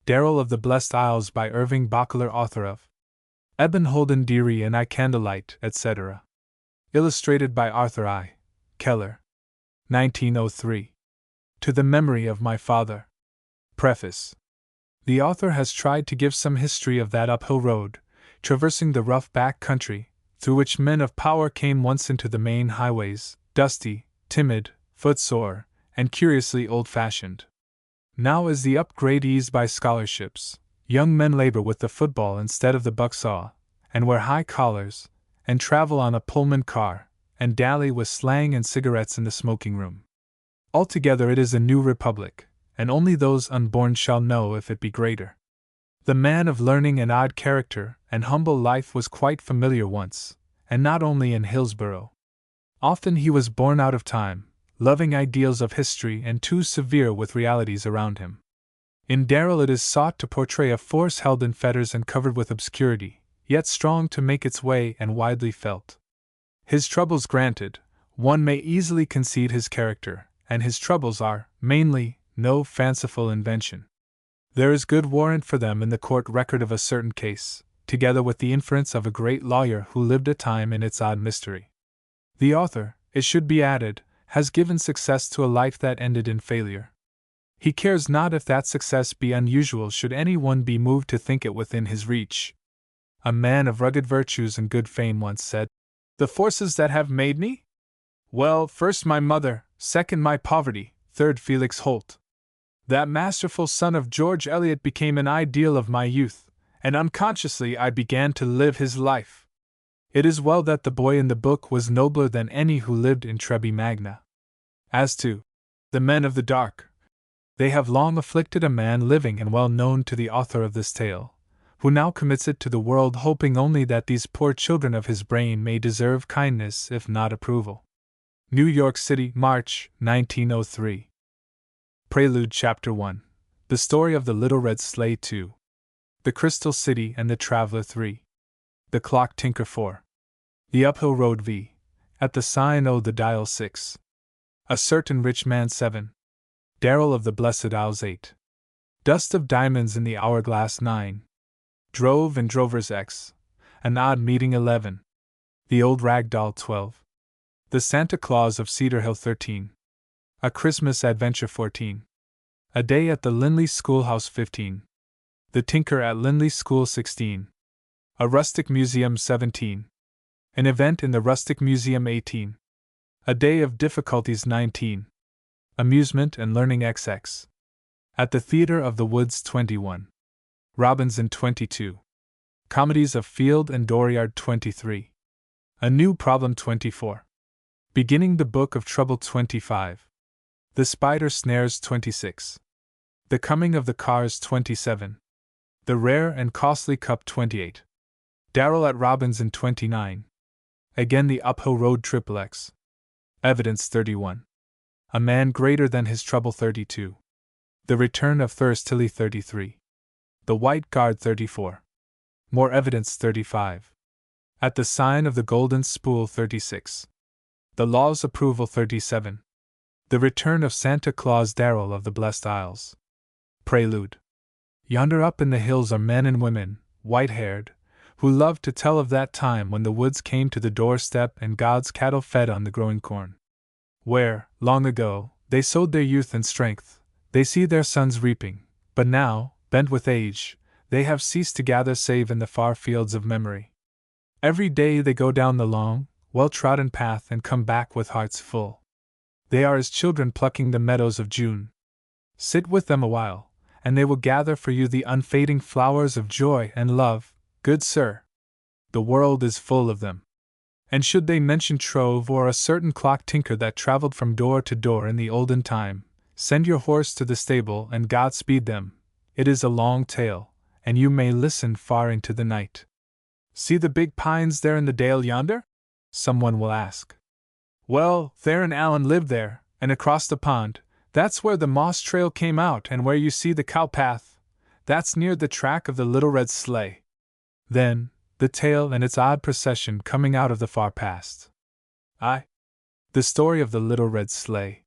Darrel of the Blessed Isles by Irving Bacheller, author of Eben Holden Deary and I Candlelight, etc. Illustrated by Arthur I. Keller. 1903. To the Memory of My Father. Preface. The author has tried to give some history of that uphill road, traversing the rough back country, through which men of power came once into the main highways, dusty, timid, footsore, and curiously old-fashioned. Now as the upgrade eased by scholarships, young men labor with the football instead of the bucksaw, and wear high collars, and travel on a Pullman car, and dally with slang and cigarettes in the smoking room. Altogether it is a new republic, and only those unborn shall know if it be greater. The man of learning and odd character and humble life was quite familiar once, and not only in Hillsborough. Often he was born out of time, loving ideals of history and too severe with realities around him. In Darrel it is sought to portray a force held in fetters and covered with obscurity, yet strong to make its way and widely felt. His troubles granted, one may easily concede his character, and his troubles are, mainly, no fanciful invention. There is good warrant for them in the court record of a certain case, together with the inference of a great lawyer who lived a time in its odd mystery. The author, it should be added, has given success to a life that ended in failure. He cares not if that success be unusual should any one be moved to think it within his reach. A man of rugged virtues and good fame once said, "The forces that have made me? Well, first my mother, second my poverty, third Felix Holt. That masterful son of George Eliot became an ideal of my youth, and unconsciously I began to live his life. It is well that the boy in the book was nobler than any who lived in Trebi Magna. As to the men of the dark, they have long afflicted a man living and well known to the author of this tale, who now commits it to the world hoping only that these poor children of his brain may deserve kindness if not approval." New York City, March, 1903. Prelude Chapter 1. The Story of the Little Red Sleigh 2. The Crystal City and the Traveler 3. The Clock Tinker 4. The Uphill Road v. At the Sign O the Dial 6. A Certain Rich Man 7. Darrel of the Blessed Isles 8. Dust of Diamonds in the Hourglass 9. Drove and Drovers X. An Odd Meeting 11. The Old Rag Doll 12. The Santa Claus of Cedar Hill 13. A Christmas Adventure 14. A Day at the Linley Schoolhouse 15. The Tinker at Linley School 16. A Rustic Museum 17. An Event in the Rustic Museum 18. A Day of Difficulties 19. Amusement and Learning XX. At the Theatre of the Woods 21. Robinson 22. Comedies of Field and Dooryard 23. A New Problem 24. Beginning the Book of Trouble 25. The Spider Snares 26. The Coming of the Cars 27. The Rare and Costly Cup 28. Darrel at Robinson 29. Again the Uphill Road XXX. Evidence 31. A Man Greater Than His Trouble 32. The Return of Thurstilly 33. The White Guard 34. More Evidence 35. At the Sign of the Golden Spool 36. The Law's Approval 37. The Return of Santa Claus. Darrel of the Blessed Isles. Prelude. Yonder up in the hills are men and women, white-haired, who love to tell of that time when the woods came to the doorstep and God's cattle fed on the growing corn. Where, long ago, they sowed their youth and strength, they see their sons reaping, but now, bent with age, they have ceased to gather save in the far fields of memory. Every day they go down the long, well-trodden path and come back with hearts full. They are as children plucking the meadows of June. Sit with them a while, and they will gather for you the unfading flowers of joy and love, good sir. The world is full of them. And should they mention Trove or a certain clock tinker that traveled from door to door in the olden time, send your horse to the stable and Godspeed them. It is a long tale, and you may listen far into the night. See the big pines there in the dale yonder? Someone will ask. Well, Thayer and Allen lived there, and across the pond, that's where the moss trail came out and where you see the cow path, that's near the track of the little red sleigh. Then, the tale and its odd procession coming out of the far past. Aye. The story of the little red sleigh.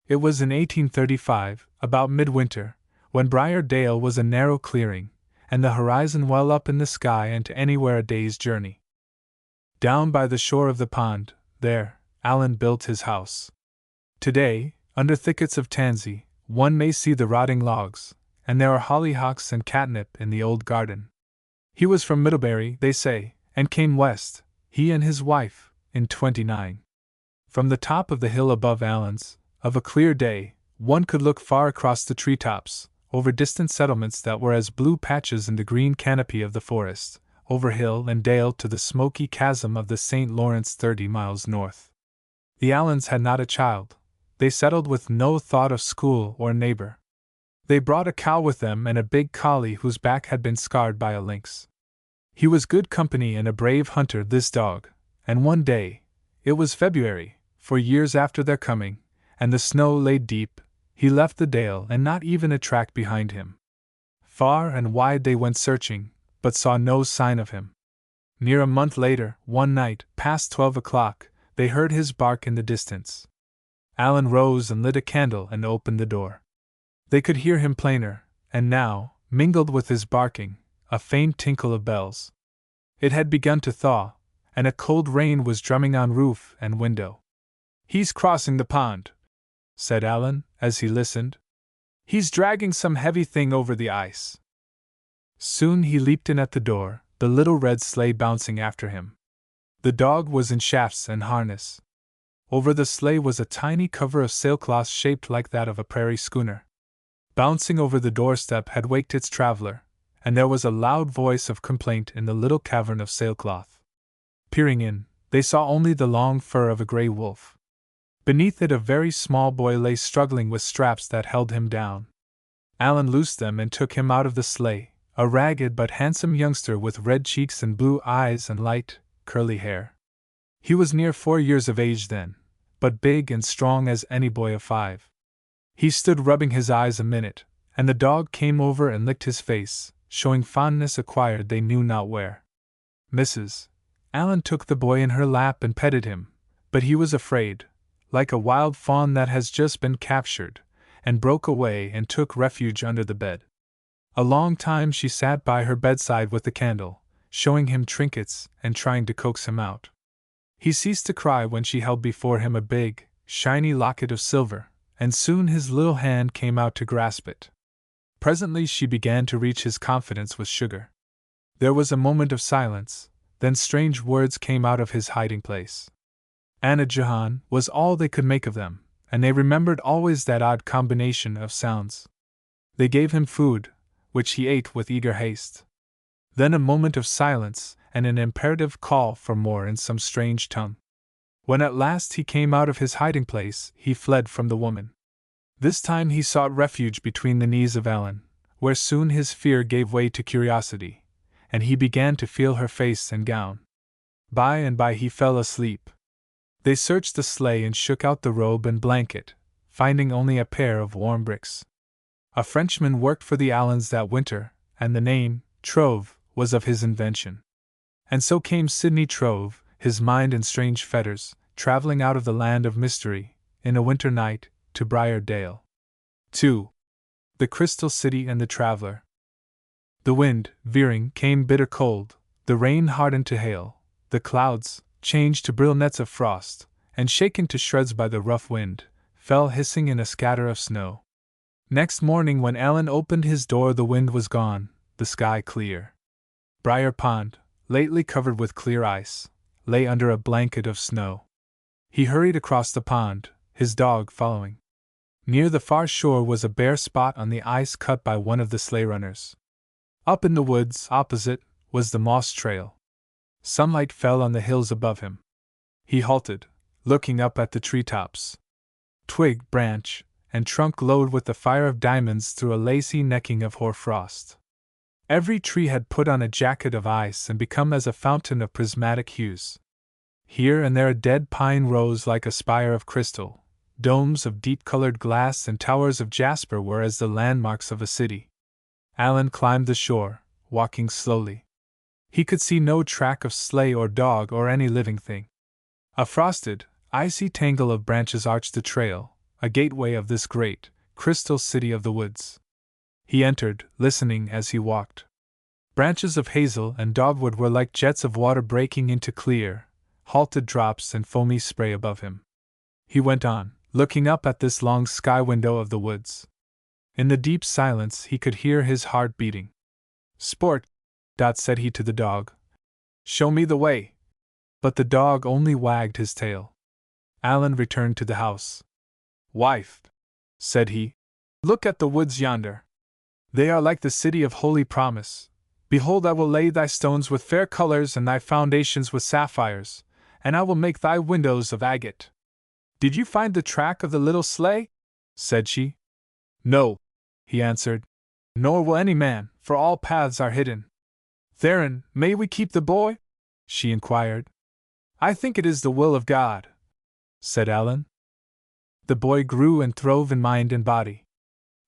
It was in 1835, about midwinter, when Briar Dale was a narrow clearing, and the horizon well up in the sky and to anywhere a day's journey. Down by the shore of the pond, there, Allan built his house. Today, under thickets of tansy, one may see the rotting logs, and there are hollyhocks and catnip in the old garden. He was from Middlebury, they say, and came west, he and his wife, in '29. From the top of the hill above Allan's, of a clear day, one could look far across the treetops, over distant settlements that were as blue patches in the green canopy of the forest, over hill and dale to the smoky chasm of the St. Lawrence 30 miles north. The Allans had not a child. They settled with no thought of school or neighbor. They brought a cow with them and a big collie whose back had been scarred by a lynx. He was good company and a brave hunter, this dog, and one day, it was February, 4 years after their coming, and the snow lay deep, he left the dale and not even a track behind him. Far and wide they went searching, but saw no sign of him. Near a month later, one night, past 12 o'clock, they heard his bark in the distance. Allan rose and lit a candle and opened the door. They could hear him plainer, and now, mingled with his barking, a faint tinkle of bells. It had begun to thaw, and a cold rain was drumming on roof and window. "He's crossing the pond," said Allan, as he listened. "He's dragging some heavy thing over the ice." Soon he leaped in at the door, the little red sleigh bouncing after him. The dog was in shafts and harness. Over the sleigh was a tiny cover of sailcloth shaped like that of a prairie schooner. Bouncing over the doorstep had waked its traveler, and there was a loud voice of complaint in the little cavern of sailcloth. Peering in, they saw only the long fur of a gray wolf. Beneath it a very small boy lay struggling with straps that held him down. Allan loosed them and took him out of the sleigh, a ragged but handsome youngster with red cheeks and blue eyes and light, curly hair. He was near 4 years of age then, but big and strong as any boy of 5. He stood rubbing his eyes a minute, and the dog came over and licked his face, showing fondness acquired they knew not where. Mrs. Allan took the boy in her lap and petted him, but he was afraid, like a wild fawn that has just been captured, and broke away and took refuge under the bed. A long time she sat by her bedside with the candle, showing him trinkets and trying to coax him out. He ceased to cry when she held before him a big, shiny locket of silver, and soon his little hand came out to grasp it. Presently she began to reach his confidence with sugar. There was a moment of silence, then strange words came out of his hiding place. Anna Jahan was all they could make of them, and they remembered always that odd combination of sounds. They gave him food, which he ate with eager haste. Then a moment of silence, and an imperative call for more in some strange tongue. When at last he came out of his hiding place, he fled from the woman. This time he sought refuge between the knees of Allan, where soon his fear gave way to curiosity, and he began to feel her face and gown. By and by he fell asleep. They searched the sleigh and shook out the robe and blanket, finding only a pair of warm bricks. A Frenchman worked for the Allans that winter, and the name, Trove, was of his invention. And so came Sidney Trove, his mind in strange fetters, traveling out of the land of mystery, in a winter night, to Briar Dale. 2. The Crystal City and the Traveler. The wind, veering, came bitter cold, the rain hardened to hail, the clouds, changed to brittle nets of frost, and shaken to shreds by the rough wind, fell hissing in a scatter of snow. Next morning when Allan opened his door the wind was gone, the sky clear. Briar Pond, lately covered with clear ice, lay under a blanket of snow. He hurried across the pond, his dog following. Near the far shore was a bare spot on the ice cut by one of the sleigh runners. Up in the woods, opposite, was the moss trail. Sunlight fell on the hills above him. He halted, looking up at the treetops. Twig, branch, and trunk glowed with the fire of diamonds through a lacy necking of hoarfrost. Every tree had put on a jacket of ice and become as a fountain of prismatic hues. Here and there a dead pine rose like a spire of crystal, domes of deep-colored glass and towers of jasper were as the landmarks of a city. Allan climbed the shore, walking slowly. He could see no track of sleigh or dog or any living thing. A frosted, icy tangle of branches arched the trail, a gateway of this great, crystal city of the woods. He entered, listening as he walked. Branches of hazel and dogwood were like jets of water breaking into clear, halted drops and foamy spray above him. He went on, looking up at this long sky window of the woods. In the deep silence he could hear his heart beating. "Sport," said he to the dog. "Show me the way." But the dog only wagged his tail. Alan returned to the house. "Wife," said he, "look at the woods yonder. They are like the city of holy promise. Behold, I will lay thy stones with fair colors and thy foundations with sapphires, and I will make thy windows of agate." "Did you find the track of the little sleigh?" said she. "No," he answered, "nor will any man, for all paths are hidden." "Theron, may we keep the boy?" she inquired. "I think it is the will of God," said Alan. The boy grew and throve in mind and body.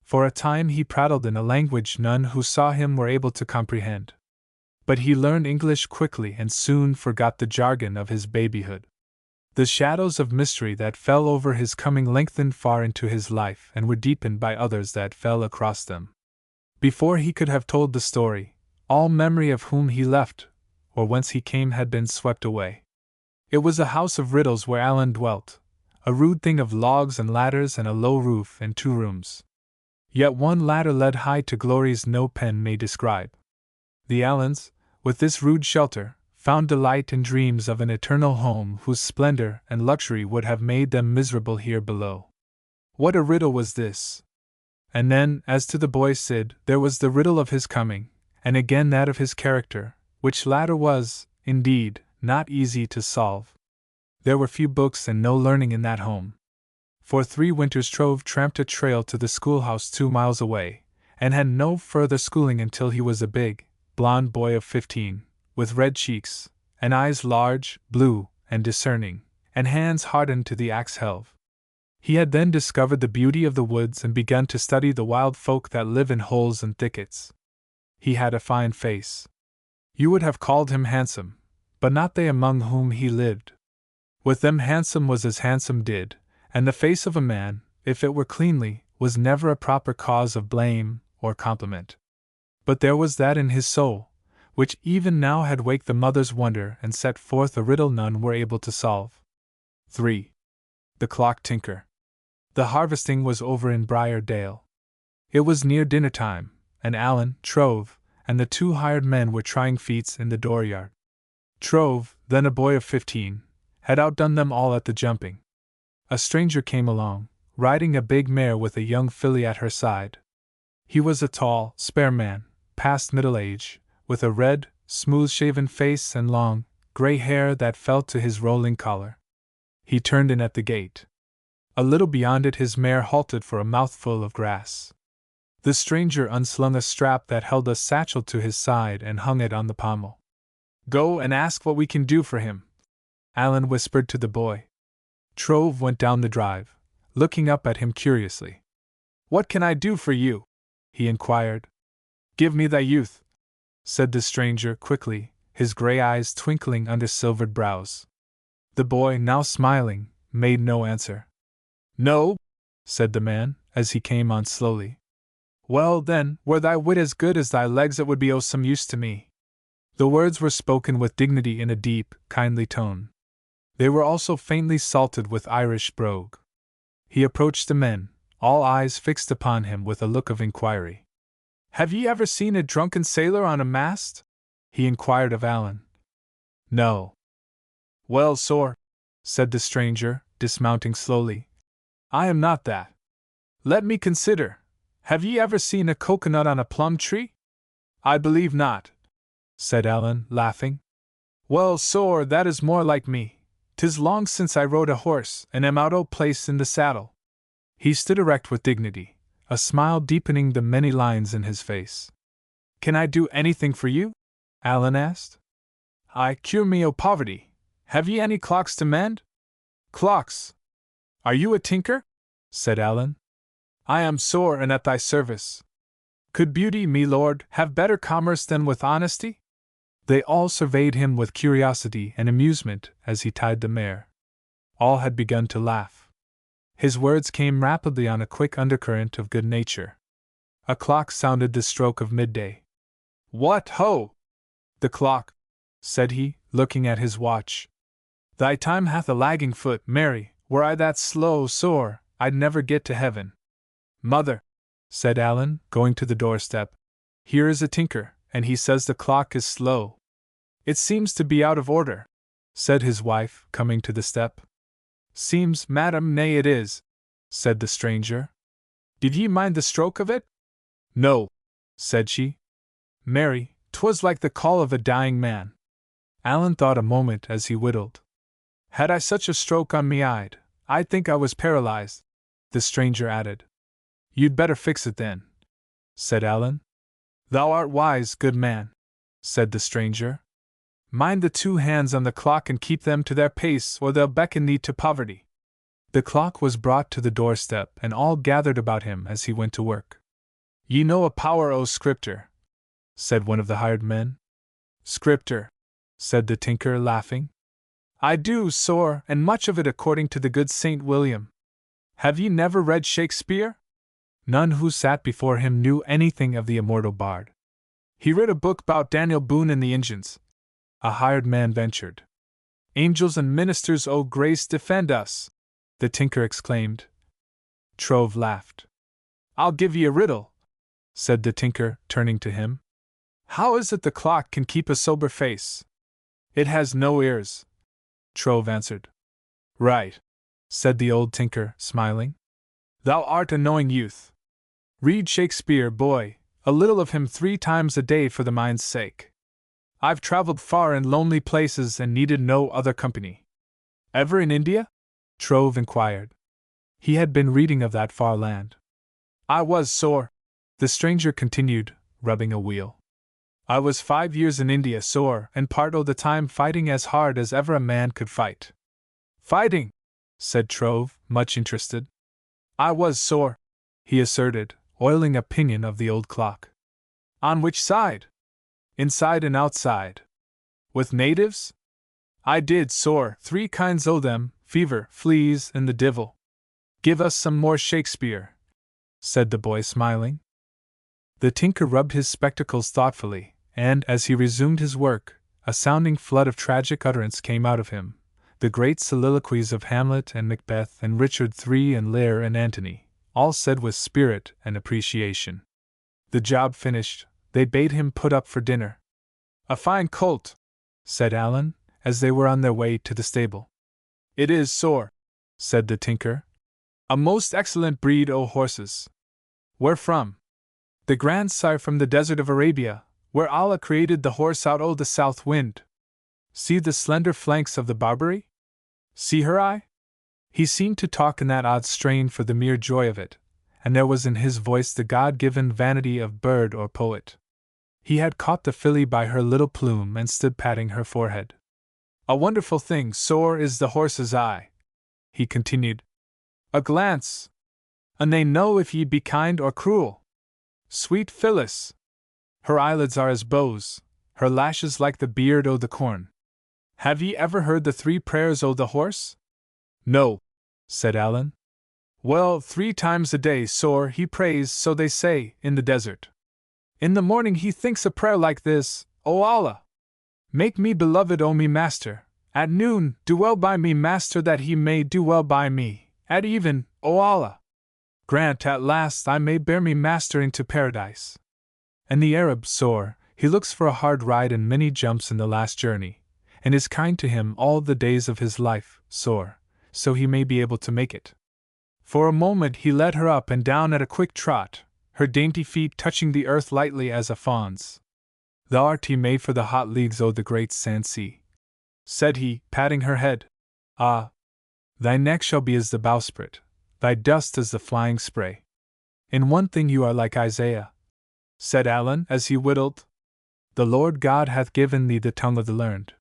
For a time he prattled in a language none who saw him were able to comprehend. But he learned English quickly and soon forgot the jargon of his babyhood. The shadows of mystery that fell over his coming lengthened far into his life and were deepened by others that fell across them. Before he could have told the story, all memory of whom he left, or whence he came, had been swept away. It was a house of riddles where Alan dwelt, a rude thing of logs and ladders and a low roof and 2 rooms. Yet one ladder led high to glories no pen may describe. The Allens, with this rude shelter, found delight in dreams of an eternal home whose splendor and luxury would have made them miserable here below. What a riddle was this! And then, as to the boy Sid, there was the riddle of his coming, and again that of his character, which latter was, indeed, not easy to solve. There were few books and no learning in that home. For 3 winters Trove tramped a trail to the schoolhouse 2 miles away, and had no further schooling until he was a big, blond boy of 15, with red cheeks, and eyes large, blue, and discerning, and hands hardened to the axe helve. He had then discovered the beauty of the woods and begun to study the wild folk that live in holes and thickets. He had a fine face. You would have called him handsome, but not they among whom he lived. With them handsome was as handsome did, and the face of a man, if it were cleanly, was never a proper cause of blame or compliment. But there was that in his soul, which even now had waked the mother's wonder and set forth a riddle none were able to solve. 3. The Clock Tinker. The harvesting was over in Briar Dale. It was near dinner time, and Alan, Trove, and the 2 hired men were trying feats in the dooryard. Trove, then a boy of 15, had outdone them all at the jumping. A stranger came along, riding a big mare with a young filly at her side. He was a tall, spare man, past middle age, with a red, smooth-shaven face and long, gray hair that fell to his rolling collar. He turned in at the gate. A little beyond it his mare halted for a mouthful of grass. The stranger unslung a strap that held a satchel to his side and hung it on the pommel. "Go and ask what we can do for him," Alan whispered to the boy. Trove went down the drive, looking up at him curiously. "What can I do for you?" he inquired. "Give me thy youth," said the stranger quickly, his gray eyes twinkling under silvered brows. The boy, now smiling, made no answer. "No?" said the man, as he came on slowly. "Well, then, were thy wit as good as thy legs, it would be of some use to me." The words were spoken with dignity in a deep, kindly tone. They were also faintly salted with Irish brogue. He approached the men, all eyes fixed upon him with a look of inquiry. "Have ye ever seen a drunken sailor on a mast?" he inquired of Alan. "No." "Well, sor," said the stranger, dismounting slowly, "I am not that. Let me consider. Have ye ever seen a coconut on a plum tree?" "I believe not," said Alan, laughing. "Well, sor, that is more like me. 'Tis long since I rode a horse, and am out o' place in the saddle." He stood erect with dignity, a smile deepening the many lines in his face. "Can I do anything for you?" Alan asked. "I cure me o' poverty. Have ye any clocks to mend?" "Clocks? Are you a tinker?" said Alan. "I am sore and at thy service." "Could beauty, me lord, have better commerce than with honesty?" They all surveyed him with curiosity and amusement as he tied the mare. All had begun to laugh. His words came rapidly on a quick undercurrent of good nature. A clock sounded the stroke of midday. "What ho! The clock," said he, looking at his watch. "Thy time hath a lagging foot, Mary. Were I that slow, sore, I'd never get to heaven." "Mother," said Allan, going to the doorstep, "here is a tinker, and he says the clock is slow." "It seems to be out of order," said his wife, coming to the step. "Seems, madam, nay it is," said the stranger. "Did ye mind the stroke of it?" "No," said she. "Mary, 'twas like the call of a dying man." Allan thought a moment as he whittled. "Had I such a stroke on me I'd think I was paralyzed," the stranger added. "You'd better fix it then," said Allan. "Thou art wise, good man," said the stranger. "Mind the 2 hands on the clock and keep them to their pace, or they'll beckon thee to poverty." The clock was brought to the doorstep, and all gathered about him as he went to work. "Ye know a power o' Scripter," said one of the hired men. "Scripter," said the tinker, laughing. "I do, sor, and much of it according to the good Saint William. Have ye never read Shakespeare?" None who sat before him knew anything of the immortal bard. "He writ a book 'bout Daniel Boone and the Injuns," a hired man ventured. "Angels and ministers o' grace defend us!" the tinker exclaimed. Trove laughed. "I'll give ye a riddle," said the tinker, turning to him. "How is it the clock can keep a sober face?" "It has no ears," Trove answered. "Right," said the old tinker, smiling. "Thou art a knowing youth. Read Shakespeare, boy, a little of him 3 times a day for the mind's sake. I've traveled far in lonely places and needed no other company." "Ever in India?" Trove inquired. He had been reading of that far land. "I was, sor," the stranger continued, rubbing a wheel. "I was 5 years in India, sor, and part o' the time fighting as hard as ever a man could fight." "Fighting?" said Trove, much interested. "I was, sor," he asserted, oiling a pinion of the old clock. "On which side?" "Inside and outside." "With natives?" "I did, sor, 3 kinds o' them, fever, fleas, and the divil." "Give us some more Shakespeare," said the boy, smiling. The tinker rubbed his spectacles thoughtfully, and, as he resumed his work, a sounding flood of tragic utterance came out of him, the great soliloquies of Hamlet and Macbeth and Richard III and Lear and Antony, all said with spirit and appreciation. The job finished, they bade him put up for dinner. "A fine colt," said Allan, as they were on their way to the stable. "It is, sor," said the tinker. "A most excellent breed o' horses." "Where from?" "The grandsire from the desert of Arabia, where Allah created the horse out o' the south wind. See the slender flanks of the Barbary? See her eye?" He seemed to talk in that odd strain for the mere joy of it, and there was in his voice the God-given vanity of bird or poet. He had caught the filly by her little plume and stood patting her forehead. "A wonderful thing, sor, is the horse's eye," he continued. "A glance, and they know if ye be kind or cruel. Sweet Phyllis! Her eyelids are as bows, her lashes like the beard o' the corn. Have ye ever heard the 3 prayers o' the horse?" "No," said Allan. "Well, 3 times a day, sor, he prays, so they say, in the desert. In the morning he thinks a prayer like this: O Allah! Make me beloved o' me master. At noon, do well by me, master, that he may do well by me. At even, O Allah! Grant at last I may bear me master into paradise." And the Arab, sor, he looks for a hard ride and many jumps in the last journey, and is kind to him all the days of his life, sor, so he may be able to make it. For a moment he led her up and down at a quick trot, her dainty feet touching the earth lightly as a fawn's. "Thou art made for the hot leagues o' the great sand sea," said he, patting her head. "Ah! Thy neck shall be as the bowsprit, thy dust as the flying spray. In one thing you are like Isaiah," said Allan as he whittled. "The Lord God hath given thee the tongue of the learned.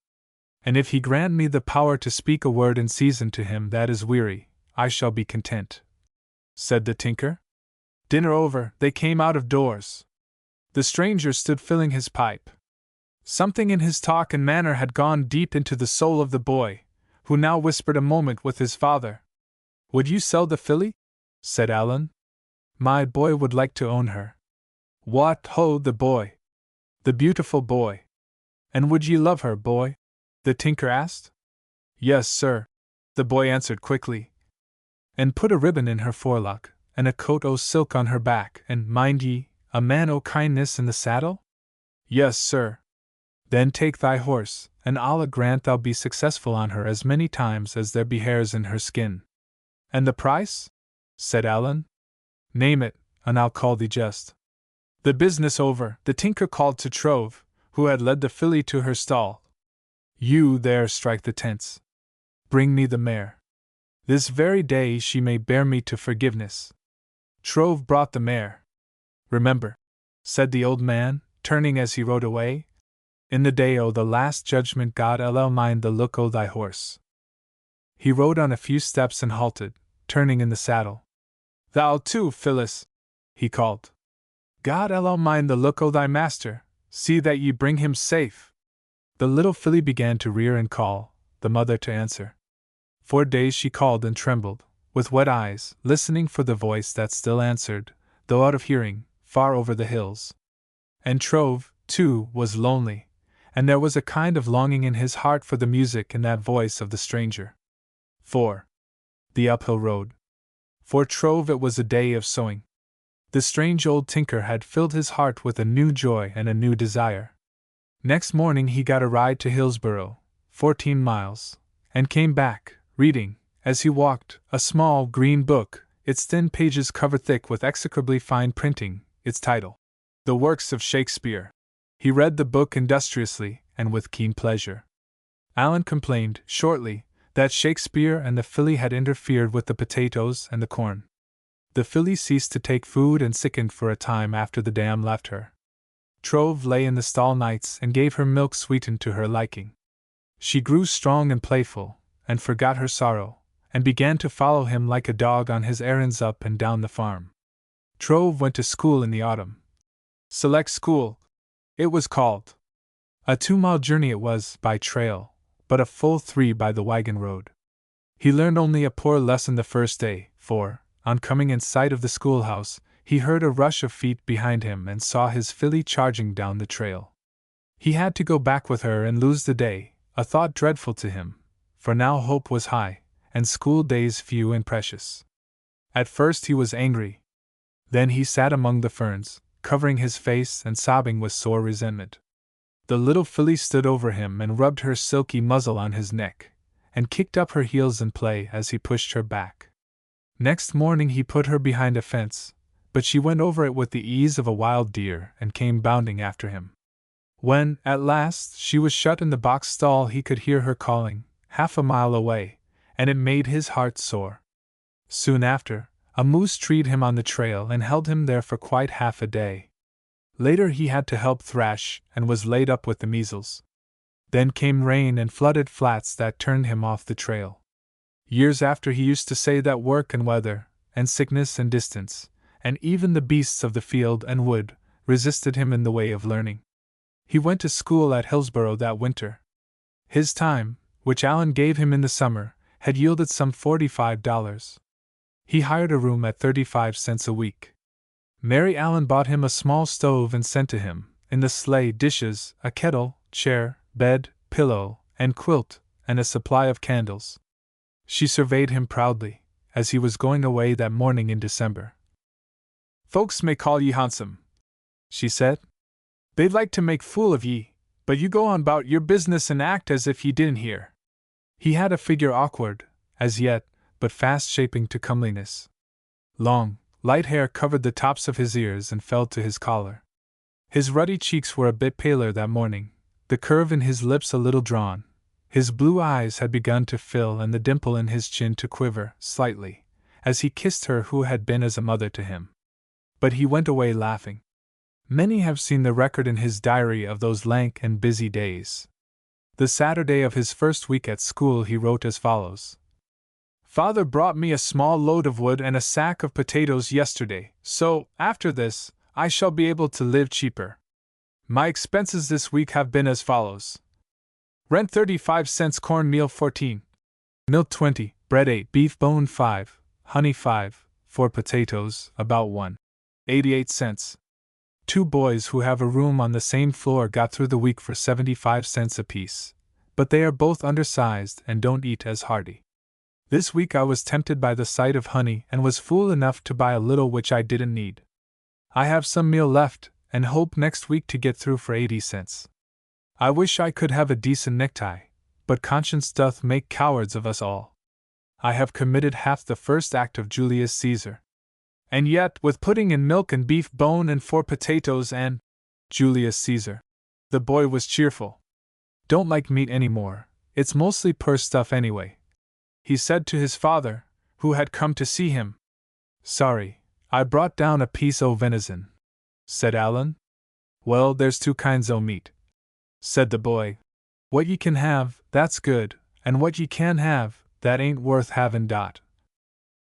And if he grant me the power to speak a word in season to him that is weary, I shall be content," said the tinker. Dinner over, they came out of doors. The stranger stood filling his pipe. Something in his talk and manner had gone deep into the soul of the boy, who now whispered a moment with his father. "Would you sell the filly?" said Allan. "My boy would like to own her," What, ho, the boy! The beautiful boy! And would ye love her, boy? The tinker asked. Yes, sir, the boy answered quickly. And put a ribbon in her forelock, and a coat o' silk on her back, and, mind ye, a man o' kindness in the saddle? Yes, sir. Then take thy horse, and Allah grant thou be successful on her as many times as there be hairs in her skin. And the price? Said Allan. Name it, and I'll call thee just. The business over, the tinker called to Trove, who had led the filly to her stall. You there strike the tents. Bring me the mare. This very day she may bear me to forgiveness. Trove brought the mare. Remember, said the old man, turning as he rode away, in the day o' the last judgment God ll mind the look o' thy horse. He rode on a few steps and halted, turning in the saddle. Thou too, Phyllis, he called. God ll mind the look o' thy master, see that ye bring him safe. The little filly began to rear and call, the mother to answer. 4 days she called and trembled, with wet eyes, listening for the voice that still answered, though out of hearing, far over the hills. And Trove, too, was lonely, and there was a kind of longing in his heart for the music and that voice of the stranger. 4. The uphill road. For Trove it was a day of sowing. The strange old tinker had filled his heart with a new joy and a new desire. Next morning he got a ride to Hillsborough, 14 miles, and came back, reading, as he walked, a small green book, its thin pages covered thick with execrably fine printing, its title, The Works of Shakespeare. He read the book industriously and with keen pleasure. Allan complained, shortly, that Shakespeare and the filly had interfered with the potatoes and the corn. The filly ceased to take food and sickened for a time after the dam left her. Trove lay in the stall nights and gave her milk sweetened to her liking. She grew strong and playful, and forgot her sorrow, and began to follow him like a dog on his errands up and down the farm. Trove went to school in the autumn. Select School, it was called. A 2-mile journey it was, by trail, but a full 3 by the wagon road. He learned only a poor lesson the first day, for, on coming in sight of the schoolhouse, he heard a rush of feet behind him and saw his filly charging down the trail. He had to go back with her and lose the day, a thought dreadful to him, for now hope was high, and school days few and precious. At first he was angry. Then he sat among the ferns, covering his face and sobbing with sore resentment. The little filly stood over him and rubbed her silky muzzle on his neck, and kicked up her heels in play as he pushed her back. Next morning he put her behind a fence, but she went over it with the ease of a wild deer and came bounding after him. When, at last, she was shut in the box stall he could hear her calling, half a mile away, and it made his heart sore. Soon after, a moose treed him on the trail and held him there for quite half a day. Later he had to help thrash and was laid up with the measles. Then came rain and flooded flats that turned him off the trail. Years after he used to say that work and weather, and sickness and distance, and even the beasts of the field and wood, resisted him in the way of learning. He went to school at Hillsborough that winter. His time, which Allan gave him in the summer, had yielded some $45. He hired a room at 35 cents a week. Mary Allan bought him a small stove and sent to him, in the sleigh, dishes, a kettle, chair, bed, pillow, and quilt, and a supply of candles. She surveyed him proudly, as he was going away that morning in December. "Folks may call ye handsome," she said. "They'd like to make fool of ye, but you go on 'bout your business and act as if ye didn't hear." He had a figure awkward, as yet, but fast shaping to comeliness. Long, light hair covered the tops of his ears and fell to his collar. His ruddy cheeks were a bit paler that morning, the curve in his lips a little drawn. His blue eyes had begun to fill and the dimple in his chin to quiver, slightly, as he kissed her who had been as a mother to him. But he went away laughing. Many have seen the record in his diary of those lank and busy days. The Saturday of his first week at school he wrote as follows: "Father brought me a small load of wood and a sack of potatoes yesterday, so, after this, I shall be able to live cheaper. My expenses this week have been as follows: rent 35 cents, cornmeal 14, milk 20, bread 8, beef bone 5, honey 5, for potatoes, about 1.88 cents. 2 boys who have a room on the same floor got through the week for 75 cents apiece, but they are both undersized and don't eat as hearty. This week I was tempted by the sight of honey and was fool enough to buy a little which I didn't need. I have some meal left and hope next week to get through for 80 cents. I wish I could have a decent necktie, but conscience doth make cowards of us all. I have committed half the first act of Julius Caesar. And yet, with pudding and milk and beef bone and 4 potatoes and Julius Caesar. The boy was cheerful. Don't like meat any more, it's mostly poor stuff anyway, he said to his father, who had come to see him. Sorry, I brought down a piece o' venison, said Allan. Well, there's 2 kinds o' meat, said the boy. What ye can have, that's good, and what ye can't have, that ain't worth havin'.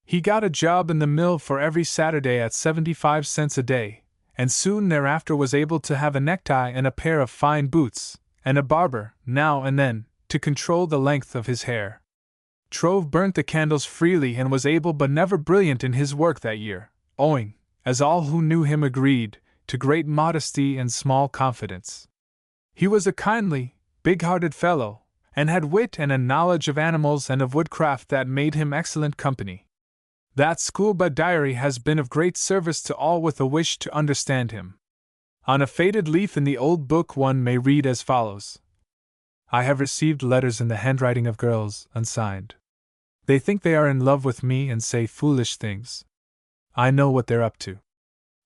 He got a job in the mill for every Saturday at 75 cents a day, and soon thereafter was able to have a necktie and a pair of fine boots, and a barber, now and then, to control the length of his hair. Trove burnt the candles freely and was able but never brilliant in his work that year, owing, as all who knew him agreed, to great modesty and small confidence. He was a kindly, big-hearted fellow, and had wit and a knowledge of animals and of woodcraft that made him excellent company. That schoolboy diary has been of great service to all with a wish to understand him. On a faded leaf in the old book one may read as follows. I have received letters in the handwriting of girls, unsigned. They think they are in love with me and say foolish things. I know what they're up to.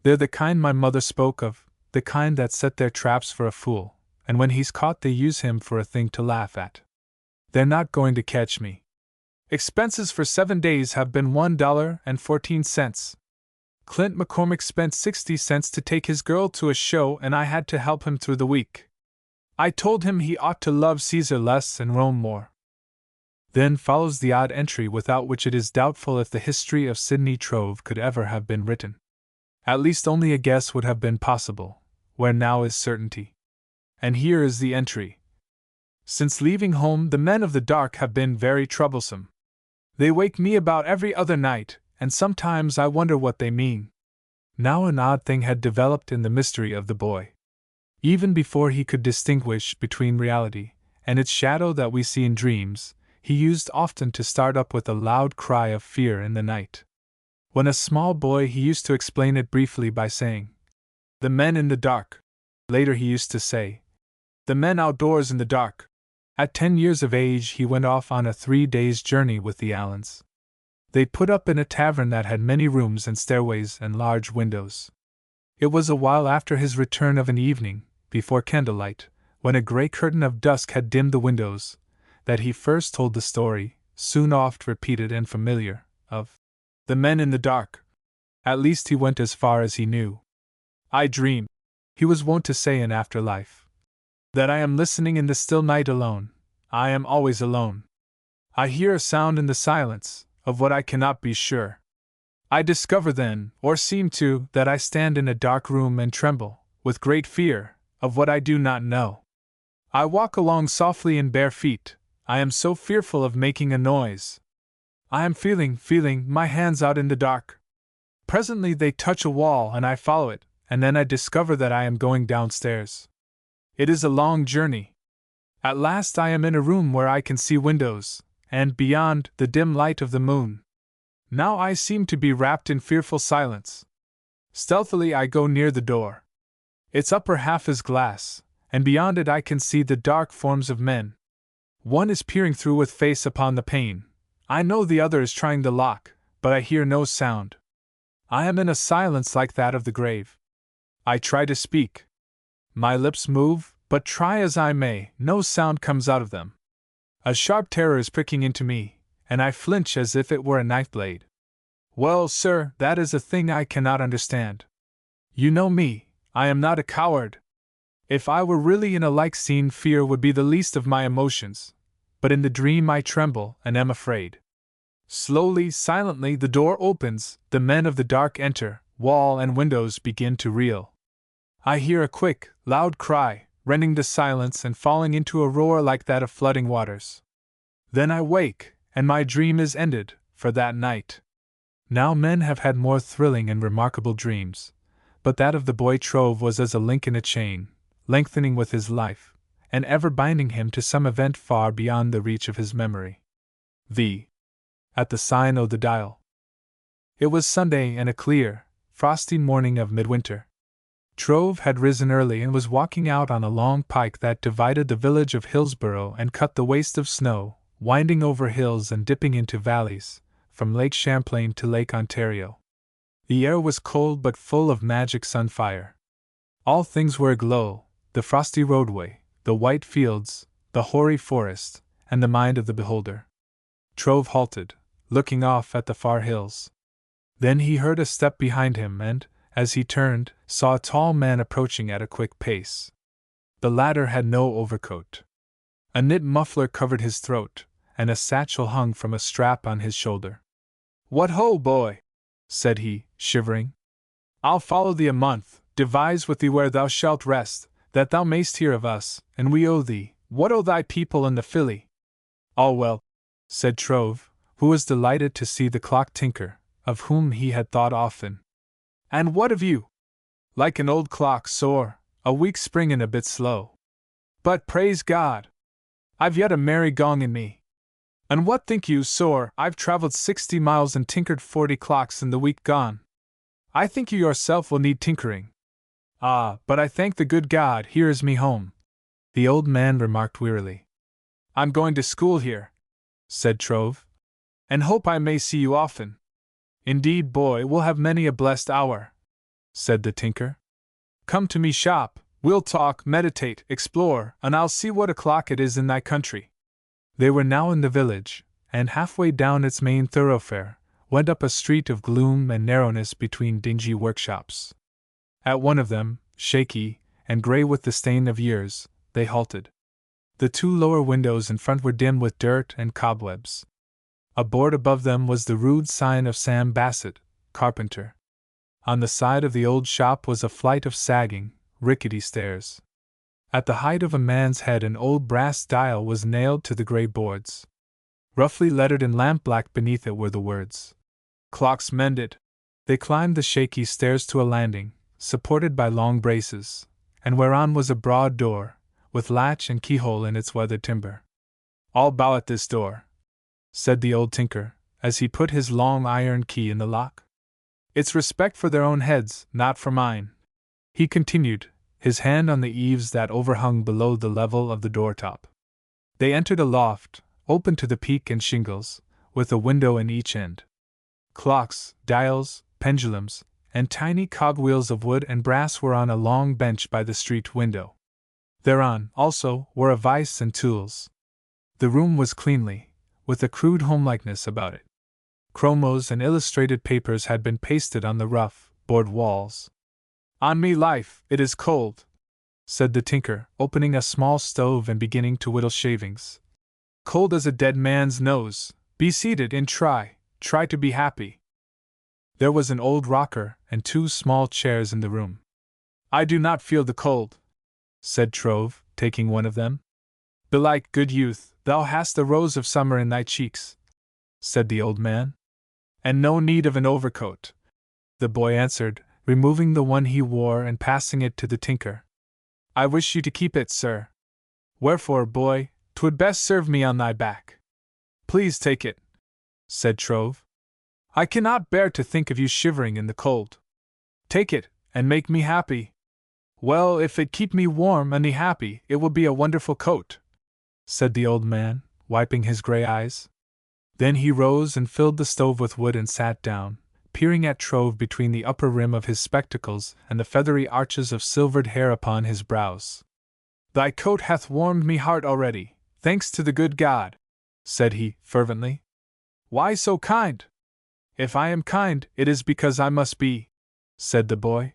They're the kind my mother spoke of, the kind that set their traps for a fool, and when he's caught they use him for a thing to laugh at. They're not going to catch me. Expenses for 7 days have been $1.14. Clint McCormick spent 60 cents to take his girl to a show and I had to help him through the week. I told him he ought to love Caesar less and Rome more. Then follows the odd entry without which it is doubtful if the history of Sidney Trove could ever have been written. At least only a guess would have been possible, where now is certainty. And here is the entry. Since leaving home the men of the dark have been very troublesome. They wake me about every other night, and sometimes I wonder what they mean. Now an odd thing had developed in the mystery of the boy. Even before he could distinguish between reality and its shadow that we see in dreams, he used often to start up with a loud cry of fear in the night. When a small boy he used to explain it briefly by saying, "The men in the dark." Later he used to say, "The men outdoors in the dark." At 10 years of age he went off on a 3 days' journey with the Allans. They put up in a tavern that had many rooms and stairways and large windows. It was a while after his return of an evening, before candlelight, when a grey curtain of dusk had dimmed the windows, that he first told the story, soon oft repeated and familiar, of the men in the dark. At least he went as far as he knew. I dream, he was wont to say in after life, that I am listening in the still night alone. I am always alone. I hear a sound in the silence, of what I cannot be sure. I discover then, or seem to, that I stand in a dark room and tremble, with great fear, of what I do not know. I walk along softly in bare feet, I am so fearful of making a noise. I am feeling my hands out in the dark. Presently they touch a wall and I follow it, and then I discover that I am going downstairs. It is a long journey. At last I am in a room where I can see windows, and beyond, the dim light of the moon. Now I seem to be wrapped in fearful silence. Stealthily I go near the door. Its upper half is glass, and beyond it I can see the dark forms of men. One is peering through with face upon the pane. I know the other is trying the lock, but I hear no sound. I am in a silence like that of the grave. I try to speak. My lips move, but try as I may, no sound comes out of them. A sharp terror is pricking into me, and I flinch as if it were a knife blade. Well, sir, that is a thing I cannot understand. You know me, I am not a coward. If I were really in a like scene, fear would be the least of my emotions, but in the dream I tremble and am afraid. Slowly, silently, the door opens, the men of the dark enter, wall and windows begin to reel. I hear a quick, loud cry, rending the silence and falling into a roar like that of flooding waters. Then I wake, and my dream is ended, for that night. Now men have had more thrilling and remarkable dreams, but that of the boy Trove was as a link in a chain, lengthening with his life, and ever binding him to some event far beyond the reach of his memory. At the sign o' the Dial. It was Sunday and a clear, frosty morning of midwinter. Trove had risen early and was walking out on a long pike that divided the village of Hillsborough and cut the waste of snow, winding over hills and dipping into valleys, from Lake Champlain to Lake Ontario. The air was cold but full of magic sunfire. All things were aglow, the frosty roadway, the white fields, the hoary forest, and the mind of the beholder. Trove halted, looking off at the far hills. Then he heard a step behind him and, as he turned, saw a tall man approaching at a quick pace. The latter had no overcoat. A knit muffler covered his throat, and a satchel hung from a strap on his shoulder. "What ho, boy!" said he, shivering. "I'll follow thee a month, devise with thee where thou shalt rest, that thou mayst hear of us, and we owe thee, what owe thy people and the filly?" "All well," said Trove, who was delighted to see the clock tinker, of whom he had thought often. "And what of you?" "Like an old clock, sore, a weak spring and a bit slow. But praise God! I've yet a merry gong in me. And what think you, sore, I've travelled 60 miles and tinkered 40 clocks in the week gone. I think you yourself will need tinkering. Ah, but I thank the good God here is me home," the old man remarked wearily. "I'm going to school here," said Trove, "and hope I may see you often." "Indeed, boy, we'll have many a blessed hour," said the tinker. "Come to me shop, we'll talk, meditate, explore, and I'll see what o'clock it is in thy country." They were now in the village, and halfway down its main thoroughfare, went up a street of gloom and narrowness between dingy workshops. At one of them, shaky, and grey with the stain of years, they halted. The two lower windows in front were dim with dirt and cobwebs. A board above them was the rude sign of Sam Bassett, carpenter. On the side of the old shop was a flight of sagging, rickety stairs. At the height of a man's head an old brass dial was nailed to the grey boards. Roughly lettered in lampblack beneath it were the words, "Clocks mended." They climbed the shaky stairs to a landing, supported by long braces, and whereon was a broad door, with latch and keyhole in its weathered timber. "I'll bow at this door," said the old tinker, as he put his long iron key in the lock. "It's respect for their own heads, not for mine," he continued, his hand on the eaves that overhung below the level of the door-top. They entered a loft, open to the peak and shingles, with a window in each end. Clocks, dials, pendulums, and tiny cogwheels of wood and brass were on a long bench by the street window. Thereon, also, were a vise and tools. The room was cleanly, with a crude homelikeness about it. Chromos and illustrated papers had been pasted on the rough, board walls. "On me life, it is cold," said the tinker, opening a small stove and beginning to whittle shavings. "Cold as a dead man's nose. Be seated and try to be happy." There was an old rocker and 2 small chairs in the room. "I do not feel the cold," said Trove, taking one of them. "Belike, good youth, thou hast the rose of summer in thy cheeks," said the old man. "And no need of an overcoat," the boy answered, removing the one he wore and passing it to the tinker. "I wish you to keep it, sir." "Wherefore, boy, 'twould best serve me on thy back." "Please take it," said Trove. "I cannot bear to think of you shivering in the cold. Take it, and make me happy." "Well, if it keep me warm and happy, it will be a wonderful coat," said the old man, wiping his grey eyes. Then he rose and filled the stove with wood and sat down, peering at Trove between the upper rim of his spectacles and the feathery arches of silvered hair upon his brows. "Thy coat hath warmed me heart already, thanks to the good God," said he, fervently. "Why so kind?" "If I am kind, it is because I must be," said the boy.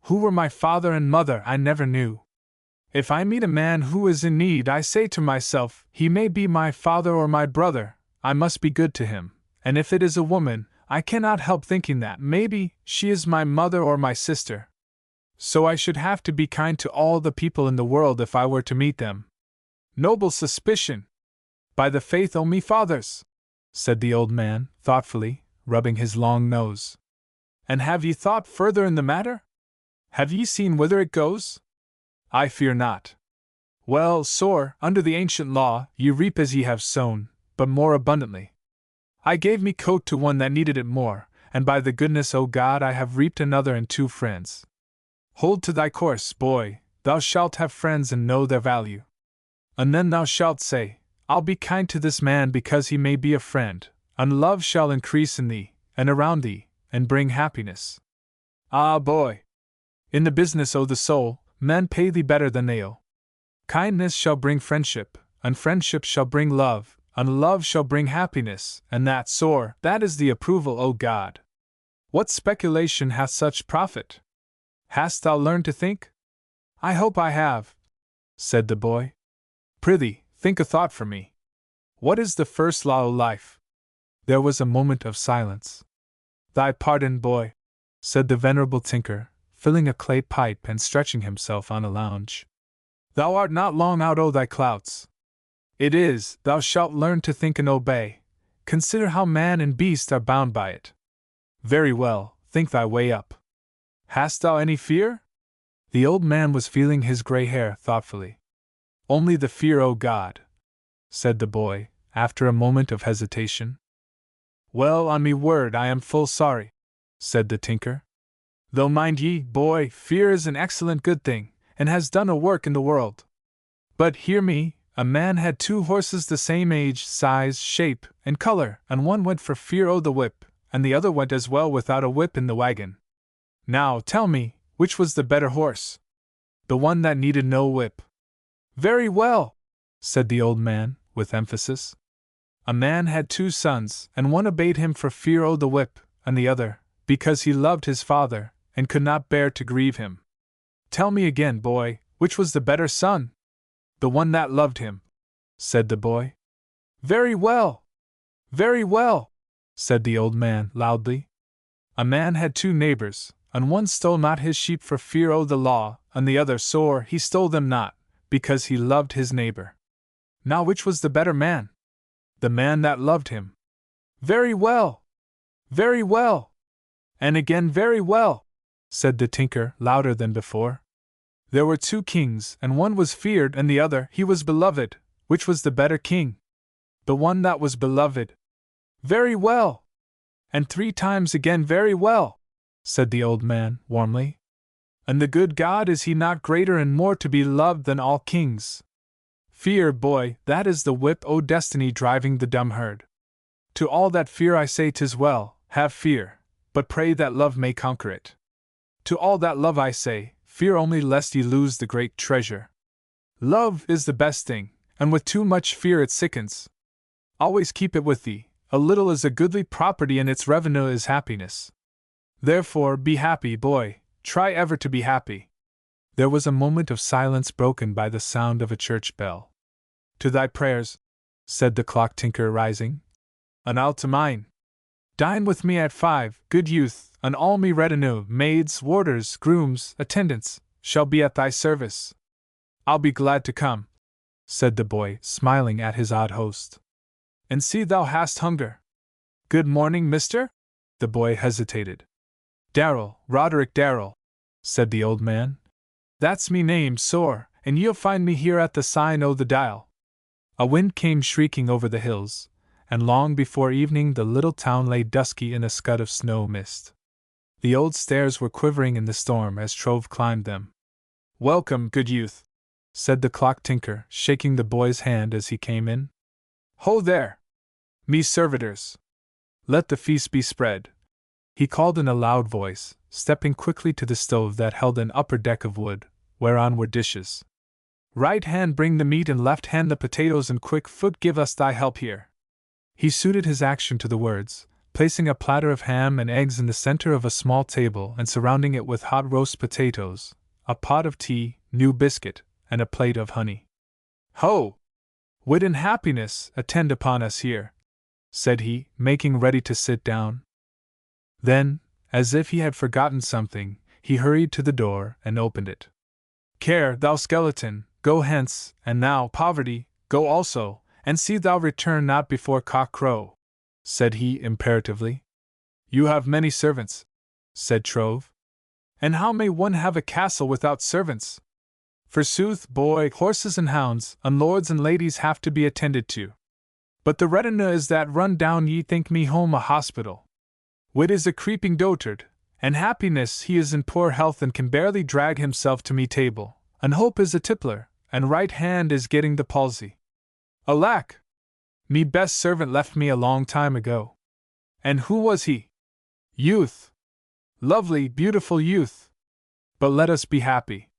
"Who were my father and mother I never knew. If I meet a man who is in need, I say to myself, he may be my father or my brother, I must be good to him, and if it is a woman, I cannot help thinking that, maybe, she is my mother or my sister. So I should have to be kind to all the people in the world if I were to meet them. Noble suspicion! By the faith o' me fathers!" said the old man, thoughtfully, rubbing his long nose. "And have ye thought further in the matter?" Have ye seen whither it goes? I fear not. Well, sore, under the ancient law, ye reap as ye have sown, but more abundantly. I gave me coat to one that needed it more, and by the goodness o' God I have reaped another and 2 friends. Hold to thy course, boy, thou shalt have friends and know their value. And then thou shalt say, I'll be kind to this man because he may be a friend, and love shall increase in thee, and around thee, and bring happiness. Ah, boy! In the business o' the soul, men pay thee better than they owe. Kindness shall bring friendship, and friendship shall bring love, and love shall bring happiness, and that sore, that is the approval o' God. What speculation hath such profit? Hast thou learned to think? I hope I have, said the boy. Prithee, think a thought for me. What is the first law o' life? There was a moment of silence. Thy pardon, boy, said the venerable tinker, filling a clay pipe and stretching himself on a lounge. Thou art not long out o' thy clouts. It is, thou shalt learn to think and obey. Consider how man and beast are bound by it. Very well, think thy way up. Hast thou any fear? The old man was feeling his grey hair thoughtfully. Only the fear o' God, said the boy, after a moment of hesitation. Well, on me word, I am full sorry, said the tinker. Though mind ye, boy, fear is an excellent good thing, and has done a work in the world. But hear me, a man had 2 horses the same age, size, shape, and color, and one went for fear o' the whip, and the other went as well without a whip in the wagon. Now tell me, which was the better horse? The one that needed no whip. Very well, said the old man, with emphasis. A man had 2 sons, and one obeyed him for fear o' the whip, and the other, because he loved his father, and could not bear to grieve him. Tell me again, boy, which was the better son? The one that loved him, said the boy. Very well, said the old man loudly. A man had 2 neighbors, and one stole not his sheep for fear o' the law, and the other sore he stole them not, because he loved his neighbor. Now which was the better man? The man that loved him. Very well, and again very well, said the tinker louder than before. There were 2 kings, and one was feared and the other he was beloved. Which was the better king? The one that was beloved. Very well, and 3 times again very well, said the old man warmly. And the good God, is he not greater and more to be loved than all kings? Fear, boy, that is the whip o' destiny driving the dumb herd. To all that fear I say 'tis well, have fear, but pray that love may conquer it. To all that love I say, fear only lest ye lose the great treasure. Love is the best thing, and with too much fear it sickens. Always keep it with thee, a little is a goodly property and its revenue is happiness. Therefore be happy, boy, try ever to be happy. There was a moment of silence broken by the sound of a church bell. To thy prayers, said the clock tinker rising. And I'll to mine. Dine with me at 5, good youth, and all me retinue, maids, warders, grooms, attendants, shall be at thy service. I'll be glad to come, said the boy, smiling at his odd host. And see thou hast hunger. Good morning, mister? The boy hesitated. Darrel, Roderick Darrel, said the old man. That's me name, sore, and you'll find me here at the sign o' the dial. A wind came shrieking over the hills, and long before evening the little town lay dusky in a scud of snow mist. The old stairs were quivering in the storm as Trove climbed them. Welcome, good youth, said the clock tinker, shaking the boy's hand as he came in. Ho there! Me servitors! Let the feast be spread, he called in a loud voice, stepping quickly to the stove that held an upper deck of wood, whereon were dishes. Right hand bring the meat and left hand the potatoes, and quick foot give us thy help here. He suited his action to the words, placing a platter of ham and eggs in the center of a small table and surrounding it with hot roast potatoes, a pot of tea, new biscuit, and a plate of honey. Ho! Wit and happiness attend upon us here, said he, making ready to sit down. Then, as if he had forgotten something, he hurried to the door and opened it. Care, thou skeleton, go hence, and thou, poverty, go also, and see thou return not before cock crow, said he imperatively. You have many servants, said Trove. And how may one have a castle without servants? Forsooth, boy, horses and hounds, and lords and ladies have to be attended to. But the retina is that run down ye think me home a hospital. Wit is a creeping dotard, and happiness he is in poor health and can barely drag himself to me table, and hope is a tippler, and right hand is getting the palsy. Alack! Me best servant left me a long time ago. And who was he? Youth. Lovely, beautiful youth. But let us be happy.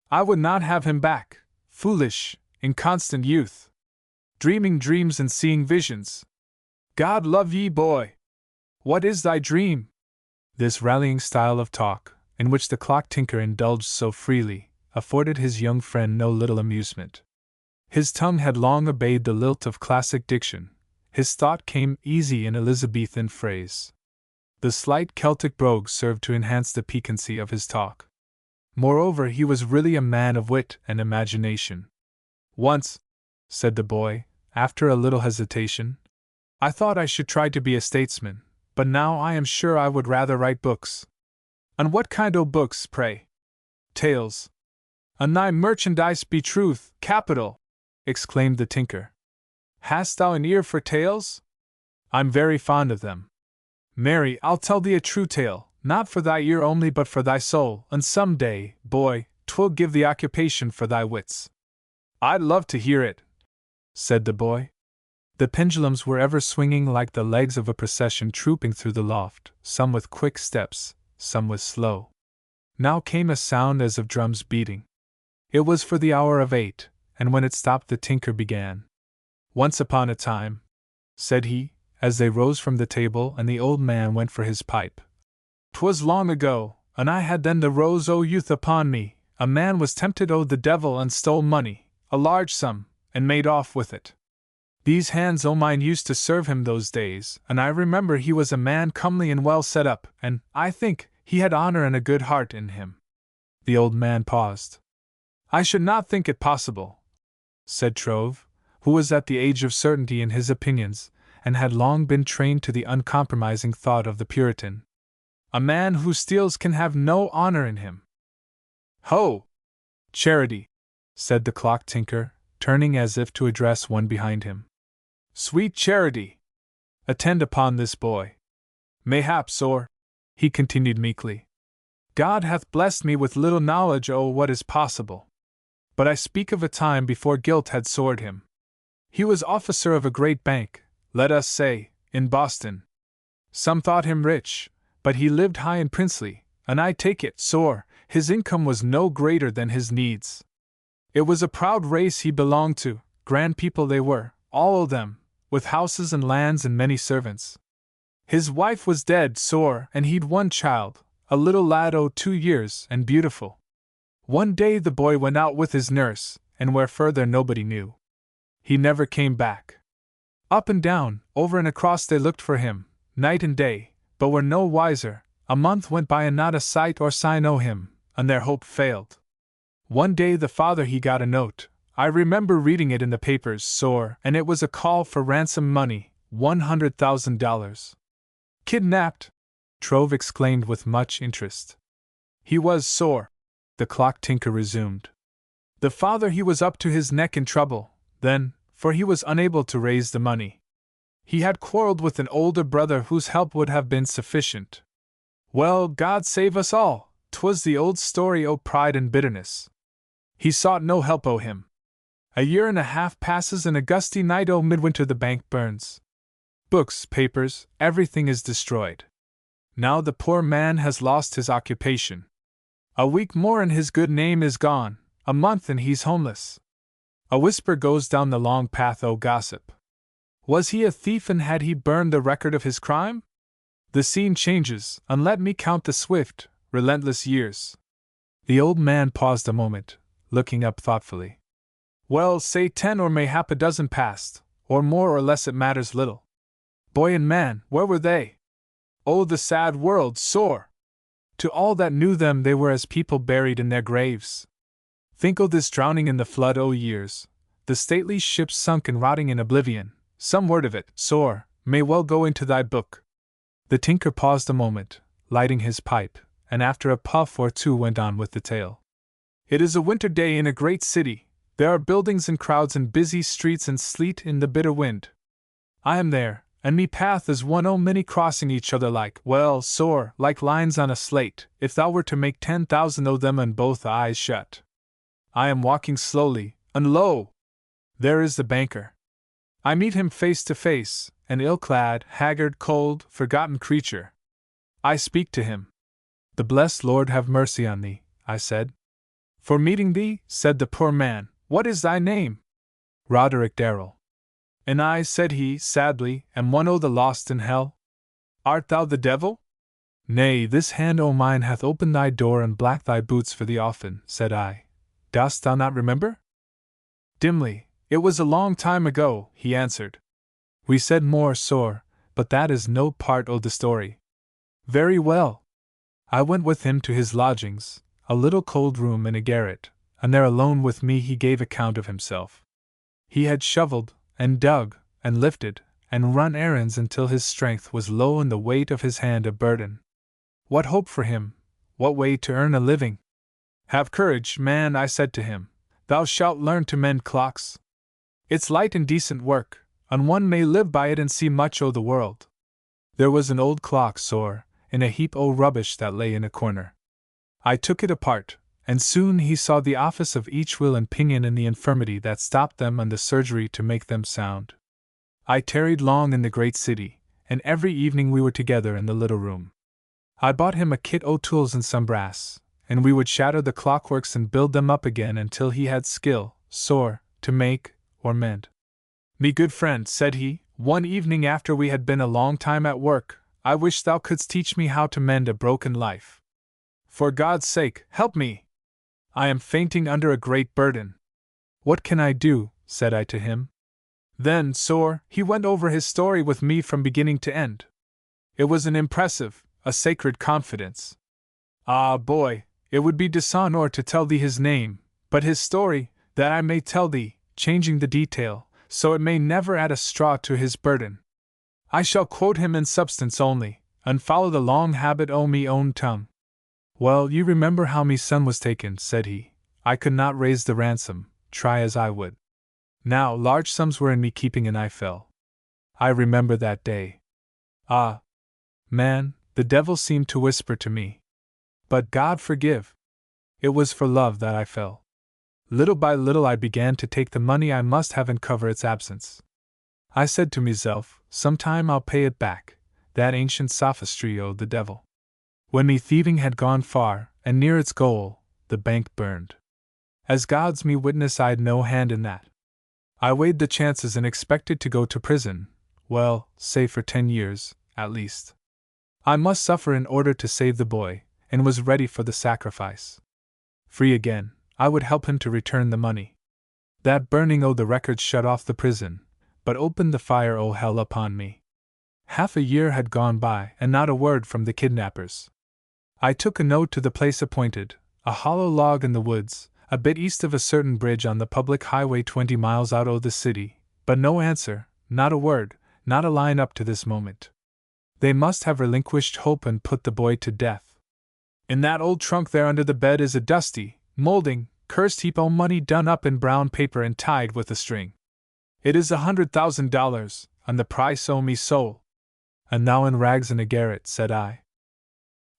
I would not have him back, foolish, inconstant youth. Dreaming dreams and seeing visions. God love ye, boy! What is thy dream? This rallying style of talk, in which the clock tinker indulged so freely, afforded his young friend no little amusement. His tongue had long obeyed the lilt of classic diction, his thought came easy in Elizabethan phrase. The slight Celtic brogue served to enhance the piquancy of his talk. Moreover, he was really a man of wit and imagination. Once, said the boy, after a little hesitation, I thought I should try to be a statesman, but now I am sure I would rather write books. On what kind o' books, pray? Tales. On thy merchandise be truth, capital! Exclaimed the tinker. Hast thou an ear for tales? I'm very fond of them. Marry, I'll tell thee a true tale, not for thy ear only but for thy soul, and some day, boy, 'twill give thee occupation for thy wits. I'd love to hear it, said the boy. The pendulums were ever swinging like the legs of a procession trooping through the loft, some with quick steps, some with slow. Now came a sound as of drums beating. It was for the hour of 8, and when it stopped the tinker began. Once upon a time, said he, as they rose from the table and the old man went for his pipe. 'Twas long ago, and I had then the rose o' youth upon me. A man was tempted o' the devil and stole money, a large sum, and made off with it. These hands o' mine used to serve him those days, and I remember he was a man comely and well set up, and, I think, he had honor and a good heart in him. The old man paused. I should not think it possible, said Trove, who was at the age of certainty in his opinions, and had long been trained to the uncompromising thought of the Puritan. A man who steals can have no honor in him. Ho! Charity, said the clock tinker, turning as if to address one behind him. Sweet Charity! Attend upon this boy. Mayhaps, or, he continued meekly, God hath blessed me with little knowledge o' what is possible. But I speak of a time before guilt had sored him. He was officer of a great bank, let us say, in Boston. Some thought him rich, but he lived high and princely, and I take it, sore, his income was no greater than his needs. It was a proud race he belonged to, grand people they were, all of them, with houses and lands and many servants. His wife was dead, sore, and he'd one child, a little lad o' 2 years, and beautiful. One day the boy went out with his nurse, and where further nobody knew. He never came back. Up and down, over and across they looked for him, night and day, but were no wiser. A month went by and not a sight or sign o' him, and their hope failed. One day the father he got a note, I remember reading it in the papers, sore, and it was a call for ransom money, $100,000. Kidnapped? Trove exclaimed with much interest. He was sore, the clock tinker resumed. The father he was up to his neck in trouble, then, for he was unable to raise the money. He had quarreled with an older brother whose help would have been sufficient. Well, God save us all, 'twas the old story o' pride and bitterness. He sought no help o' him. A year and a half passes and a gusty night o' midwinter the bank burns. Books, papers, everything is destroyed. Now the poor man has lost his occupation. A week more and his good name is gone, a month and he's homeless. A whisper goes down the long path o' gossip. Was he a thief and had he burned the record of his crime? The scene changes, and let me count the swift, relentless years. The old man paused a moment, looking up thoughtfully. Well, say 10 or mayhap a dozen passed, or more or less it matters little. Boy and man, where were they? Oh, the sad world, sore! To all that knew them they were as people buried in their graves. Think o' this drowning in the flood o' years, the stately ships sunk and rotting in oblivion. Some word of it, sore, may well go into thy book. The tinker paused a moment, lighting his pipe, and after a puff or two went on with the tale. It is a winter day in a great city. There are buildings and crowds and busy streets and sleet in the bitter wind. I am there, and me path is one o' many crossing each other like, well, sore, like lines on a slate, if thou were to make 10,000 o' them and both eyes shut. I am walking slowly, and lo! There is the banker. I meet him face to face, an ill-clad, haggard, cold, forgotten creature. I speak to him. The blessed Lord have mercy on thee, I said. For meeting thee, said the poor man. What is thy name? Roderick Darrel. And I, said he, sadly, am one o' the lost in hell. Art thou the devil? Nay, this hand o' mine hath opened thy door and blacked thy boots for thee often, said I. Dost thou not remember? Dimly. It was a long time ago, he answered. We said more sore, but that is no part o' the story. Very well. I went with him to his lodgings, a little cold room in a garret, and there alone with me he gave account of himself. He had shoveled, and dug, and lifted, and run errands until his strength was low and the weight of his hand a burden. What hope for him? What way to earn a living? Have courage, man, I said to him. Thou shalt learn to mend clocks. It's light and decent work, and one may live by it and see much o' the world. There was an old clock sore, in a heap o' rubbish that lay in a corner. I took it apart, and soon he saw the office of each wheel and pinion and the infirmity that stopped them and the surgery to make them sound. I tarried long in the great city, and every evening we were together in the little room. I bought him a kit o' tools and some brass, and we would shatter the clockworks and build them up again until he had skill, sore, to make, or mend. Me good friend, said he, one evening after we had been a long time at work, I wish thou couldst teach me how to mend a broken life. For God's sake, help me! I am fainting under a great burden. What can I do? Said I to him. Then, sore, he went over his story with me from beginning to end. It was an impressive, a sacred confidence. Ah, boy, it would be dishonor to tell thee his name, but his story, that I may tell thee, changing the detail, so it may never add a straw to his burden. I shall quote him in substance only, and follow the long habit o' me own tongue. Well, you remember how me son was taken, said he. I could not raise the ransom, try as I would. Now large sums were in me keeping and I fell. I remember that day. Ah, man, the devil seemed to whisper to me. But God forgive. It was for love that I fell. Little by little I began to take the money I must have and cover its absence. I said to myself, sometime I'll pay it back, that ancient sophistry o' the devil. When me thieving had gone far, and near its goal, the bank burned. As God's me witness, I'd no hand in that. I weighed the chances and expected to go to prison, well, say for 10 years, at least. I must suffer in order to save the boy, and was ready for the sacrifice. Free again, I would help him to return the money. That burning o' the records shut off the prison, but opened the fire o' hell upon me. Half a year had gone by, and not a word from the kidnappers. I took a note to the place appointed, a hollow log in the woods, a bit east of a certain bridge on the public highway 20 miles out o' the city, but no answer, not a word, not a line up to this moment. They must have relinquished hope and put the boy to death. In that old trunk there under the bed is a dusty, molding, cursed heap o' money done up in brown paper and tied with a string. It is $100,000, and the price o' me soul. And thou in rags in a garret, said I.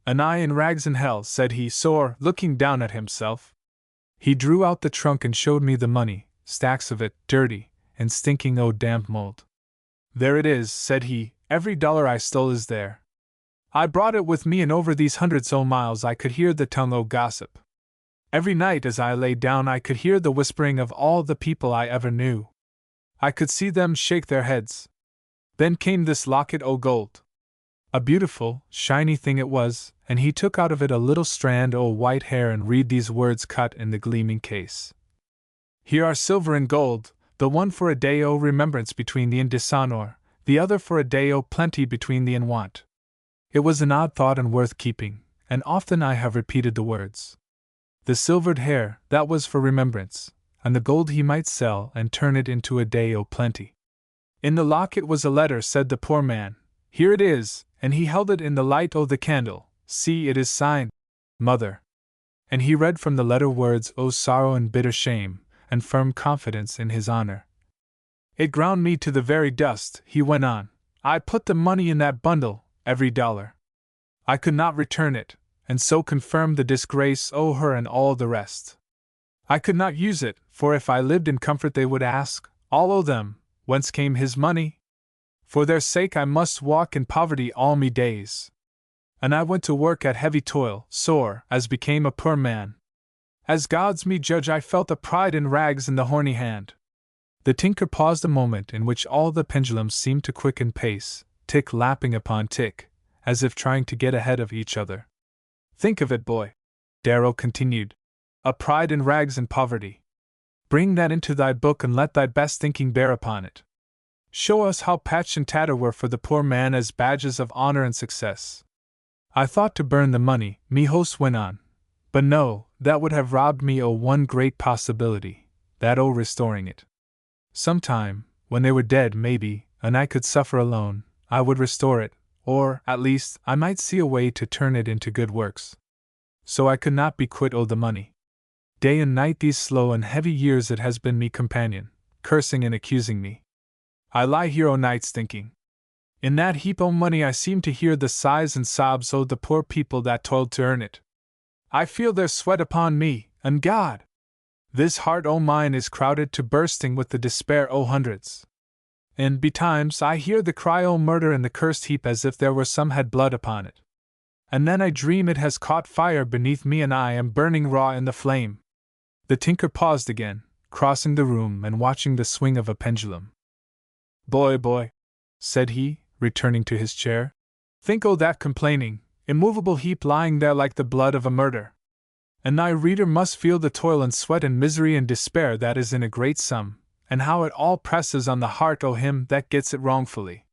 And I in rags in hell, said he, sore, looking down at himself. He drew out the trunk and showed me the money, stacks of it, dirty, and stinking o' damp mold. There it is, said he, every dollar I stole is there. I brought it with me, and over these hundreds o' miles I could hear the tongue o' gossip. Every night as I lay down I could hear the whispering of all the people I ever knew. I could see them shake their heads. Then came this locket o' gold. A beautiful, shiny thing it was, and he took out of it a little strand o' white hair and read these words cut in the gleaming case. Here are silver and gold, the one for a day o' remembrance between thee and dishonor, the other for a day o' plenty between thee and want. It was an odd thought and worth keeping, and often I have repeated the words. The silvered hair, that was for remembrance, and the gold he might sell and turn it into a day o' plenty. In the locket was a letter, said the poor man. Here it is, and he held it in the light o' the candle. See, it is signed, Mother. And he read from the letter words, "O sorrow and bitter shame, and firm confidence in his honor." "It ground me to the very dust," he went on. "I put the money in that bundle, every dollar. I could not return it, and so confirmed the disgrace o' her and all the rest. I could not use it, for if I lived in comfort they would ask, all o' them, whence came his money? For their sake I must walk in poverty all me days. And I went to work at heavy toil, sore, as became a poor man. As God's me judge, I felt a pride in rags in the horny hand." The tinker paused a moment in which all the pendulums seemed to quicken pace, tick lapping upon tick, as if trying to get ahead of each other. "Think of it, boy," Darrel continued. "A pride in rags and poverty. Bring that into thy book and let thy best thinking bear upon it. Show us how patch and tatter were for the poor man as badges of honor and success." "I thought to burn the money," me host went on. "But no, that would have robbed me o' one great possibility, that o' restoring it. Sometime, when they were dead maybe, and I could suffer alone, I would restore it, or, at least, I might see a way to turn it into good works. So I could not be quit o' the money. Day and night these slow and heavy years it has been me companion, cursing and accusing me. I lie here o' nights thinking. In that heap o' money I seem to hear the sighs and sobs o' the poor people that toiled to earn it. I feel their sweat upon me, and God! This heart o' mine is crowded to bursting with the despair o' hundreds. And betimes I hear the cry o' murder in the cursed heap as if there were some had blood upon it. And then I dream it has caught fire beneath me and I am burning raw in the flame." The tinker paused again, crossing the room and watching the swing of a pendulum. Boy, said he, returning to his chair. "Think o' that complaining, immovable heap lying there like the blood of a murder. And thy reader must feel the toil and sweat and misery and despair that is in a great sum, and how it all presses on the heart o' him that gets it wrongfully.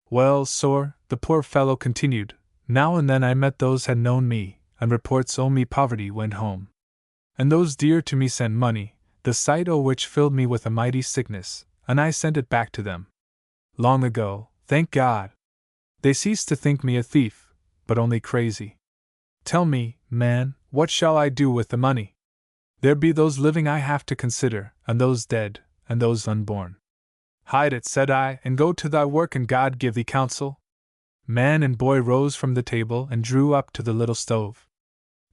Well, sir," the poor fellow continued, "now and then I met those had known me, and reports o' me poverty went home. And those dear to me sent money, the sight o' which filled me with a mighty sickness, and I sent it back to them. Long ago, thank God. They ceased to think me a thief, but only crazy. Tell me, man, what shall I do with the money? There be those living I have to consider, and those dead, and those unborn." "Hide it," said I, "and go to thy work, and God give thee counsel." Man and boy rose from the table and drew up to the little stove.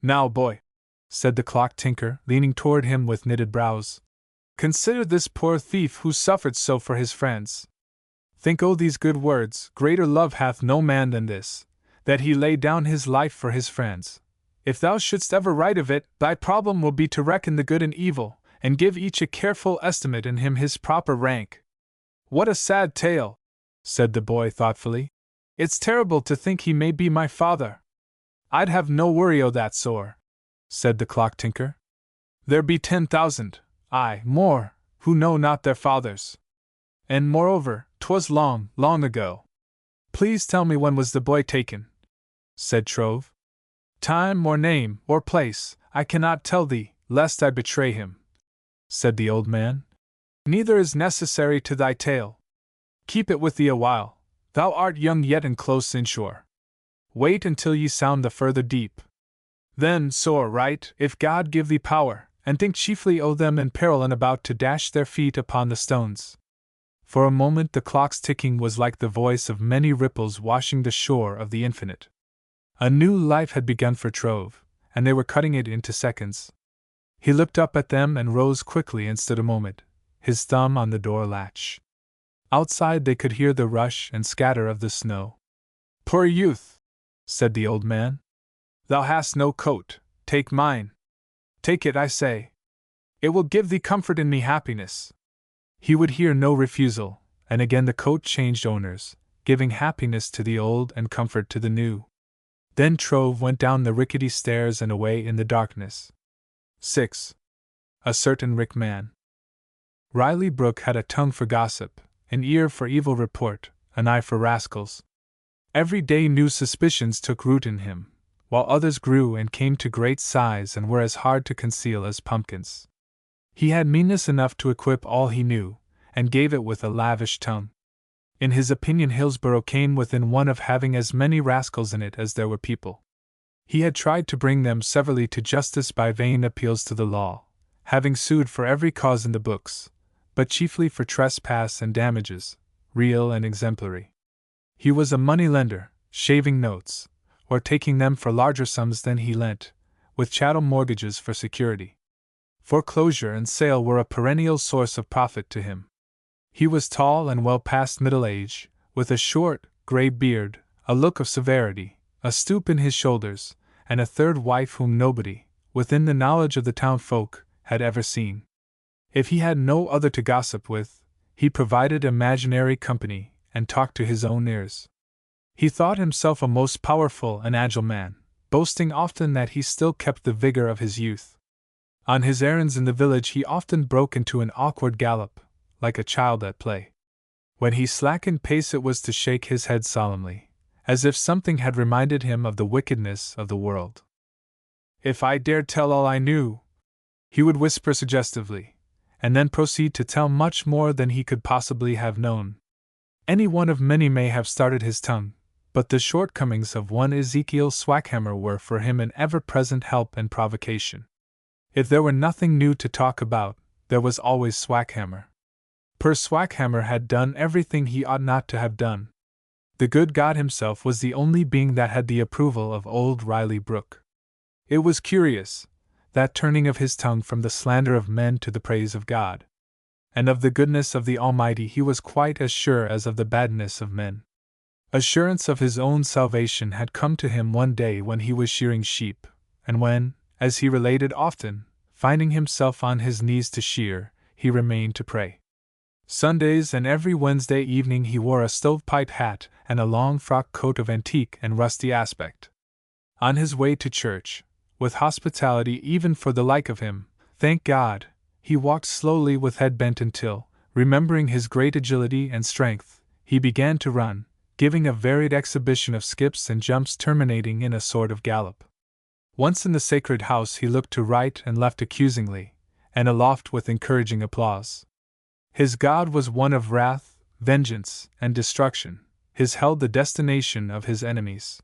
"Now, boy," said the clock tinker, leaning toward him with knitted brows, "consider this poor thief who suffered so for his friends. Think o' these good words, 'Greater love hath no man than this, that he lay down his life for his friends.' If thou shouldst ever write of it, thy problem will be to reckon the good and evil, and give each a careful estimate in him his proper rank." "What a sad tale," said the boy thoughtfully. "It's terrible to think he may be my father." "I'd have no worry o' that, sir," said the clock tinker. "There be 10,000, aye, more, who know not their fathers. And moreover, 'twas long, long ago." "Please tell me when was the boy taken?" said Trove. "Time or name or place, I cannot tell thee, lest I betray him," said the old man. "Neither is necessary to thy tale. Keep it with thee a while, thou art young yet and close inshore. Wait until ye sound the further deep. Then, sore write, if God give thee power, and think chiefly o' them in peril and about to dash their feet upon the stones." For a moment the clock's ticking was like the voice of many ripples washing the shore of the infinite. A new life had begun for Trove, and they were cutting it into seconds. He looked up at them and rose quickly and stood a moment, his thumb on the door latch. Outside they could hear the rush and scatter of the snow. "Poor youth," said the old man. "Thou hast no coat, take mine. Take it, I say. It will give thee comfort and me happiness." He would hear no refusal, and again the coat changed owners, giving happiness to the old and comfort to the new. Then Trove went down the rickety stairs and away in the darkness. 6. A certain Rick man. Riley Brooke had a tongue for gossip, an ear for evil report, an eye for rascals. Every day new suspicions took root in him, while others grew and came to great size and were as hard to conceal as pumpkins. He had meanness enough to equip all he knew, and gave it with a lavish tongue. In his opinion Hillsborough came within one of having as many rascals in it as there were people. He had tried to bring them severally to justice by vain appeals to the law, having sued for every cause in the books, but chiefly for trespass and damages, real and exemplary. He was a money-lender, shaving notes, or taking them for larger sums than he lent, with chattel mortgages for security. Foreclosure and sale were a perennial source of profit to him. He was tall and well past middle age, with a short, gray beard, a look of severity, a stoop in his shoulders, and a third wife whom nobody, within the knowledge of the town folk, had ever seen. If he had no other to gossip with, he provided imaginary company and talked to his own ears. He thought himself a most powerful and agile man, boasting often that he still kept the vigor of his youth. On his errands in the village he often broke into an awkward gallop, like a child at play. When he slackened pace it was to shake his head solemnly, as if something had reminded him of the wickedness of the world. "If I dared tell all I knew," he would whisper suggestively, and then proceed to tell much more than he could possibly have known. Any one of many may have started his tongue, but the shortcomings of one Ezekiel Swackhammer were for him an ever-present help and provocation. If there were nothing new to talk about, there was always Swackhammer. Per Swackhammer had done everything he ought not to have done. The good God himself was the only being that had the approval of old Riley Brooke. It was curious, that turning of his tongue from the slander of men to the praise of God. And of the goodness of the Almighty he was quite as sure as of the badness of men. Assurance of his own salvation had come to him one day when he was shearing sheep, and when, as he related often, finding himself on his knees to shear, he remained to pray. Sundays and every Wednesday evening he wore a stovepipe hat and a long frock coat of antique and rusty aspect. On his way to church, with hospitality even for the like of him, thank God, he walked slowly with head bent until, remembering his great agility and strength, he began to run, giving a varied exhibition of skips and jumps terminating in a sort of gallop. Once in the sacred house he looked to right and left accusingly, and aloft with encouraging applause. His God was one of wrath, vengeance, and destruction, his hell the destination of his enemies.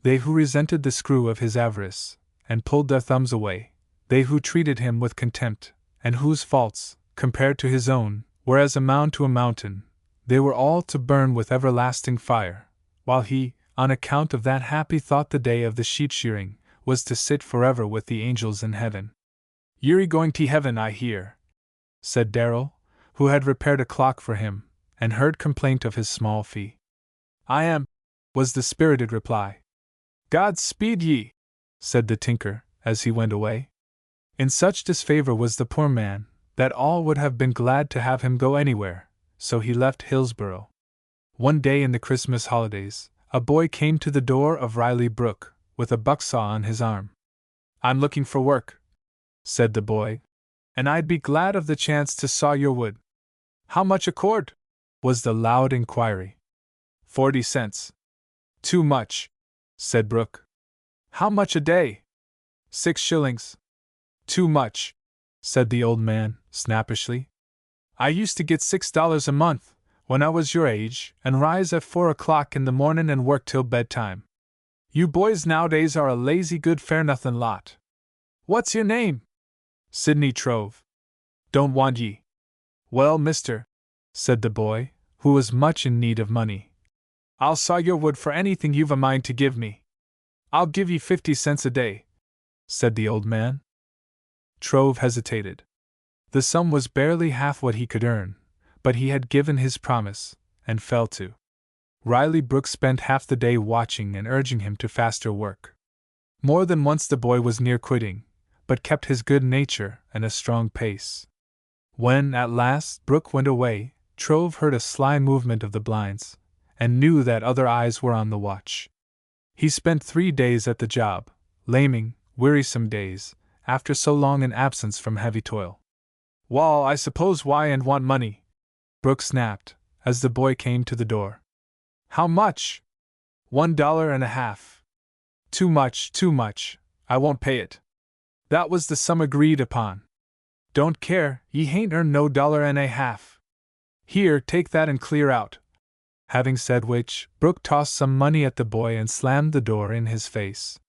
They who resented the screw of his avarice, and pulled their thumbs away, they who treated him with contempt, and whose faults, compared to his own, were as a mound to a mountain, they were all to burn with everlasting fire, while he, on account of that happy thought the day of the sheep shearing, was to sit forever with the angels in heaven. "You're going to heaven, I hear," said Darrel, who had repaired a clock for him, and heard complaint of his small fee. "I am," was the spirited reply. "God speed ye," said the tinker, as he went away. In such disfavor was the poor man, that all would have been glad to have him go anywhere, so he left Hillsborough. One day in the Christmas holidays, a boy came to the door of Riley Brooke, with a bucksaw on his arm. "I'm looking for work," said the boy, "and I'd be glad of the chance to saw your wood." "How much a cord?" was the loud inquiry. 40 cents. "Too much," said Brooke. "How much a day?" 6 shillings. "Too much," said the old man, snappishly. "I used to get $6 a month, when I was your age, and rise at 4 o'clock in the morning and work till bedtime. You boys nowadays are a lazy good fair-nothin' lot. What's your name?" "Sidney Trove." "Don't want ye." "Well, mister," said the boy, who was much in need of money, "I'll saw your wood for anything you've a mind to give me." "I'll give ye 50 cents a day," said the old man. Trove hesitated. The sum was barely half what he could earn, but he had given his promise, and fell to. Riley Brooke spent half the day watching and urging him to faster work. More than once the boy was near quitting, but kept his good nature and a strong pace. When, at last, Brooke went away, Trove heard a sly movement of the blinds, and knew that other eyes were on the watch. He spent 3 days at the job, laming, wearisome days, after so long an absence from heavy toil. "Wall, I suppose why and want money," Brooke snapped, as the boy came to the door. "How much?" $1.50. "Too much, too much, I won't pay it." That was the sum agreed upon. "Don't care, ye hain't earned no $1.50. Here, take that and clear out." Having said which, Brooke tossed some money at the boy and slammed the door in his face.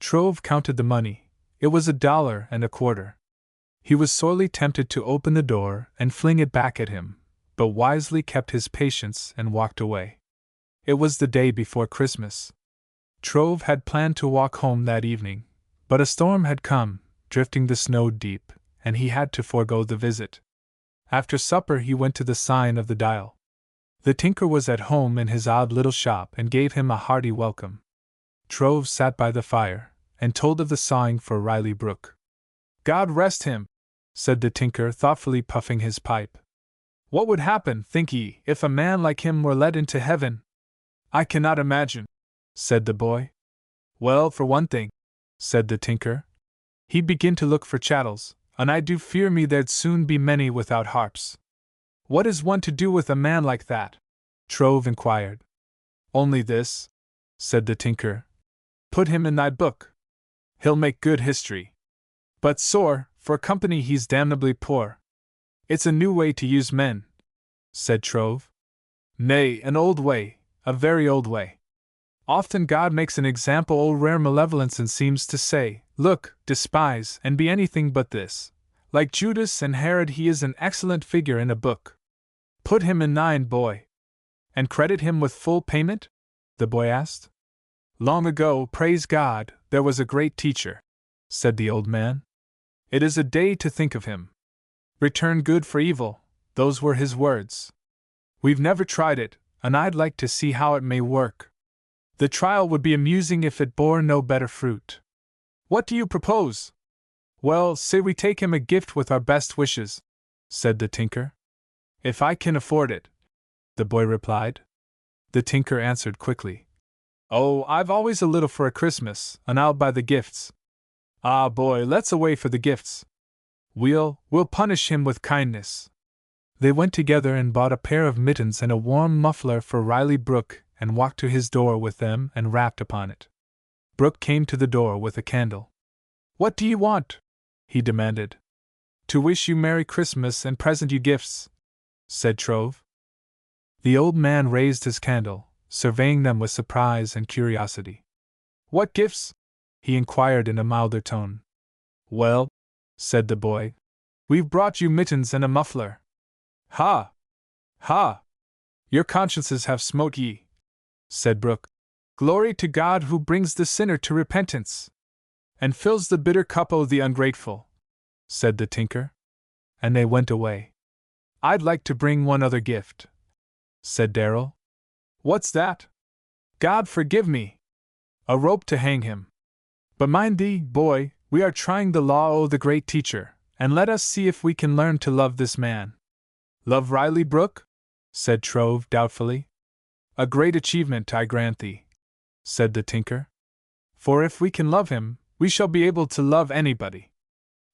Trove counted the money. It was $1.25. He was sorely tempted to open the door and fling it back at him, but wisely kept his patience and walked away. It was the day before Christmas. Trove had planned to walk home that evening, but a storm had come, drifting the snow deep, and he had to forego the visit. After supper he went to the sign of the dial. The tinker was at home in his odd little shop and gave him a hearty welcome. Trove sat by the fire, and told of the sawing for Riley Brook. "God rest him," said the tinker, thoughtfully puffing his pipe. "What would happen, think ye, if a man like him were let into heaven?" "I cannot imagine," said the boy. "Well, for one thing," said the tinker, "he'd begin to look for chattels, and I do fear me there'd soon be many without harps." "What is one to do with a man like that?" Trove inquired. "Only this," said the tinker. "Put him in thy book. He'll make good history. But sore, for company he's damnably poor." "It's a new way to use men," said Trove. "Nay, an old way, a very old way. Often God makes an example o' rare malevolence and seems to say, look, despise, and be anything but this. Like Judas and Herod he is an excellent figure in a book. Put him in thine, boy." "And credit him with full payment?" the boy asked. "Long ago, praise God, there was a great teacher," said the old man. "It is a day to think of him. Return good for evil, those were his words. We've never tried it, and I'd like to see how it may work. The trial would be amusing if it bore no better fruit. What do you propose?" "Well, say we take him a gift with our best wishes," said the tinker. "If I can afford it," the boy replied. The tinker answered quickly. "Oh, I've always a little for a Christmas, and I'll buy the gifts." "Ah, boy, let's away for the gifts. We'll punish him with kindness." They went together and bought a pair of mittens and a warm muffler for Riley Brook, and walked to his door with them and rapped upon it. Brook came to the door with a candle. "What do you want?" he demanded. "To wish you Merry Christmas and present you gifts," said Trove. The old man raised his candle, surveying them with surprise and curiosity. "What gifts?" he inquired in a milder tone. "Well," said the boy, "we've brought you mittens and a muffler." "Ha! Ha! Your consciences have smote ye," said Brook. "Glory to God who brings the sinner to repentance, and fills the bitter cup o' the ungrateful," said the tinker. And they went away. "I'd like to bring one other gift," said Darrel. "What's that?" "God forgive me! A rope to hang him. But mind thee, boy, we are trying the law o' the great teacher, and let us see if we can learn to love this man." "Love Riley Brook?" said Trove doubtfully. "A great achievement, I grant thee," said the tinker. "For if we can love him, we shall be able to love anybody.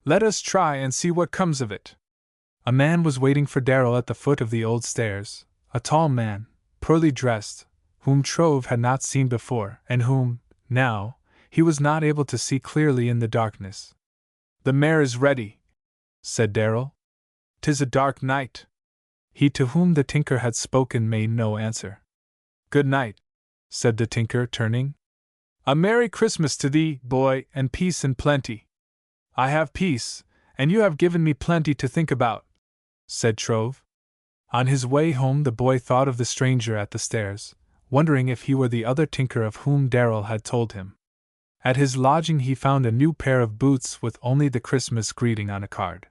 Let us try and see what comes of it." A man was waiting for Darrel at the foot of the old stairs, a tall man, poorly dressed, whom Trove had not seen before, and whom, now, he was not able to see clearly in the darkness. "The mare is ready," said Darrel. "'Tis a dark night." He to whom the tinker had spoken made no answer. "Good night," said the tinker, turning. "A Merry Christmas to thee, boy, and peace and plenty." "I have peace, and you have given me plenty to think about," said Trove. On his way home the boy thought of the stranger at the stairs, wondering if he were the other tinker of whom Darrel had told him. At his lodging he found a new pair of boots with only the Christmas greeting on a card.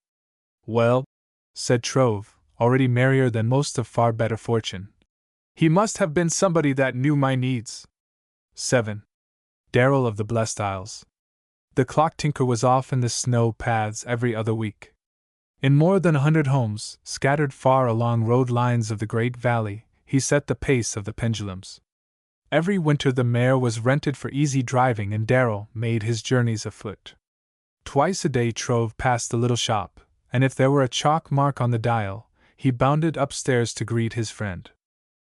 "Well," said Trove, already merrier than most of far better fortune, "he must have been somebody that knew my needs." 7. Darrel of the Blessed Isles. The clock tinker was off in the snow paths every other week. In more than 100 homes, scattered far along road lines of the great valley, he set the pace of the pendulums. Every winter the mare was rented for easy driving and Darrel made his journeys afoot. Twice a day Trove passed the little shop, and if there were a chalk mark on the dial, he bounded upstairs to greet his friend.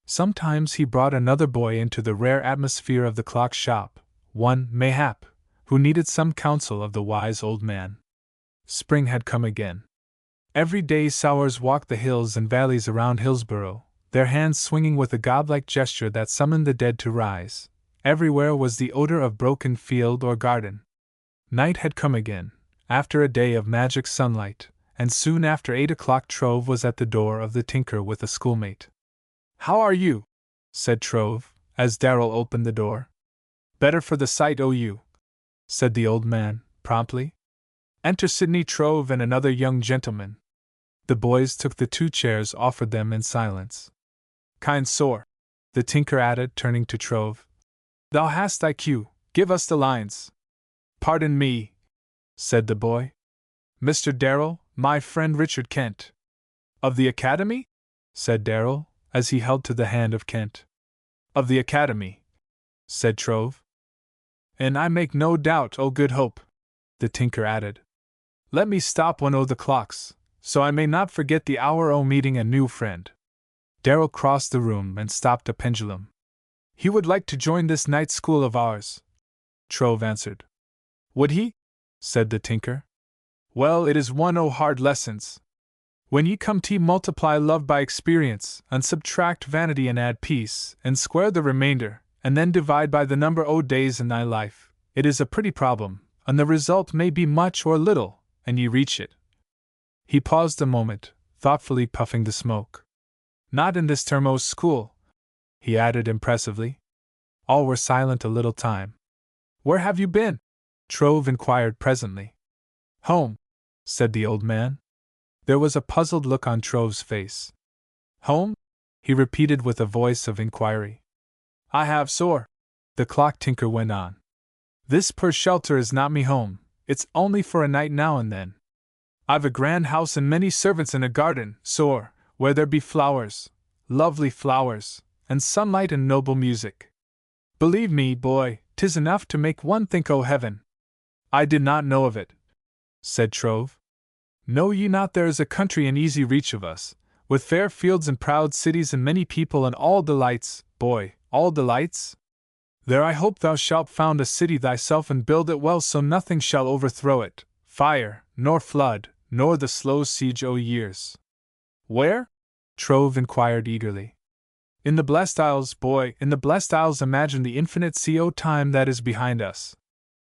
Sometimes he brought another boy into the rare atmosphere of the clock shop, one, mayhap, who needed some counsel of the wise old man. Spring had come again. Every day sowers walked the hills and valleys around Hillsborough, their hands swinging with a godlike gesture that summoned the dead to rise, Everywhere was the odor of broken field or garden. Night had come again, after a day of magic sunlight, and soon after 8 o'clock Trove was at the door of the tinker with a schoolmate. "How are you?" said Trove, as Darrel opened the door. "Better for the sight o' you," said the old man, promptly. "Enter Sidney Trove and another young gentleman." The boys took the 2 chairs offered them in silence. "Kind sir," the tinker added, turning to Trove. "Thou hast thy cue, give us the lines." "Pardon me," said the boy. "Mr. Darrel, my friend Richard Kent." "Of the Academy?" said Darrel, as he held to the hand of Kent. "Of the Academy," said Trove. "And I make no doubt, O good hope," the tinker added. "Let me stop one o' the clocks, so I may not forget the hour o' meeting a new friend." Darrel crossed the room and stopped a pendulum. "He would like to join this night school of ours," Trove answered. "Would he?" said the tinker. "Well, it is one o' hard lessons. When ye come to multiply love by experience, and subtract vanity and add peace, and square the remainder, and then divide by the number o' days in thy life, it is a pretty problem, and the result may be much or little, and ye reach it." He paused a moment, thoughtfully puffing the smoke. "Not in this term o' school," he added impressively. All were silent a little time. "Where have you been?" Trove inquired presently. "Home," said the old man. There was a puzzled look on Trove's face. "Home?" he repeated with a voice of inquiry. "I have, sir," the clock tinker went on. "This poor shelter is not me home, it's only for a night now and then. I've a grand house and many servants and a garden, sir, where there be flowers, lovely flowers, and sunlight and noble music. Believe me, boy, 'tis enough to make one think o' heaven." "I did not know of it," said Trove. "Know ye not there is a country in easy reach of us, with fair fields and proud cities and many people and all delights, boy, all delights? There I hope thou shalt found a city thyself and build it well so nothing shall overthrow it, fire, nor flood, nor the slow siege o' years." "Where?" Trove inquired eagerly. "In the blessed isles, boy, in the blessed isles. Imagine the infinite sea o' time that is behind us.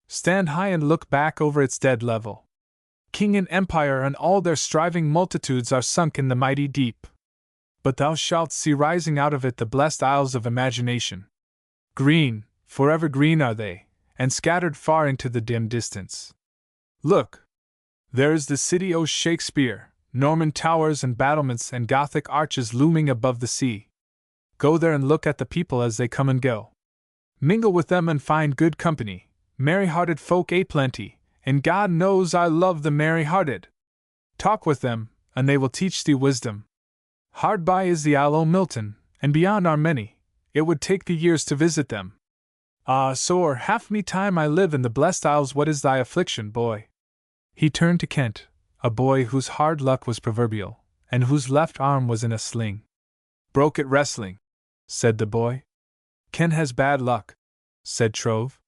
Stand high and look back over its dead level. King and empire and all their striving multitudes are sunk in the mighty deep. But thou shalt see rising out of it the blessed isles of imagination. Green, forever green are they, and scattered far into the dim distance. Look! There is the city o' Shakespeare, Norman towers and battlements and Gothic arches looming above the sea. Go there and look at the people as they come and go. Mingle with them and find good company, merry-hearted folk a plenty, and God knows I love the merry-hearted. Talk with them, and they will teach thee wisdom. Hard by is the Isle o' Milton, and beyond are many. It would take thee years to visit them. Ah, sir, half me time I live in the blessed isles. What is thy affliction, boy?" He turned to Kent, a boy whose hard luck was proverbial, and whose left arm was in a sling. "Broke at wrestling," said the boy. "Kent has bad luck," said Trove.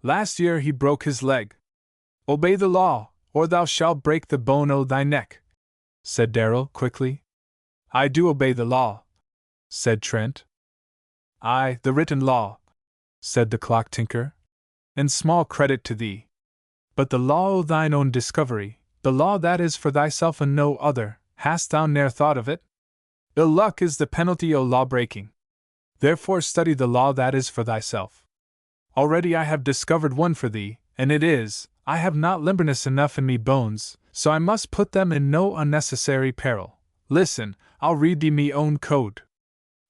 "Last year he broke his leg." "Obey the law, or thou shalt break the bone o' thy neck," said Darrel quickly. "I do obey the law," said Trent. "Aye, the written law," said the clock tinker. "And small credit to thee. But the law o' thine own discovery, the law that is for thyself and no other, hast thou ne'er thought of it? Ill luck is the penalty o' law-breaking. Therefore study the law that is for thyself. Already I have discovered one for thee, and it is, I have not limberness enough in me bones, so I must put them in no unnecessary peril. Listen, I'll read thee me own code."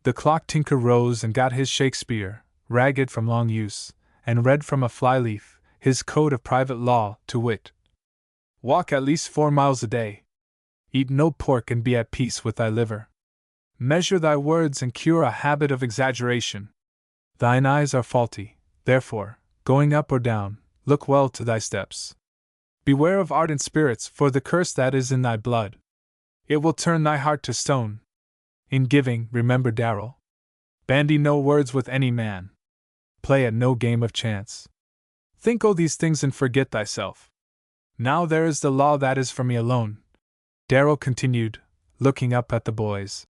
The clock tinker rose and got his Shakespeare, ragged from long use, and read from a flyleaf, his code of private law, to wit: "Walk at least 4 miles a day. Eat no pork and be at peace with thy liver. Measure thy words and cure a habit of exaggeration. Thine eyes are faulty, therefore, going up or down, look well to thy steps. Beware of ardent spirits, for the curse that is in thy blood. It will turn thy heart to stone. In giving, remember Darrel. Bandy no words with any man. Play at no game of chance. Think o' these things and forget thyself. Now there is the law that is for me alone," Darrel continued, looking up at the boys.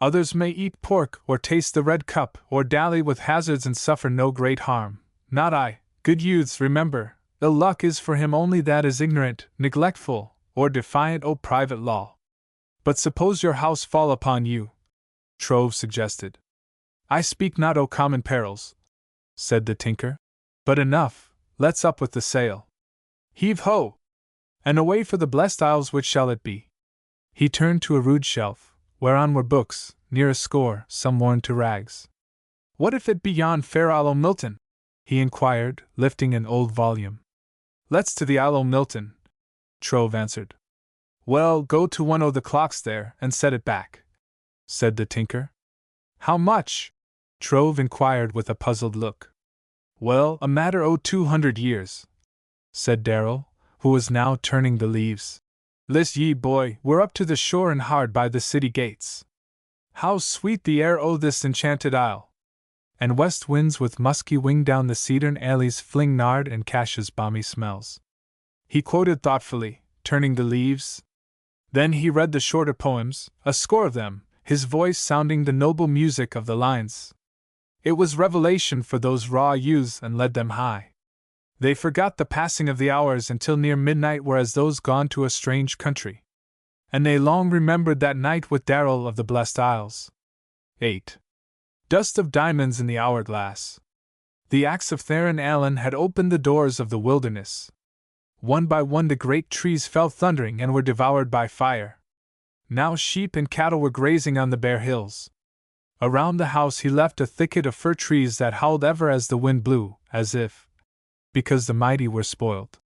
Others may eat pork, or taste the red cup, or dally with hazards and suffer no great harm. Not I. Good youths, remember, ill luck is for him only that is ignorant, neglectful, or defiant o' private law. But suppose your house fall upon you, Trove suggested. I speak not o' common perils, said the tinker. But enough, let's up with the sail. Heave ho! And away for the blessed isles, which shall it be? He turned to a rude shelf, whereon were books, near a score, some worn to rags. What if it be yon fair Isle o' Milton? He inquired, lifting an old volume. Let's to the Isle o' Milton, Trove answered. Well, go to one o' the clocks there, and set it back, said the tinker. How much? Trove inquired with a puzzled look. Well, a matter o' 200 years, said Darrel, who was now turning the leaves. List ye, boy, we're up to the shore and hard by the city gates. How sweet the air o' this enchanted isle! And west winds with musky wing down the cedarn alleys fling nard and cashe's balmy smells. He quoted thoughtfully, turning the leaves. Then he read the shorter poems, a score of them, his voice sounding the noble music of the lines. It was revelation for those raw youths and led them high. They forgot the passing of the hours until near midnight were as those gone to a strange country. And they long remembered that night with Darrel of the Blessed Isles. 8. Dust of diamonds in the hourglass. The axe of Theron Allen had opened the doors of the wilderness. One by one the great trees fell thundering and were devoured by fire. Now sheep and cattle were grazing on the bare hills. Around the house he left a thicket of fir trees that howled ever as the wind blew, as if, because the mighty were spoiled.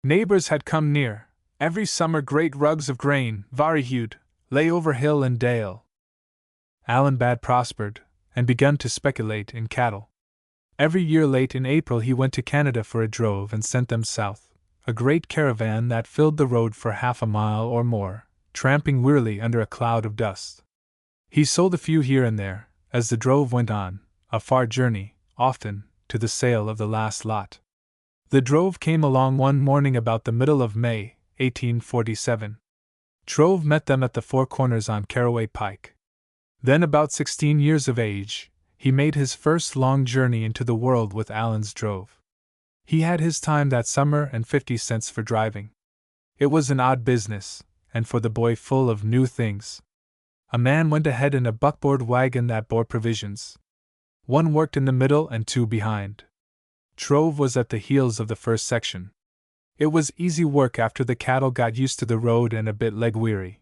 Neighbors had come near. Every summer great rugs of grain, vari-hued, lay over hill and dale. Allen Bad prospered, and begun to speculate in cattle. Every year late in April he went to Canada for a drove and sent them south, a great caravan that filled the road for half a mile or more, tramping wearily under a cloud of dust. He sold a few here and there, as the drove went on, a far journey, often, to the sale of the last lot. The drove came along one morning about the middle of May, 1847. Trove met them at the Four Corners on Caraway Pike. Then about 16 years of age, he made his first long journey into the world with Allen's drove. He had his time that summer and 50 cents for driving. It was an odd business, and for the boy full of new things. A man went ahead in a buckboard wagon that bore provisions. One worked in the middle and two behind. Trove was at the heels of the first section. It was easy work after the cattle got used to the road and a bit leg-weary.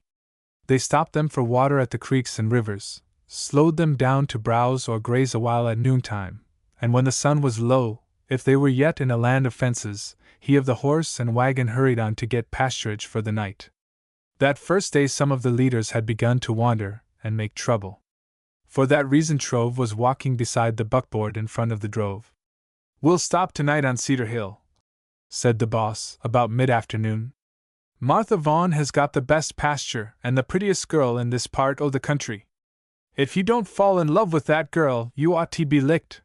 They stopped them for water at the creeks and rivers, slowed them down to browse or graze a while at noontime, and when the sun was low, if they were yet in a land of fences, he of the horse and wagon hurried on to get pasturage for the night. That first day some of the leaders had begun to wander and make trouble. For that reason Trove was walking beside the buckboard in front of the drove. "We'll stop tonight on Cedar Hill," said the boss, about mid-afternoon. "Martha Vaughn has got the best pasture and the prettiest girl in this part o' the country. If you don't fall in love with that girl, you ought to be licked."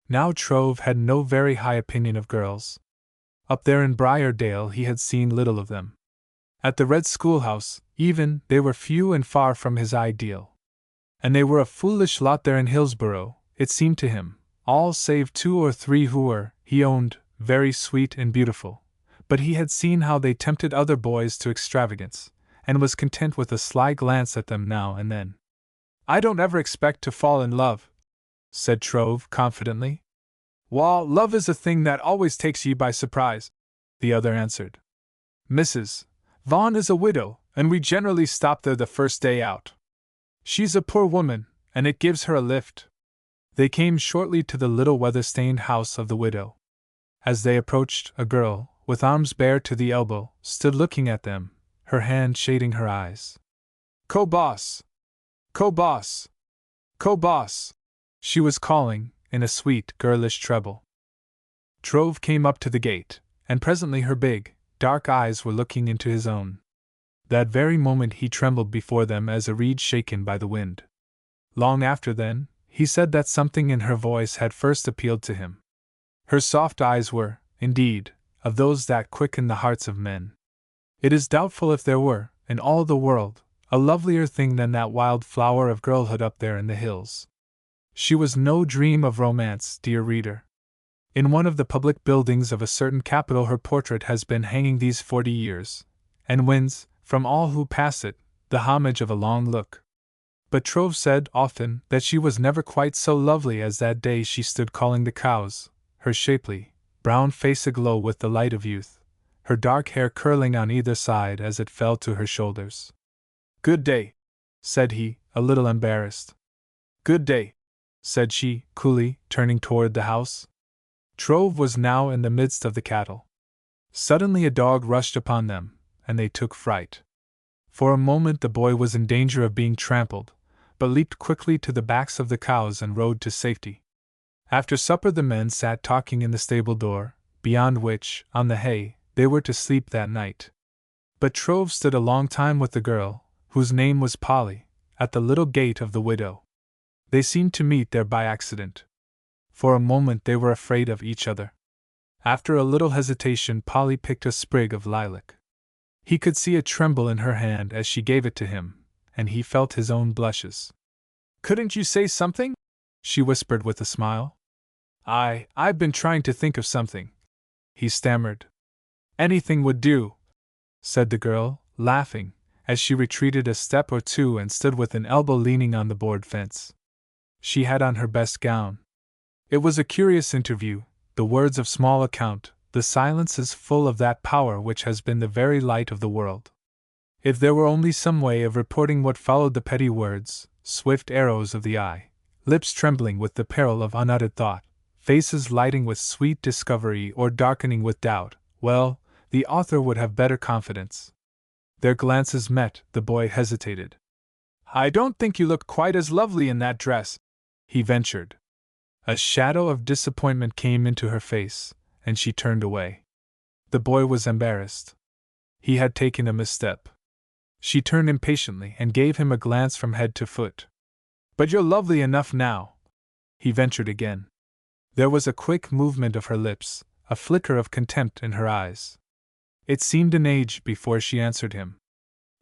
Now Trove had no very high opinion of girls. Up there in Briardale he had seen little of them. At the Red Schoolhouse, even, they were few and far from his ideal. And they were a foolish lot there in Hillsborough, it seemed to him, all save 2 or 3 who were, he owned, very sweet and beautiful. But he had seen how they tempted other boys to extravagance, and was content with a sly glance at them now and then. "I don't ever expect to fall in love," said Trove confidently. "Wall, love is a thing that always takes ye by surprise," the other answered. "Mrs. Vaughn is a widow, and we generally stop there the first day out. She's a poor woman, and it gives her a lift." They came shortly to the little weather-stained house of the widow. As they approached, a girl, with arms bare to the elbow, stood looking at them, her hand shading her eyes. "Co-boss! Co-boss! Co-boss!" she was calling, in a sweet, girlish treble. Trove came up to the gate, and presently her big, dark eyes were looking into his own. That very moment he trembled before them as a reed shaken by the wind. Long after then, he said that something in her voice had first appealed to him. Her soft eyes were, indeed, of those that quicken the hearts of men. It is doubtful if there were, in all the world, a lovelier thing than that wild flower of girlhood up there in the hills. She was no dream of romance, dear reader. In one of the public buildings of a certain capital her portrait has been hanging these 40 years, and wins, from all who pass it, the homage of a long look. But Trove said often that she was never quite so lovely as that day she stood calling the cows, her shapely, brown face aglow with the light of youth, her dark hair curling on either side as it fell to her shoulders. "Good day," said he, a little embarrassed. "Good day," said she, coolly, turning toward the house. Trove was now in the midst of the cattle. Suddenly a dog rushed upon them, and they took fright. For a moment the boy was in danger of being trampled, but leaped quickly to the backs of the cows and rode to safety. After supper the men sat talking in the stable door, beyond which, on the hay, they were to sleep that night. But Trove stood a long time with the girl, whose name was Polly, at the little gate of the widow. They seemed to meet there by accident. For a moment they were afraid of each other. After a little hesitation Polly picked a sprig of lilac. He could see it tremble in her hand as she gave it to him, and he felt his own blushes. "Couldn't you say something?" she whispered with a smile. I've been trying to think of something," he stammered. "Anything would do," said the girl, laughing, as she retreated a step or two and stood with an elbow leaning on the board fence. She had on her best gown. It was a curious interview, the words of small account, the silences full of that power which has been the very light of the world. If there were only some way of reporting what followed the petty words, swift arrows of the eye, lips trembling with the peril of unuttered thought, faces lighting with sweet discovery or darkening with doubt, well, the author would have better confidence. Their glances met. The boy hesitated. "I don't think you look quite as lovely in that dress," he ventured. A shadow of disappointment came into her face, and she turned away. The boy was embarrassed. He had taken a misstep. She turned impatiently and gave him a glance from head to foot. "But you're lovely enough now," he ventured again. There was a quick movement of her lips, a flicker of contempt in her eyes. It seemed an age before she answered him.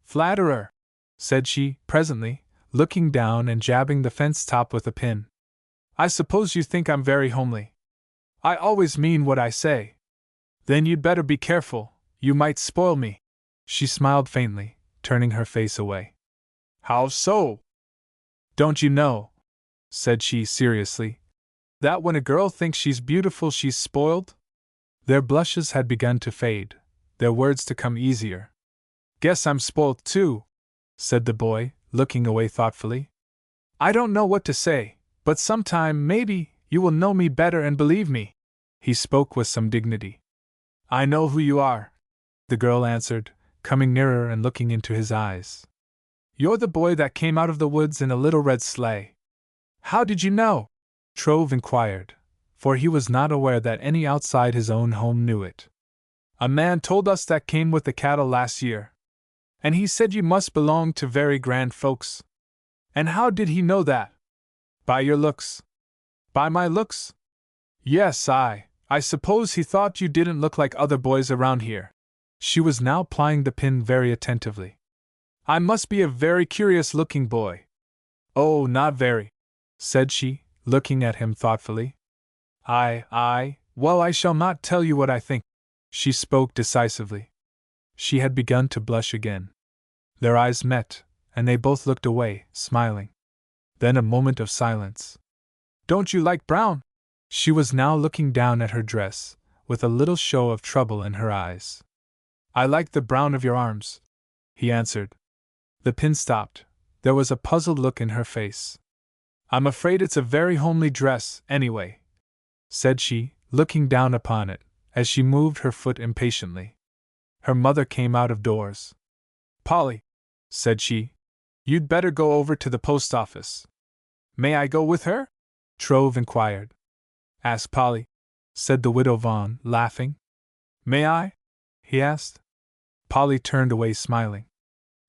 "Flatterer," said she, presently, looking down and jabbing the fence top with a pin. "I suppose you think I'm very homely. I always mean what I say." "Then you'd better be careful, you might spoil me." She smiled faintly, turning her face away. "How so?" "Don't you know," said she seriously, "that when a girl thinks she's beautiful she's spoiled?" Their blushes had begun to fade, their words to come easier. "Guess I'm spoilt too," said the boy, looking away thoughtfully. "I don't know what to say, but sometime, maybe, you will know me better and believe me." He spoke with some dignity. "I know who you are," the girl answered, coming nearer and looking into his eyes. "You're the boy that came out of the woods in a little red sleigh." "How did you know?" Trove inquired, for he was not aware that any outside his own home knew it. "A man told us that came with the cattle last year. And he said you must belong to very grand folks." "And how did he know that?" "By your looks." "By my looks?" "Yes, I suppose he thought you didn't look like other boys around here." She was now plying the pin very attentively. "I must be a very curious-looking boy." "Oh, not very," said she, looking at him thoughtfully. Well, I shall not tell you what I think." She spoke decisively. She had begun to blush again. Their eyes met, and they both looked away, smiling. Then a moment of silence. "Don't you like brown?" She was now looking down at her dress, with a little show of trouble in her eyes. "I like the brown of your arms," he answered. The pin stopped. There was a puzzled look in her face. "I'm afraid it's a very homely dress, anyway," said she, looking down upon it, as she moved her foot impatiently. Her mother came out of doors. "Polly," said she, "you'd better go over to the post office." "May I go with her?" Trove inquired. "Ask Polly," said the widow Vaughn, laughing. "May I?" he asked. Polly turned away smiling.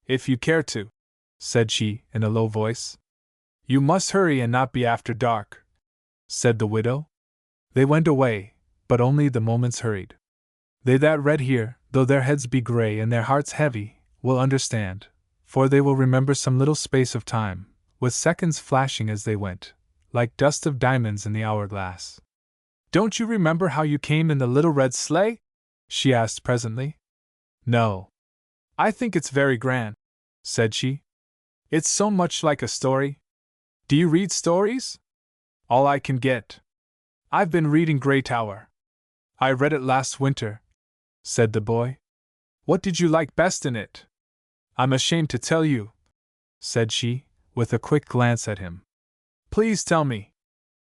"If you care to," said she, in a low voice. "You must hurry and not be after dark," said the widow. They went away, but only the moments hurried. They that read here, though their heads be gray and their hearts heavy, will understand, for they will remember some little space of time, with seconds flashing as they went, like dust of diamonds in the hourglass. "Don't you remember how you came in the little red sleigh?" she asked presently. "No. I think it's very grand," said she. "It's so much like a story." "Do you read stories?" "All I can get. I've been reading Grey Tower." "I read it last winter," said the boy. "What did you like best in it?" "I'm ashamed to tell you," said she, with a quick glance at him. "Please tell me."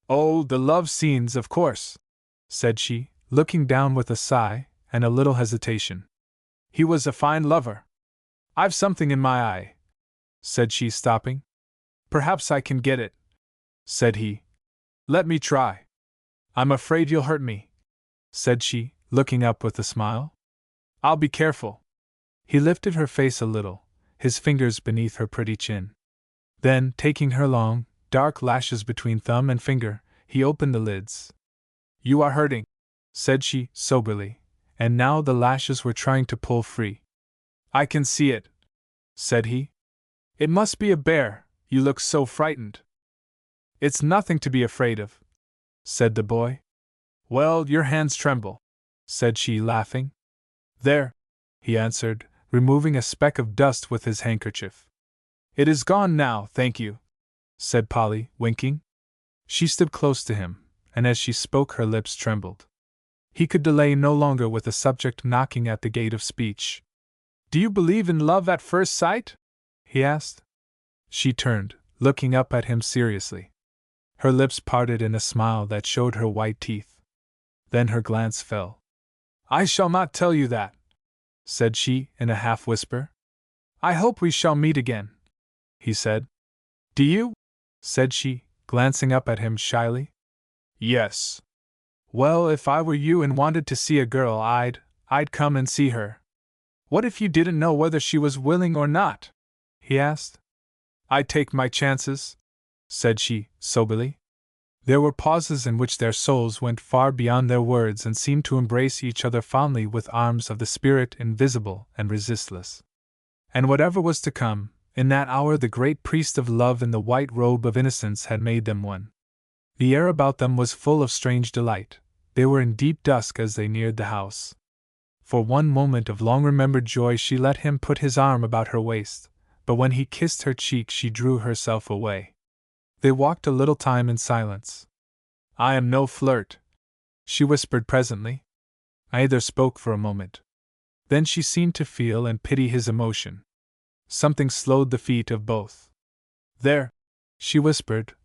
"Oh, the love scenes, of course," said she, looking down with a sigh and a little hesitation. "He was a fine lover. I've something in my eye," said she, stopping. "Perhaps I can get it," said he. "Let me try." "I'm afraid you'll hurt me," said she, looking up with a smile. "I'll be careful." He lifted her face a little, his fingers beneath her pretty chin. Then, taking her long, dark lashes between thumb and finger, he opened the lids. "You are hurting," said she, soberly, and now the lashes were trying to pull free. "I can see it," said he. "It must be a bear, you look so frightened." "It's nothing to be afraid of," said the boy. "Well, your hands tremble," said she, laughing. "There," he answered, removing a speck of dust with his handkerchief. "It is gone now, thank you," said Polly, winking. She stood close to him, and as she spoke her lips trembled. He could delay no longer with the subject knocking at the gate of speech. "Do you believe in love at first sight?" he asked. She turned, looking up at him seriously. Her lips parted in a smile that showed her white teeth. Then her glance fell. "I shall not tell you that," said she, in a half-whisper. "I hope we shall meet again," he said. "Do you?" said she, glancing up at him shyly. "Yes." "Well, if I were you and wanted to see a girl, I'd come and see her." "What if you didn't know whether she was willing or not?" he asked. "I'd take my chances," said she, soberly. There were pauses in which their souls went far beyond their words and seemed to embrace each other fondly with arms of the spirit invisible and resistless. And whatever was to come, in that hour the great priest of love in the white robe of innocence had made them one. The air about them was full of strange delight. They were in deep dusk as they neared the house. For one moment of long-remembered joy she let him put his arm about her waist, but when he kissed her cheek she drew herself away. They walked a little time in silence. "I am no flirt," she whispered presently. Neither spoke for a moment. Then she seemed to feel and pity his emotion. Something slowed the feet of both. "There," she whispered.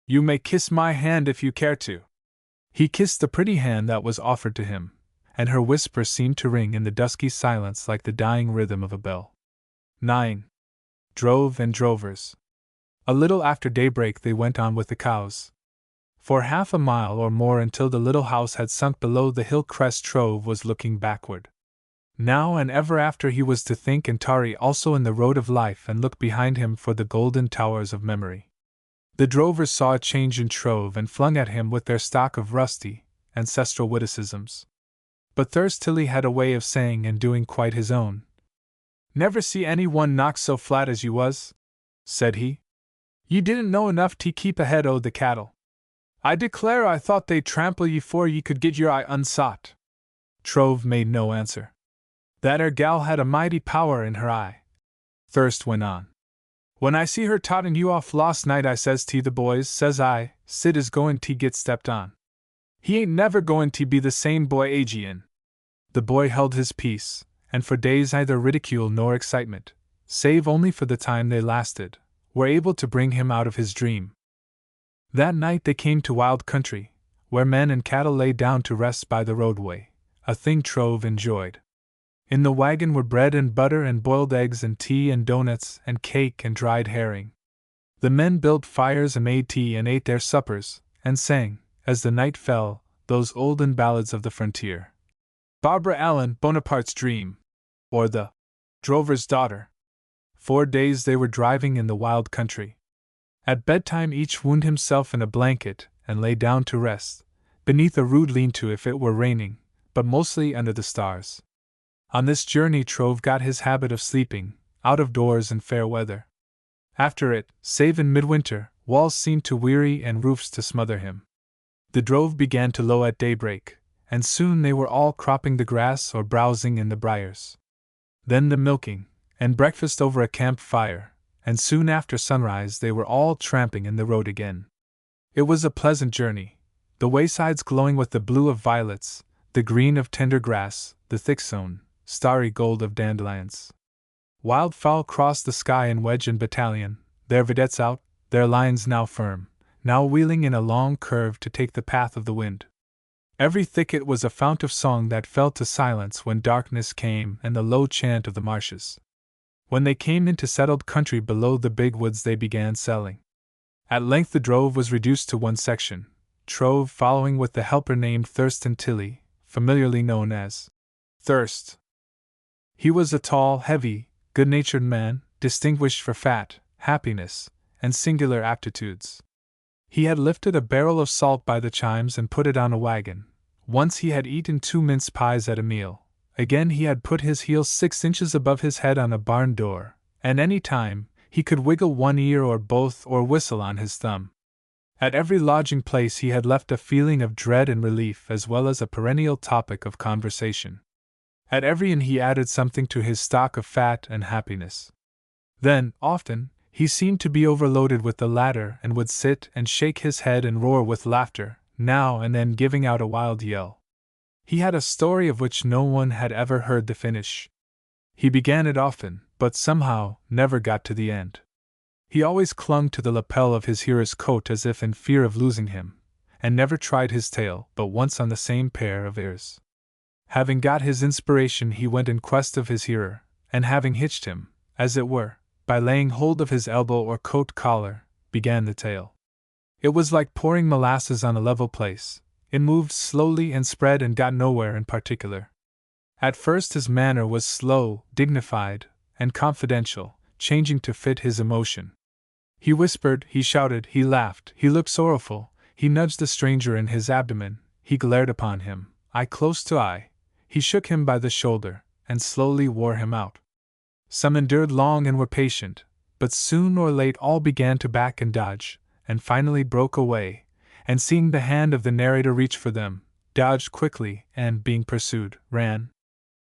"You may kiss my hand if you care to." He kissed the pretty hand that was offered to him, and her whisper seemed to ring in the dusky silence like the dying rhythm of a bell. 9. Drove and drovers. A little after daybreak they went on with the cows. For half a mile or more until the little house had sunk below the hill crest. Trove was looking backward. Now and ever after he was to think and tarry also in the road of life and look behind him for the golden towers of memory. The drovers saw a change in Trove and flung at him with their stock of rusty, ancestral witticisms. But Thurstilly had a way of saying and doing quite his own. "Never see any one knocked so flat as you was," said he. "Ye didn't know enough to keep ahead o' the cattle. I declare I thought they'd trample ye 'fore ye could get your eye unsot." Trove made no answer. "That 'ere gal had a mighty power in her eye," Thirst went on. "When I see her totting you off last night I says to the boys, says I, Sid is goin' to get stepped on. He ain't never goin' to be the same boy agin." The boy held his peace, and for days neither ridicule nor excitement, save only for the time they lasted, were able to bring him out of his dream. That night they came to wild country, where men and cattle lay down to rest by the roadway, a thing Trove enjoyed. In the wagon were bread and butter and boiled eggs and tea and doughnuts and cake and dried herring. The men built fires and made tea and ate their suppers, and sang, as the night fell, those olden ballads of the frontier. Barbara Allen, Bonaparte's Dream, or The Drover's Daughter. 4 days they were driving in the wild country. At bedtime each wound himself in a blanket and lay down to rest, beneath a rude lean-to if it were raining, but mostly under the stars. On this journey Trove got his habit of sleeping, out of doors in fair weather. After it, save in midwinter, walls seemed to weary and roofs to smother him. The drove began to low at daybreak, and soon they were all cropping the grass or browsing in the briars. Then the milking, and breakfast over a camp fire, and soon after sunrise they were all tramping in the road again. It was a pleasant journey, the waysides glowing with the blue of violets, the green of tender grass, the thick sown, starry gold of dandelions. Wildfowl crossed the sky in wedge and battalion, their vedettes out, their lines now firm, now wheeling in a long curve to take the path of the wind. Every thicket was a fount of song that fell to silence when darkness came and the low chant of the marshes. When they came into settled country below the big woods they began selling. At length the drove was reduced to one section, Trove following with the helper named Thurston Tilley, familiarly known as Thirst. He was a tall, heavy, good-natured man, distinguished for fat, happiness, and singular aptitudes. He had lifted a barrel of salt by the chimes and put it on a wagon. Once he had eaten 2 mince pies at a meal. Again he had put his heels 6 inches above his head on a barn door, and any time he could wiggle one ear or both or whistle on his thumb. At every lodging place he had left a feeling of dread and relief as well as a perennial topic of conversation. At every inn he added something to his stock of fat and happiness. Then, often, he seemed to be overloaded with the latter and would sit and shake his head and roar with laughter, now and then giving out a wild yell. He had a story of which no one had ever heard the finish. He began it often, but somehow never got to the end. He always clung to the lapel of his hearer's coat as if in fear of losing him, and never tried his tail but once on the same pair of ears. Having got his inspiration he went in quest of his hearer, and having hitched him, as it were, by laying hold of his elbow or coat collar, began the tale. It was like pouring molasses on a level place. It moved slowly and spread and got nowhere in particular. At first his manner was slow, dignified, and confidential, changing to fit his emotion. He whispered, he shouted, he laughed, he looked sorrowful, he nudged the stranger in his abdomen, he glared upon him, eye close to eye, he shook him by the shoulder, and slowly wore him out. Some endured long and were patient, but soon or late all began to back and dodge, and finally broke away, and seeing the hand of the narrator reach for them, dodged quickly, and, being pursued, ran.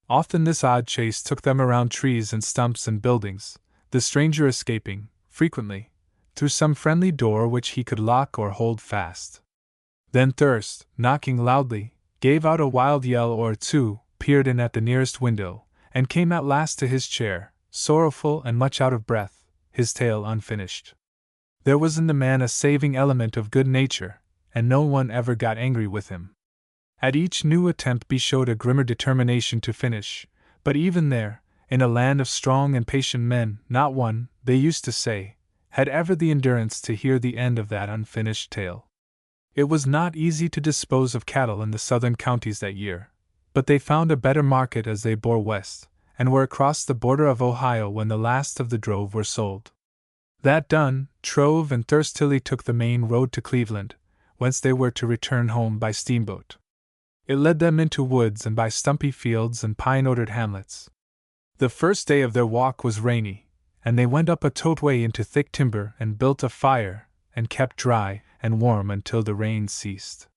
Often this odd chase took them around trees and stumps and buildings, the stranger escaping, frequently, through some friendly door which he could lock or hold fast. Then Thirst, knocking loudly, gave out a wild yell or two, peered in at the nearest window, and came at last to his chair, sorrowful and much out of breath, his tale unfinished. There was in the man a saving element of good nature, and no one ever got angry with him. At each new attempt he showed a grimmer determination to finish, but even there, in a land of strong and patient men, not one, they used to say, had ever the endurance to hear the end of that unfinished tale. It was not easy to dispose of cattle in the southern counties that year, but they found a better market as they bore west, and were across the border of Ohio when the last of the drove were sold. That done, Trove and Thirst Tilley took the main road to Cleveland, whence they were to return home by steamboat. It led them into woods and by stumpy fields and pine-odored hamlets. The first day of their walk was rainy, and they went up a tote-way into thick timber and built a fire, and kept dry and warm until the rain ceased.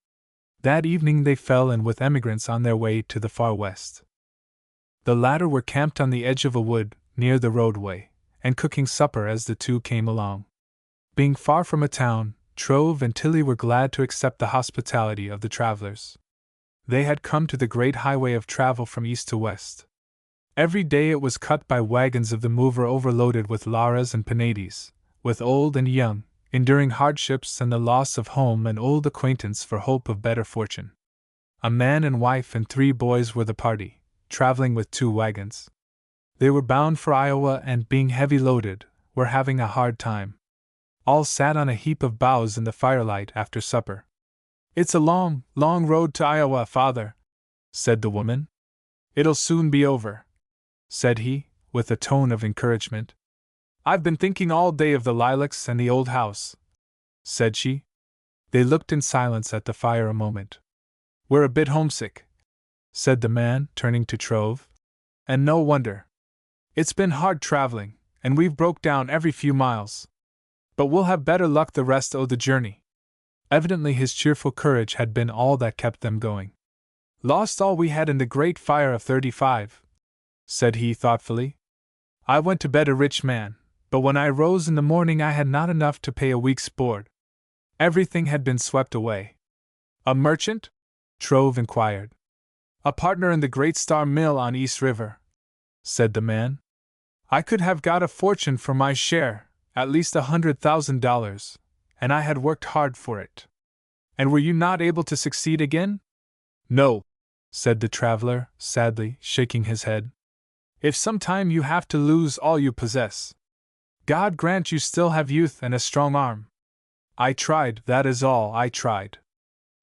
That evening they fell in with emigrants on their way to the far west. The latter were camped on the edge of a wood, near the roadway, and cooking supper as the two came along. Being far from a town, Trove and Tilley were glad to accept the hospitality of the travelers. They had come to the great highway of travel from east to west. Every day it was cut by wagons of the mover overloaded with Laras and Penates, with old and young, enduring hardships and the loss of home and old acquaintance for hope of better fortune. A man and wife and 3 boys were the party, traveling with 2 wagons. They were bound for Iowa and, being heavy loaded, were having a hard time. All sat on a heap of boughs in the firelight after supper. "It's a long, long road to Iowa, father," said the woman. "It'll soon be over," said he, with a tone of encouragement. "I've been thinking all day of the lilacs and the old house," said she. They looked in silence at the fire a moment. "We're a bit homesick," said the man, turning to Trove. "And no wonder. It's been hard traveling, and we've broke down every few miles. But we'll have better luck the rest o' the journey. Evidently his cheerful courage had been all that kept them going. Lost all we had in the great fire of '35, said he thoughtfully. I went to bed a rich man, but when I rose in the morning I had not enough to pay a week's board. Everything had been swept away. A merchant? Trove inquired. A partner in the Great Star Mill on East River, said the man. I could have got a fortune for my share, at least $100,000, and I had worked hard for it. And were you not able to succeed again? No, said the traveler, sadly, shaking his head. If some time you have to lose all you possess, God grant you still have youth and a strong arm. I tried, that is all, I tried.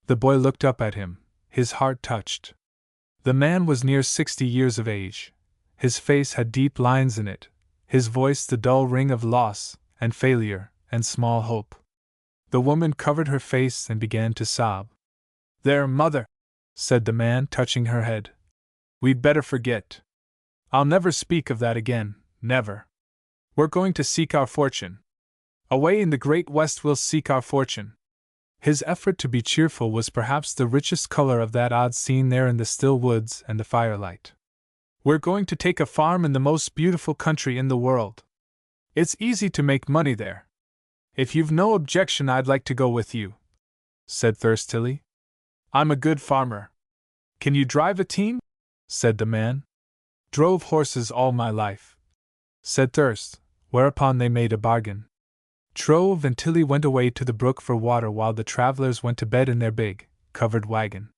The boy looked up at him, his heart touched. The man was near 60 years of age. His face had deep lines in it, his voice the dull ring of loss, and failure, and small hope. The woman covered her face and began to sob. There, mother, said the man, touching her head. We'd better forget. I'll never speak of that again, never. We're going to seek our fortune. Away in the great West we'll seek our fortune. His effort to be cheerful was perhaps the richest color of that odd scene there in the still woods and the firelight. We're going to take a farm in the most beautiful country in the world. It's easy to make money there. If you've no objection, I'd like to go with you, said thirstily. I'm a good farmer. Can you drive a team? Said the man. Drove horses all my life, said Thirst, whereupon they made a bargain. Trove and Tilly went away to the brook for water while the travelers went to bed in their big, covered wagon.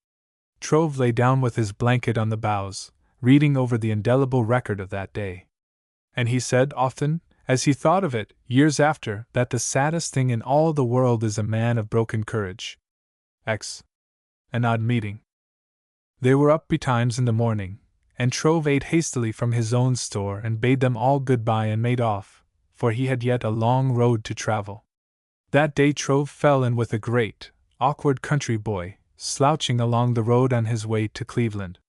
Trove lay down with his blanket on the boughs, reading over the indelible record of that day. And he said often, as he thought of it, years after, that the saddest thing in all the world is a man of broken courage. An odd meeting. They were up betimes in the morning, and Trove ate hastily from his own store and bade them all good-bye and made off, for he had yet a long road to travel. That day Trove fell in with a great, awkward country boy, slouching along the road on his way to Cleveland.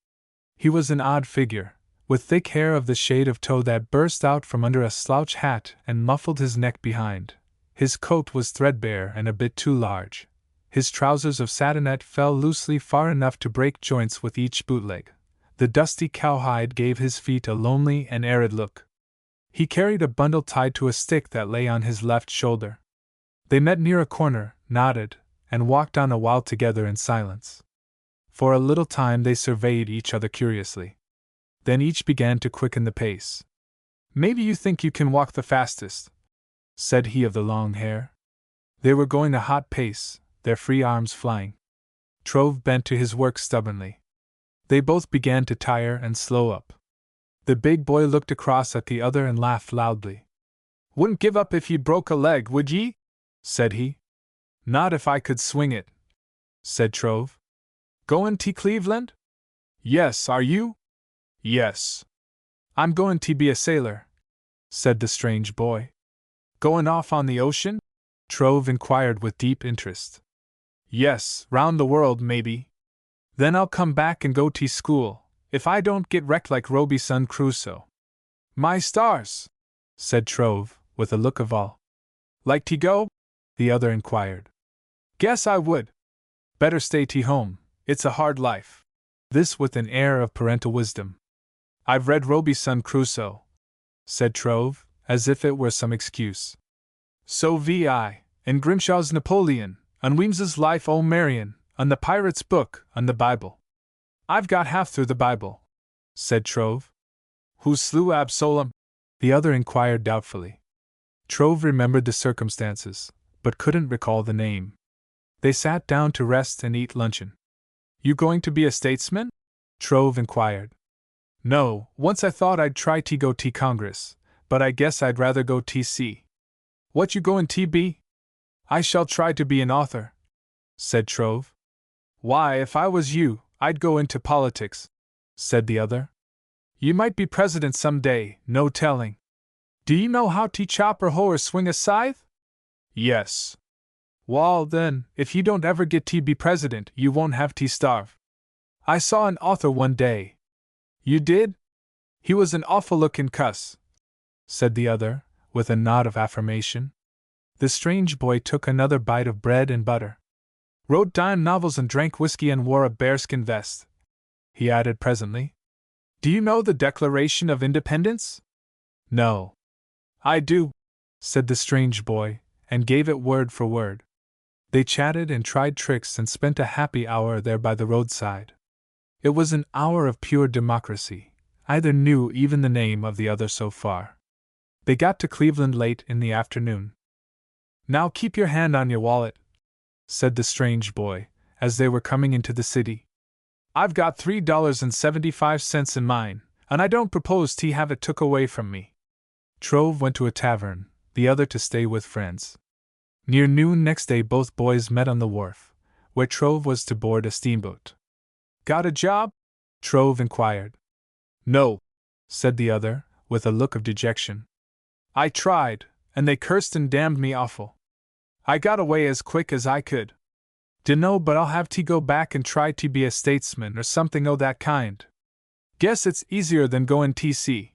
He was an odd figure, with thick hair of the shade of tow that burst out from under a slouch hat and muffled his neck behind. His coat was threadbare and a bit too large. His trousers of satinette fell loosely far enough to break joints with each bootleg. The dusty cowhide gave his feet a lonely and arid look. He carried a bundle tied to a stick that lay on his left shoulder. They met near a corner, nodded, and walked on a while together in silence. For a little time they surveyed each other curiously. Then each began to quicken the pace. Maybe you think you can walk the fastest, said he of the long hair. They were going a hot pace, their free arms flying. Trove bent to his work stubbornly. They both began to tire and slow up. The big boy looked across at the other and laughed loudly. Wouldn't give up if ye broke a leg, would ye? Said he. Not if I could swing it, said Trove. Goin' to Cleveland? Yes, are you? Yes. I'm goin' to be a sailor, said the strange boy. Goin' off on the ocean? Trove inquired with deep interest. Yes, round the world, maybe. Then I'll come back and go to school, if I don't get wrecked like Robinson Crusoe. My stars, said Trove, with a look of awe. Like to go? The other inquired. Guess I would. Better stay to home, it's a hard life. This with an air of parental wisdom. I've read Robinson Crusoe, said Trove, as if it were some excuse. So vi, and Grimshaw's Napoleon, and Weems's Life o' Marion, and the Pirate's Book, and the Bible. I've got half through the Bible, said Trove. Who slew Absalom? The other inquired doubtfully. Trove remembered the circumstances, but couldn't recall the name. They sat down to rest and eat luncheon. You going to be a statesman? Trove inquired. No, once I thought I'd try to go to Congress, but I guess I'd rather go to sea. What you goin' to be? I shall try to be an author, said Trove. Why, if I was you, I'd go into politics, said the other. You might be president some day, no telling. Do you know how to chop or hoe or swing a scythe? Yes. Wall, then, if you don't ever get to be president, you won't have to starve. I saw an author one day. You did? He was an awful-looking cuss, said the other, with a nod of affirmation. The strange boy took another bite of bread and butter. Wrote dime novels and drank whiskey and wore a bearskin vest, he added presently. Do you know the Declaration of Independence? No. I do, said the strange boy, and gave it word for word. They chatted and tried tricks and spent a happy hour there by the roadside. It was an hour of pure democracy. Either knew even the name of the other so far. They got to Cleveland late in the afternoon. Now keep your hand on your wallet, said the strange boy, as they were coming into the city. I've got $3.75 in mine, and I don't propose to have it took away from me. Trove went to a tavern, the other to stay with friends. Near noon next day both boys met on the wharf, where Trove was to board a steamboat. Got a job? Trove inquired. No, said the other, with a look of dejection. I tried, and they cursed and damned me awful. I got away as quick as I could. Dunno, but I'll have to go back and try to be a statesman or something o' that kind. Guess it's easier than goin' TC.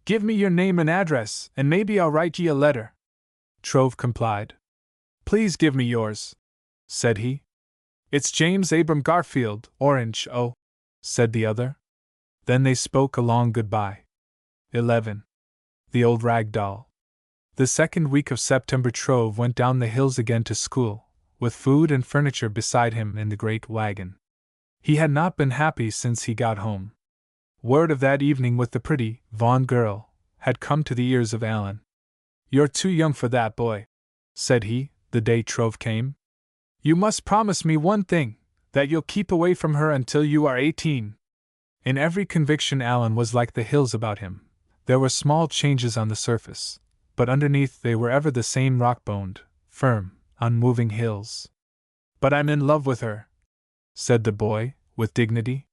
Give me your name and address, and maybe I'll write ye a letter. Trove complied. Please give me yours, said he. It's James Abram Garfield, Orange, said the other. Then they spoke a long goodbye. 11. The Old Rag Doll. The second week of September Trove went down the hills again to school, with food and furniture beside him in the great wagon. He had not been happy since he got home. Word of that evening with the pretty, Vaughan girl, had come to the ears of Alan. You're too young for that, boy, said he, the day Trove came. You must promise me one thing, that you'll keep away from her until you are 18. In every conviction Alan was like the hills about him. There were small changes on the surface, but underneath they were ever the same rock-boned, firm, unmoving hills. But I'm in love with her, said the boy, with dignity.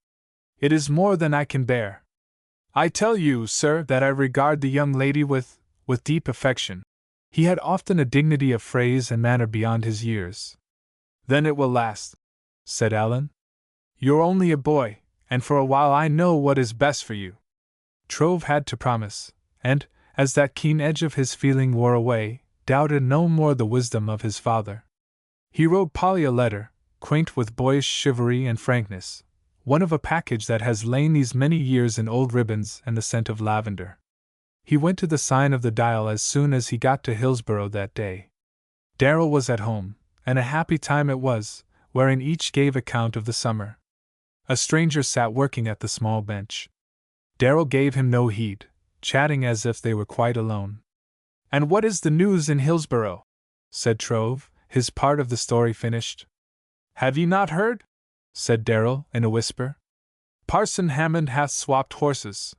It is more than I can bear. I tell you, sir, that I regard the young lady with deep affection. He had often a dignity of phrase and manner beyond his years. Then it will last, said Alan. You're only a boy, and for a while I know what is best for you. Trove had to promise, and, as that keen edge of his feeling wore away, doubted no more the wisdom of his father. He wrote Polly a letter, quaint with boyish chivalry and frankness, one of a package that has lain these many years in old ribbons and the scent of lavender. He went to the sign of the Dial as soon as he got to Hillsborough that day. Darrel was at home, and a happy time it was, wherein each gave account of the summer. A stranger sat working at the small bench. Darrel gave him no heed, chatting as if they were quite alone. And what is the news in Hillsborough? Said Trove, his part of the story finished. Have ye not heard? Said Darrel, in a whisper. Parson Hammond hath swapped horses.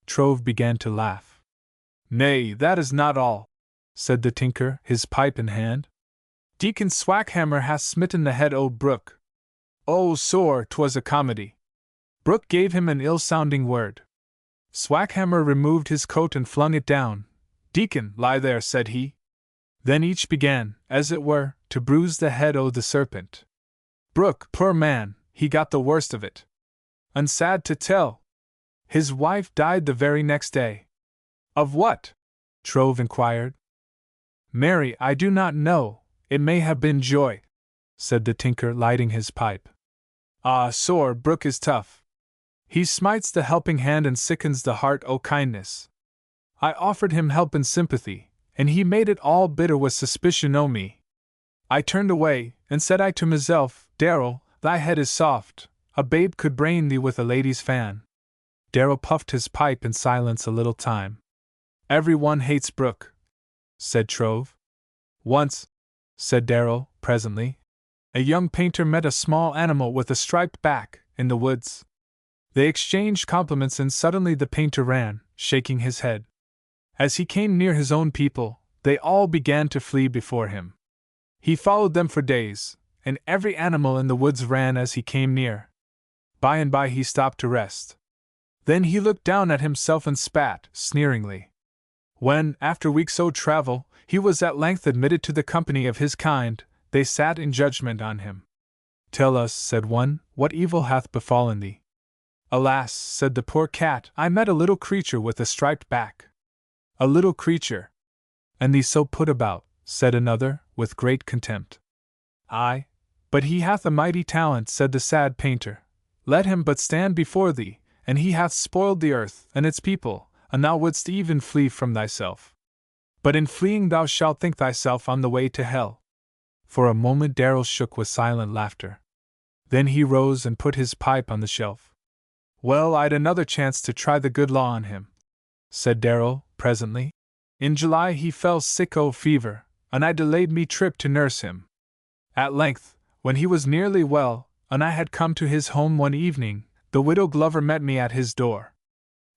Trove began to laugh. Nay, that is not all, said the tinker, his pipe in hand. Deacon Swackhammer hath smitten the head o' Brooke. Oh, sore, 'twas a comedy. Brooke gave him an ill-sounding word. Swackhammer removed his coat and flung it down. Deacon, lie there, said he. Then each began, as it were, to bruise the head o' the serpent. Brooke, poor man, he got the worst of it. And sad to tell, his wife died the very next day. Of what? Trove inquired. Mary, I do not know, it may have been joy, said the tinker, lighting his pipe. Ah, sore, Brooke is tough. He smites the helping hand and sickens the heart o' kindness. I offered him help and sympathy, and he made it all bitter with suspicion o' me. I turned away, and said I to myself, Darrel, thy head is soft, a babe could brain thee with a lady's fan. Darrel puffed his pipe in silence a little time. Every one hates Brooke, said Trove. Once, said Darrel, presently, a young painter met a small animal with a striped back, in the woods. They exchanged compliments and suddenly the painter ran, shaking his head. As he came near his own people, they all began to flee before him. He followed them for days, and every animal in the woods ran as he came near. By and by he stopped to rest. Then he looked down at himself and spat, sneeringly. When, after weeks o' travel, he was at length admitted to the company of his kind, they sat in judgment on him. Tell us, said one, what evil hath befallen thee? Alas, said the poor cat, I met a little creature with a striped back. A little creature. And thee so put about, said another, with great contempt. Ay, but he hath a mighty talent, said the sad painter. Let him but stand before thee, and he hath spoiled the earth and its people, and thou wouldst even flee from thyself. But in fleeing thou shalt think thyself on the way to hell. For a moment Darrel shook with silent laughter. Then he rose and put his pipe on the shelf. Well, I'd another chance to try the good law on him, said Darrel, presently. In July he fell sick o' fever, and I delayed me trip to nurse him. At length, when he was nearly well, and I had come to his home one evening, the widow Glover met me at his door.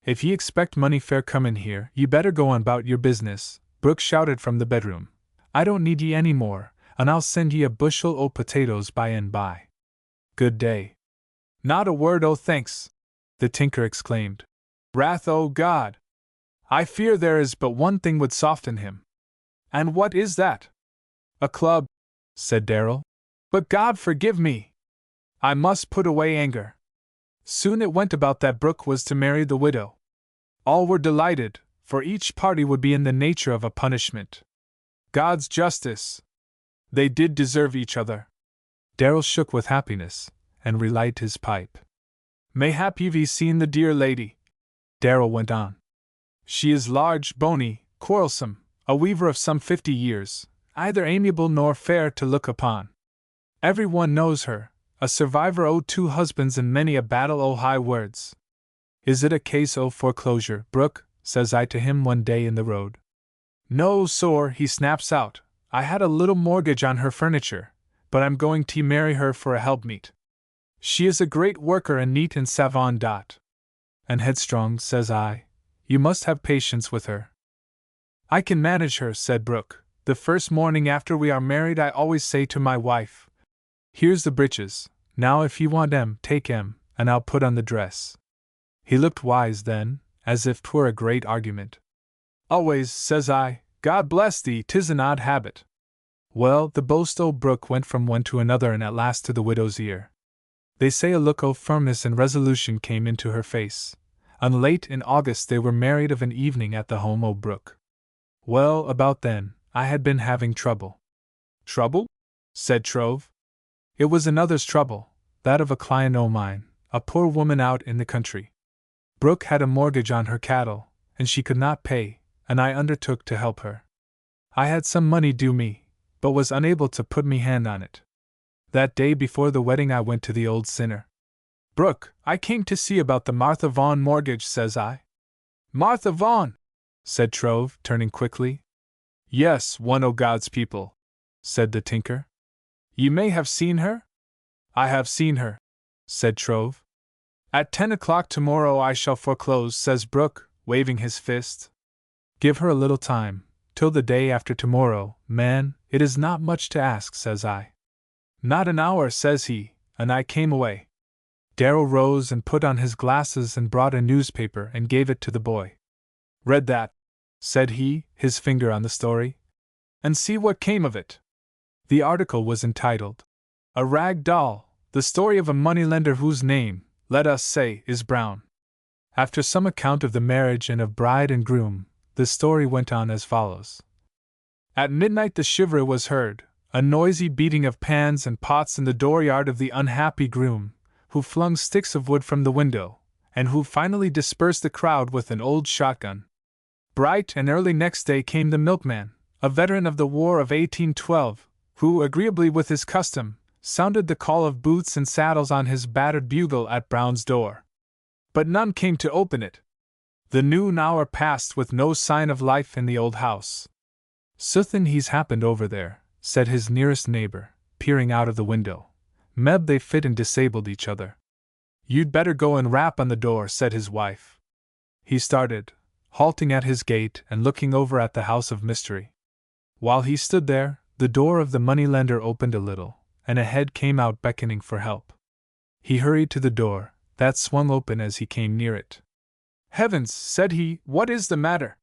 If ye expect money fair comin' here, ye better go on bout your business, Brooke shouted from the bedroom. I don't need ye any more, and I'll send ye a bushel o' potatoes by and by. Good day. Not a word o' thanks, the tinker exclaimed. Wrath o' God! I fear there is but one thing would soften him. And what is that? A club, said Darrel. But God forgive me! I must put away anger. Soon it went about that Brooke was to marry the widow. All were delighted, for each party would be in the nature of a punishment. God's justice! They did deserve each other. Darrel shook with happiness, and relighted his pipe. Mayhap you've seen the dear lady, Darrel went on. She is large, bony, quarrelsome, a weaver of some 50 years, either amiable nor fair to look upon. Every one knows her, a survivor o' 2 husbands and many a battle o' high words. Is it a case o' foreclosure, Brooke? Says I to him one day in the road. No, sor, he snaps out, I had a little mortgage on her furniture, but I'm going to marry her for a helpmeet. She is a great worker and neat and savant dot. And headstrong, says I. You must have patience with her. I can manage her, said Brooke. The first morning after we are married I always say to my wife, here's the breeches, now if you want 'em, take 'em, and I'll put on the dress. He looked wise then, as if 'twere a great argument. Always, says I, God bless thee, 'tis an odd habit. Well, the boast o' Brooke went from one to another and at last to the widow's ear. They say a look of firmness and resolution came into her face, and late in August they were married of an evening at the home o' Brooke. Well, about then, I had been having trouble. Trouble? Said Trove. It was another's trouble, that of a client o' mine, a poor woman out in the country. Brooke had a mortgage on her cattle, and she could not pay, and I undertook to help her. I had some money due me, but was unable to put me hand on it. That day before the wedding I went to the old sinner. Brooke, I came to see about the Martha Vaughan mortgage, says I. Martha Vaughan, said Trove, turning quickly. Yes, one o' God's people, said the tinker. You may have seen her? I have seen her, said Trove. At 10 o'clock tomorrow I shall foreclose, says Brooke, waving his fist. Give her a little time, till the day after tomorrow, man, it is not much to ask, says I. Not an hour, says he, and I came away. Darrel rose and put on his glasses and brought a newspaper and gave it to the boy. Read that, said he, his finger on the story, and see what came of it. The article was entitled, A Rag Doll, the story of a moneylender whose name, let us say, is Brown. After some account of the marriage and of bride and groom, the story went on as follows. At midnight the shiver was heard, a noisy beating of pans and pots in the dooryard of the unhappy groom, who flung sticks of wood from the window, and who finally dispersed the crowd with an old shotgun. Bright and early next day came the milkman, a veteran of the War of 1812, who, agreeably with his custom, sounded the call of boots and saddles on his battered bugle at Brown's door. But none came to open it. The noon hour passed with no sign of life in the old house. Suthin he's happened over there, said his nearest neighbor, peering out of the window. Meb they fit and disabled each other. You'd better go and rap on the door, said his wife. He started, halting at his gate and looking over at the house of mystery. While he stood there, the door of the moneylender opened a little, and a head came out beckoning for help. He hurried to the door, that swung open as he came near it. Heavens, said he, what is the matter?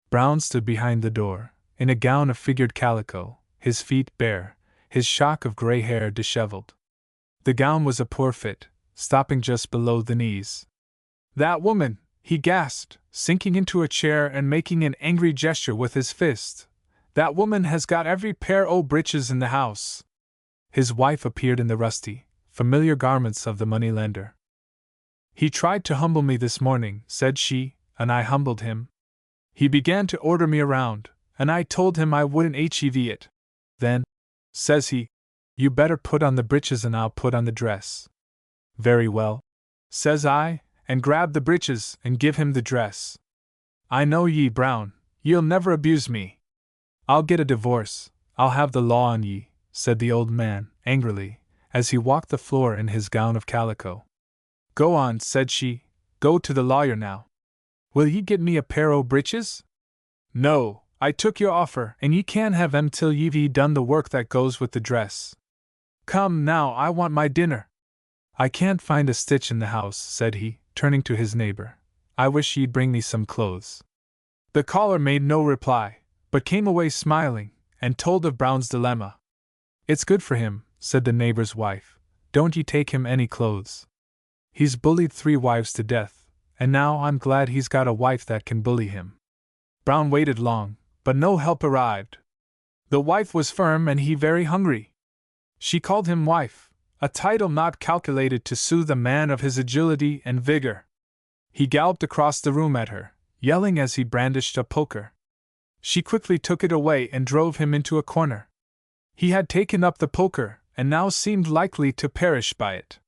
Brown stood behind the door, in a gown of figured calico, his feet bare, his shock of gray hair disheveled. The gown was a poor fit, stopping just below the knees, That woman, he gasped, sinking into a chair and making an angry gesture with his fist. That woman has got every pair o' breeches in the house. His wife appeared in the rusty, familiar garments of the moneylender. He tried to humble me this morning, said she, and I humbled him. He began to order me around, and I told him I wouldn't hev it. Then, says he, you better put on the breeches and I'll put on the dress. Very well, says I, and grab the breeches and give him the dress. I know ye, Brown, ye'll never abuse me. I'll get a divorce, I'll have the law on ye, said the old man, angrily, as he walked the floor in his gown of calico. Go on, said she, go to the lawyer now. Will ye get me a pair o' breeches? No, I took your offer, and ye can't have 'em till ye've done the work that goes with the dress. Come now, I want my dinner. I can't find a stitch in the house, said he, turning to his neighbor. I wish ye'd bring me some clothes. The caller made no reply, but came away smiling, and told of Brown's dilemma. It's good for him, said the neighbor's wife. Don't ye take him any clothes. He's bullied 3 wives to death, and now I'm glad he's got a wife that can bully him. Brown waited long, but no help arrived. The wife was firm and he very hungry. She called him wife, a title not calculated to soothe a man of his agility and vigor. He galloped across the room at her, yelling as he brandished a poker. She quickly took it away and drove him into a corner. He had taken up the poker, and now seemed likely to perish by it.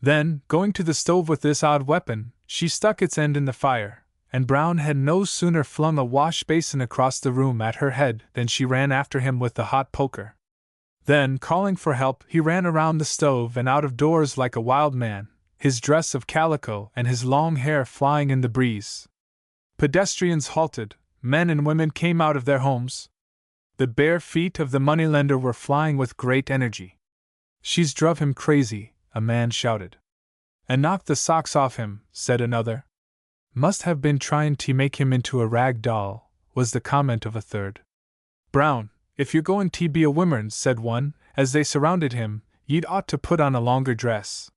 Then, going to the stove with this odd weapon, she stuck its end in the fire, and Brown had no sooner flung a wash basin across the room at her head than she ran after him with the hot poker. Then, calling for help, he ran around the stove and out of doors like a wild man, his dress of calico and his long hair flying in the breeze. Pedestrians halted, men and women came out of their homes. The bare feet of the moneylender were flying with great energy. She's druv him crazy, a man shouted. And knocked the socks off him, said another. Must have been tryin' to make him into a rag doll, was the comment of a third. Brown, if you're goin' to be a wimmern, said one, as they surrounded him, ye'd ought to put on a longer dress.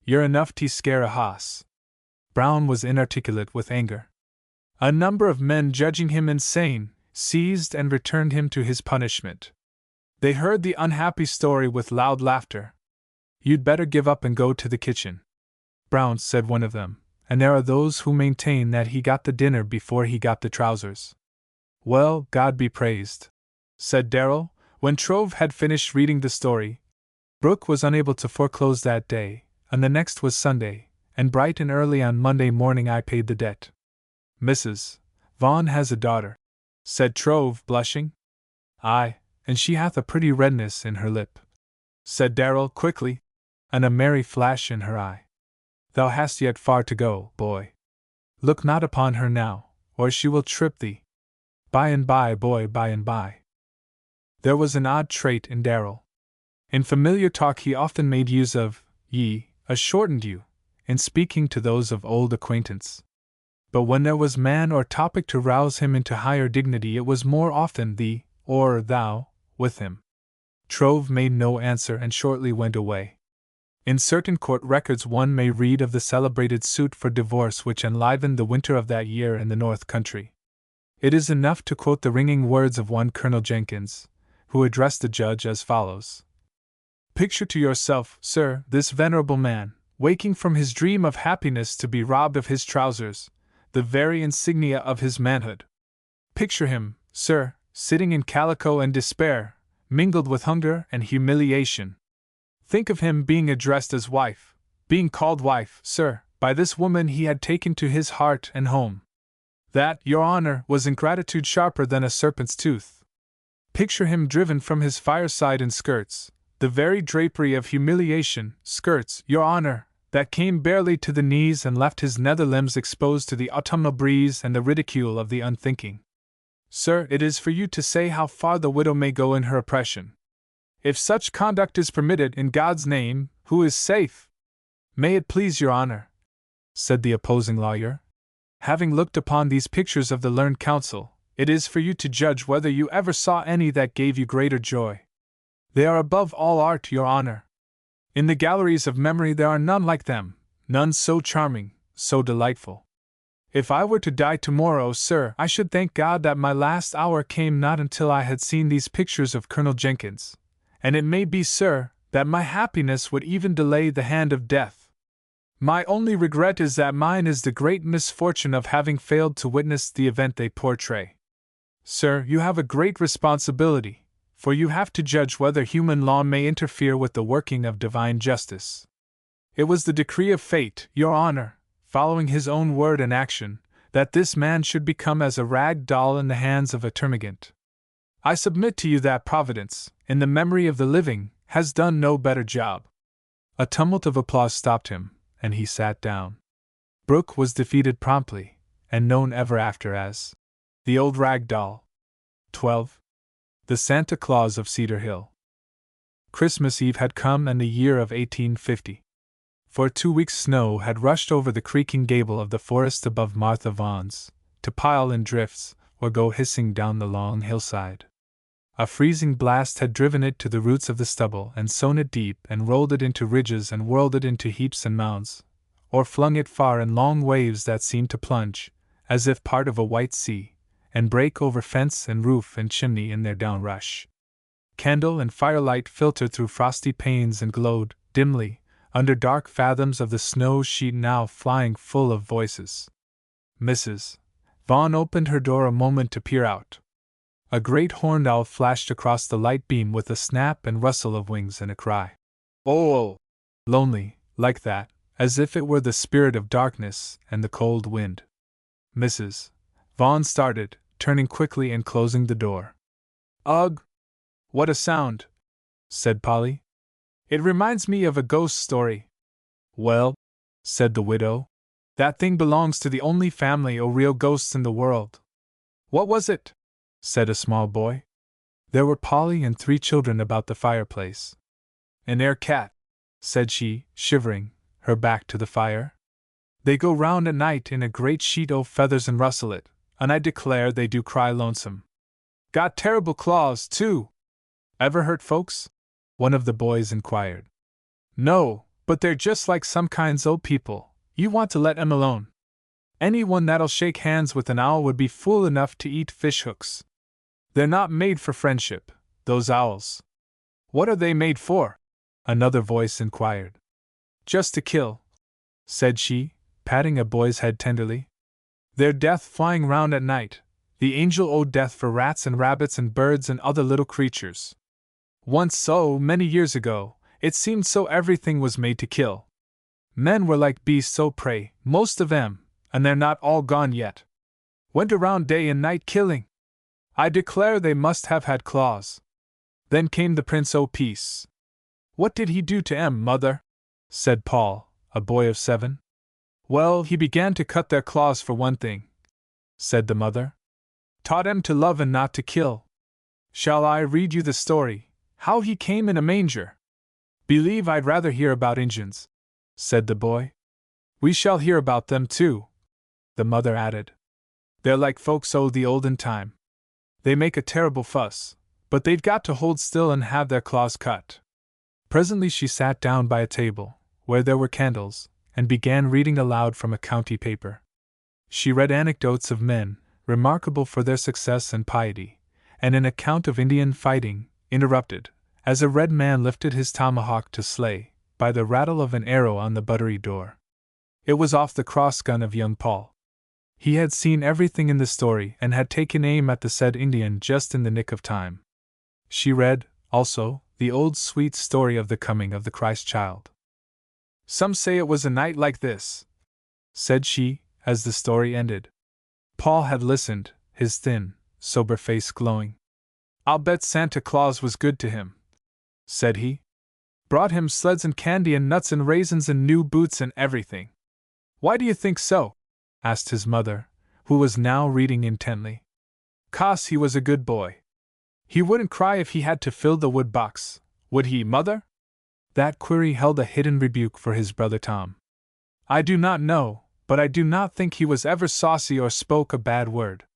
You're enough to scare a hoss. Brown was inarticulate with anger. A number of men, judging him insane, seized and returned him to his punishment. They heard the unhappy story with loud laughter. You'd better give up and go to the kitchen, Brown, said one of them, and there are those who maintain that he got the dinner before he got the trousers. Well, God be praised, said Darrel, when Trove had finished reading the story. Brooke was unable to foreclose that day, and the next was Sunday, and bright and early on Monday morning I paid the debt. Mrs. Vaughn has a daughter, said Trove, blushing. Aye, and she hath a pretty redness in her lip, said Darrel quickly, and a merry flash in her eye. Thou hast yet far to go, boy. Look not upon her now, or she will trip thee. By and by, boy, by and by. There was an odd trait in Darrel. In familiar talk he often made use of ye, a shortened you, in speaking to those of old acquaintance. But when there was man or topic to rouse him into higher dignity, it was more often thee, or thou, with him. Trove made no answer and shortly went away. In certain court records one may read of the celebrated suit for divorce which enlivened the winter of that year in the North Country. It is enough to quote the ringing words of one Colonel Jenkins, who addressed the judge as follows. Picture to yourself, sir, this venerable man, waking from his dream of happiness to be robbed of his trousers, the very insignia of his manhood. Picture him, sir, sitting in calico and despair, mingled with hunger and humiliation. Think of him being addressed as wife, being called wife, sir, by this woman he had taken to his heart and home. That, your honor, was ingratitude sharper than a serpent's tooth. Picture him driven from his fireside in skirts, the very drapery of humiliation, skirts, your honor, that came barely to the knees and left his nether limbs exposed to the autumnal breeze and the ridicule of the unthinking. Sir, it is for you to say how far the widow may go in her oppression. If such conduct is permitted in God's name, who is safe? May it please your honor, said the opposing lawyer. Having looked upon these pictures of the learned counsel, it is for you to judge whether you ever saw any that gave you greater joy. They are above all art, your honor. In the galleries of memory there are none like them, none so charming, so delightful. If I were to die tomorrow, sir, I should thank God that my last hour came not until I had seen these pictures of Colonel Jenkins, and it may be, sir, that my happiness would even delay the hand of death. My only regret is that mine is the great misfortune of having failed to witness the event they portray. Sir, you have a great responsibility, for you have to judge whether human law may interfere with the working of divine justice. It was the decree of fate, Your Honor, following his own word and action, that this man should become as a rag doll in the hands of a termagant. I submit to you that Providence, in the memory of the living, has done no better job. A tumult of applause stopped him, and he sat down. Brooke was defeated promptly, and known ever after as the Old Rag Doll. 12. The Santa Claus of Cedar Hill. Christmas Eve had come and the year of 1850. For 2 weeks snow had rushed over the creaking gable of the forest above Martha Vaughan's, to pile in drifts, or go hissing down the long hillside. A freezing blast had driven it to the roots of the stubble and sown it deep and rolled it into ridges and whirled it into heaps and mounds, or flung it far in long waves that seemed to plunge, as if part of a white sea, and break over fence and roof and chimney in their downrush. Candle and firelight filtered through frosty panes and glowed, dimly, under dark fathoms of the snow sheet now flying full of voices. Mrs. Vaughan opened her door a moment to peer out. A great horned owl flashed across the light beam with a snap and rustle of wings and a cry. Oh! Lonely, like that, as if it were the spirit of darkness and the cold wind. Mrs. Vaughan started, turning quickly and closing the door. Ugh! What a sound! Said Polly. It reminds me of a ghost story. Well, said the widow, that thing belongs to the only family o' real ghosts in the world. What was it? Said a small boy. There were Polly and 3 children about the fireplace. An air cat, said she, shivering, her back to the fire. They go round at night in a great sheet o' feathers and rustle it, and I declare they do cry lonesome. Got terrible claws, too. Ever hurt folks? One of the boys inquired. No, but they're just like some kinds o' people. You want to let 'em alone. Anyone that'll shake hands with an owl would be fool enough to eat fish hooks. They're not made for friendship, those owls. What are they made for? Another voice inquired. Just to kill, said she, patting a boy's head tenderly. They're death flying round at night, the angel o' death for rats and rabbits and birds and other little creatures. Once, so many years ago, it seemed so everything was made to kill. Men were like beasts o' prey, most of 'em, and they're not all gone yet. Went around day and night killing. I declare they must have had claws. Then came the Prince o' Peace. What did he do to 'em, mother? Said Paul, a boy of 7. Well, he began to cut their claws for one thing, said the mother. Taught 'em to love and not to kill. Shall I read you the story? How he came in a manger? Believe I'd rather hear about Injuns, said the boy. We shall hear about them too, the mother added. They're like folks o' the olden time. They make a terrible fuss, but they've got to hold still and have their claws cut. Presently she sat down by a table, where there were candles, and began reading aloud from a county paper. She read anecdotes of men, remarkable for their success and piety, and an account of Indian fighting, interrupted, as a red man lifted his tomahawk to slay, by the rattle of an arrow on the buttery door. It was off the cross gun of young Paul. He had seen everything in the story and had taken aim at the said Indian just in the nick of time. She read, also, the old sweet story of the coming of the Christ child. Some say it was a night like this, said she, as the story ended. Paul had listened, his thin, sober face glowing. I'll bet Santa Claus was good to him, said he. Brought him sleds and candy and nuts and raisins and new boots and everything. Why do you think so? Asked his mother, who was now reading intently. 'Cause he was a good boy. He wouldn't cry if he had to fill the wood box, would he, mother? That query held a hidden rebuke for his brother Tom. I do not know, but I do not think he was ever saucy or spoke a bad word.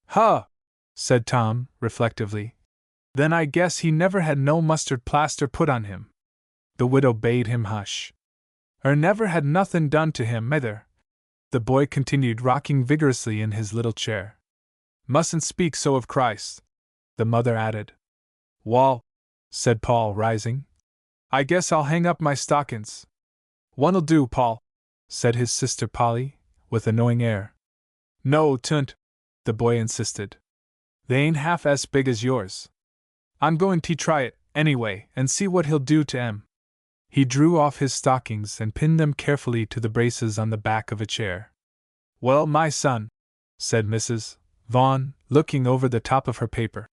Huh! Said Tom, reflectively. Then I guess he never had no mustard plaster put on him. The widow bade him hush. Never had nothin' done to him, either, The boy continued, rocking vigorously in his little chair. Mustn't speak so of Christ, the mother added. Wall, said Paul, rising. I guess I'll hang up my stockings. One'll do, Paul, said his sister Polly, with a knowing air. No, tunt, the boy insisted. They ain't half as big as yours. I'm going to try it, anyway, and see what he'll do to 'em. He drew off his stockings and pinned them carefully to the braces on the back of a chair. Well, my son, said Mrs. Vaughn, looking over the top of her paper.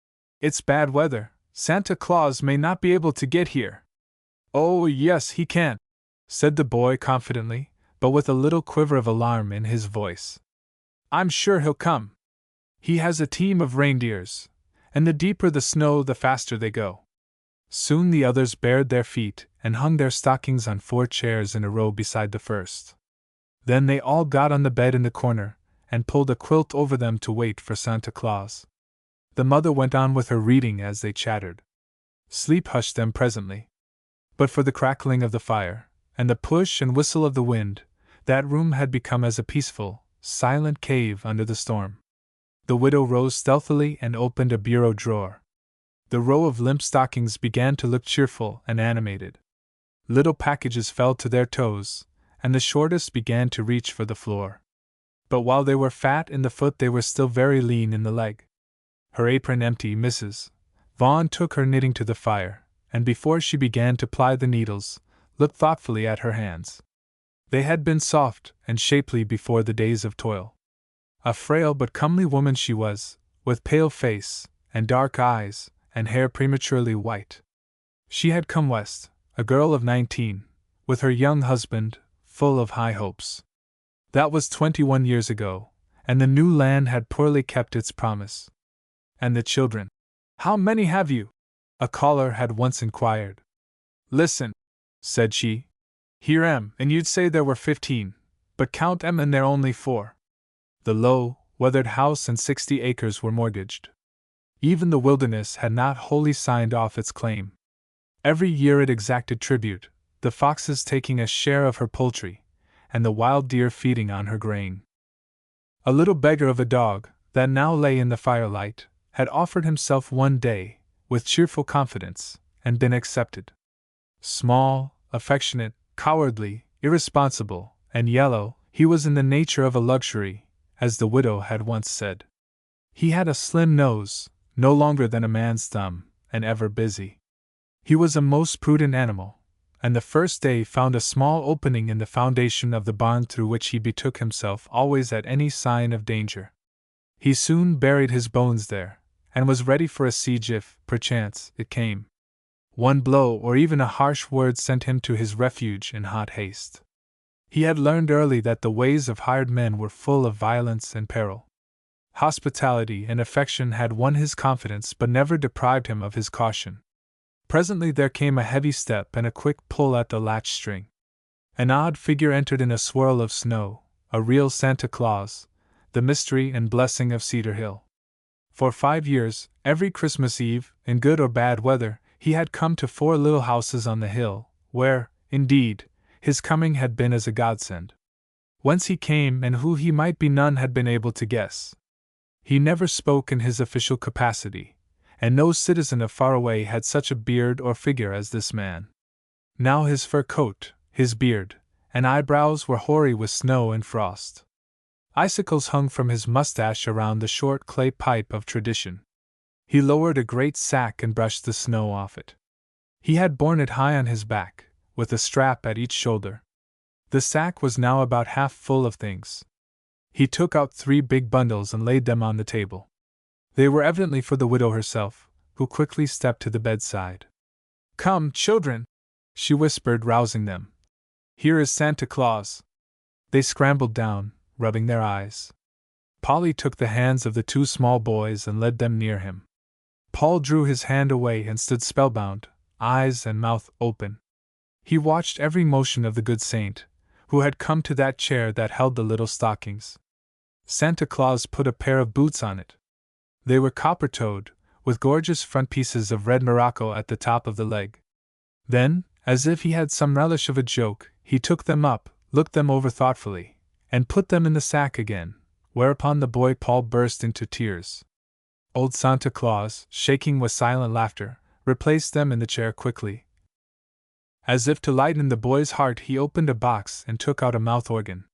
It's bad weather. Santa Claus may not be able to get here. Oh, yes, he can, said the boy confidently, but with a little quiver of alarm in his voice. I'm sure he'll come. He has a team of reindeers, and the deeper the snow, the faster they go. Soon the others bared their feet and hung their stockings on 4 chairs in a row beside the first. Then they all got on the bed in the corner and pulled a quilt over them to wait for Santa Claus. The mother went on with her reading as they chattered. Sleep hushed them presently. But for the crackling of the fire, and the push and whistle of the wind, that room had become as a peaceful, silent cave under the storm. The widow rose stealthily and opened a bureau drawer. The row of limp stockings began to look cheerful and animated. Little packages fell to their toes, and the shortest began to reach for the floor. But while they were fat in the foot, they were still very lean in the leg. Her apron empty, Mrs. Vaughn took her knitting to the fire, and before she began to ply the needles, looked thoughtfully at her hands. They had been soft and shapely before the days of toil. A frail but comely woman she was, with pale face, and dark eyes, and hair prematurely white. She had come west, a girl of 19, with her young husband, full of high hopes. That was 21 years ago, and the new land had poorly kept its promise. And the children? How many have you? A caller had once inquired. Listen, said she. Here am, and you'd say there were 15, but count 'em and they're only 4. The low, weathered house and 60 acres were mortgaged. Even the wilderness had not wholly signed off its claim. Every year it exacted tribute, the foxes taking a share of her poultry, and the wild deer feeding on her grain. A little beggar of a dog, that now lay in the firelight, had offered himself one day, with cheerful confidence, and been accepted. Small, affectionate, cowardly, irresponsible, and yellow, he was in the nature of a luxury, as the widow had once said. He had a slim nose, no longer than a man's thumb, and ever busy. He was a most prudent animal, and the first day found a small opening in the foundation of the barn through which he betook himself always at any sign of danger. He soon buried his bones there, and was ready for a siege if, perchance, it came. One blow or even a harsh word sent him to his refuge in hot haste. He had learned early that the ways of hired men were full of violence and peril. Hospitality and affection had won his confidence but never deprived him of his caution. Presently there came a heavy step and a quick pull at the latch string. An odd figure entered in a swirl of snow, a real Santa Claus, the mystery and blessing of Cedar Hill. For 5 years, every Christmas Eve, in good or bad weather, he had come to 4 little houses on the hill, where, indeed, his coming had been as a godsend. Whence he came and who he might be none had been able to guess. He never spoke in his official capacity, and no citizen of Faraway had such a beard or figure as this man. Now his fur coat, his beard, and eyebrows were hoary with snow and frost. Icicles hung from his mustache around the short clay pipe of tradition. He lowered a great sack and brushed the snow off it. He had borne it high on his back, with a strap at each shoulder. The sack was now about half full of things. He took out 3 big bundles and laid them on the table. They were evidently for the widow herself, who quickly stepped to the bedside. Come, children, she whispered, rousing them. Here is Santa Claus. They scrambled down, rubbing their eyes. Polly took the hands of the 2 small boys and led them near him. Paul drew his hand away and stood spellbound, eyes and mouth open. He watched every motion of the good saint, who had come to that chair that held the little stockings. Santa Claus put a pair of boots on it. They were copper-toed, with gorgeous front pieces of red morocco at the top of the leg. Then, as if he had some relish of a joke, he took them up, looked them over thoughtfully, and put them in the sack again, whereupon the boy Paul burst into tears. Old Santa Claus, shaking with silent laughter, replaced them in the chair quickly. As if to lighten the boy's heart, he opened a box and took out a mouth organ.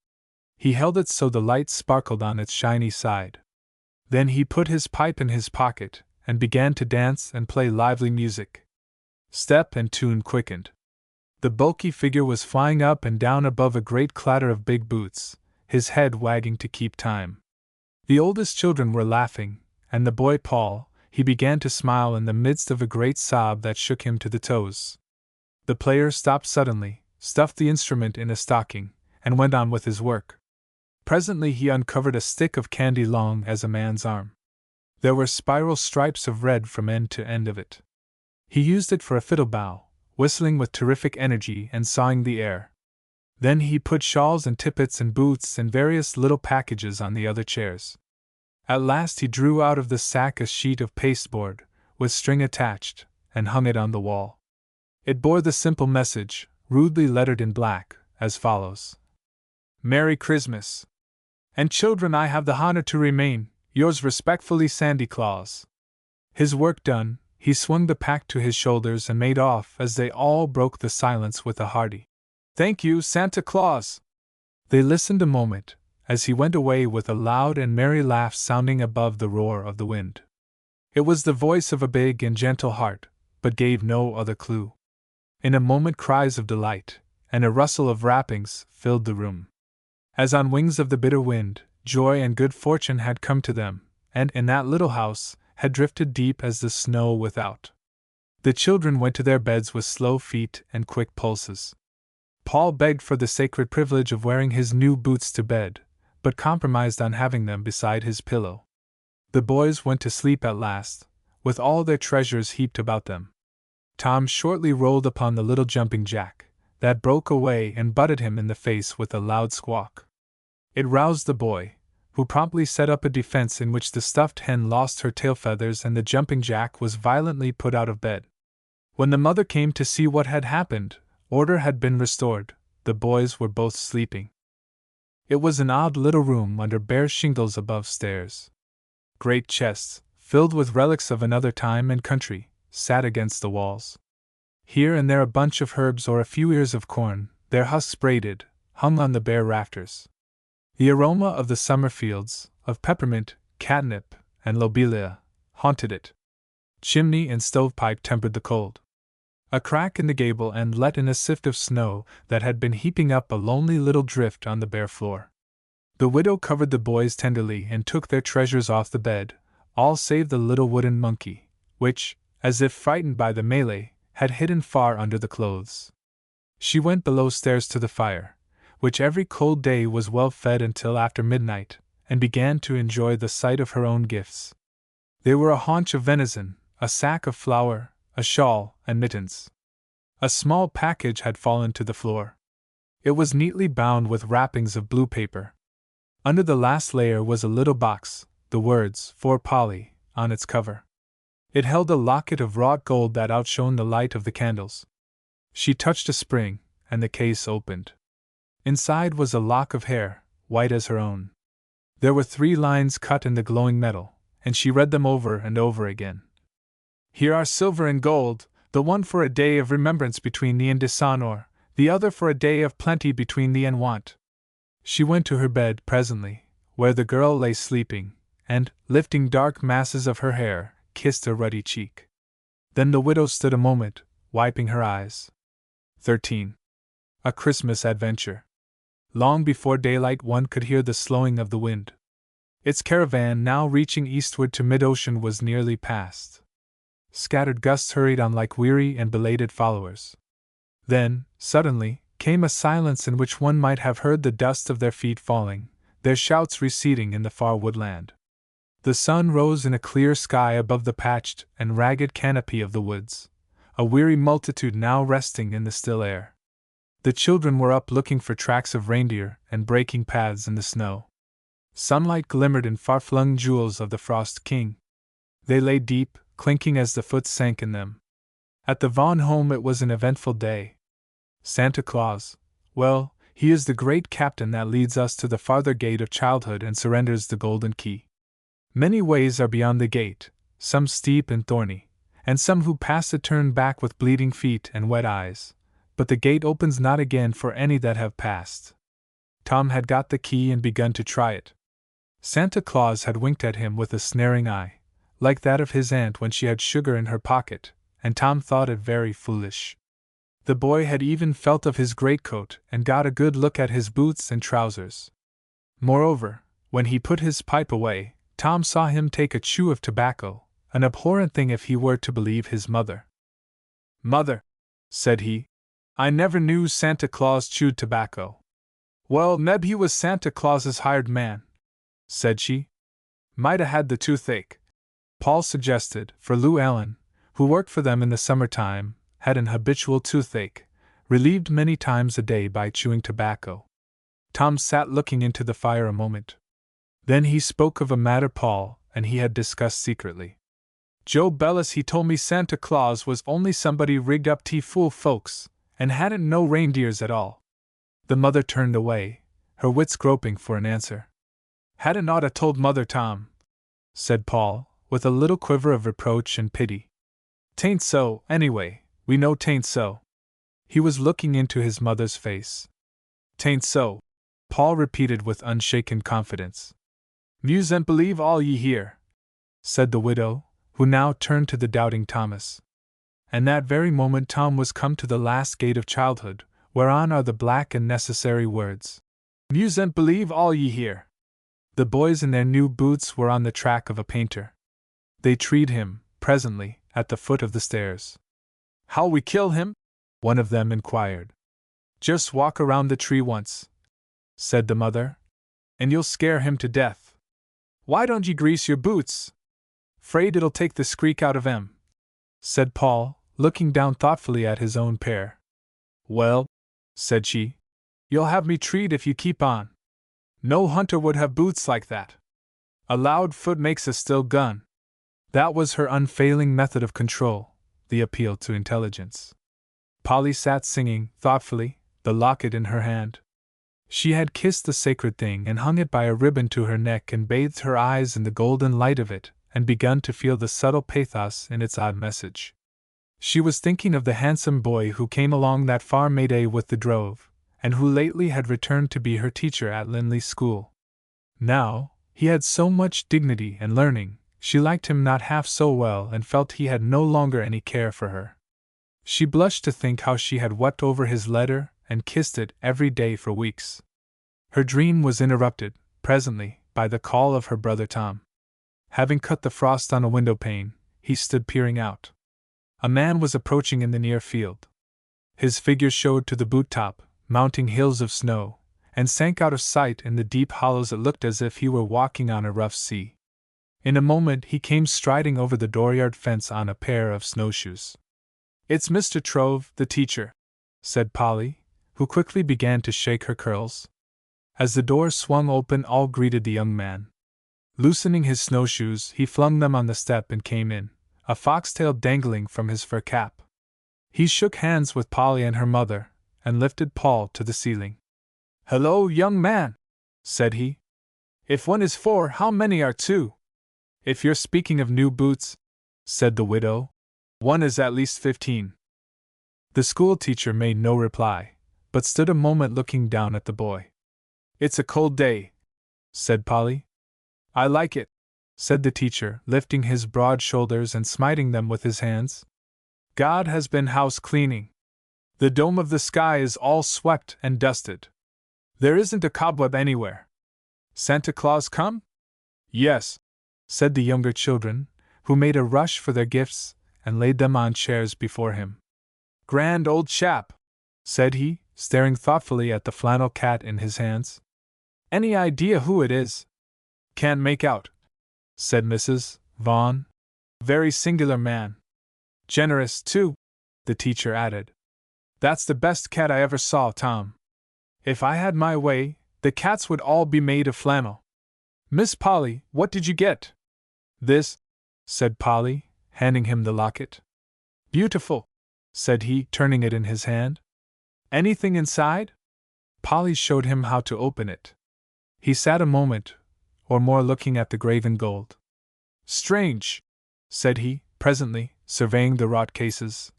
He held it so the light sparkled on its shiny side. Then he put his pipe in his pocket and began to dance and play lively music. Step and tune quickened. The bulky figure was flying up and down above a great clatter of big boots, his head wagging to keep time. The oldest children were laughing, and the boy Paul, he began to smile in the midst of a great sob that shook him to the toes. The player stopped suddenly, stuffed the instrument in a stocking, and went on with his work. Presently he uncovered a stick of candy long as a man's arm. There were spiral stripes of red from end to end of it. He used it for a fiddle bow, whistling with terrific energy and sawing the air. Then he put shawls and tippets and boots and various little packages on the other chairs. At last he drew out of the sack a sheet of pasteboard, with string attached, and hung it on the wall. It bore the simple message, rudely lettered in black, as follows: Merry Christmas! And children, I have the honor to remain, yours respectfully, Sandy Claus. His work done, he swung the pack to his shoulders and made off as they all broke the silence with a hearty "Thank you, Santa Claus!" They listened a moment, as he went away with a loud and merry laugh sounding above the roar of the wind. It was the voice of a big and gentle heart, but gave no other clue. In a moment cries of delight, and a rustle of wrappings, filled the room. As on wings of the bitter wind, joy and good fortune had come to them, and in that little house, had drifted deep as the snow without. The children went to their beds with slow feet and quick pulses. Paul begged for the sacred privilege of wearing his new boots to bed, but compromised on having them beside his pillow. The boys went to sleep at last, with all their treasures heaped about them. Tom shortly rolled upon the little jumping jack, that broke away and butted him in the face with a loud squawk. It roused the boy, who promptly set up a defense in which the stuffed hen lost her tail feathers and the jumping jack was violently put out of bed. When the mother came to see what had happened, order had been restored, the boys were both sleeping. It was an odd little room under bare shingles above stairs. Great chests, filled with relics of another time and country, sat against the walls. Here and there a bunch of herbs or a few ears of corn, their husks braided, hung on the bare rafters. The aroma of the summer fields, of peppermint, catnip, and lobelia, haunted it. Chimney and stovepipe tempered the cold. A crack in the gable end let in a sift of snow that had been heaping up a lonely little drift on the bare floor. The widow covered the boys tenderly and took their treasures off the bed, all save the little wooden monkey, which, as if frightened by the melee, had hidden far under the clothes. She went below stairs to the fire, which every cold day was well fed until after midnight, and began to enjoy the sight of her own gifts. They were a haunch of venison, a sack of flour, a shawl, and mittens. A small package had fallen to the floor. It was neatly bound with wrappings of blue paper. Under the last layer was a little box, the words, "For Polly," on its cover. It held a locket of wrought gold that outshone the light of the candles. She touched a spring, and the case opened. Inside was a lock of hair, white as her own. There were 3 lines cut in the glowing metal, and she read them over and over again. "Here are silver and gold, the one for a day of remembrance between thee and dishonor, the other for a day of plenty between thee and want." She went to her bed presently, where the girl lay sleeping, and, lifting dark masses of her hair, kissed a ruddy cheek. Then the widow stood a moment, wiping her eyes. 13. A Christmas Adventure. Long before daylight one could hear the slowing of the wind. Its caravan, now reaching eastward to mid-ocean, was nearly past. Scattered gusts hurried on like weary and belated followers. Then, suddenly, came a silence in which one might have heard the dust of their feet falling, their shouts receding in the far woodland. The sun rose in a clear sky above the patched and ragged canopy of the woods, a weary multitude now resting in the still air. The children were up looking for tracks of reindeer and breaking paths in the snow. Sunlight glimmered in far-flung jewels of the Frost King. They lay deep, clinking as the foot sank in them. At the Vaughn home it was an eventful day. Santa Claus, well, He is the great captain that leads us to the farther gate of childhood and surrenders the golden key. Many ways are beyond the gate, some steep and thorny, and some who pass it turn back with bleeding feet and wet eyes, but the gate opens not again for any that have passed. Tom had got the key and begun to try it. Santa Claus had winked at him with a snaring eye, like that of his aunt when she had sugar in her pocket, and Tom thought it very foolish. The boy had even felt of his greatcoat and got a good look at his boots and trousers. Moreover, when he put his pipe away, Tom saw him take a chew of tobacco, an abhorrent thing if he were to believe his mother. "Mother," said he, "I never knew Santa Claus chewed tobacco." "Well, meb he was Santa Claus's hired man," said she. "Might 'a' had the toothache," Paul suggested, for Lou Allen, who worked for them in the summertime, had an habitual toothache, relieved many times a day by chewing tobacco. Tom sat looking into the fire a moment. Then he spoke of a matter Paul and he had discussed secretly. "Joe Bellis he told me Santa Claus was only somebody rigged up to fool folks, and hadn't no reindeers at all." The mother turned away, her wits groping for an answer. "Hadn't oughta told Mother, Tom," said Paul, with a little quiver of reproach and pity. "'Tain't so, anyway, we know 'tain't so." He was looking into his mother's face. "'Tain't so," Paul repeated with unshaken confidence. "Muse and believe all ye hear," said the widow, who now turned to the doubting Thomas. And that very moment Tom was come to the last gate of childhood, whereon are the black and necessary words, "Muse and believe all ye hear." The boys in their new boots were on the track of a painter. They treed him, presently, at the foot of the stairs. "How'll we kill him?" one of them inquired. "Just walk around the tree once," said the mother, "and you'll scare him to death. Why don't ye grease your boots? 'Fraid it'll take the squeak out of 'em," said Paul, looking down thoughtfully at his own pair. "Well," said she, "you'll have me treed if you keep on. No hunter would have boots like that. A loud foot makes a still gun." That was her unfailing method of control, the appeal to intelligence. Polly sat singing, thoughtfully, the locket in her hand. She had kissed the sacred thing and hung it by a ribbon to her neck and bathed her eyes in the golden light of it, and begun to feel the subtle pathos in its odd message. She was thinking of the handsome boy who came along that far May Day with the drove, and who lately had returned to be her teacher at Linley School. Now, he had so much dignity and learning, she liked him not half so well and felt he had no longer any care for her. She blushed to think how she had wept over his letter and kissed it every day for weeks. Her dream was interrupted, presently, by the call of her brother Tom. Having cut the frost on a window pane, he stood peering out. A man was approaching in the near field. His figure showed to the boot top, mounting hills of snow, and sank out of sight in the deep hollows. It looked as if he were walking on a rough sea. In a moment he came striding over the dooryard fence on a pair of snowshoes. "It's Mr. Trove, the teacher," said Polly, who quickly began to shake her curls. As the door swung open, all greeted the young man. Loosening his snowshoes, he flung them on the step and came in, a foxtail dangling from his fur cap. He shook hands with Polly and her mother, and lifted Paul to the ceiling. "Hello, young man," said he. "If one is 4, how many are 2? If you're speaking of new boots," said the widow, "one is at least 15. The schoolteacher made no reply, but stood a moment looking down at the boy. "It's a cold day," said Polly. "I like it," said the teacher, lifting his broad shoulders and smiting them with his hands. "God has been house cleaning. The dome of the sky is all swept and dusted. There isn't a cobweb anywhere. Santa Claus come?" "Yes," said the younger children, who made a rush for their gifts and laid them on chairs before him. "Grand old chap," said he, staring thoughtfully at the flannel cat in his hands. "Any idea who it is?" "Can't make out," said Mrs. Vaughn. "Very singular man. Generous, too," the teacher added. "That's the best cat I ever saw, Tom. If I had my way, the cats would all be made of flannel. Miss Polly, what did you get?" "This," said Polly, handing him the locket. "Beautiful," said he, turning it in his hand. "Anything inside?" Polly showed him how to open it. He sat a moment or more looking at the graven gold. "Strange," said he, presently, surveying the wrought cases.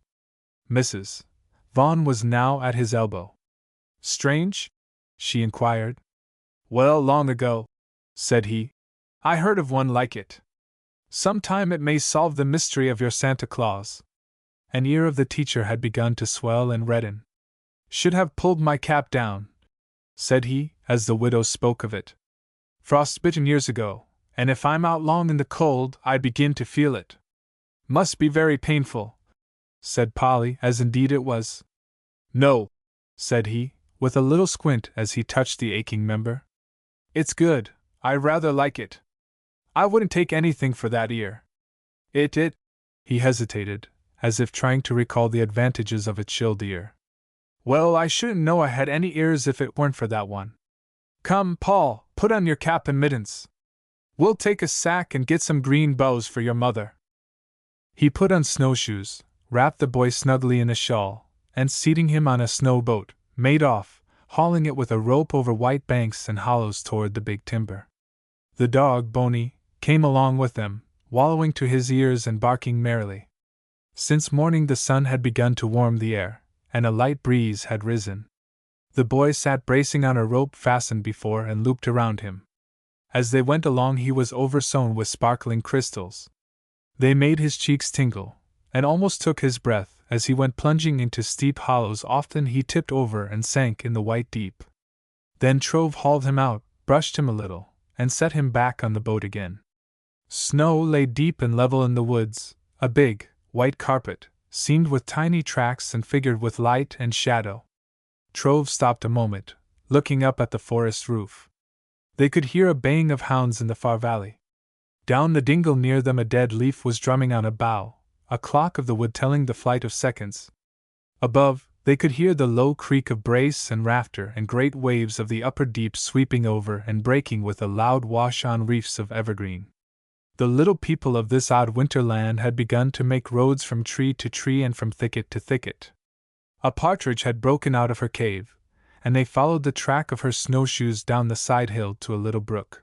Mrs. Vaughn was now at his elbow. "Strange?" she inquired. "Well, long ago," said he, "I heard of one like it. Sometime it may solve the mystery of your Santa Claus." An ear of the teacher had begun to swell and redden. "Should have pulled my cap down," said he, as the widow spoke of it. "Frostbitten years ago, and if I'm out long in the cold, I begin to feel it." "Must be very painful," said Polly, as indeed it was. "No," said he, with a little squint as he touched the aching member. "It's good, I rather like it. I wouldn't take anything for that ear. It. He hesitated, as if trying to recall the advantages of a chilled ear. "Well, I shouldn't know I had any ears if it weren't for that one. Come, Paul, put on your cap and mittens. We'll take a sack and get some green bows for your mother." He put on snowshoes, wrapped the boy snugly in a shawl, and seating him on a snow boat, made off, hauling it with a rope over white banks and hollows toward the big timber. The dog, Boney, came along with them, wallowing to his ears and barking merrily. Since morning the sun had begun to warm the air, and a light breeze had risen. The boy sat bracing on a rope fastened before and looped around him. As they went along he was oversown with sparkling crystals. They made his cheeks tingle, and almost took his breath as he went plunging into steep hollows. Often he tipped over and sank in the white deep. Then Trove hauled him out, brushed him a little, and set him back on the boat again. Snow lay deep and level in the woods, a big, white carpet, seamed with tiny tracks and figured with light and shadow. Trove stopped a moment, looking up at the forest roof. They could hear a baying of hounds in the far valley. Down the dingle near them a dead leaf was drumming on a bough, a clock of the wood telling the flight of seconds. Above, they could hear the low creak of brace and rafter and great waves of the upper deep sweeping over and breaking with a loud wash on reefs of evergreen. The little people of this odd winter land had begun to make roads from tree to tree and from thicket to thicket. A partridge had broken out of her cave, and they followed the track of her snowshoes down the side hill to a little brook.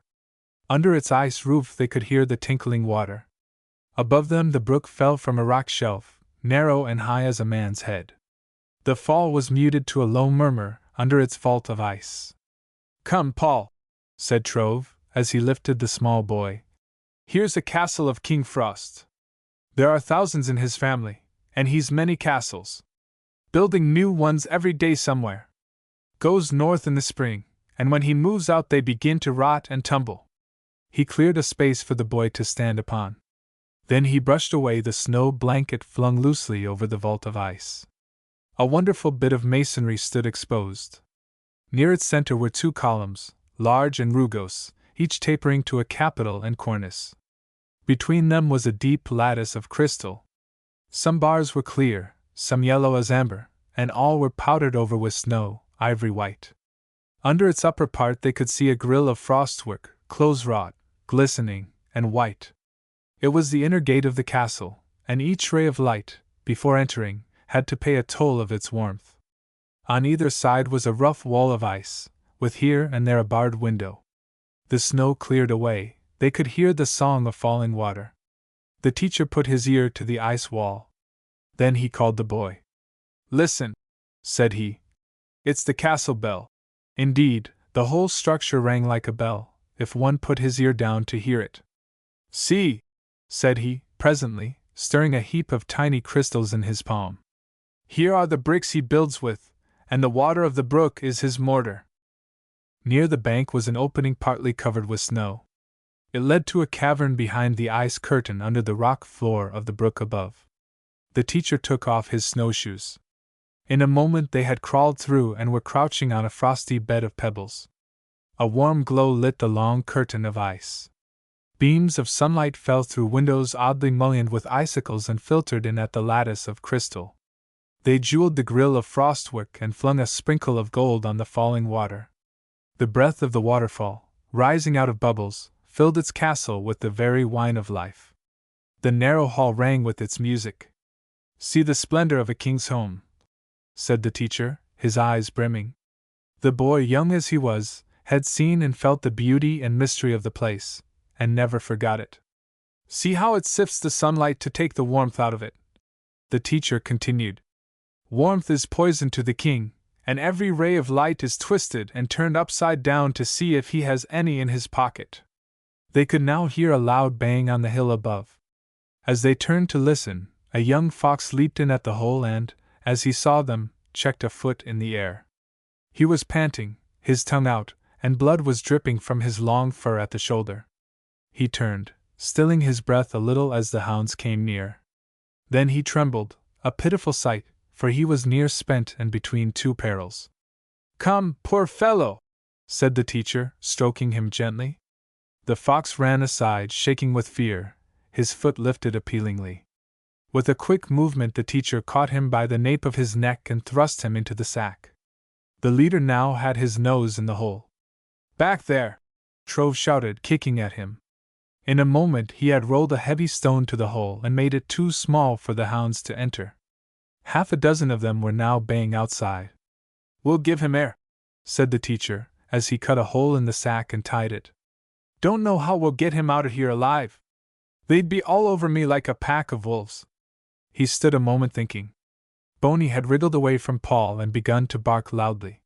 Under its ice roof they could hear the tinkling water. Above them the brook fell from a rock shelf, narrow and high as a man's head. The fall was muted to a low murmur under its vault of ice. "Come, Paul," said Trove, as he lifted the small boy. "Here's a castle of King Frost. There are thousands in his family, and he's many castles. Building new ones every day somewhere. Goes north in the spring, and when he moves out they begin to rot and tumble." He cleared a space for the boy to stand upon. Then he brushed away the snow blanket flung loosely over the vault of ice. A wonderful bit of masonry stood exposed. Near its center were two columns, large and rugose, each tapering to a capital and cornice. Between them was a deep lattice of crystal. Some bars were clear, some yellow as amber, and all were powdered over with snow, ivory white. Under its upper part they could see a grill of frostwork, close-wrought, glistening, and white. It was the inner gate of the castle, and each ray of light, before entering, had to pay a toll of its warmth. On either side was a rough wall of ice, with here and there a barred window. The snow cleared away, they could hear the song of falling water. The teacher put his ear to the ice wall. Then he called the boy. "Listen," said he. "It's the castle bell." Indeed, the whole structure rang like a bell, if one put his ear down to hear it. "See," said he, presently, stirring a heap of tiny crystals in his palm. "Here are the bricks he builds with, and the water of the brook is his mortar." Near the bank was an opening partly covered with snow. It led to a cavern behind the ice curtain under the rock floor of the brook above. The teacher took off his snowshoes. In a moment they had crawled through and were crouching on a frosty bed of pebbles. A warm glow lit the long curtain of ice. Beams of sunlight fell through windows oddly mullioned with icicles and filtered in at the lattice of crystal. They jeweled the grill of frostwork and flung a sprinkle of gold on the falling water. The breath of the waterfall, rising out of bubbles, filled its castle with the very wine of life. The narrow hall rang with its music. "See the splendor of a king's home," said the teacher, his eyes brimming. The boy, young as he was, had seen and felt the beauty and mystery of the place, and never forgot it. See how it sifts the sunlight to take the warmth out of it, the teacher continued. Warmth is poison to the king, and every ray of light is twisted and turned upside down to see if he has any in his pocket. They could now hear a loud bang on the hill above. As they turned to listen, a young fox leaped in at the hole and, as he saw them, checked a foot in the air. He was panting, his tongue out, and blood was dripping from his long fur at the shoulder. He turned, stilling his breath a little as the hounds came near. Then he trembled, a pitiful sight, for he was near spent and between two perils. Come, poor fellow, said the teacher, stroking him gently. The fox ran aside, shaking with fear, his foot lifted appealingly. With a quick movement, the teacher caught him by the nape of his neck and thrust him into the sack. The leader now had his nose in the hole. Back there! Trove shouted, kicking at him. In a moment he had rolled a heavy stone to the hole and made it too small for the hounds to enter. Half a dozen of them were now baying outside. We'll give him air, said the teacher, as he cut a hole in the sack and tied it. Don't know how we'll get him out of here alive. They'd be all over me like a pack of wolves. He stood a moment thinking. Boney had wriggled away from Paul and begun to bark loudly.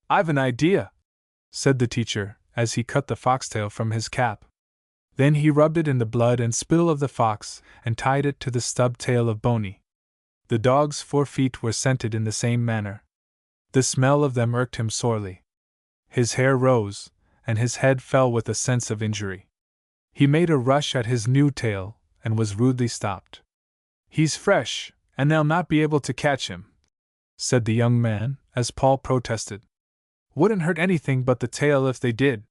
I've an idea, said the teacher, as he cut the foxtail from his cap. Then he rubbed it in the blood and spittle of the fox and tied it to the stub tail of Boney. The dog's 4 feet were scented in the same manner. The smell of them irked him sorely. His hair rose, and his head fell with a sense of injury. He made a rush at his new tail, and was rudely stopped. He's fresh, and they'll not be able to catch him, said the young man, as Paul protested. Wouldn't hurt anything but the tail if they did.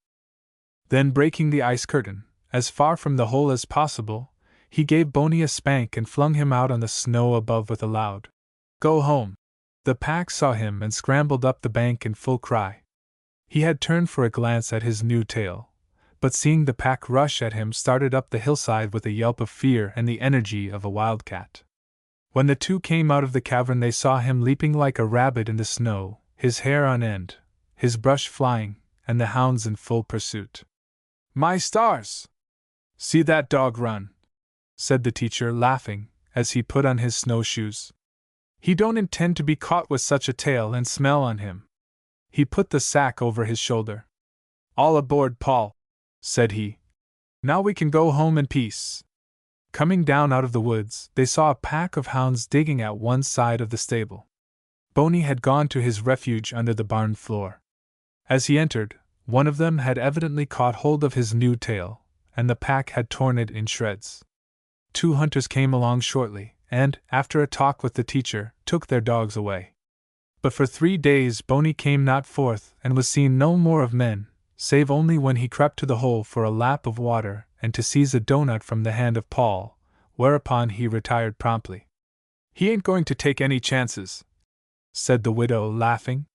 Then, breaking the ice curtain, as far from the hole as possible, he gave Boney a spank and flung him out on the snow above with a loud, "Go home!" The pack saw him and scrambled up the bank in full cry. He had turned for a glance at his new tail, but seeing the pack rush at him, started up the hillside with a yelp of fear and the energy of a wildcat. When the two came out of the cavern, they saw him leaping like a rabbit in the snow, his hair on end, his brush flying, and the hounds in full pursuit. My stars! See that dog run, said the teacher, laughing, as he put on his snowshoes. He don't intend to be caught with such a tail and smell on him. He put the sack over his shoulder. All aboard, Paul, said he. Now we can go home in peace. Coming down out of the woods, they saw a pack of hounds digging at one side of the stable. Boney had gone to his refuge under the barn floor. As he entered, one of them had evidently caught hold of his new tail, and the pack had torn it in shreds. 2 hunters came along shortly, and, after a talk with the teacher, took their dogs away. But for 3 days Boney came not forth, and was seen no more of men, save only when he crept to the hole for a lap of water and to seize a doughnut from the hand of Paul, whereupon he retired promptly. He ain't going to take any chances, said the widow, laughing.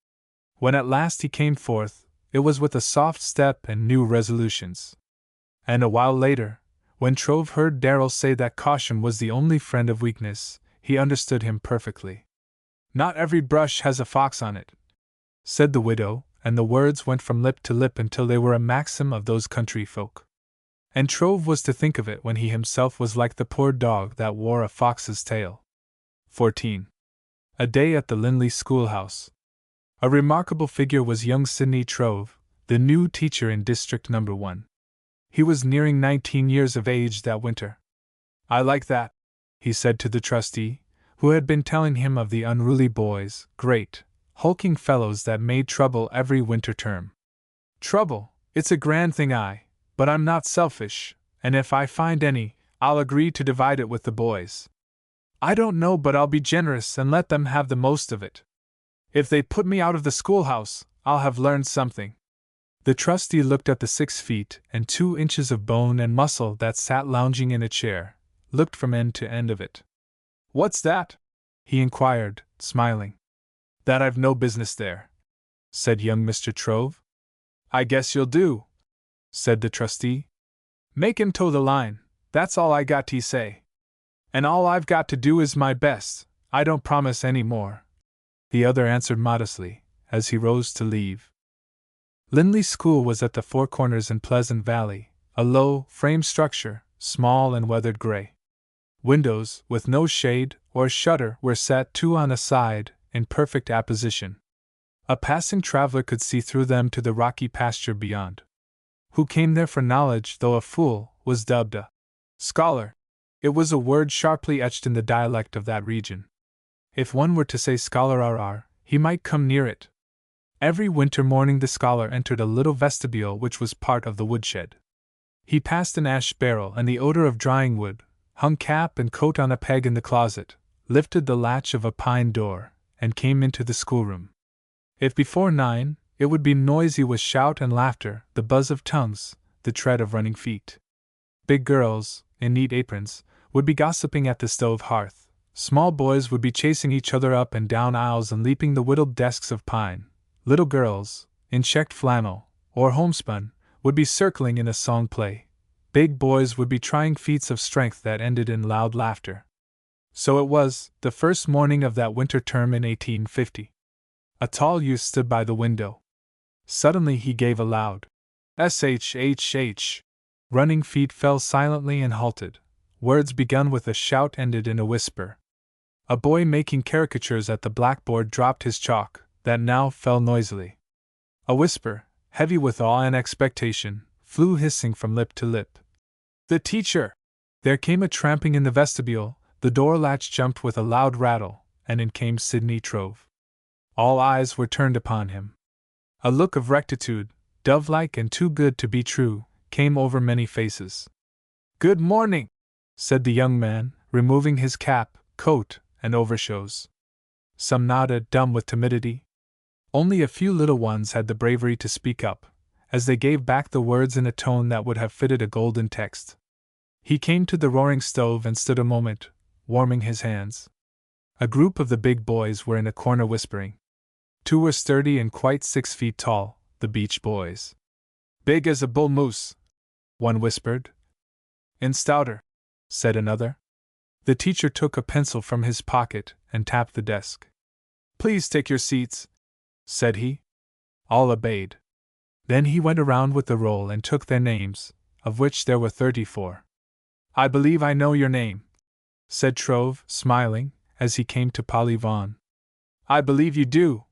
When at last he came forth, it was with a soft step and new resolutions. And a while later, when Trove heard Darrel say that caution was the only friend of weakness, he understood him perfectly. Not every brush has a fox on it, said the widow, and the words went from lip to lip until they were a maxim of those country folk. And Trove was to think of it when he himself was like the poor dog that wore a fox's tail. 14. A day at the Linley schoolhouse. A remarkable figure was young Sidney Trove, the new teacher in District No. 1. He was nearing 19 years of age that winter. I like that, he said to the trustee, who had been telling him of the unruly boys, great, hulking fellows that made trouble every winter term. Trouble, it's a grand thing, but I'm not selfish, and if I find any, I'll agree to divide it with the boys. I don't know, but I'll be generous and let them have the most of it. If they put me out of the schoolhouse, I'll have learned something. The trustee looked at the 6 feet and 2 inches of bone and muscle that sat lounging in a chair, looked from end to end of it. What's that? He inquired, smiling. That I've no business there, said young Mr. Trove. I guess you'll do, said the trustee. Make him toe the line, that's all I got to say. And all I've got to do is my best, I don't promise any more. The other answered modestly, as he rose to leave. Linley School was at the Four Corners in Pleasant Valley, a low, frame structure, small and weathered gray. Windows, with no shade or shutter, were set two on a side, in perfect apposition. A passing traveler could see through them to the rocky pasture beyond. Who came there for knowledge, though a fool, was dubbed a scholar. It was a word sharply etched in the dialect of that region. If one were to say scholar, he might come near it. Every winter morning the scholar entered a little vestibule which was part of the woodshed. He passed an ash barrel and the odor of drying wood, hung cap and coat on a peg in the closet, lifted the latch of a pine door, and came into the schoolroom. If before 9, it would be noisy with shout and laughter, the buzz of tongues, the tread of running feet. Big girls, in neat aprons, would be gossiping at the stove hearth. Small boys would be chasing each other up and down aisles and leaping the whittled desks of pine. Little girls, in checked flannel, or homespun, would be circling in a song play. Big boys would be trying feats of strength that ended in loud laughter. So it was, the first morning of that winter term in 1850. A tall youth stood by the window. Suddenly he gave a loud "SHHH." Running feet fell silently and halted. Words begun with a shout ended in a whisper. A boy making caricatures at the blackboard dropped his chalk, that now fell noisily. A whisper, heavy with awe and expectation, flew hissing from lip to lip. "The teacher!" There came a tramping in the vestibule, the door latch jumped with a loud rattle, and in came Sidney Trove. All eyes were turned upon him. A look of rectitude, dove-like and too good to be true, came over many faces. "Good morning," said the young man, removing his cap, coat, and overshoes. Some nodded, dumb with timidity. Only a few little ones had the bravery to speak up, as they gave back the words in a tone that would have fitted a golden text. He came to the roaring stove and stood a moment, warming his hands. A group of the big boys were in a corner whispering. Two were sturdy and quite 6 feet tall, the Beach boys. "Big as a bull moose," one whispered. "And stouter," said another. The teacher took a pencil from his pocket and tapped the desk. "Please take your seats," said he. All obeyed. Then he went around with the roll and took their names, of which there were 34. "I believe I know your name," said Trove, smiling, as he came to Polly Vaughan. "I believe you do,"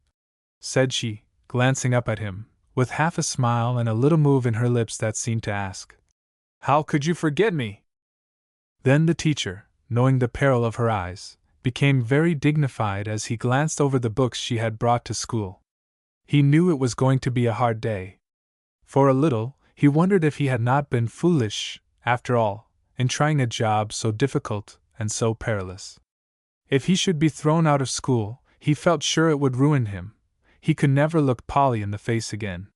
said she, glancing up at him, with half a smile and a little move in her lips that seemed to ask, "How could you forget me?" Then the teacher, knowing the peril of her eyes, became very dignified as he glanced over the books she had brought to school. He knew it was going to be a hard day. For a little, he wondered if he had not been foolish, after all, in trying a job so difficult and so perilous. If he should be thrown out of school, he felt sure it would ruin him. He could never look Polly in the face again.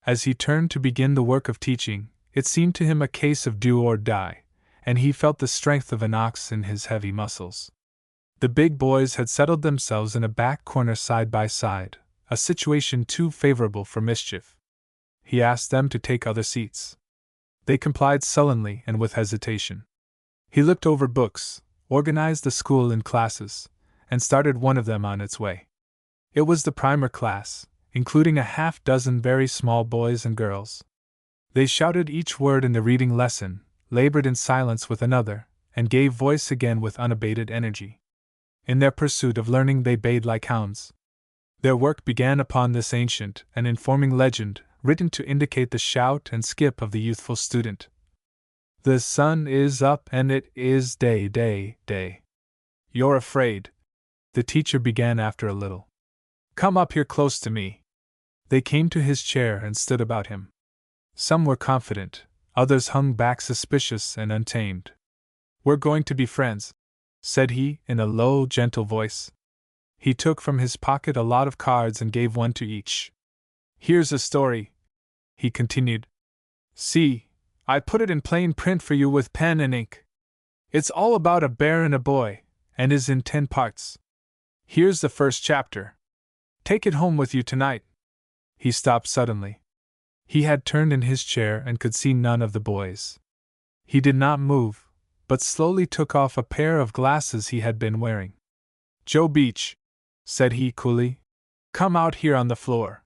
As he turned to begin the work of teaching, it seemed to him a case of do or die, and he felt the strength of an ox in his heavy muscles. The big boys had settled themselves in a back corner side by side, a situation too favorable for mischief. He asked them to take other seats. They complied sullenly and with hesitation. He looked over books, organized the school in classes, and started one of them on its way. It was the primer class, including a half-dozen very small boys and girls. They shouted each word in the reading lesson, labored in silence with another, and gave voice again with unabated energy. In their pursuit of learning they bayed like hounds. Their work began upon this ancient and informing legend, written to indicate the shout and skip of the youthful student. "The sun is up and it is day, day, day. You're afraid," the teacher began after a little. "Come up here close to me." They came to his chair and stood about him. Some were confident, others hung back suspicious and untamed. "We're going to be friends," said he, in a low, gentle voice. He took from his pocket a lot of cards and gave one to each. "Here's a story," he continued. "See, I put it in plain print for you with pen and ink. It's all about a bear and a boy, and is in 10 parts. Here's the first chapter. Take it home with you tonight." He stopped suddenly. He had turned in his chair and could see none of the boys. He did not move, but slowly took off a pair of glasses he had been wearing. "Joe Beach," said he coolly. Come out here on the floor.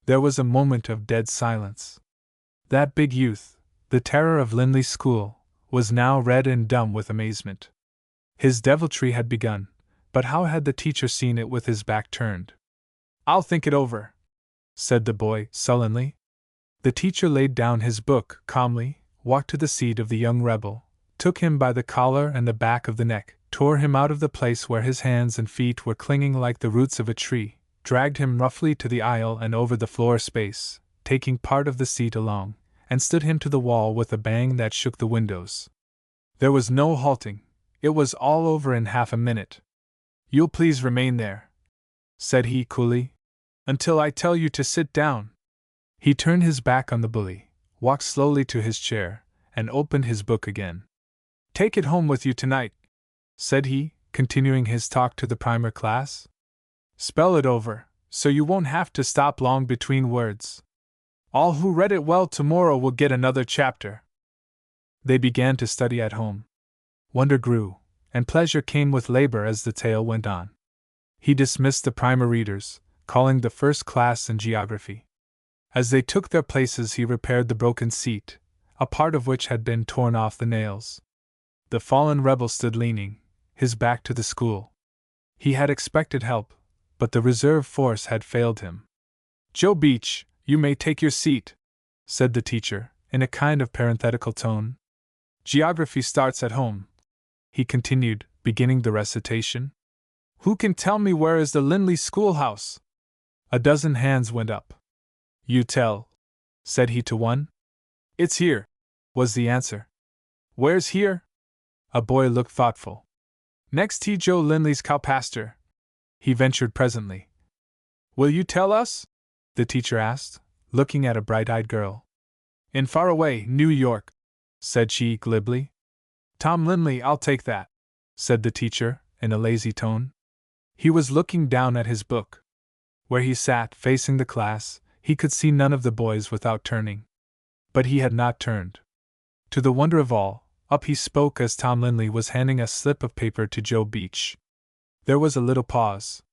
There was a moment of dead silence. That big youth, the terror of Linley's school, was now red and dumb with amazement. His deviltry had begun, but how had the teacher seen it with his back turned? I'll think it over, said the boy, sullenly. The teacher laid down his book calmly, walked to the seat of the young rebel, took him by the collar and the back of the neck, tore him out of the place where his hands and feet were clinging like the roots of a tree, dragged him roughly to the aisle and over the floor space, taking part of the seat along, and stood him to the wall with a bang that shook the windows. There was no halting. It was all over in half a minute. You'll please remain there, said he coolly, until I tell you to sit down. He turned his back on the bully, walked slowly to his chair, and opened his book again. Take it home with you tonight, said he, continuing his talk to the primer class. Spell it over, so you won't have to stop long between words. All who read it well tomorrow will get another chapter. They began to study at home. Wonder grew, and pleasure came with labor as the tale went on. He dismissed the primer readers, calling the first class in geography. As they took their places, he repaired the broken seat, a part of which had been torn off the nails. The fallen rebel stood leaning, his back to the school. He had expected help, but the reserve force had failed him. Joe Beach, you may take your seat, said the teacher, in a kind of parenthetical tone. Geography starts at home, he continued, beginning the recitation. Who can tell me where is the Linley schoolhouse? A dozen hands went up. You tell, said he to one. It's here, was the answer. Where's here? A boy looked thoughtful. Next T. Joe Linley's cow pasture, he ventured presently. Will you tell us? The teacher asked, looking at a bright-eyed girl. In faraway New York, said she glibly. Tom Linley, I'll take that, said the teacher, in a lazy tone. He was looking down at his book. Where he sat, facing the class, he could see none of the boys without turning. But he had not turned. To the wonder of all, up he spoke as Tom Linley was handing a slip of paper to Joe Beach. There was a little pause.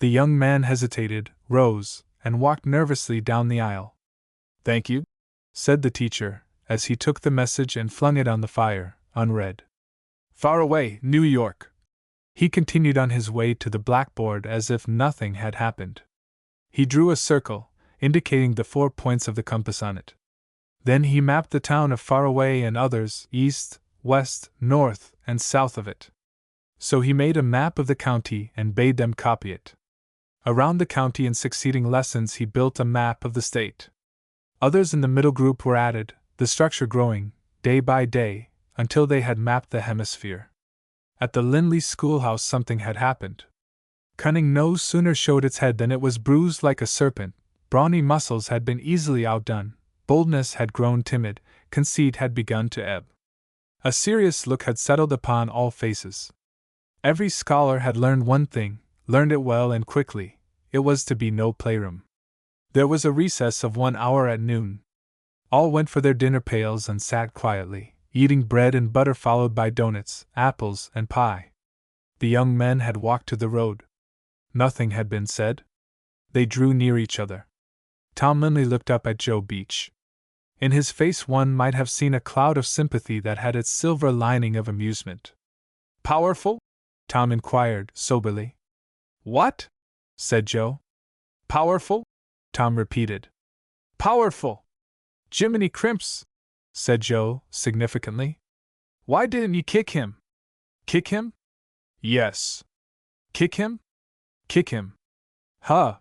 The young man hesitated, rose, and walked nervously down the aisle. Thank you, said the teacher, as he took the message and flung it on the fire, unread. Far away, New York. He continued on his way to the blackboard as if nothing had happened. He drew a circle, indicating the 4 points of the compass on it. Then he mapped the town of Faraway and others, east, west, north, and south of it. So he made a map of the county and bade them copy it. Around the county in succeeding lessons he built a map of the state. Others in the middle group were added, the structure growing, day by day, until they had mapped the hemisphere. At the Linley schoolhouse something had happened. Cunning no sooner showed its head than it was bruised like a serpent, brawny muscles had been easily outdone, boldness had grown timid, conceit had begun to ebb. A serious look had settled upon all faces. Every scholar had learned one thing, learned it well and quickly: it was to be no playroom. There was a recess of 1 hour at noon. All went for their dinner pails and sat quietly, eating bread and butter followed by doughnuts, apples, and pie. The young men had walked to the road. Nothing had been said. They drew near each other. Tom Linley looked up at Joe Beach. In his face one might have seen a cloud of sympathy that had its silver lining of amusement. Powerful? Tom inquired, soberly. What? Said Joe. Powerful? Tom repeated. Powerful! Jiminy crimps! Said Joe, significantly. Why didn't you kick him? Kick him? Yes. Kick him? Kick him. Huh.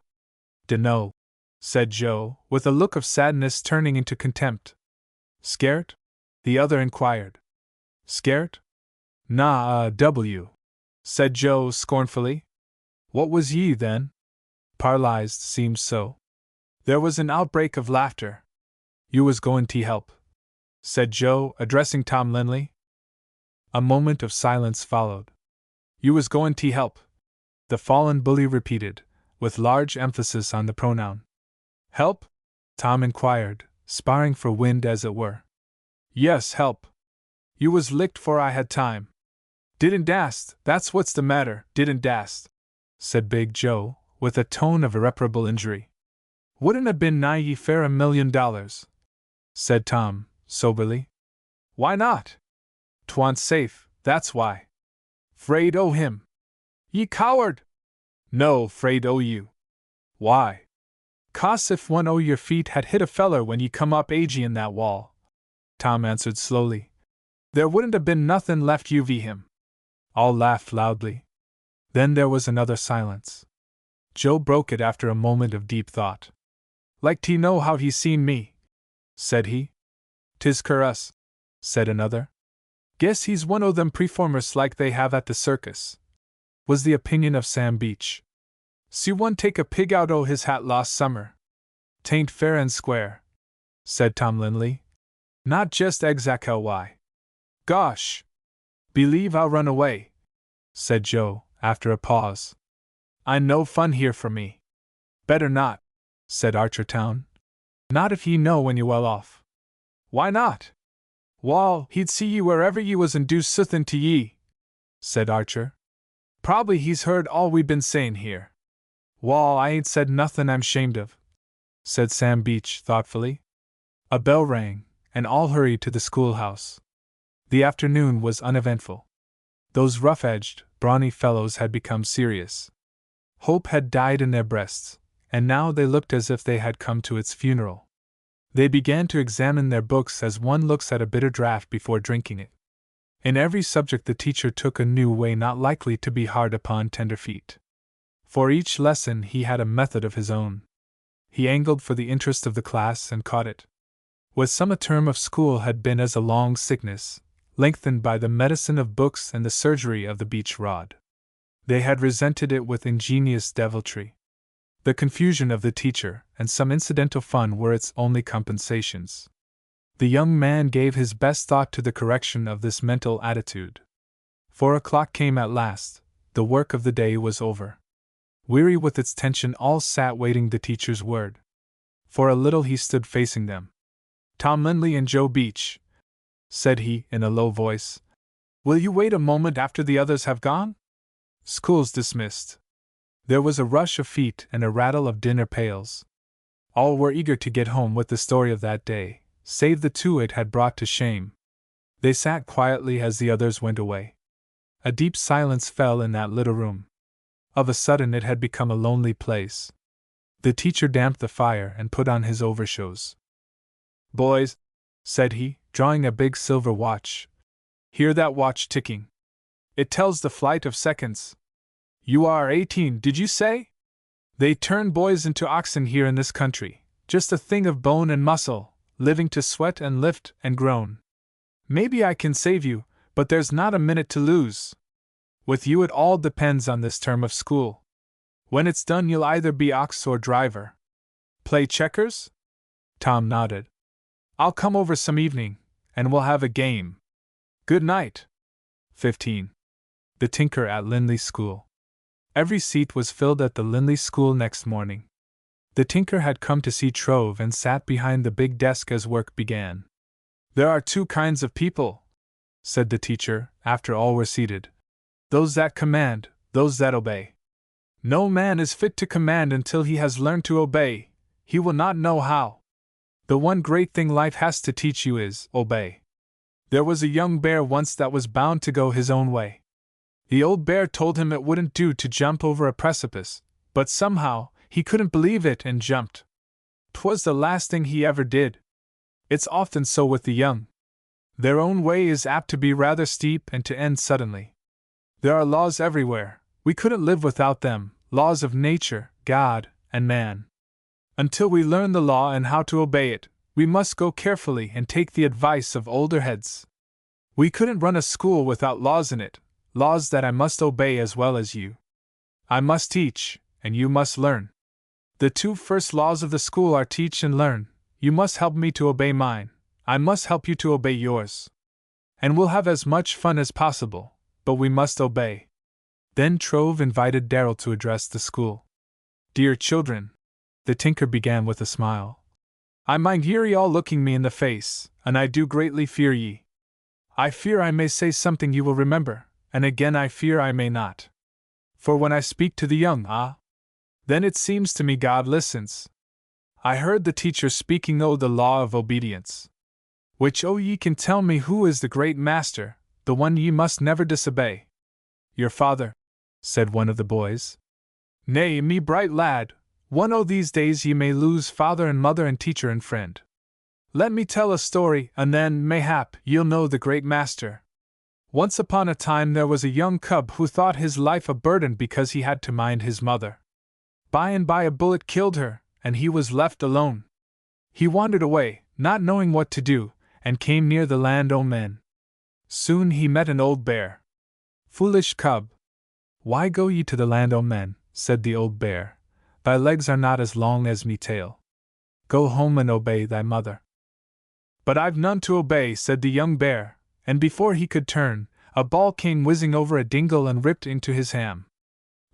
Dunno, said Joe, with a look of sadness turning into contempt. Scared? The other inquired. Scared? Nah, said Joe scornfully. What was ye, then? Paralyzed seems so. There was an outbreak of laughter. You was goin' to help, said Joe, addressing Tom Linley. A moment of silence followed. You was goin' to help, the fallen bully repeated, with large emphasis on the pronoun. Help? Tom inquired, sparring for wind as it were. Yes, help. You was licked 'fore I had time. Didn't dast, that's what's the matter, didn't dast, said Big Joe, with a tone of irreparable injury. Wouldn't have been nigh ye fair $1,000,000, said Tom, soberly. Why not? 'Twa'n't safe, that's why. 'Fraid o' him. Ye coward! No, 'fraid o' you. Why? 'Cause if one o' your feet had hit a feller when ye come up agin that wall, Tom answered slowly, there wouldn't have been nothin' left you v him. All laughed loudly. Then there was another silence. Joe broke it after a moment of deep thought. Like to know how he seen me, said he. 'Tis curus, said another. Guess he's one o' them preformers like they have at the circus, was the opinion of Sam Beach. See one take a pig out o' his hat last summer. 'Tain't fair and square, said Tom Lindley. Not just exactly why. Gosh! Believe I'll run away, said Joe, after a pause. I no fun here for me. Better not, said Archertown. Not if ye know when you're well off. Why not? Wall, he'd see ye wherever ye was and do suthin' to ye, said Archer. Probably he's heard all we been sayin' here. Wall, I ain't said nothin' I'm 'shamed of, said Sam Beach thoughtfully. A bell rang, and all hurried to the schoolhouse. The afternoon was uneventful. Those rough-edged, brawny fellows had become serious. Hope had died in their breasts, and now they looked as if they had come to its funeral. They began to examine their books as one looks at a bitter draught before drinking it. In every subject the teacher took a new way not likely to be hard upon tender feet. For each lesson he had a method of his own. He angled for the interest of the class and caught it. With some a term of school had been as a long sickness, lengthened by the medicine of books and the surgery of the beech rod. They had resented it with ingenious deviltry. The confusion of the teacher and some incidental fun were its only compensations. The young man gave his best thought to the correction of this mental attitude. 4 o'clock came at last. The work of the day was over. Weary with its tension, all sat waiting the teacher's word. For a little he stood facing them. Tom Lindley and Joe Beach, said he, in a low voice, will you wait a moment after the others have gone? School's dismissed. There was a rush of feet and a rattle of dinner pails. All were eager to get home with the story of that day, save the two it had brought to shame. They sat quietly as the others went away. A deep silence fell in that little room. Of a sudden it had become a lonely place. The teacher damped the fire and put on his overshoes. Boys, said he, drawing a big silver watch. Hear that watch ticking? It tells the flight of seconds. You are 18, did you say? They turn boys into oxen here in this country, just a thing of bone and muscle, living to sweat and lift and groan. Maybe I can save you, but there's not a minute to lose. With you it all depends on this term of school. When it's done you'll either be ox or driver. Play checkers? Tom nodded. I'll come over some evening, and we'll have a game. Good night. 15. The Tinker at Lindley School. Every seat was filled at the Lindley School next morning. The Tinker had come to see Trove and sat behind the big desk as work began. There are two kinds of people, said the teacher, after all were seated. Those that command, those that obey. No man is fit to command until he has learned to obey. He will not know how. The one great thing life has to teach you is obey. There was a young bear once that was bound to go his own way. The old bear told him it wouldn't do to jump over a precipice, but somehow he couldn't believe it and jumped. 'Twas the last thing he ever did. It's often so with the young. Their own way is apt to be rather steep and to end suddenly. There are laws everywhere, we couldn't live without them, laws of nature, God, and man. Until we learn the law and how to obey it, we must go carefully and take the advice of older heads. We couldn't run a school without laws in it, laws that I must obey as well as you. I must teach, and you must learn. The two first laws of the school are teach and learn. You must help me to obey mine, I must help you to obey yours. And we'll have as much fun as possible, but we must obey. Then Trove invited Darrel to address the school. Dear children, the Tinker began with a smile. I mind ye all looking me in the face, and I do greatly fear ye. I fear I may say something you will remember, and again I fear I may not. For when I speak to the young, Then it seems to me God listens. I heard the teacher speaking o' the law of obedience. Which ye can tell me who is the great master, the one ye must never disobey? Your father, said one of the boys. Nay, me bright lad, one o' these days ye may lose father and mother and teacher and friend. Let me tell a story, and then, mayhap, ye'll know the great master. Once upon a time there was a young cub who thought his life a burden because he had to mind his mother. By and by a bullet killed her, and he was left alone. He wandered away, not knowing what to do, and came near the land o' men. Soon he met an old bear. Foolish cub! Why go ye to the land o' men? Said the old bear. Thy legs are not as long as me tail. Go home and obey thy mother. But I've none to obey, said the young bear, and before he could turn, a ball came whizzing over a dingle and ripped into his ham.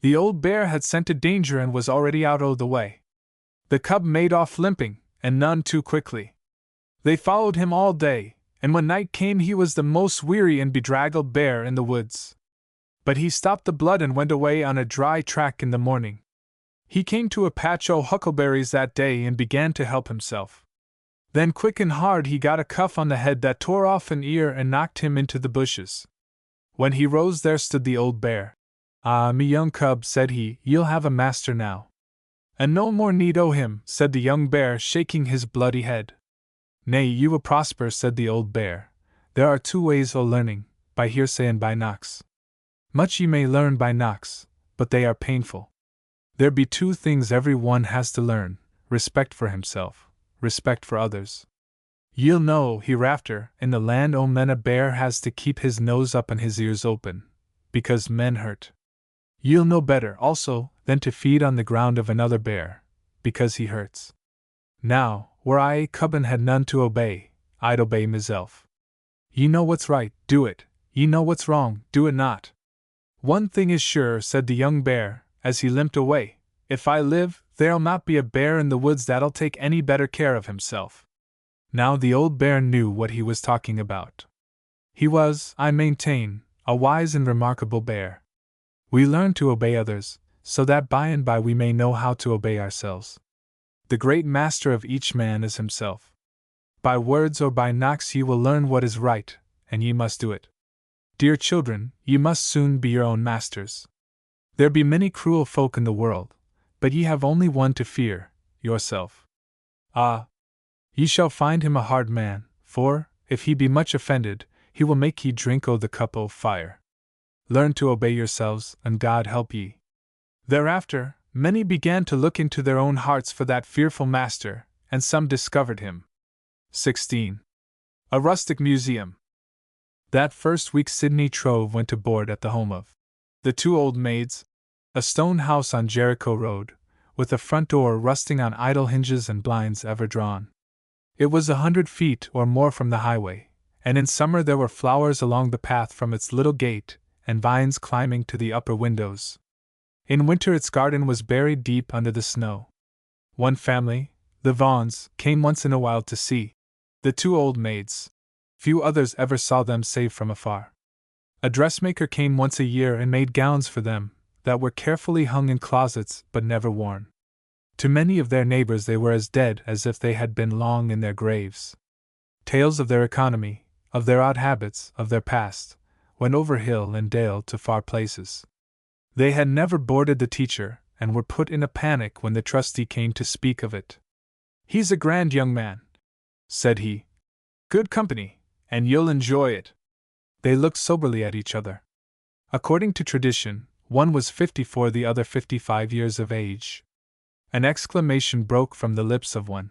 The old bear had scented danger and was already out o' the way. The cub made off limping, and none too quickly. They followed him all day, and when night came he was the most weary and bedraggled bear in the woods. But he stopped the blood and went away on a dry track in the morning. He came to a patch o' huckleberries that day and began to help himself. Then quick and hard he got a cuff on the head that tore off an ear and knocked him into the bushes. When he rose there stood the old bear. Ah, me young cub, said he, ye'll have a master now. And no more need o' him, said the young bear, shaking his bloody head. Nay, you will prosper, said the old bear. There are two ways o' learning, by hearsay and by knocks. Much ye may learn by knocks, but they are painful. There be two things every one has to learn, respect for himself, respect for others. Ye'll know, hereafter, in the land o' men a bear has to keep his nose up and his ears open, because men hurt. Ye'll know better, also, than to feed on the ground of another bear, because he hurts. Now, were I a cub and had none to obey, I'd obey myself. Ye know what's right, do it, ye know what's wrong, do it not. One thing is sure, said the young bear, as he limped away, if I live, there'll not be a bear in the woods that'll take any better care of himself. Now the old bear knew what he was talking about. He was, I maintain, a wise and remarkable bear. We learn to obey others, so that by and by we may know how to obey ourselves. The great master of each man is himself. By words or by knocks ye will learn what is right, and ye must do it. Dear children, ye must soon be your own masters. There be many cruel folk in the world, but ye have only one to fear, yourself. Ah! Ye shall find him a hard man, for, if he be much offended, he will make ye drink o' the cup o' fire. Learn to obey yourselves, and God help ye. Thereafter, many began to look into their own hearts for that fearful master, and some discovered him. 16. A rustic museum. That first week Sidney Trove went to board at the home of the two old maids, a stone house on Jericho Road, with a front door rusting on idle hinges and blinds ever drawn. It was 100 feet or more from the highway, and in summer there were flowers along the path from its little gate, and vines climbing to the upper windows. In winter its garden was buried deep under the snow. One family, the Vaughans, came once in a while to see the two old maids. Few others ever saw them save from afar. A dressmaker came once a year and made gowns for them, that were carefully hung in closets but never worn. To many of their neighbors they were as dead as if they had been long in their graves. Tales of their economy, of their odd habits, of their past, went over hill and dale to far places. They had never boarded the teacher, and were put in a panic when the trustee came to speak of it. "He's a grand young man," said he. "Good company, and you'll enjoy it." They looked soberly at each other. According to tradition, one was 54, the other 55 years of age. An exclamation broke from the lips of one.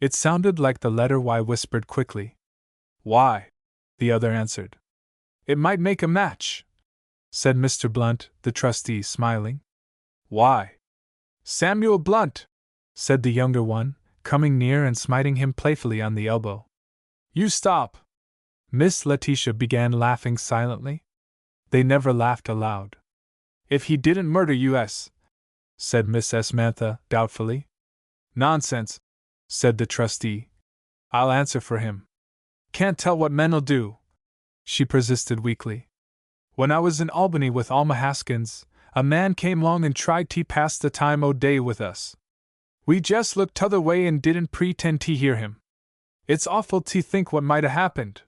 It sounded like the letter Y whispered quickly. "Why?" the other answered. "It might make a match," said Mr. Blunt, the trustee, smiling. "Why?" "Samuel Blunt," said the younger one, coming near and smiting him playfully on the elbow. "You stop." Miss Letitia began laughing silently. They never laughed aloud. "If he didn't murder you, said Miss Samantha, doubtfully. "Nonsense," said the trustee. "I'll answer for him." "Can't tell what men'll do," she persisted weakly. "When I was in Albany with Alma Haskins, A man came along and tried to pass the time o' day with us. We just looked t'other way and didn't pretend to hear him. It's awful to think what might 'a' happened."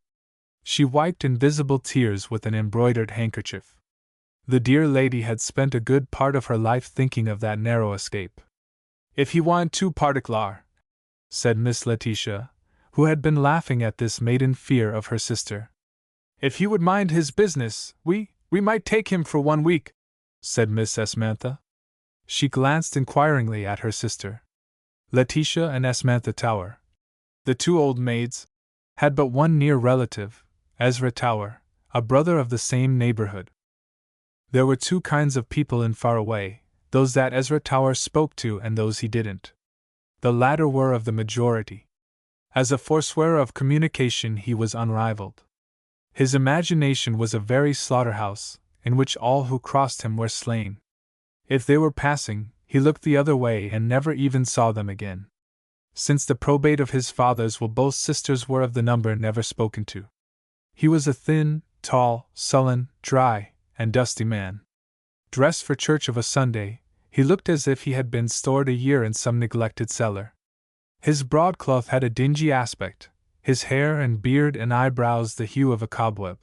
She wiped invisible tears with an embroidered handkerchief. The dear lady had spent a good part of her life thinking of that narrow escape. "If he wan't too particular," said Miss Letitia, who had been laughing at this maiden fear of her sister. "If he would mind his business, we might take him for 1 week," said Miss Esmantha. She glanced inquiringly at her sister. Letitia and Esmantha Tower, the 2 old maids, had but one near relative, Ezra Tower, a brother of the same neighborhood. There were 2 kinds of people in Faraway, those that Ezra Tower spoke to and those he didn't. The latter were of the majority. As a forswearer of communication he was unrivaled. His imagination was a very slaughterhouse, in which all who crossed him were slain. If they were passing, he looked the other way and never even saw them again. Since the probate of his fathers both sisters were of the number never spoken to. He was a thin, tall, sullen, dry, and dusty man. Dressed for church of a Sunday, he looked as if he had been stored a year in some neglected cellar. His broadcloth had a dingy aspect, his hair and beard and eyebrows the hue of a cobweb.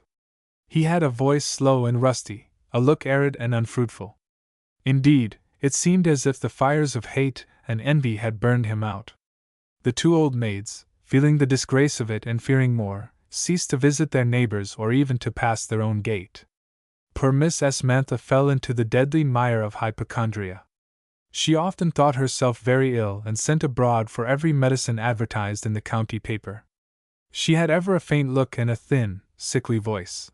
He had a voice slow and rusty, a look arid and unfruitful. Indeed, it seemed as if the fires of hate and envy had burned him out. The 2 old maids, feeling the disgrace of it and fearing more, ceased to visit their neighbors or even to pass their own gate. Poor Miss Esmantha fell into the deadly mire of hypochondria. She often thought herself very ill and sent abroad for every medicine advertised in the county paper. She had ever a faint look and a thin, sickly voice.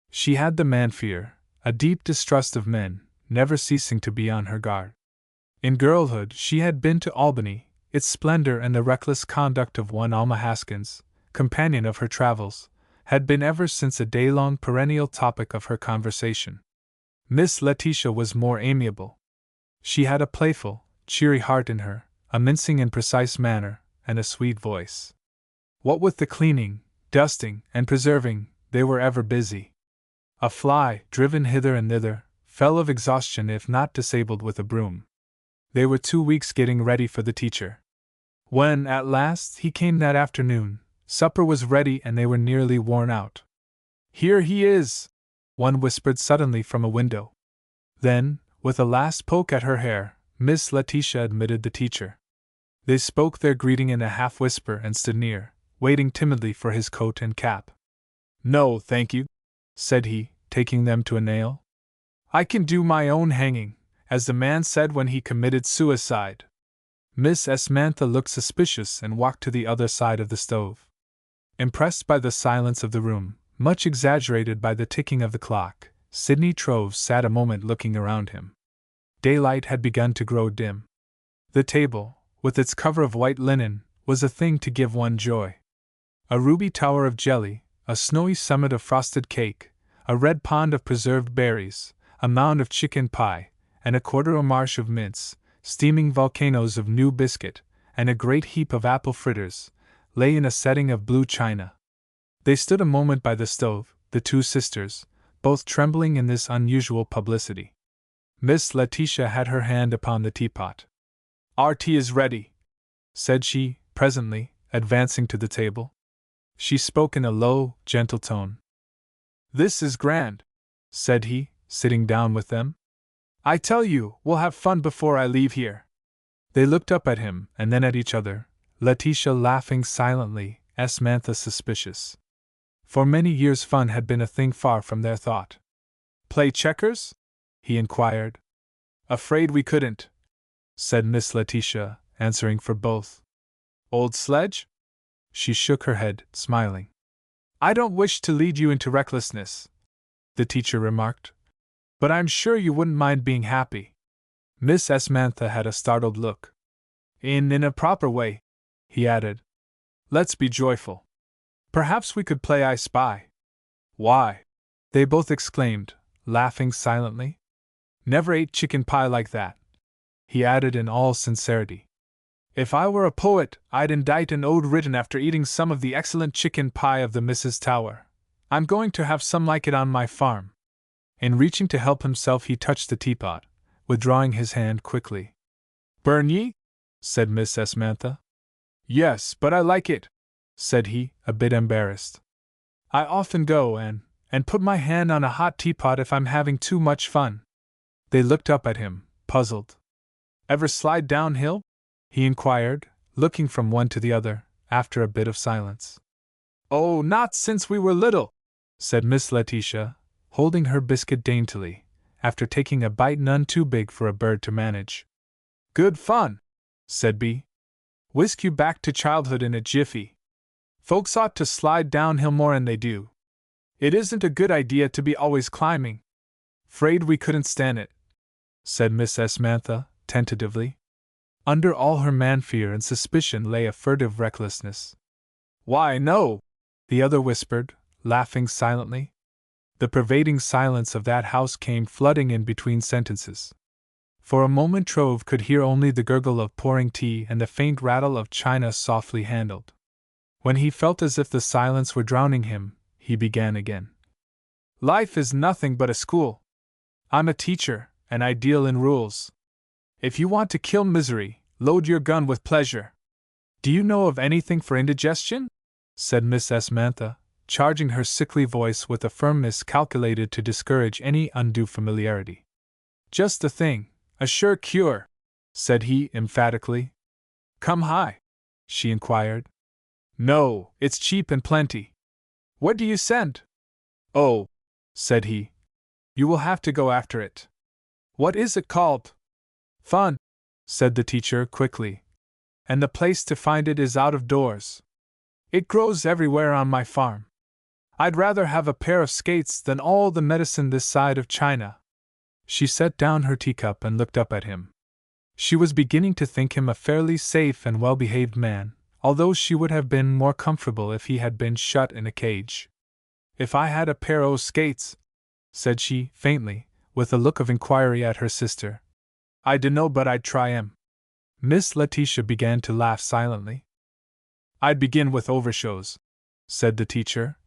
She had the man fear, a deep distrust of men, never ceasing to be on her guard. In girlhood she had been to Albany, its splendor and the reckless conduct of one Alma Haskins, companion of her travels, had been ever since a day-long perennial topic of her conversation. Miss Letitia was more amiable. She had a playful, cheery heart in her, a mincing and precise manner, and a sweet voice. What with the cleaning, dusting, and preserving, they were ever busy. A fly, driven hither and thither, fell of exhaustion if not disabled with a broom. They were 2 weeks getting ready for the teacher. When, at last, he came that afternoon, supper was ready and they were nearly worn out. "Here he is!" one whispered suddenly from a window. Then, with a last poke at her hair, Miss Letitia admitted the teacher. They spoke their greeting in a half-whisper and stood near, waiting timidly for his coat and cap. "No, thank you," said he, taking them to a nail. "I can do my own hanging, as the man said when he committed suicide." Miss Esmantha looked suspicious and walked to the other side of the stove. Impressed by the silence of the room, much exaggerated by the ticking of the clock, Sidney Trove sat a moment looking around him. Daylight had begun to grow dim. The table, with its cover of white linen, was a thing to give one joy. A ruby tower of jelly, a snowy summit of frosted cake, a red pond of preserved berries, a mound of chicken pie, and a quarter marsh of mince, steaming volcanoes of new biscuit, and a great heap of apple fritters, lay in a setting of blue china. They stood a moment by the stove, the 2 sisters, both trembling in this unusual publicity. Miss Letitia had her hand upon the teapot. "Our tea is ready," said she, presently, advancing to the table. She spoke in a low, gentle tone. "This is grand," said he, sitting down with them. "I tell you, we'll have fun before I leave here." They looked up at him, and then at each other, Letitia laughing silently, Esmantha suspicious. For many years fun had been a thing far from their thought. "Play checkers?" he inquired. "Afraid we couldn't," said Miss Letitia, answering for both. "Old sledge?" She shook her head, smiling. "I don't wish to lead you into recklessness," the teacher remarked, "but I'm sure you wouldn't mind being happy." Miss Esmantha had a startled look. In a proper way," he added. "Let's be joyful. Perhaps we could play I Spy." "Why?" they both exclaimed, laughing silently. "Never ate chicken pie like that," he added in all sincerity. "If I were a poet, I'd indite an ode written after eating some of the excellent chicken pie of the Mrs. Tower. I'm going to have some like it on my farm." In reaching to help himself, he touched the teapot, withdrawing his hand quickly. "Burn ye?" said Miss Samantha. "Yes, but I like it," said he, a bit embarrassed. "I often go and put my hand on a hot teapot if I'm having too much fun." They looked up at him, puzzled. "Ever slide downhill?" he inquired, looking from one to the other, after a bit of silence. "Oh, not since we were little," said Miss Letitia, holding her biscuit daintily, after taking a bite none too big for a bird to manage. "Good fun," said B. "Whisk you back to childhood in a jiffy. Folks ought to slide downhill more'n they do. It isn't a good idea to be always climbing." "'Fraid we couldn't stand it," said Miss Samantha, tentatively. Under all her man fear and suspicion lay a furtive recklessness. "Why, no," the other whispered, laughing silently. The pervading silence of that house came flooding in between sentences. For a moment Trove could hear only the gurgle of pouring tea and the faint rattle of china softly handled. When he felt as if the silence were drowning him, he began again. "Life is nothing but a school. I'm a teacher, and I deal in rules. If you want to kill misery, load your gun with pleasure. Do you know of anything for indigestion?" said Miss Samantha, charging her sickly voice with a firmness calculated to discourage any undue familiarity. "Just the thing, a sure cure," said he emphatically. "Come high?" she inquired. "No, it's cheap and plenty." "What do you send?" "Oh," said he, "you will have to go after it." "What is it called?" "Fun," said the teacher quickly. "And the place to find it is out of doors. It grows everywhere on my farm. I'd rather have a pair of skates than all the medicine this side of China." She set down her teacup and looked up at him. She was beginning to think him a fairly safe and well-behaved man, although she would have been more comfortable if he had been shut in a cage. "If I had a pair o' skates," said she, faintly, with a look of inquiry at her sister, "I dunno but I'd try 'em." Miss Letitia began to laugh silently. "I'd begin with overshoes," said the teacher.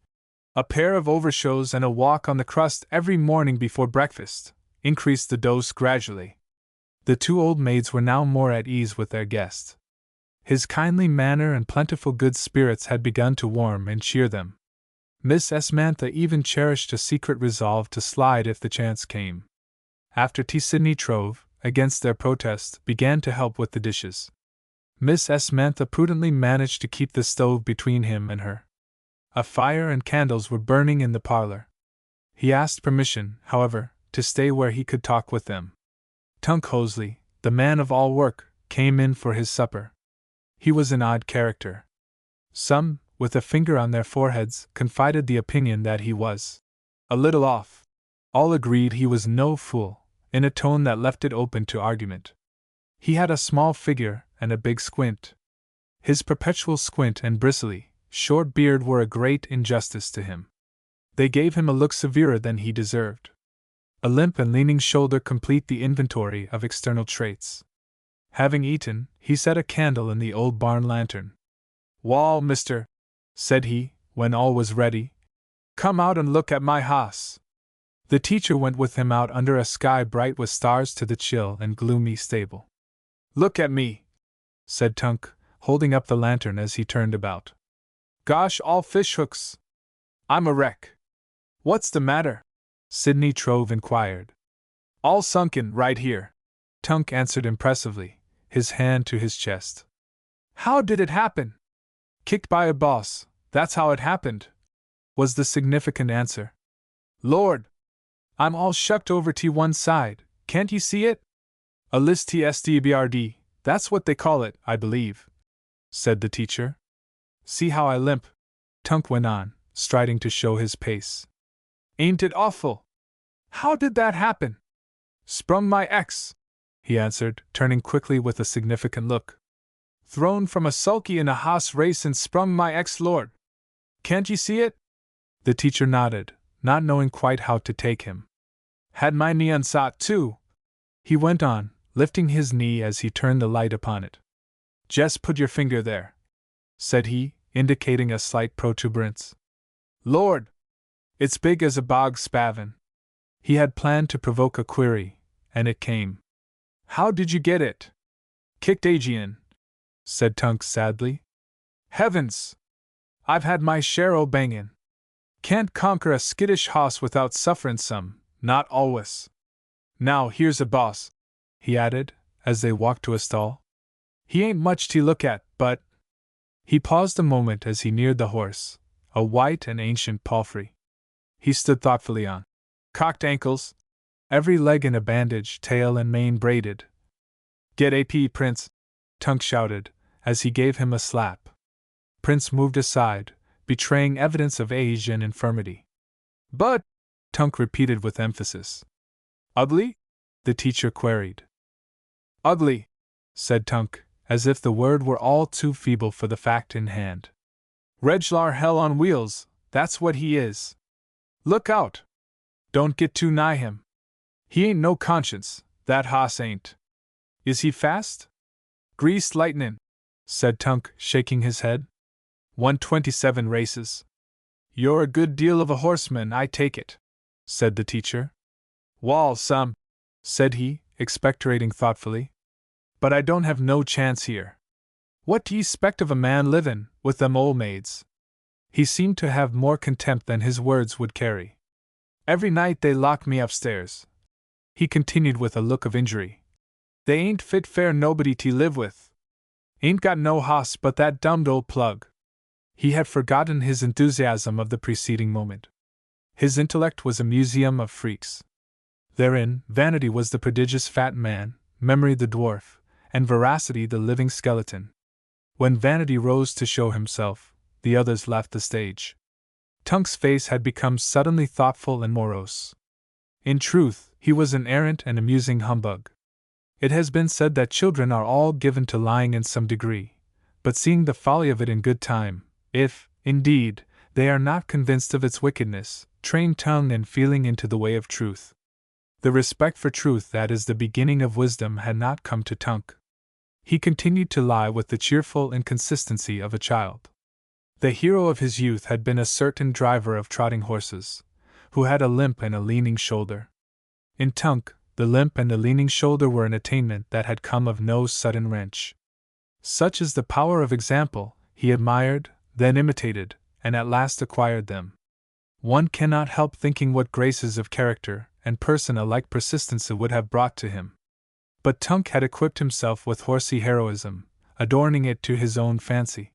"A pair of overshoes and a walk on the crust every morning before breakfast. Increase the dose gradually." The two old maids were now more at ease with their guest. His kindly manner and plentiful good spirits had begun to warm and cheer them. Miss Samantha even cherished a secret resolve to slide if the chance came. After tea, Sidney Trove, against their protest, began to help with the dishes. Miss Samantha prudently managed to keep the stove between him and her. A fire and candles were burning in the parlor. He asked permission, however, to stay where he could talk with them. Tunk Hosley, the man of all work, came in for his supper. He was an odd character. Some, with a finger on their foreheads, confided the opinion that he was a little off. All agreed he was no fool, in a tone that left it open to argument. He had a small figure and a big squint. His perpetual squint and bristly, short beard were a great injustice to him. They gave him a look severer than he deserved. A limp and leaning shoulder complete the inventory of external traits. Having eaten, he set a candle in the old barn lantern. "Wall, mister," said he, when all was ready, "come out and look at my hoss." The teacher went with him out under a sky bright with stars to the chill and gloomy stable. "Look at me," said Tunk, holding up the lantern as he turned about. "Gosh, all fish hooks! I'm a wreck." "What's the matter?" Sidney Trove inquired. "All sunken, right here," Tunk answered impressively, his hand to his chest. "How did it happen?" "Kicked by a boss, that's how it happened," was the significant answer. "Lord! I'm all shucked over to one side, can't you see it?" "A list TSDBRD, that's what they call it, I believe," said the teacher. "See how I limp," Tunk went on, striding to show his pace. "Ain't it awful? How did that happen?" "Sprung my ex," he answered, turning quickly with a significant look. "Thrown from a sulky in a hoss race and sprung my ex, Lord. Can't you see it?" The teacher nodded, not knowing quite how to take him. "Had my knee unsot too," he went on, lifting his knee as he turned the light upon it. "Jest put your finger there," said he, indicating a slight protuberance. "Lord! It's big as a bog spavin." He had planned to provoke a query, and it came. "How did you get it?" "Kicked Aegean," said Tunk sadly. "Heavens! I've had my share o' bangin'. Can't conquer a skittish hoss without sufferin' some, not always. Now here's a boss," he added, as they walked to a stall. "He ain't much to look at, but—" He paused a moment as he neared the horse, a white and ancient palfrey. He stood thoughtfully on. Cocked ankles, every leg in a bandage, tail and mane braided. "Get AP, Prince!" Tunk shouted, as he gave him a slap. Prince moved aside, betraying evidence of age and infirmity. "But," Tunk repeated with emphasis. "Ugly?" the teacher queried. "Ugly," said Tunk, as if the word were all too feeble for the fact in hand. "Reg'lar hell on wheels, that's what he is. Look out! Don't get too nigh him. He ain't no conscience, that hoss ain't. Is he fast?" "Greased lightnin'," said Tunk, shaking his head. 127 races. "You're a good deal of a horseman, I take it," said the teacher. "Wall, some," said he, expectorating thoughtfully. "But I don't have no chance here. What do ye 'spect of a man livin' with them old maids?" He seemed to have more contempt than his words would carry. "Every night they lock me upstairs," he continued with a look of injury. "They ain't fit fair nobody to live with. Ain't got no hoss but that dummed old plug." He had forgotten his enthusiasm of the preceding moment. His intellect was a museum of freaks. Therein, vanity was the prodigious fat man, memory the dwarf, and veracity the living skeleton. When vanity rose to show himself, the others left the stage. Tunk's face had become suddenly thoughtful and morose. In truth, he was an errant and amusing humbug. It has been said that children are all given to lying in some degree, but seeing the folly of it in good time, if, indeed, they are not convinced of its wickedness, train tongue and feeling into the way of truth. The respect for truth that is the beginning of wisdom had not come to Tunk. He continued to lie with the cheerful inconsistency of a child. The hero of his youth had been a certain driver of trotting horses, who had a limp and a leaning shoulder. In Tunk, the limp and the leaning shoulder were an attainment that had come of no sudden wrench. Such is the power of example, he admired, then imitated, and at last acquired them. One cannot help thinking what graces of character and person a like persistence would have brought to him. But Tunk had equipped himself with horsey heroism, adorning it to his own fancy.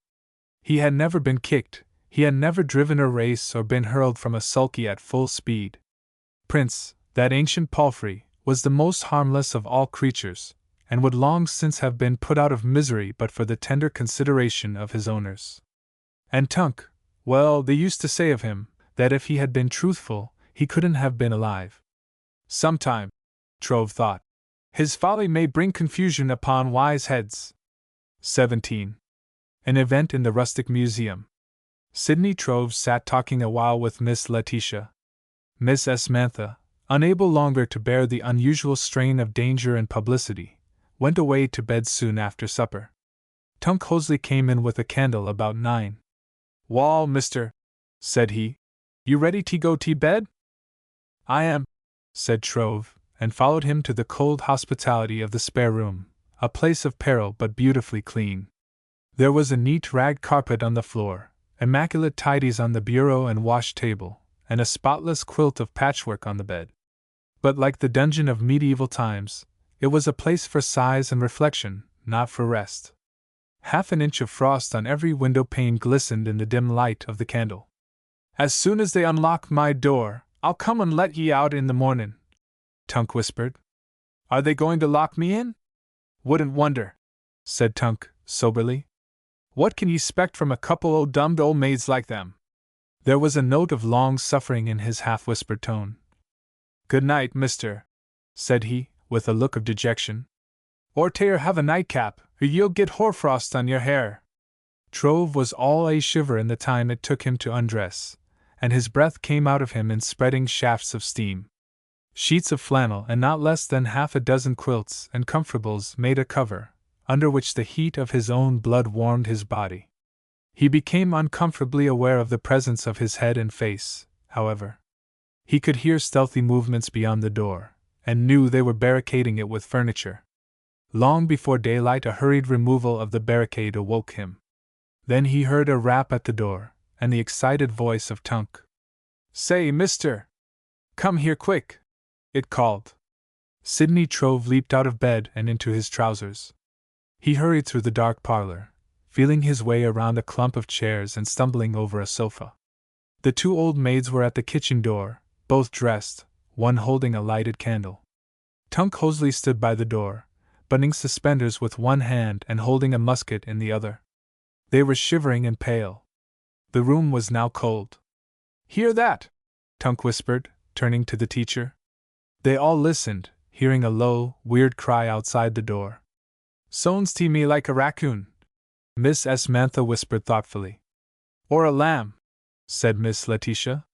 He had never been kicked, he had never driven a race or been hurled from a sulky at full speed. Prince, that ancient palfrey, was the most harmless of all creatures, and would long since have been put out of misery but for the tender consideration of his owners. And Tunk, well, they used to say of him, that if he had been truthful, he couldn't have been alive. Sometime, Trove thought, his folly may bring confusion upon wise heads. 17. An event in the rustic museum. Sidney Trove sat talking a while with Miss Letitia. Miss Samantha, unable longer to bear the unusual strain of danger and publicity, went away to bed soon after supper. Tunk Hosley came in with a candle about 9. "Wall, mister," said he, "you ready to go to bed?" "I am," said Trove, and followed him to the cold hospitality of the spare room, a place of peril but beautifully clean. There was a neat rag carpet on the floor, immaculate tidies on the bureau and wash table, and a spotless quilt of patchwork on the bed. But like the dungeon of medieval times, it was a place for sighs and reflection, not for rest. Half an inch of frost on every window pane glistened in the dim light of the candle. "As soon as they unlock my door, I'll come and let ye out in the mornin'," Tunk whispered. "Are they going to lock me in?" "Wouldn't wonder," said Tunk, soberly. "What can ye 'spect from a couple o' dummed old maids like them?" There was a note of long suffering in his half-whispered tone. "Good night, mister," said he, with a look of dejection. "Or ta'er have a nightcap, or ye'll get hoarfrost on your hair." Trove was all a shiver in the time it took him to undress, and his breath came out of him in spreading shafts of steam. Sheets of flannel and not less than half a dozen quilts and comfortables made a cover, under which the heat of his own blood warmed his body. He became uncomfortably aware of the presence of his head and face, however. He could hear stealthy movements beyond the door, and knew they were barricading it with furniture. Long before daylight, a hurried removal of the barricade awoke him. Then he heard a rap at the door, and the excited voice of Tunk. "Say, mister! Come here quick!" it called. Sidney Trove leaped out of bed and into his trousers. He hurried through the dark parlor, feeling his way around a clump of chairs and stumbling over a sofa. The two old maids were at the kitchen door, both dressed, one holding a lighted candle. Tunk Hosley stood by the door, buttoning suspenders with one hand and holding a musket in the other. They were shivering and pale. The room was now cold. "Hear that?" Tunk whispered, turning to the teacher. They all listened, hearing a low, weird cry outside the door. "Sounds to me like a raccoon," Miss S. Mantha whispered thoughtfully. "Or a lamb," said Miss Letitia.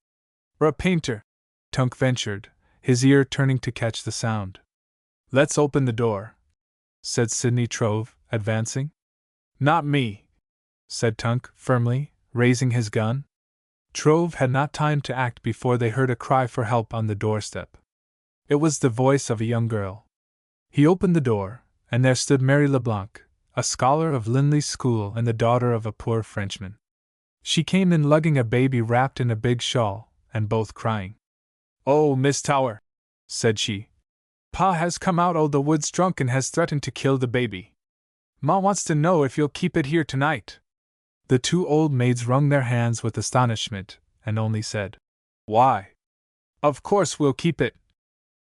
"Or a painter," Tunk ventured, his ear turning to catch the sound. "Let's open the door," said Sidney Trove, advancing. "Not me," said Tunk, firmly, raising his gun. Trove had not time to act before they heard a cry for help on the doorstep. It was the voice of a young girl. He opened the door, and there stood Mary LeBlanc, a scholar of Linley's school and the daughter of a poor Frenchman. She came in lugging a baby wrapped in a big shawl, and both crying. "Oh, Miss Tower," said she, "Pa has come out o' the woods drunk and has threatened to kill the baby. Ma wants to know if you'll keep it here tonight." The two old maids wrung their hands with astonishment, and only said, "Why? Of course we'll keep it,"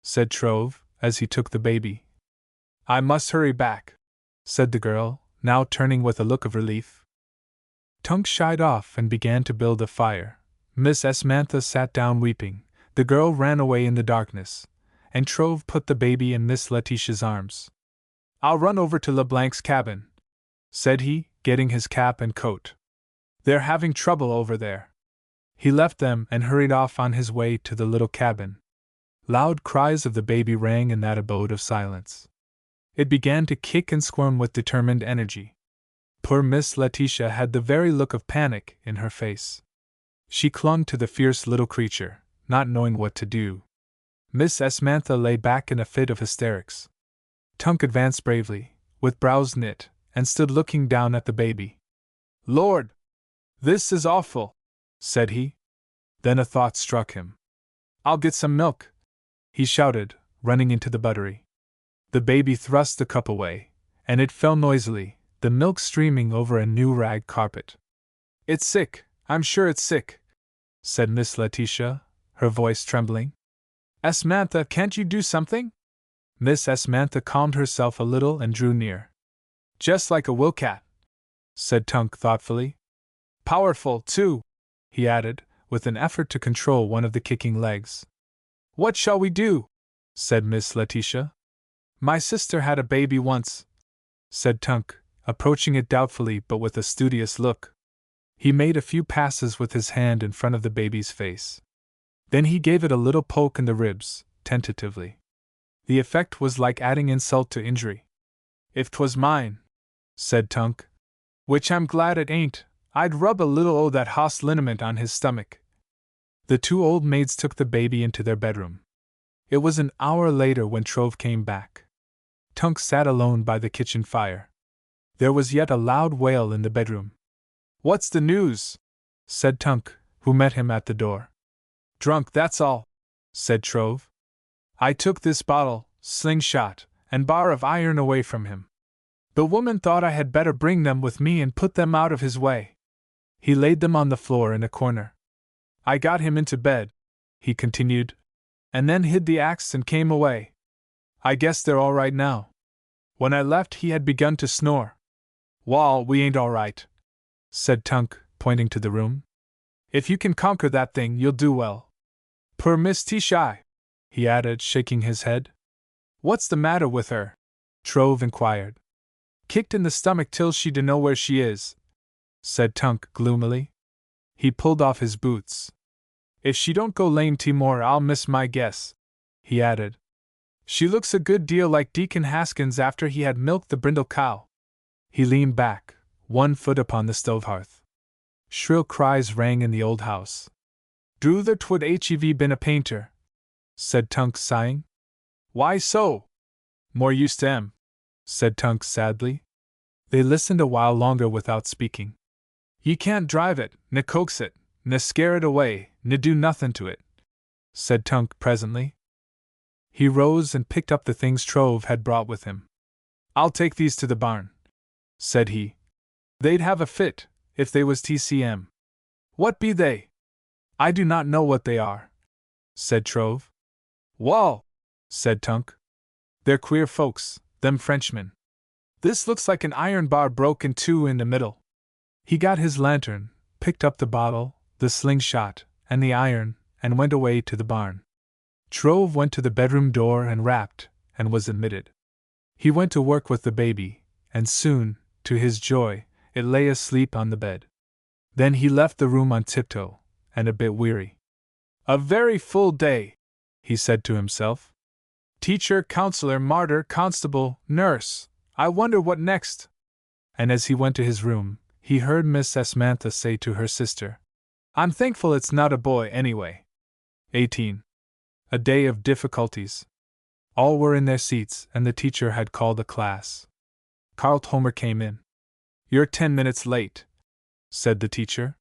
said Trove, as he took the baby. "I must hurry back," said the girl, now turning with a look of relief. Tunk shied off and began to build a fire. Miss S. Mantha sat down weeping, the girl ran away in the darkness, and Trove put the baby in Miss Letitia's arms. "I'll run over to LeBlanc's cabin," said he, getting his cap and coat. "They're having trouble over there." He left them and hurried off on his way to the little cabin. Loud cries of the baby rang in that abode of silence. It began to kick and squirm with determined energy. Poor Miss Letitia had the very look of panic in her face. She clung to the fierce little creature, not knowing what to do. Miss S. Mantha lay back in a fit of hysterics. Tunk advanced bravely, with brows knit, and stood looking down at the baby. "Lord! This is awful," said he. Then a thought struck him. "I'll get some milk," he shouted, running into the buttery. The baby thrust the cup away, and it fell noisily, the milk streaming over a new rag carpet. "It's sick, I'm sure it's sick," said Miss Letitia, her voice trembling. "S. Mantha, can't you do something?" Miss S. Mantha calmed herself a little and drew near. "Just like a willcat," said Tunk thoughtfully. "Powerful, too," he added, with an effort to control one of the kicking legs. "What shall we do?" said Miss Letitia. "My sister had a baby once," said Tunk, approaching it doubtfully but with a studious look. He made a few passes with his hand in front of the baby's face. Then he gave it a little poke in the ribs, tentatively. The effect was like adding insult to injury. "If 'twas mine," said Tunk, "which I'm glad it ain't, I'd rub a little o' that hoss liniment on his stomach." The two old maids took the baby into their bedroom. It was an hour later when Trove came back. Tunk sat alone by the kitchen fire. There was yet a loud wail in the bedroom. "What's the news?" said Tunk, who met him at the door. "Drunk, that's all," said Trove. "I took this bottle, slingshot, and bar of iron away from him. The woman thought I had better bring them with me and put them out of his way." He laid them on the floor in a corner. "I got him into bed," he continued, "and then hid the axe and came away. I guess they're all right now. When I left, he had begun to snore." "Wall, we ain't all right," said Tunk, pointing to the room. "If you can conquer that thing, you'll do well. Poor Miss T-Shy," he added, shaking his head. "What's the matter with her?" Trove inquired. "Kicked in the stomach till she dunno where she is," said Tunk gloomily. He pulled off his boots. "If she don't go lame Timor, I'll miss my guess," he added. "She looks a good deal like Deacon Haskins after he had milked the brindle cow." He leaned back, one foot upon the stove hearth. Shrill cries rang in the old house. Druther twould hev been a painter, said Tunks, sighing. Why so? More used to 'em, said Tunks sadly. They listened a while longer without speaking. Ye can't drive it, ne coax it, ne scare it away, ne do nothin' to it, said Tunk presently. He rose and picked up the things Trove had brought with him. I'll take these to the barn, said he. They'd have a fit, if they was TCM. What be they? I do not know what they are, said Trove. Wall, said Tunk. They're queer folks, them Frenchmen. This looks like an iron bar broke in two in the middle. He got his lantern, picked up the bottle, the slingshot, and the iron, and went away to the barn. Trove went to the bedroom door and rapped, and was admitted. He went to work with the baby, and soon, to his joy, it lay asleep on the bed. Then he left the room on tiptoe, and a bit weary. A very full day, he said to himself. Teacher, counselor, martyr, constable, nurse, I wonder what next? And as he went to his room, he heard Miss Samantha say to her sister, I'm thankful it's not a boy anyway. 18. A day of difficulties. All were in their seats, and the teacher had called a class. Carl Homer came in. You're 10 minutes late, said the teacher.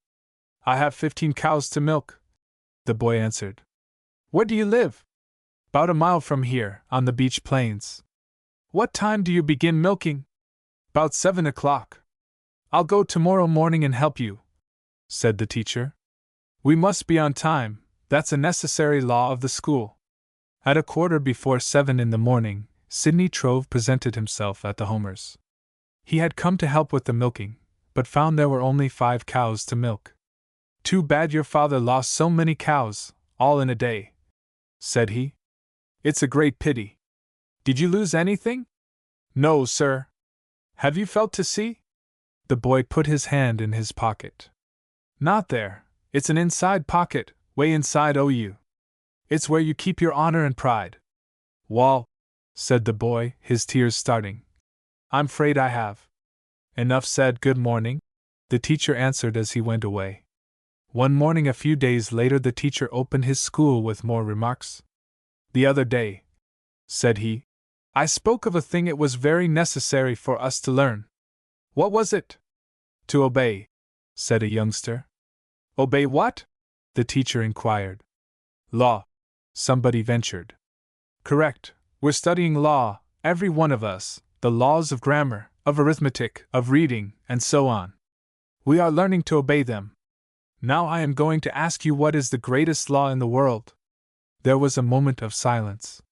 I have 15 cows to milk, the boy answered. Where do you live? 'Bout a mile from here, on the beach plains. What time do you begin milking? 'Bout 7 o'clock. I'll go tomorrow morning and help you, said the teacher. We must be on time, that's a necessary law of the school. At 7:15 in the morning, Sidney Trove presented himself at the Homers. He had come to help with the milking, but found there were only 5 cows to milk. Too bad your father lost so many cows, all in a day, said he. It's a great pity. Did you lose anything? No, sir. Have you felt to see? The boy put his hand in his pocket. Not there, it's an inside pocket, way inside you. It's where you keep your honor and pride. Wall, said the boy, his tears starting. I'm 'fraid I have. Enough said. Good morning, the teacher answered as he went away. One morning a few days later the teacher opened his school with more remarks. The other day, said he, I spoke of a thing it was very necessary for us to learn. What was it? To obey, said a youngster. Obey what? The teacher inquired. Law, somebody ventured. Correct, we're studying law, every one of us, the laws of grammar, of arithmetic, of reading, and so on. We are learning to obey them. Now I am going to ask you what is the greatest law in the world. There was a moment of silence.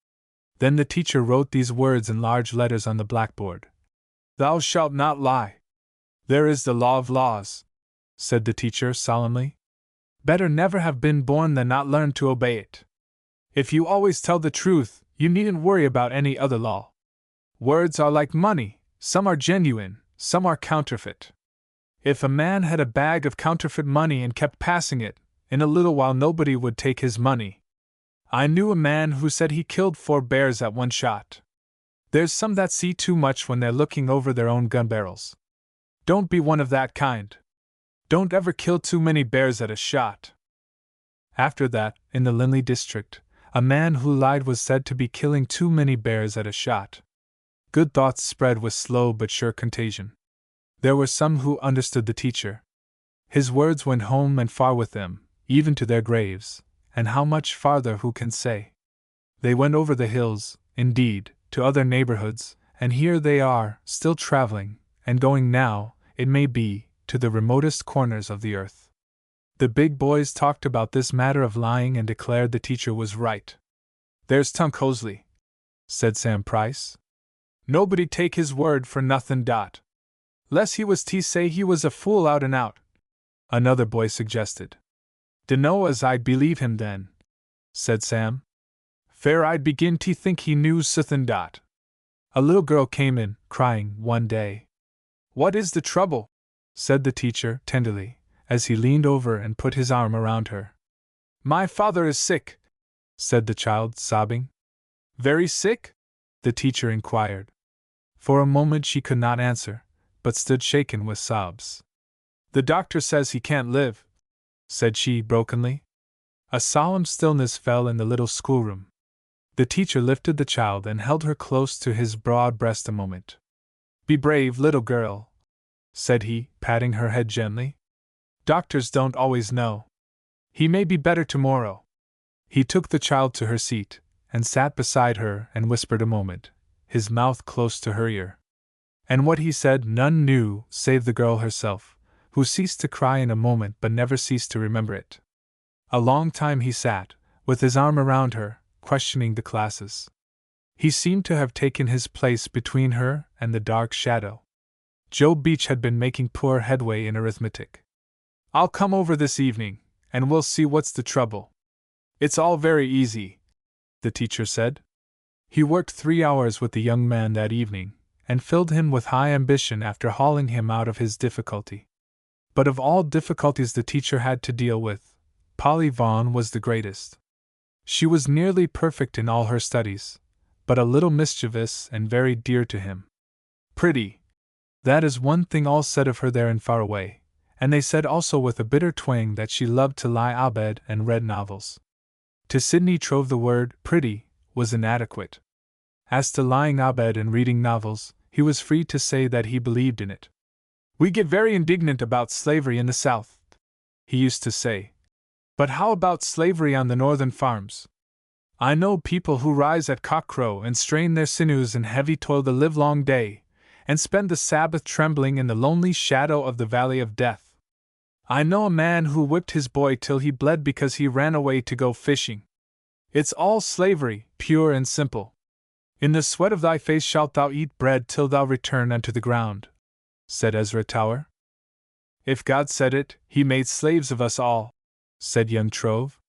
Then the teacher wrote these words in large letters on the blackboard. Thou shalt not lie. There is the law of laws, said the teacher solemnly. Better never have been born than not learn to obey it. If you always tell the truth, you needn't worry about any other law. Words are like money, some are genuine, some are counterfeit. If a man had a bag of counterfeit money and kept passing it, in a little while nobody would take his money. I knew a man who said he killed 4 bears at one shot. There's some that see too much when they're looking over their own gun barrels. Don't be one of that kind. Don't ever kill too many bears at a shot. After that, in the Linley district, a man who lied was said to be killing too many bears at a shot. Good thoughts spread with slow but sure contagion. There were some who understood the teacher. His words went home and far with them, even to their graves, and how much farther who can say? They went over the hills, indeed, to other neighborhoods, and here they are, still traveling, and going now, it may be, to the remotest corners of the earth. The big boys talked about this matter of lying and declared the teacher was right. There's Tunk Hosley, said Sam Price. Nobody take his word for nothin'. Less he was say he was a fool out and out, another boy suggested. Dunno as I'd believe him then, said Sam. Fair I'd begin to think he knew suthin'. A little girl came in, crying, one day. What is the trouble? Said the teacher, tenderly, as he leaned over and put his arm around her. My father is sick, said the child, sobbing. Very sick? The teacher inquired. For a moment she could not answer, but stood shaken with sobs. The doctor says he can't live, said she brokenly. A solemn stillness fell in the little schoolroom. The teacher lifted the child and held her close to his broad breast a moment. "Be brave, little girl," said he, patting her head gently. "Doctors don't always know. He may be better tomorrow." He took the child to her seat, and sat beside her and whispered a moment, his mouth close to her ear. And what he said none knew save the girl herself, who ceased to cry in a moment but never ceased to remember it. A long time he sat, with his arm around her, questioning the classes. He seemed to have taken his place between her and the dark shadow. Joe Beach had been making poor headway in arithmetic. "I'll come over this evening, and we'll see what's the trouble. It's all very easy," the teacher said. He worked 3 hours with the young man that evening, and filled him with high ambition after hauling him out of his difficulty. But of all difficulties the teacher had to deal with, Polly Vaughan was the greatest. She was nearly perfect in all her studies, but a little mischievous and very dear to him. Pretty. That is one thing all said of her there in Faraway, and they said also with a bitter twang that she loved to lie abed and read novels. To Sidney Trove the word pretty was inadequate. As to lying abed and reading novels, he was free to say that he believed in it. "We get very indignant about slavery in the South," he used to say. "But how about slavery on the northern farms? I know people who rise at cockcrow and strain their sinews in heavy toil the livelong day, and spend the Sabbath trembling in the lonely shadow of the valley of death. I know a man who whipped his boy till he bled because he ran away to go fishing. It's all slavery, pure and simple. In the sweat of thy face shalt thou eat bread till thou return unto the ground," said Ezra Tower. "If God said it, He made slaves of us all," said young Trove.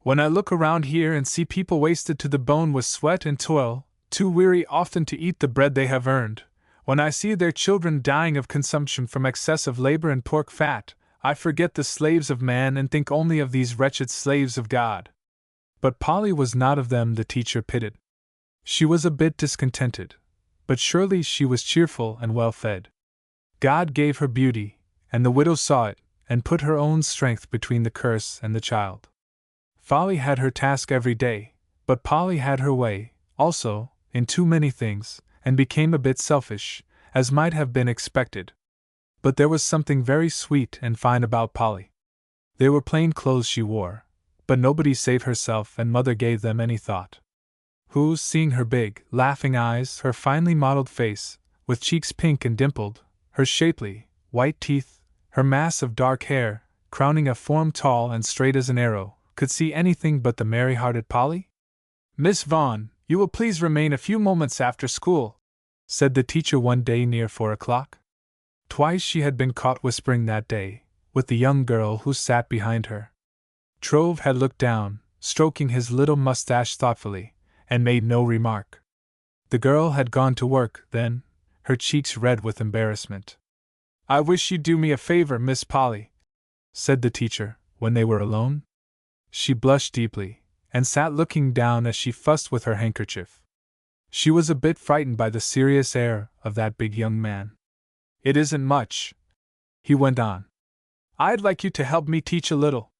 "When I look around here and see people wasted to the bone with sweat and toil, too weary often to eat the bread they have earned, when I see their children dying of consumption from excessive labor and pork fat, I forget the slaves of man and think only of these wretched slaves of God." But Polly was not of them the teacher pitied. She was a bit discontented, but surely she was cheerful and well fed. God gave her beauty, and the widow saw it, and put her own strength between the curse and the child. Folly had her task every day, but Polly had her way, also, in too many things, and became a bit selfish, as might have been expected. But there was something very sweet and fine about Polly. They were plain clothes she wore, but nobody save herself and mother gave them any thought. Who, seeing her big, laughing eyes, her finely modeled face, with cheeks pink and dimpled, her shapely, white teeth, her mass of dark hair, crowning a form tall and straight as an arrow, could see anything but the merry-hearted Polly? "Miss Vaughan, you will please remain a few moments after school," said the teacher one day near 4 o'clock. Twice she had been caught whispering that day, with the young girl who sat behind her. Trove had looked down, stroking his little mustache thoughtfully, and made no remark. The girl had gone to work, then, her cheeks red with embarrassment. "I wish you'd do me a favor, Miss Polly," said the teacher, when they were alone. She blushed deeply, and sat looking down as she fussed with her handkerchief. She was a bit frightened by the serious air of that big young man. "It isn't much," he went on. "I'd like you to help me teach a little.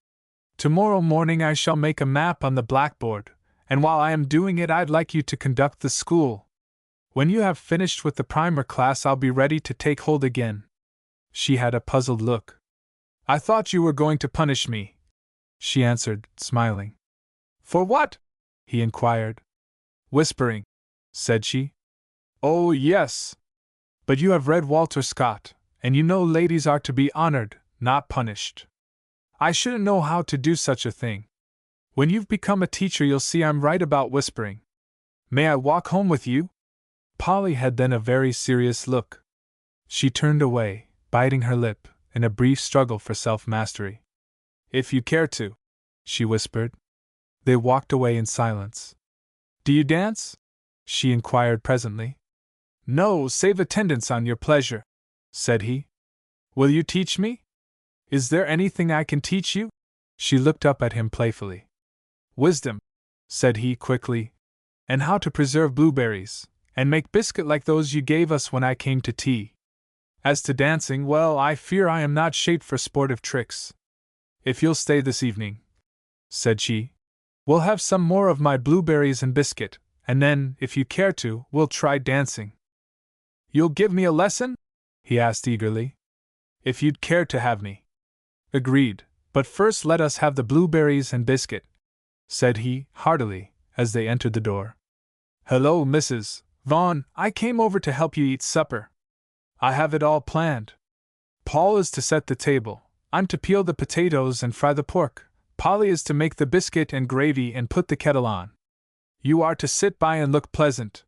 Tomorrow morning I shall make a map on the blackboard, and while I am doing it I'd like you to conduct the school. When you have finished with the primer class I'll be ready to take hold again." She had a puzzled look. "I thought you were going to punish me," she answered, smiling. "For what?" he inquired. "Whispering," said she. "Oh, yes. But you have read Walter Scott, and you know ladies are to be honored, not punished. I shouldn't know how to do such a thing. When you've become a teacher you'll see I'm right about whispering. May I walk home with you?" Polly had then a very serious look. She turned away, biting her lip, in a brief struggle for self-mastery. "If you care to," she whispered. They walked away in silence. "Do you dance?" she inquired presently. "No, save attendance on your pleasure," said he. "Will you teach me? Is there anything I can teach you?" She looked up at him playfully. "Wisdom," said he quickly, "and how to preserve blueberries, and make biscuit like those you gave us when I came to tea. As to dancing, well, I fear I am not shaped for sportive tricks. If you'll stay this evening." said she. We'll have some more of my blueberries and biscuit, and then, if you care to, we'll try dancing. You'll give me a lesson? He asked eagerly. If you'd care to have me. Agreed, but first let us have the blueberries and biscuit, said he, heartily, as they entered the door. Hello, Mrs. Vaughn, I came over to help you eat supper. I have it all planned. Paul is to set the table, I'm to peel the potatoes and fry the pork, Polly is to make the biscuit and gravy and put the kettle on. You are to sit by and look pleasant.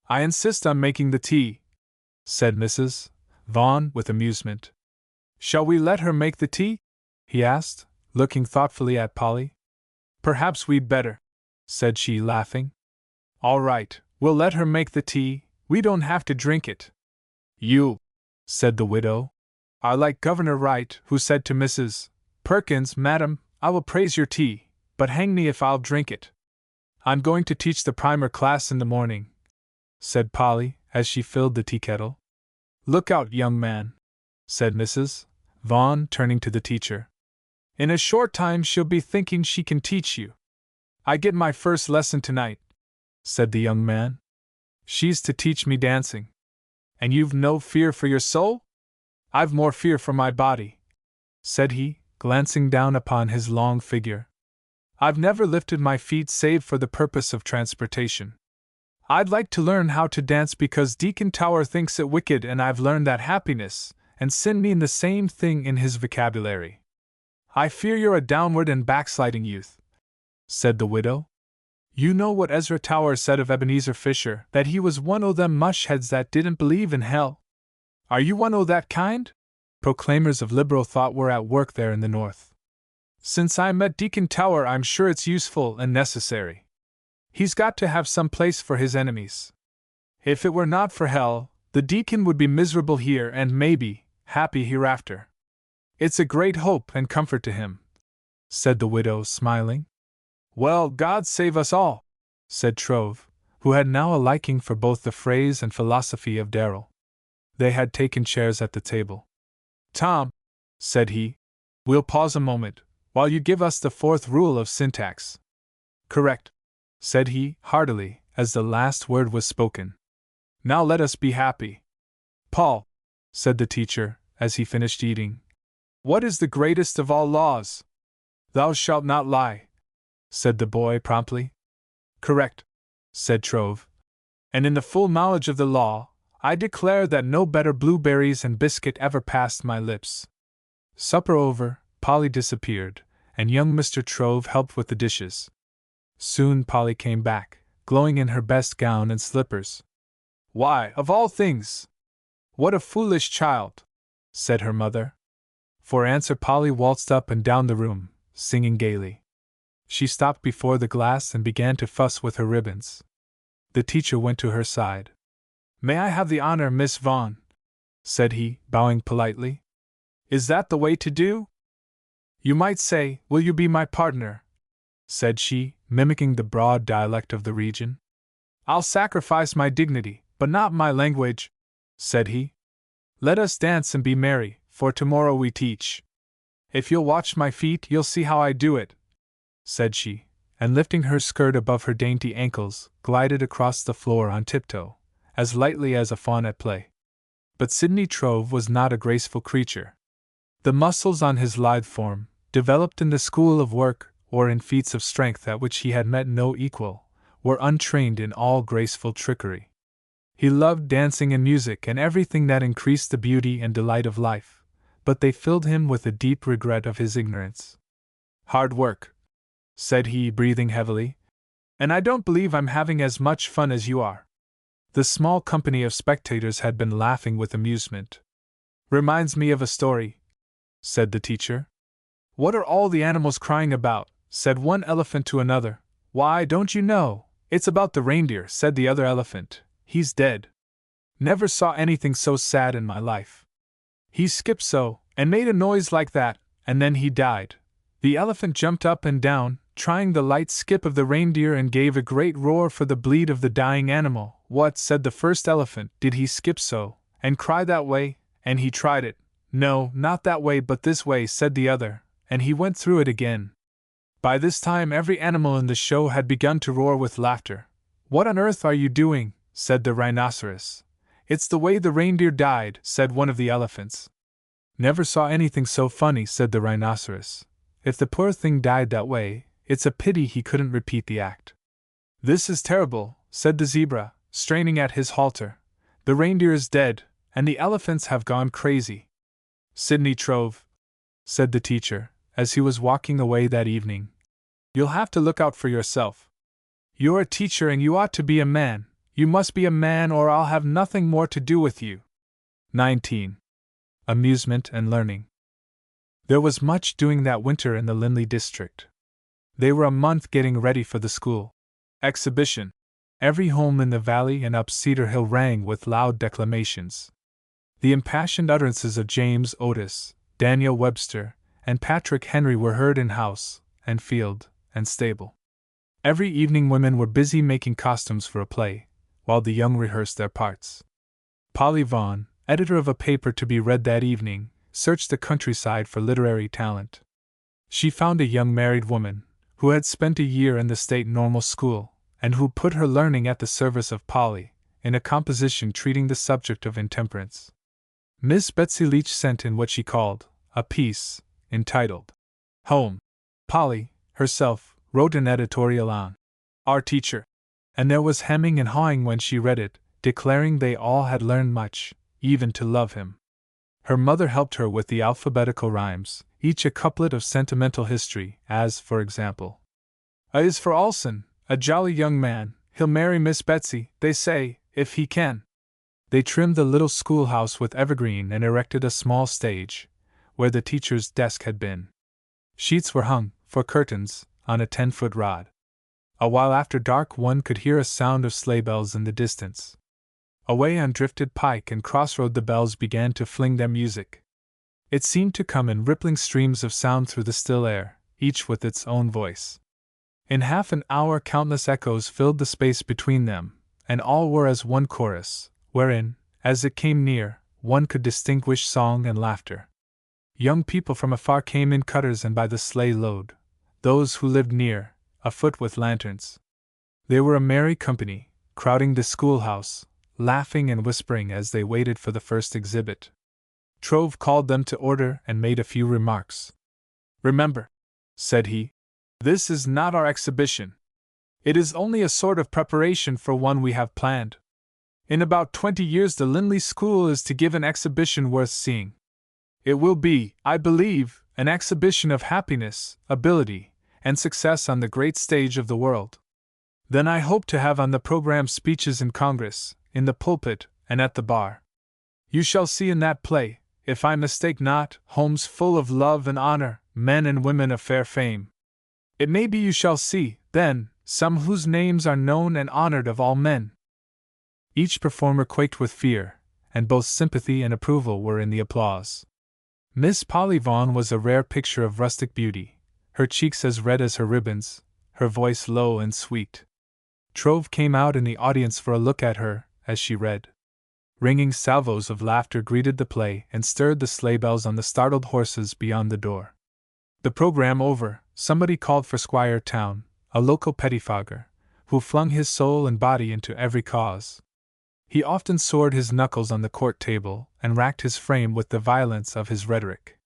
I insist on making the tea, said Mrs. Vaughn with amusement. Shall we let her make the tea? He asked, looking thoughtfully at Polly. Perhaps we'd better, said she, laughing. All right, we'll let her make the tea, we don't have to drink it. You, said the widow, are like Governor Wright, who said to Mrs. Perkins, Madam, I will praise your tea, but hang me if I'll drink it. I'm going to teach the primer class in the morning, said Polly, as she filled the tea kettle. Look out, young man, said Mrs. Vaughn, turning to the teacher. In a short time she'll be thinking she can teach you. I get my first lesson tonight, said the young man. She's to teach me dancing. And you've no fear for your soul? I've more fear for my body, said he, glancing down upon his long figure. I've never lifted my feet save for the purpose of transportation. I'd like to learn how to dance because Deacon Tower thinks it wicked, and I've learned that happiness and sin mean the same thing in his vocabulary. I fear you're a downward and backsliding youth, said the widow. You know what Ezra Tower said of Ebenezer Fisher, that he was one o' them mushheads that didn't believe in hell. Are you one o' that kind? Proclaimers of liberal thought were at work there in the North. Since I met Deacon Tower, I'm sure it's useful and necessary. He's got to have some place for his enemies. If it were not for hell, the deacon would be miserable here and maybe happy hereafter. It's a great hope and comfort to him, said the widow, smiling. Well, God save us all, said Trove, who had now a liking for both the phrase and philosophy of Darrel. They had taken chairs at the table. Tom, said he, we'll pause a moment, while you give us the fourth rule of syntax. Correct, said he, heartily, as the last word was spoken. Now let us be happy. Paul, said the teacher, as he finished eating, what is the greatest of all laws? Thou shalt not lie, said the boy promptly. Correct, said Trove. And in the full knowledge of the law, I declare that no better blueberries and biscuit ever passed my lips. Supper over, Polly disappeared, and young Mr. Trove helped with the dishes. Soon Polly came back, glowing in her best gown and slippers. Why, of all things! What a foolish child, said her mother. For answer Polly waltzed up and down the room, singing gaily. She stopped before the glass and began to fuss with her ribbons. The teacher went to her side. May I have the honor, Miss Vaughn? Said he, bowing politely. Is that the way to do? You might say, will you be my partner? Said she, mimicking the broad dialect of the region. I'll sacrifice my dignity, but not my language, said he. Let us dance and be merry, for tomorrow we teach. If you'll watch my feet, you'll see how I do it, said she, and lifting her skirt above her dainty ankles, glided across the floor on tiptoe, as lightly as a fawn at play. But Sidney Trove was not a graceful creature. The muscles on his lithe form, developed in the school of work or in feats of strength at which he had met no equal, were untrained in all graceful trickery. He loved dancing and music and everything that increased the beauty and delight of life, but they filled him with a deep regret of his ignorance. Hard work, said he, breathing heavily, and I don't believe I'm having as much fun as you are. The small company of spectators had been laughing with amusement. Reminds me of a story, said the teacher. What are all the animals crying about? Said one elephant to another. Why, don't you know? It's about the reindeer, said the other elephant. He's dead. Never saw anything so sad in my life. He skipped so, and made a noise like that, and then he died. The elephant jumped up and down, trying the light skip of the reindeer, and gave a great roar for the bleat of the dying animal. What, said the first elephant, did he skip so, and cry that way? And he tried it. No, not that way but this way, said the other, and he went through it again. By this time every animal in the show had begun to roar with laughter. "What on earth are you doing?" said the rhinoceros. "It's the way the reindeer died," said one of the elephants. "Never saw anything so funny," said the rhinoceros. "If the poor thing died that way, it's a pity he couldn't repeat the act." "This is terrible," said the zebra, straining at his halter. "The reindeer is dead, and the elephants have gone crazy." "Sidney Trove," said the teacher, as he was walking away that evening, "you'll have to look out for yourself. You're a teacher and you ought to be a man. You must be a man or I'll have nothing more to do with you." 19. Amusement and learning. There was much doing that winter in the Linley district. They were a month getting ready for the school exhibition. Every home in the valley and up Cedar Hill rang with loud declamations. The impassioned utterances of James Otis, Daniel Webster, and Patrick Henry were heard in house, and field, and stable. Every evening women were busy making costumes for a play, while the young rehearsed their parts. Polly Vaughan, editor of a paper to be read that evening, searched the countryside for literary talent. She found a young married woman, who had spent a year in the state normal school, and who put her learning at the service of Polly, in a composition treating the subject of intemperance. Miss Betsy Leach sent in what she called a piece, entitled Home. Polly, herself, wrote an editorial on Our Teacher, and there was hemming and hawing when she read it, declaring they all had learned much, even to love him. Her mother helped her with the alphabetical rhymes, each a couplet of sentimental history, as, for example, "A is for Alson, a jolly young man, he'll marry Miss Betsy, they say, if he can." They trimmed the little schoolhouse with evergreen and erected a small stage, where the teacher's desk had been. Sheets were hung, for curtains, on a 10-foot rod. A while after dark one could hear a sound of sleigh bells in the distance. Away on Drifted Pike and Crossroad the bells began to fling their music. It seemed to come in rippling streams of sound through the still air, each with its own voice. In half an hour countless echoes filled the space between them, and all were as one chorus, wherein, as it came near, one could distinguish song and laughter. Young people from afar came in cutters and by the sleigh load, those who lived near, afoot with lanterns. They were a merry company, crowding the schoolhouse, laughing and whispering as they waited for the first exhibit. Trove called them to order and made a few remarks. "Remember," said he, "this is not our exhibition. It is only a sort of preparation for one we have planned. In about 20 years the Linley School is to give an exhibition worth seeing. It will be, I believe, an exhibition of happiness, ability, and success on the great stage of the world. Then I hope to have on the program speeches in Congress, in the pulpit, and at the bar. You shall see in that play, if I mistake not, homes full of love and honor, men and women of fair fame. It may be you shall see, then, some whose names are known and honored of all men." Each performer quaked with fear, and both sympathy and approval were in the applause. Miss Polly Vaughan was a rare picture of rustic beauty, her cheeks as red as her ribbons, her voice low and sweet. Trove came out in the audience for a look at her, as she read. Ringing salvos of laughter greeted the play and stirred the sleigh bells on the startled horses beyond the door. The program over, somebody called for Squire Town, a local pettifogger, who flung his soul and body into every cause. He often sored his knuckles on the court table and racked his frame with the violence of his rhetoric.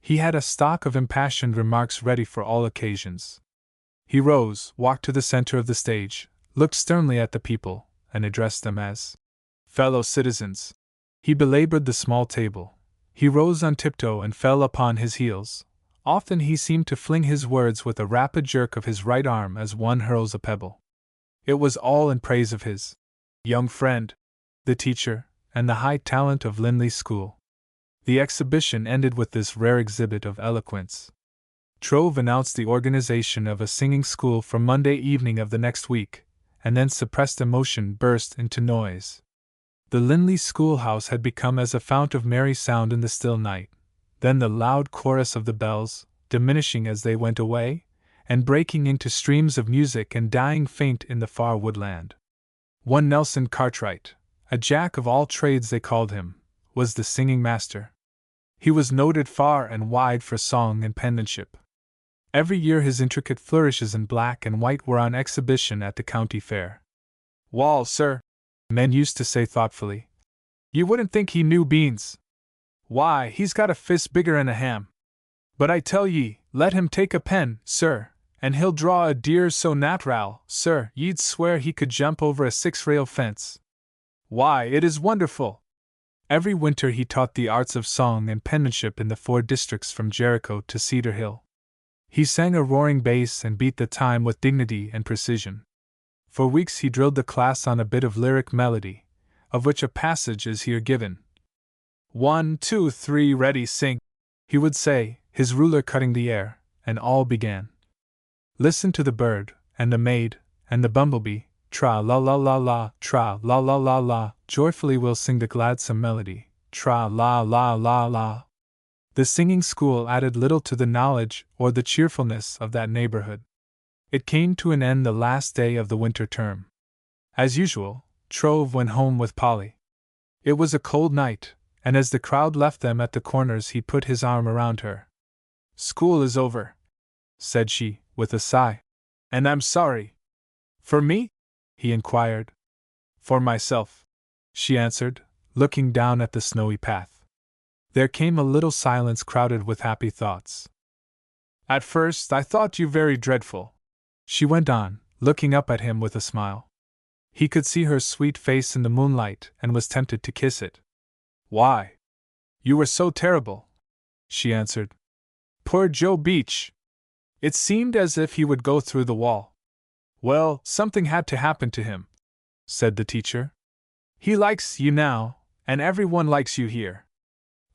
He had a stock of impassioned remarks ready for all occasions. He rose, walked to the center of the stage, looked sternly at the people, and addressed them as fellow citizens. He belabored the small table. He rose on tiptoe and fell upon his heels. Often he seemed to fling his words with a rapid jerk of his right arm as one hurls a pebble. It was all in praise of his young friend, the teacher, and the high talent of Linley School. The exhibition ended with this rare exhibit of eloquence. Trove announced the organization of a singing school for Monday evening of the next week, and then suppressed emotion burst into noise. The Linley schoolhouse had become as a fount of merry sound in the still night, then the loud chorus of the bells, diminishing as they went away, and breaking into streams of music and dying faint in the far woodland. One Nelson Cartwright, a jack of all trades they called him, was the singing master. He was noted far and wide for song and penmanship. Every year his intricate flourishes in black and white were on exhibition at the county fair. "Wall, sir," men used to say thoughtfully, "you wouldn't think he knew beans. Why, he's got a fist bigger'n a ham. But I tell ye, let him take a pen, sir, and he'll draw a deer so nat'ral, sir, ye'd swear he could jump over a 6-rail fence. Why, it is wonderful!" Every winter he taught the arts of song and penmanship in the 4 districts from Jericho to Cedar Hill. He sang a roaring bass and beat the time with dignity and precision. For weeks he drilled the class on a bit of lyric melody, of which a passage is here given. 1, 2, 3, ready, sing, he would say, his ruler cutting the air, and all began. Listen to the bird, and the maid, and the bumblebee, tra-la-la-la-la, tra-la-la-la-la, joyfully will sing the gladsome melody, tra-la-la-la-la. The singing school added little to the knowledge or the cheerfulness of that neighborhood. It came to an end the last day of the winter term. As usual, Trove went home with Polly. It was a cold night, and as the crowd left them at the corners he put his arm around her. "School is over," said she, with a sigh. "And I'm sorry." "For me?" he inquired. "For myself," she answered, looking down at the snowy path. There came a little silence crowded with happy thoughts. "At first I thought you very dreadful," she went on, looking up at him with a smile. He could see her sweet face in the moonlight and was tempted to kiss it. "Why? You were so terrible," she answered. "Poor Joe Beach! It seemed as if he would go through the wall." "Well, something had to happen to him," said the teacher. "He likes you now, and everyone likes you here.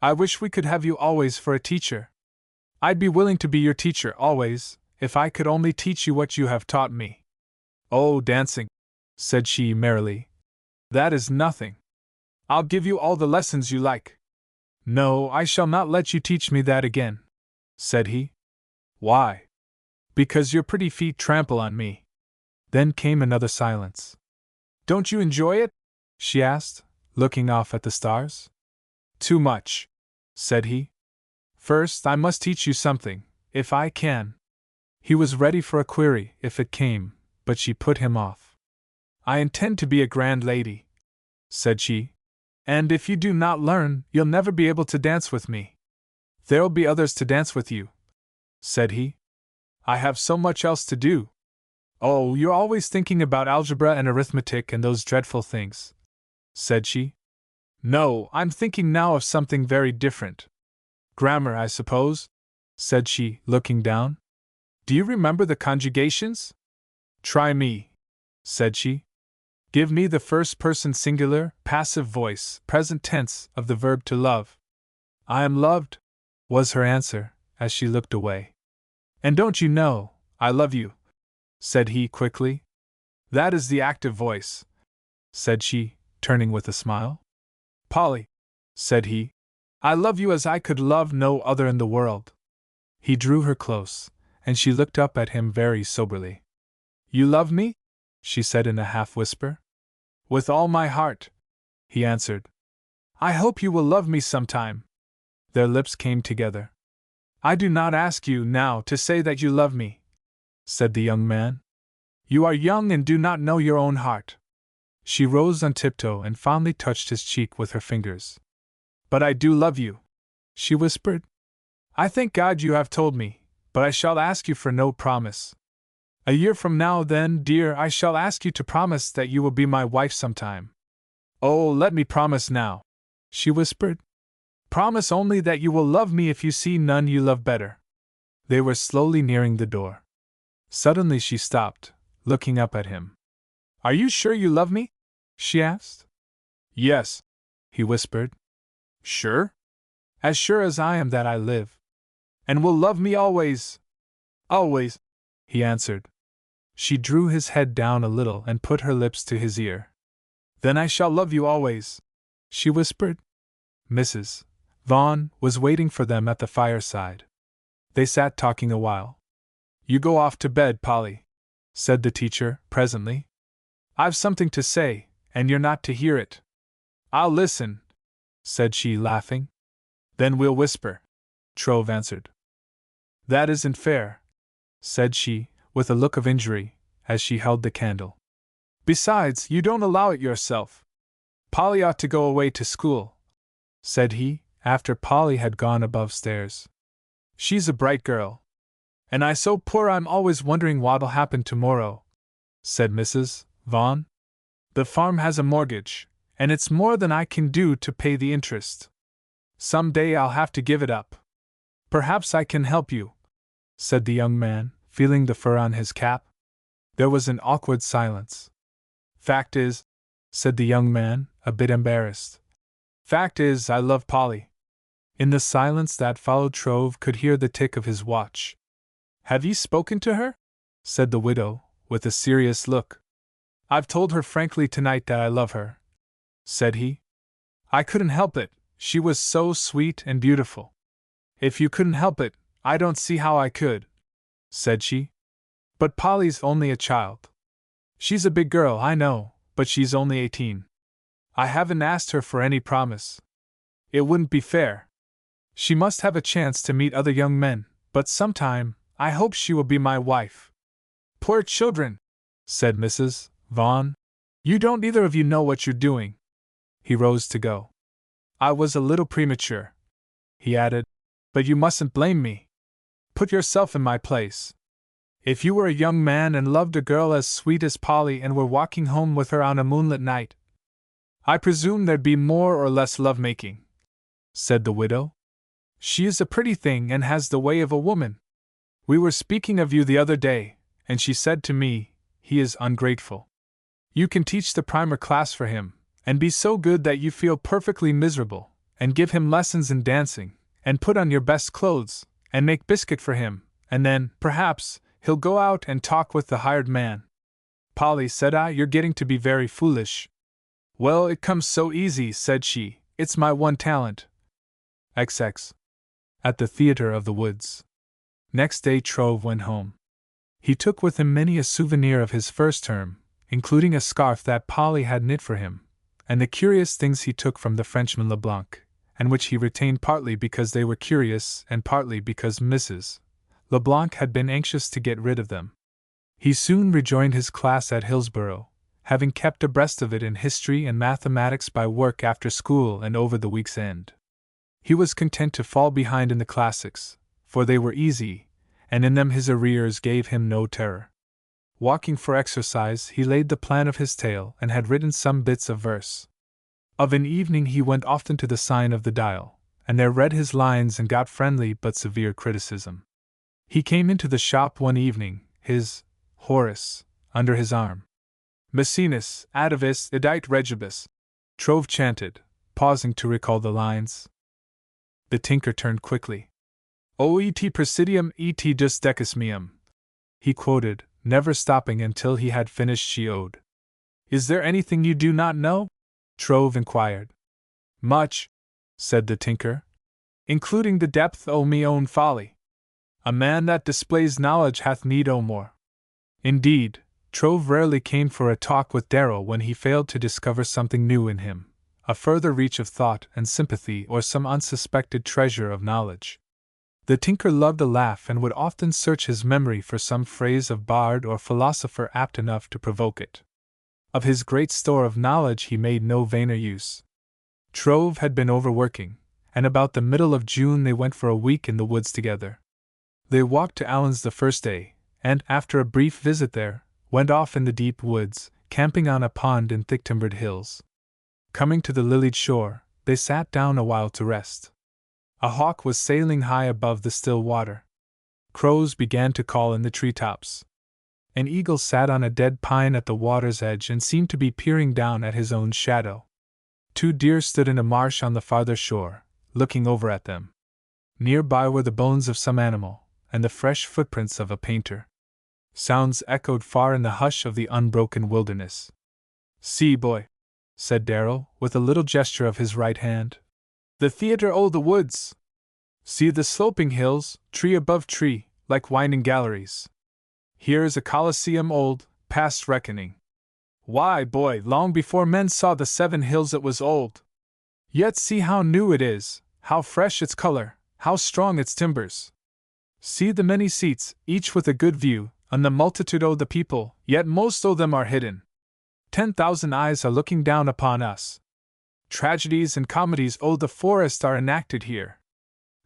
I wish we could have you always for a teacher. I'd be willing to be your teacher always, if I could only teach you what you have taught me." "Oh, dancing," said she merrily. "That is nothing. I'll give you all the lessons you like." "No, I shall not let you teach me that again," said he. "Why?" "Because your pretty feet trample on me." Then came another silence. "Don't you enjoy it?" she asked, looking off at the stars. "Too much," said he. "First, I must teach you something, if I can." He was ready for a query, if it came, but she put him off. "I intend to be a grand lady," said she. "And if you do not learn, you'll never be able to dance with me." "There'll be others to dance with you," said he. "I have so much else to do." "Oh, you're always thinking about algebra and arithmetic and those dreadful things," said she. "No, I'm thinking now of something very different." "Grammar, I suppose?" said she, looking down. "Do you remember the conjugations?" "Try me," said she. "Give me the first person singular, passive voice, present tense, of the verb to love." "I am loved," was her answer, as she looked away. "And don't you know, I love you?" said he quickly. "That is the active voice," said she, turning with a smile. "Polly," said he, "I love you as I could love no other in the world." He drew her close, and she looked up at him very soberly. "You love me?" she said in a half-whisper. "With all my heart," he answered. "I hope you will love me sometime." Their lips came together. "I do not ask you now to say that you love me," said the young man. "You are young and do not know your own heart." She rose on tiptoe and fondly touched his cheek with her fingers. "But I do love you," she whispered. "I thank God you have told me, but I shall ask you for no promise. A year from now, then, dear, I shall ask you to promise that you will be my wife sometime." "Oh, let me promise now," she whispered. "Promise only that you will love me if you see none you love better." They were slowly nearing the door. Suddenly she stopped, looking up at him. "Are you sure you love me?" she asked. "Yes," he whispered. "Sure?" "As sure as I am that I live." "And will love me always?" "Always," he answered. She drew his head down a little and put her lips to his ear. "Then I shall love you always," she whispered. Mrs. Vaughn was waiting for them at the fireside. They sat talking a while. "You go off to bed, Polly," said the teacher, presently. "I've something to say, and you're not to hear it." "I'll listen," said she, laughing. "Then we'll whisper," Trove answered. "That isn't fair," said she, with a look of injury, as she held the candle. Besides, you don't allow it yourself. Polly ought to go away to school, said he, after Polly had gone above stairs. She's a bright girl. And I so poor I'm always wondering what'll happen tomorrow, said Mrs. Vaughn. The farm has a mortgage, and it's more than I can do to pay the interest. Some day I'll have to give it up. Perhaps I can help you, said the young man, feeling the fur on his cap. There was an awkward silence. Fact is, said the young man, a bit embarrassed. Fact is, I love Polly. In the silence that followed, Trove could hear the tick of his watch. Have you spoken to her? Said the widow, with a serious look. I've told her frankly tonight that I love her, said he. I couldn't help it, she was so sweet and beautiful. If you couldn't help it, I don't see how I could, said she. But Polly's only a child. She's a big girl, I know, but she's only 18. I haven't asked her for any promise. It wouldn't be fair. She must have a chance to meet other young men, but sometime, I hope she will be my wife. Poor children, said Mrs. Vaughn. You don't either of you know what you're doing. He rose to go. I was a little premature, he added, but you mustn't blame me. Put yourself in my place. If you were a young man and loved a girl as sweet as Polly and were walking home with her on a moonlit night, I presume there'd be more or less love-making, said the widow. She is a pretty thing and has the way of a woman. We were speaking of you the other day, and she said to me, he is ungrateful. You can teach the primer class for him, and be so good that you feel perfectly miserable, and give him lessons in dancing, and put on your best clothes, and make biscuit for him, and then, perhaps, he'll go out and talk with the hired man. Polly, said I, you're getting to be very foolish. Well, it comes so easy, said she, it's my one talent. XX. At the Theatre of the Woods. Next day Trove went home. He took with him many a souvenir of his first term, including a scarf that Polly had knit for him, and the curious things he took from the Frenchman Leblanc, and which he retained partly because they were curious and partly because Mrs. Leblanc had been anxious to get rid of them. He soon rejoined his class at Hillsborough, having kept abreast of it in history and mathematics by work after school and over the week's end. He was content to fall behind in the classics, for they were easy, and in them his arrears gave him no terror. Walking for exercise, he laid the plan of his tale and had written some bits of verse. Of an evening he went often to the Sign of the Dial, and there read his lines and got friendly but severe criticism. He came into the shop one evening, his Horace under his arm. Maecenas, adivis, edite regibus, Trove chanted, pausing to recall the lines. The tinker turned quickly. O et presidium et dus decus meum, he quoted, never stopping until he had finished she ode. Is there anything you do not know? Trove inquired. Much, said the tinker, including the depth o' me own folly. A man that displays knowledge hath need o' more. Indeed, Trove rarely came for a talk with Darrel when he failed to discover something new in him, a further reach of thought and sympathy or some unsuspected treasure of knowledge. The tinker loved a laugh and would often search his memory for some phrase of bard or philosopher apt enough to provoke it. Of his great store of knowledge he made no vainer use. Trove had been overworking, and about the middle of June they went for a week in the woods together. They walked to Allen's the first day, and, after a brief visit there, went off in the deep woods, camping on a pond in thick-timbered hills. Coming to the lilied shore, they sat down a while to rest. A hawk was sailing high above the still water. Crows began to call in the treetops. An eagle sat on a dead pine at the water's edge and seemed to be peering down at his own shadow. 2 deer stood in a marsh on the farther shore, looking over at them. Near by were the bones of some animal, and the fresh footprints of a painter. Sounds echoed far in the hush of the unbroken wilderness. See, boy, said Darrel, with a little gesture of his right hand. The theatre o' the woods! See the sloping hills, tree above tree, like winding galleries. Here is a Colosseum old, past reckoning. Why, boy, long before men saw the 7 hills it was old. Yet see how new it is, how fresh its color, how strong its timbers. See the many seats, each with a good view, and the multitude o' the people, yet most o' them are hidden. 10,000 eyes are looking down upon us. Tragedies and comedies o' the forest are enacted here.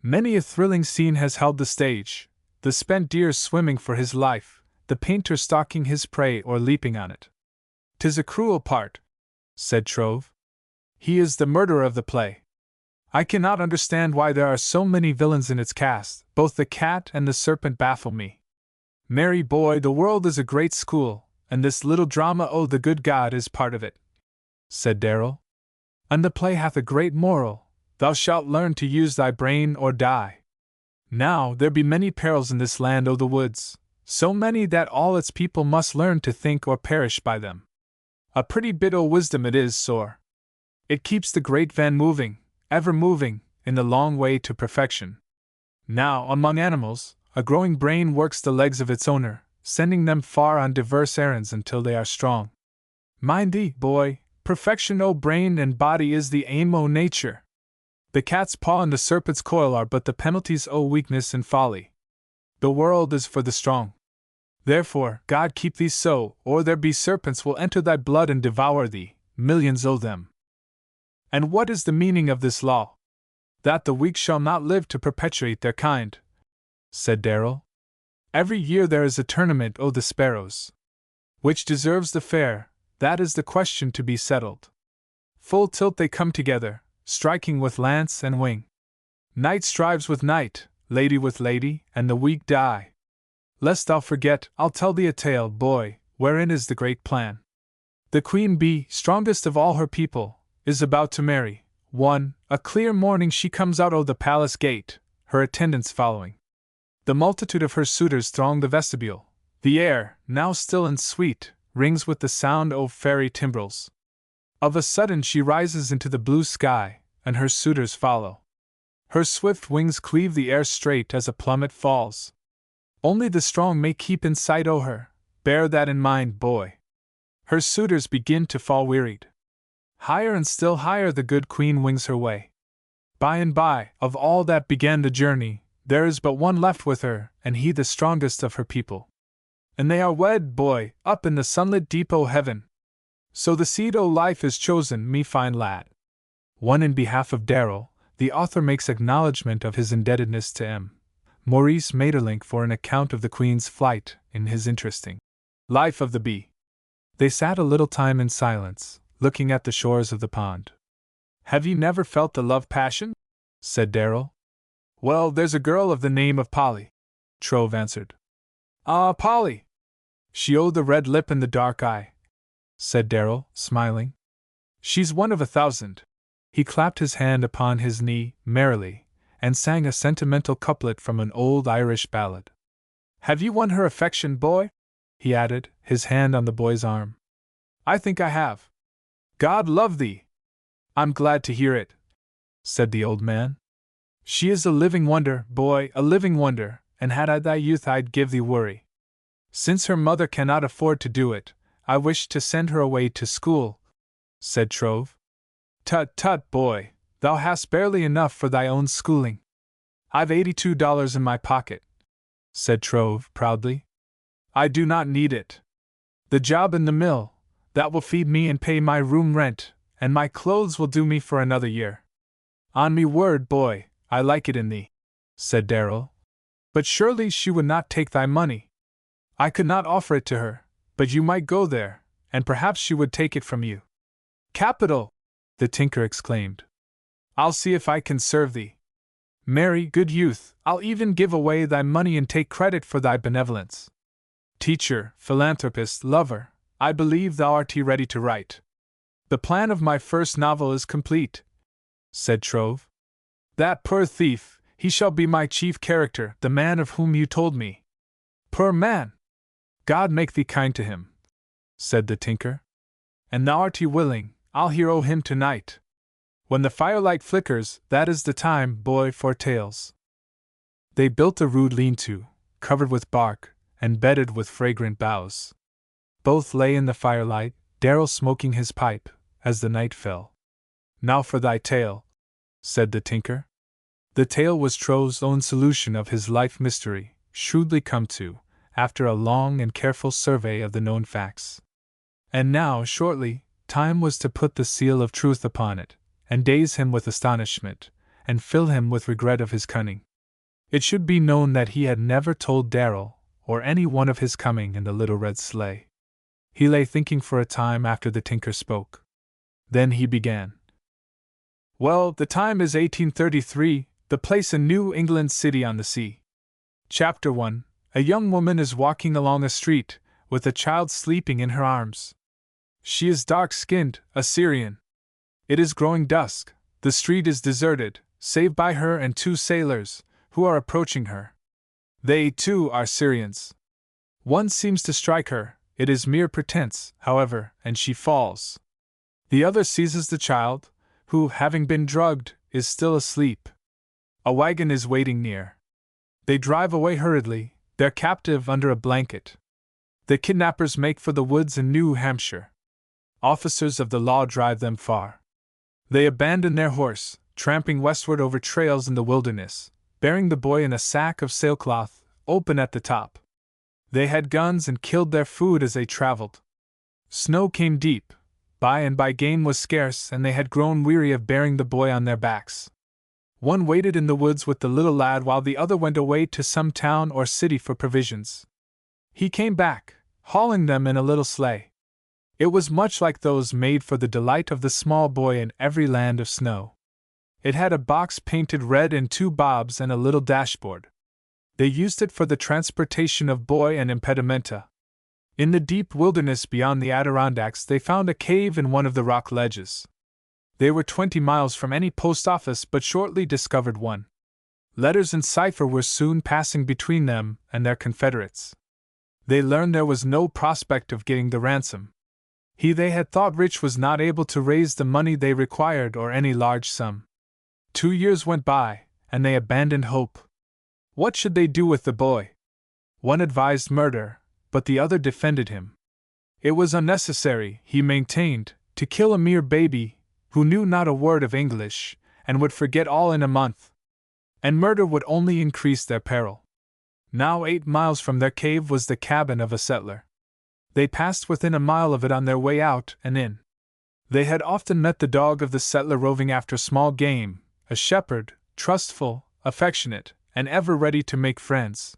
Many a thrilling scene has held the stage, the spent deer swimming for his life, the painter stalking his prey or leaping on it. 'Tis a cruel part, said Trove. He is the murderer of the play. I cannot understand why there are so many villains in its cast, both the cat and the serpent baffle me. Merry boy, the world is a great school, and this little drama o' the good God is part of it, said Darrel. And the play hath a great moral, thou shalt learn to use thy brain or die. Now there be many perils in this land o' the woods, so many that all its people must learn to think or perish by them. A pretty bit o' wisdom it is, sore. It keeps the great van moving, ever moving, in the long way to perfection. Now, among animals, a growing brain works the legs of its owner, sending them far on diverse errands until they are strong. Mind thee, boy, perfection o' brain and body is the aim o' nature. The cat's paw and the serpent's coil are but the penalties o' weakness and folly. The world is for the strong. Therefore, God keep thee so, or there be serpents will enter thy blood and devour thee, millions o' them. And what is the meaning of this law? That the weak shall not live to perpetuate their kind, said Darrel. Every year there is a tournament o' the sparrows. Which deserves the fair, that is the question to be settled. Full tilt they come together, striking with lance and wing. Knight strives with knight, lady with lady, and the weak die. Lest thou forget, I'll tell thee a tale, boy, wherein is the great plan. The queen bee, strongest of all her people, is about to marry. A clear morning she comes out o' the palace gate, her attendants following. The multitude of her suitors throng the vestibule. The air, now still and sweet, rings with the sound o' fairy timbrels. Of a sudden she rises into the blue sky, and her suitors follow. Her swift wings cleave the air straight as a plummet falls. Only the strong may keep in sight o' her, bear that in mind, boy. Her suitors begin to fall wearied. Higher and still higher the good queen wings her way. By and by, of all that began the journey, there is but one left with her, and he the strongest of her people. And they are wed, boy, up in the sunlit deep o' heaven. So the seed o' life is chosen, me fine lad. One in behalf of Darrel, the author makes acknowledgment of his indebtedness to M. Maurice Maeterlinck for an account of the Queen's flight, in his interesting Life of the Bee. They sat a little time in silence, looking at the shores of the pond. Have ye never felt the love passion? Said Darrel. Well, there's a girl of the name of Polly, Trove answered. Ah, Polly! She o' the red lip and the dark eye, said Darrel, smiling. She's one of 1,000. He clapped his hand upon his knee, merrily, and sang a sentimental couplet from an old Irish ballad. Have you won her affection, boy? He added, his hand on the boy's arm. I think I have. God love thee! I'm glad to hear it, said the old man. She is a living wonder, boy, a living wonder, and had I thy youth I'd give thee worry. Since her mother cannot afford to do it, I wish to send her away to school, said Trove. Tut, tut, boy, thou hast barely enough for thy own schooling. I've $82 in my pocket, said Trove proudly. I do not need it. The job in the mill, that will feed me and pay my room rent, and my clothes will do me for another year. On me word, boy, I like it in thee, said Darrel. But surely she would not take thy money. I could not offer it to her, but you might go there, and perhaps she would take it from you. Capital! The tinker exclaimed. I'll see if I can serve thee. Marry, good youth, I'll even give away thy money and take credit for thy benevolence. Teacher, philanthropist, lover, I believe thou art ready to write. The plan of my first novel is complete, said Trove. That poor thief, he shall be my chief character, the man of whom you told me. Poor man! God make thee kind to him, said the tinker. And thou art willing, I'll hero him tonight. When the firelight flickers, that is the time, boy, for tales. They built a rude lean-to, covered with bark, and bedded with fragrant boughs. Both lay in the firelight, Darrel smoking his pipe, as the night fell. Now for thy tale, said the tinker. The tale was Trove's own solution of his life mystery, shrewdly come to, after a long and careful survey of the known facts. And now, shortly, time was to put the seal of truth upon it, and daze him with astonishment, and fill him with regret of his cunning. It should be known that he had never told Darrel or any one of his coming in the little red sleigh. He lay thinking for a time after the tinker spoke. Then he began. Well, the time is 1833, the place a New England city on the sea. Chapter 1. A young woman is walking along a street, with a child sleeping in her arms. She is dark-skinned, a Syrian. It is growing dusk, the street is deserted, save by her and two sailors, who are approaching her. They, too, are Syrians. One seems to strike her, it is mere pretense, however, and she falls. The other seizes the child, who, having been drugged, is still asleep. A wagon is waiting near. They drive away hurriedly, their captive under a blanket. The kidnappers make for the woods in New Hampshire. Officers of the law drive them far. They abandon their horse, tramping westward over trails in the wilderness, bearing the boy in a sack of sailcloth, open at the top. They had guns and killed their food as they traveled. Snow came deep, by and by game was scarce, and they had grown weary of bearing the boy on their backs. One waited in the woods with the little lad while the other went away to some town or city for provisions. He came back, hauling them in a little sleigh. It was much like those made for the delight of the small boy in every land of snow. It had a box painted red and two bobs and a little dashboard. They used it for the transportation of boy and impedimenta. In the deep wilderness beyond the Adirondacks they found a cave in one of the rock ledges. They were 20 miles from any post office but shortly discovered one. Letters in cipher were soon passing between them and their confederates. They learned there was no prospect of getting the ransom. He they had thought rich was not able to raise the money they required or any large sum. 2 years went by, and they abandoned hope. What should they do with the boy? One advised murder, but the other defended him. It was unnecessary, he maintained, to kill a mere baby, who knew not a word of English, and would forget all in a month. And murder would only increase their peril. Now 8 miles from their cave was the cabin of a settler. They passed within a mile of it on their way out and in. They had often met the dog of the settler roving after small game, a shepherd, trustful, affectionate, and ever ready to make friends.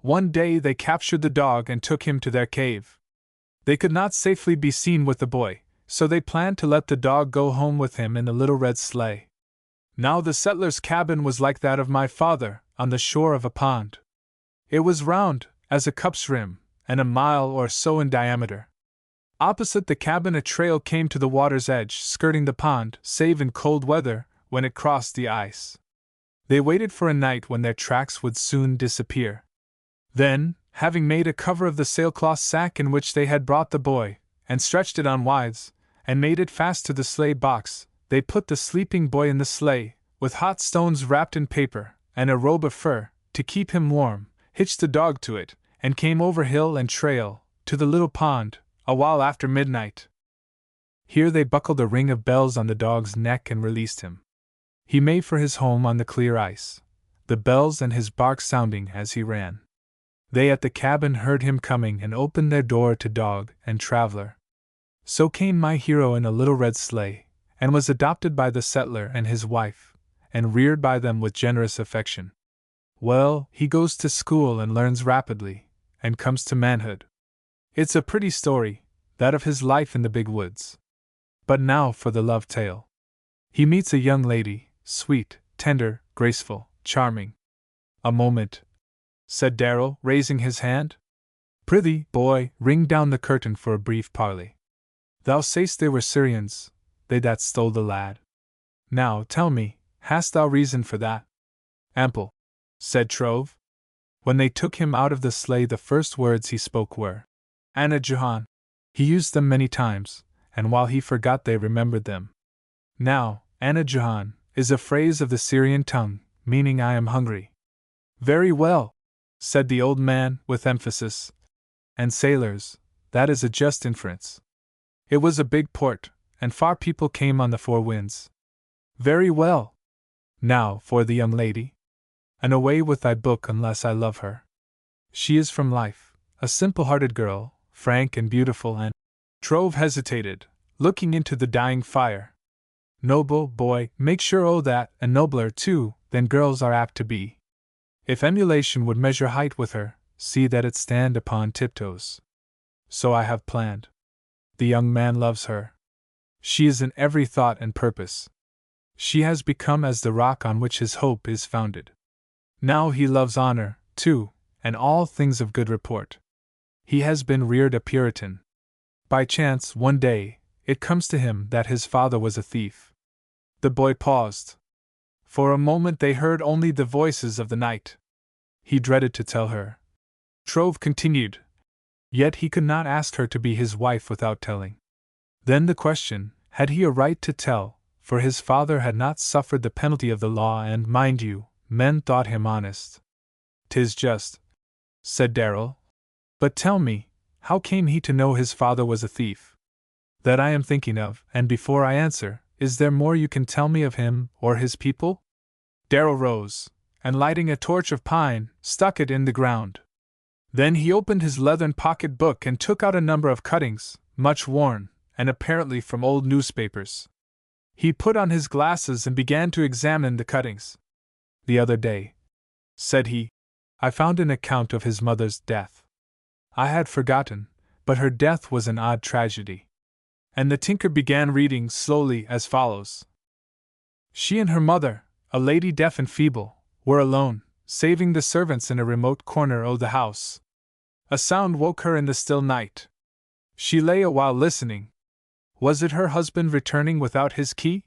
One day they captured the dog and took him to their cave. They could not safely be seen with the boy, so they planned to let the dog go home with him in the little red sleigh. Now the settler's cabin was like that of my father, on the shore of a pond. It was round, as a cup's rim, and a mile or so in diameter. Opposite the cabin a trail came to the water's edge, skirting the pond, save in cold weather, when it crossed the ice. They waited for a night when their tracks would soon disappear. Then, having made a cover of the sailcloth sack in which they had brought the boy, and stretched it on withes, and made it fast to the sleigh box, they put the sleeping boy in the sleigh, with hot stones wrapped in paper, and a robe of fur, to keep him warm, hitched the dog to it, and came over hill and trail, to the little pond, a while after midnight. Here they buckled a ring of bells on the dog's neck and released him. He made for his home on the clear ice, the bells and his bark sounding as he ran. They at the cabin heard him coming and opened their door to dog and traveler. So came my hero in a little red sleigh, and was adopted by the settler and his wife, and reared by them with generous affection. Well, he goes to school and learns rapidly, and comes to manhood. It's a pretty story, that of his life in the big woods. But now for the love tale. He meets a young lady, sweet, tender, graceful, charming. A moment, said Darrel, raising his hand. Prithee, boy, ring down the curtain for a brief parley. Thou say'st they were Syrians, they that stole the lad. Now, tell me, hast thou reason for that? Ample, said Trove. When they took him out of the sleigh the first words he spoke were, Anna Johan. He used them many times, and while he forgot they remembered them. Now, Anna Johan, is a phrase of the Syrian tongue, meaning I am hungry. Very well, said the old man, with emphasis. And sailors, that is a just inference. It was a big port, and far people came on the four winds. Very well. Now, for the young lady. And away with thy book unless I love her. She is from life, a simple-hearted girl, frank and beautiful and— Trove hesitated, looking into the dying fire. Noble, boy, make sure o' that, and nobler, too, than girls are apt to be. If emulation would measure height with her, see that it stand upon tiptoes. So I have planned. The young man loves her. She is in every thought and purpose. She has become as the rock on which his hope is founded. Now he loves honor, too, and all things of good report. He has been reared a Puritan. By chance, one day, it comes to him that his father was a thief. The boy paused. For a moment they heard only the voices of the night. He dreaded to tell her. Trove continued. Yet he could not ask her to be his wife without telling. Then the question, had he a right to tell, for his father had not suffered the penalty of the law and, mind you, men thought him honest. "'Tis just," said Darrel. "But tell me, how came he to know his father was a thief? That I am thinking of, and before I answer, is there more you can tell me of him or his people?" Darrel rose, and lighting a torch of pine, stuck it in the ground. Then he opened his leathern pocket-book and took out a number of cuttings, much worn, and apparently from old newspapers. He put on his glasses and began to examine the cuttings. "The other day," said he, "I found an account of his mother's death. I had forgotten, but her death was an odd tragedy." And the tinker began reading slowly as follows. "She and her mother, a lady deaf and feeble, were alone, saving the servants in a remote corner o' the house. A sound woke her in the still night. She lay a while listening. Was it her husband returning without his key?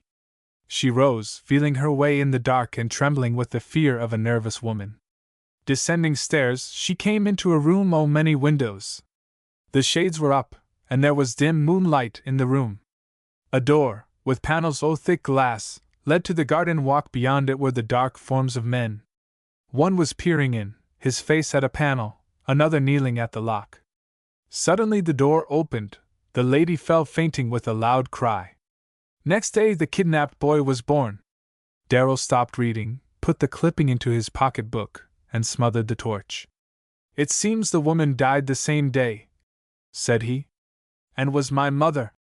She rose, feeling her way in the dark and trembling with the fear of a nervous woman. Descending stairs, she came into a room o' many windows. The shades were up, and there was dim moonlight in the room. A door, with panels o' thick glass, led to the garden walk. Beyond it were the dark forms of men. One was peering in, his face at a panel, another kneeling at the lock. Suddenly the door opened, the lady fell fainting with a loud cry. Next day the kidnapped boy was born." Darrel stopped reading, put the clipping into his pocket-book, and smothered the torch. "It seems the woman died the same day," said he. "And was my mother."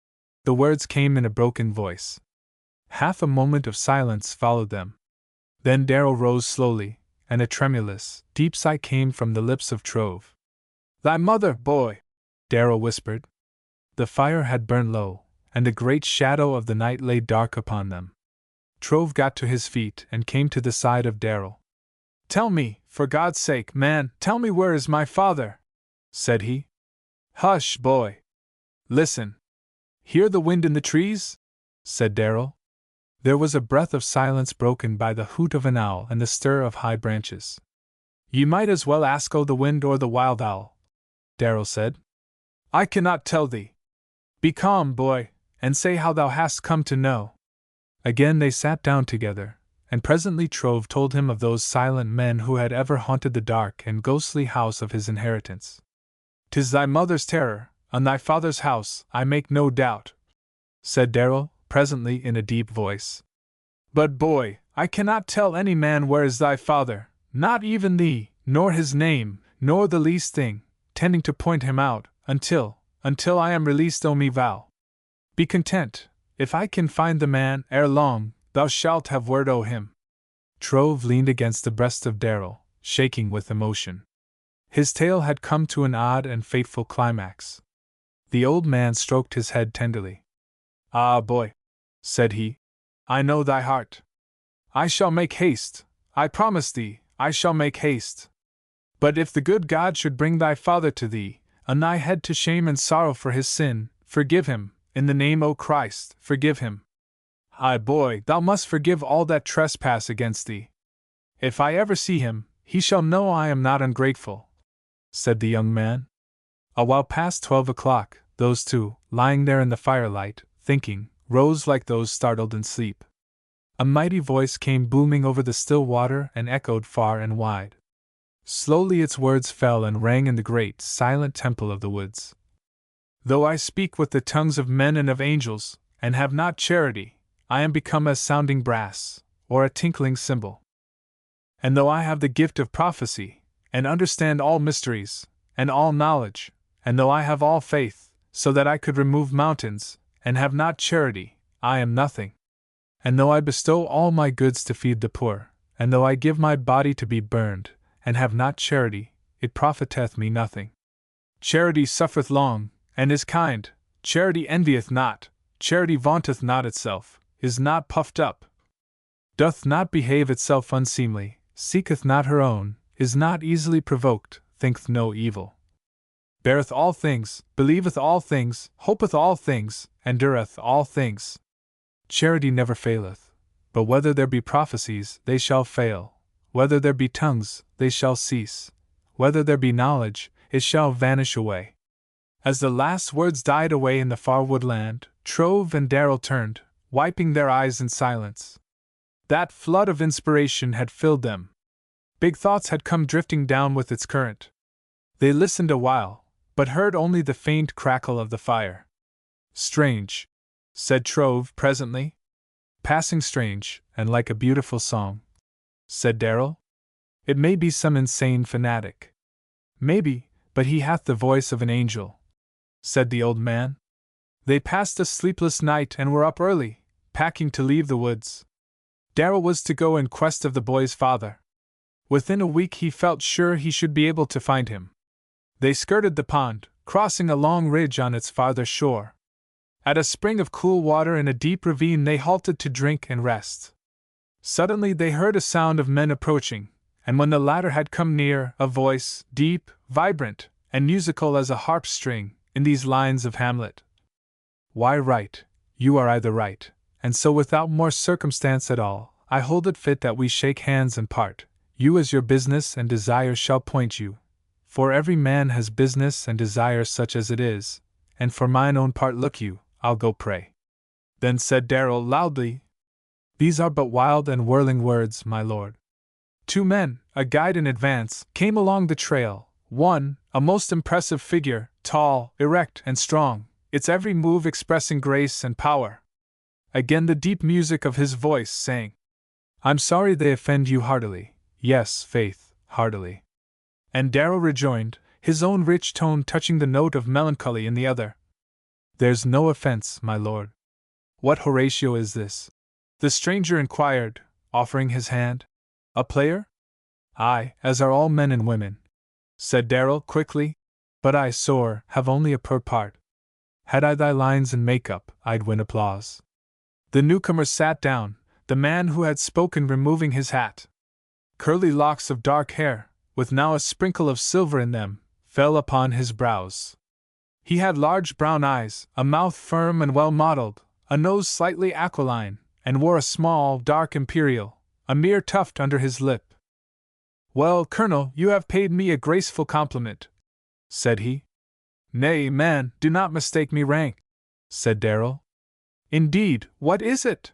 The words came in a broken voice. Half a moment of silence followed them. Then Darrel rose slowly, and a tremulous, deep sigh came from the lips of Trove. "Thy mother, boy," Darrel whispered. The fire had burned low, and the great shadow of the night lay dark upon them. Trove got to his feet and came to the side of Darrel. "Tell me, for God's sake, man, tell me where is my father?" said he. "Hush, boy. Listen. Hear the wind in the trees?" said Darrel. There was a breath of silence broken by the hoot of an owl and the stir of high branches. "Ye might as well ask o' the wind or the wild owl," Darrel said. "I cannot tell thee. Be calm, boy, and say how thou hast come to know." Again they sat down together, and presently Trove told him of those silent men who had ever haunted the dark and ghostly house of his inheritance. "'Tis thy mother's terror, and thy father's house, I make no doubt," said Darrel, presently in a deep voice. "But, boy, I cannot tell any man where is thy father, not even thee, nor his name, nor the least thing, tending to point him out, until I am released o' me vow. Be content, if I can find the man ere long, thou shalt have word o' him." Trove leaned against the breast of Darrel, shaking with emotion. His tale had come to an odd and fateful climax. The old man stroked his head tenderly. "Ah, boy," said he, "I know thy heart. I shall make haste, I promise thee, I shall make haste. But if the good God should bring thy father to thee, and thy head to shame and sorrow for his sin, forgive him, in the name o' Christ, forgive him. Aye, boy, thou must forgive all that trespass against thee. If I ever see him, he shall know I am not ungrateful," said the young man. A while past 12 o'clock, those two, lying there in the firelight, thinking, rose like those startled in sleep. A mighty voice came booming over the still water and echoed far and wide. Slowly its words fell and rang in the great, silent temple of the woods. "Though I speak with the tongues of men and of angels, and have not charity, I am become as sounding brass, or a tinkling cymbal. And though I have the gift of prophecy, and understand all mysteries, and all knowledge, and though I have all faith, so that I could remove mountains, and have not charity, I am nothing. And though I bestow all my goods to feed the poor, and though I give my body to be burned, and have not charity, it profiteth me nothing. Charity suffereth long, and is kind, charity envieth not, charity vaunteth not itself, is not puffed up, doth not behave itself unseemly, seeketh not her own, is not easily provoked, thinketh no evil. Beareth all things, believeth all things, hopeth all things, endureth all things. Charity never faileth, but whether there be prophecies, they shall fail, whether there be tongues, they shall cease, whether there be knowledge, it shall vanish away. As the last words died away in the far woodland, Trove and Darrel turned, wiping their eyes in silence. That flood of inspiration had filled them. Big thoughts had come drifting down with its current. They listened a while, but heard only the faint crackle of the fire. Strange, said Trove presently. Passing strange, and like a beautiful song, said Darrel. It may be some insane fanatic. Maybe, but he hath the voice of an angel, said the old man. They passed a sleepless night and were up early, packing to leave the woods. Darrel was to go in quest of the boy's father. Within a week he felt sure he should be able to find him. They skirted the pond, crossing a long ridge on its farther shore. At a spring of cool water in a deep ravine they halted to drink and rest. Suddenly they heard a sound of men approaching, and when the latter had come near, a voice, deep, vibrant, and musical as a harp string, in these lines of Hamlet. Why right, you are either right, and so without more circumstance at all, I hold it fit that we shake hands and part, you as your business and desire shall point you, for every man has business and desire such as it is, and for mine own part look you, I'll go pray. Then said Darrel loudly, These are but wild and whirling words, my lord. Two men, a guide in advance, came along the trail, one, a most impressive figure, tall, erect, and strong, its every move expressing grace and power. Again the deep music of his voice sang, I'm sorry they offend you heartily, yes, faith, heartily. And Darrel rejoined, his own rich tone touching the note of melancholy in the other. There's no offense, my lord. What Horatio is this? The stranger inquired, offering his hand. A player? Aye, as are all men and women, said Darrel quickly, but I, sore, have only a poor part. Had I thy lines and make-up, I'd win applause. The newcomer sat down, the man who had spoken removing his hat. Curly locks of dark hair, with now a sprinkle of silver in them, fell upon his brows. He had large brown eyes, a mouth firm and well-modeled, a nose slightly aquiline, and wore a small, dark imperial, a mere tuft under his lip. Well, Colonel, you have paid me a graceful compliment, said he. Nay, man, do not mistake me rank, said Darrel. Indeed, what is it?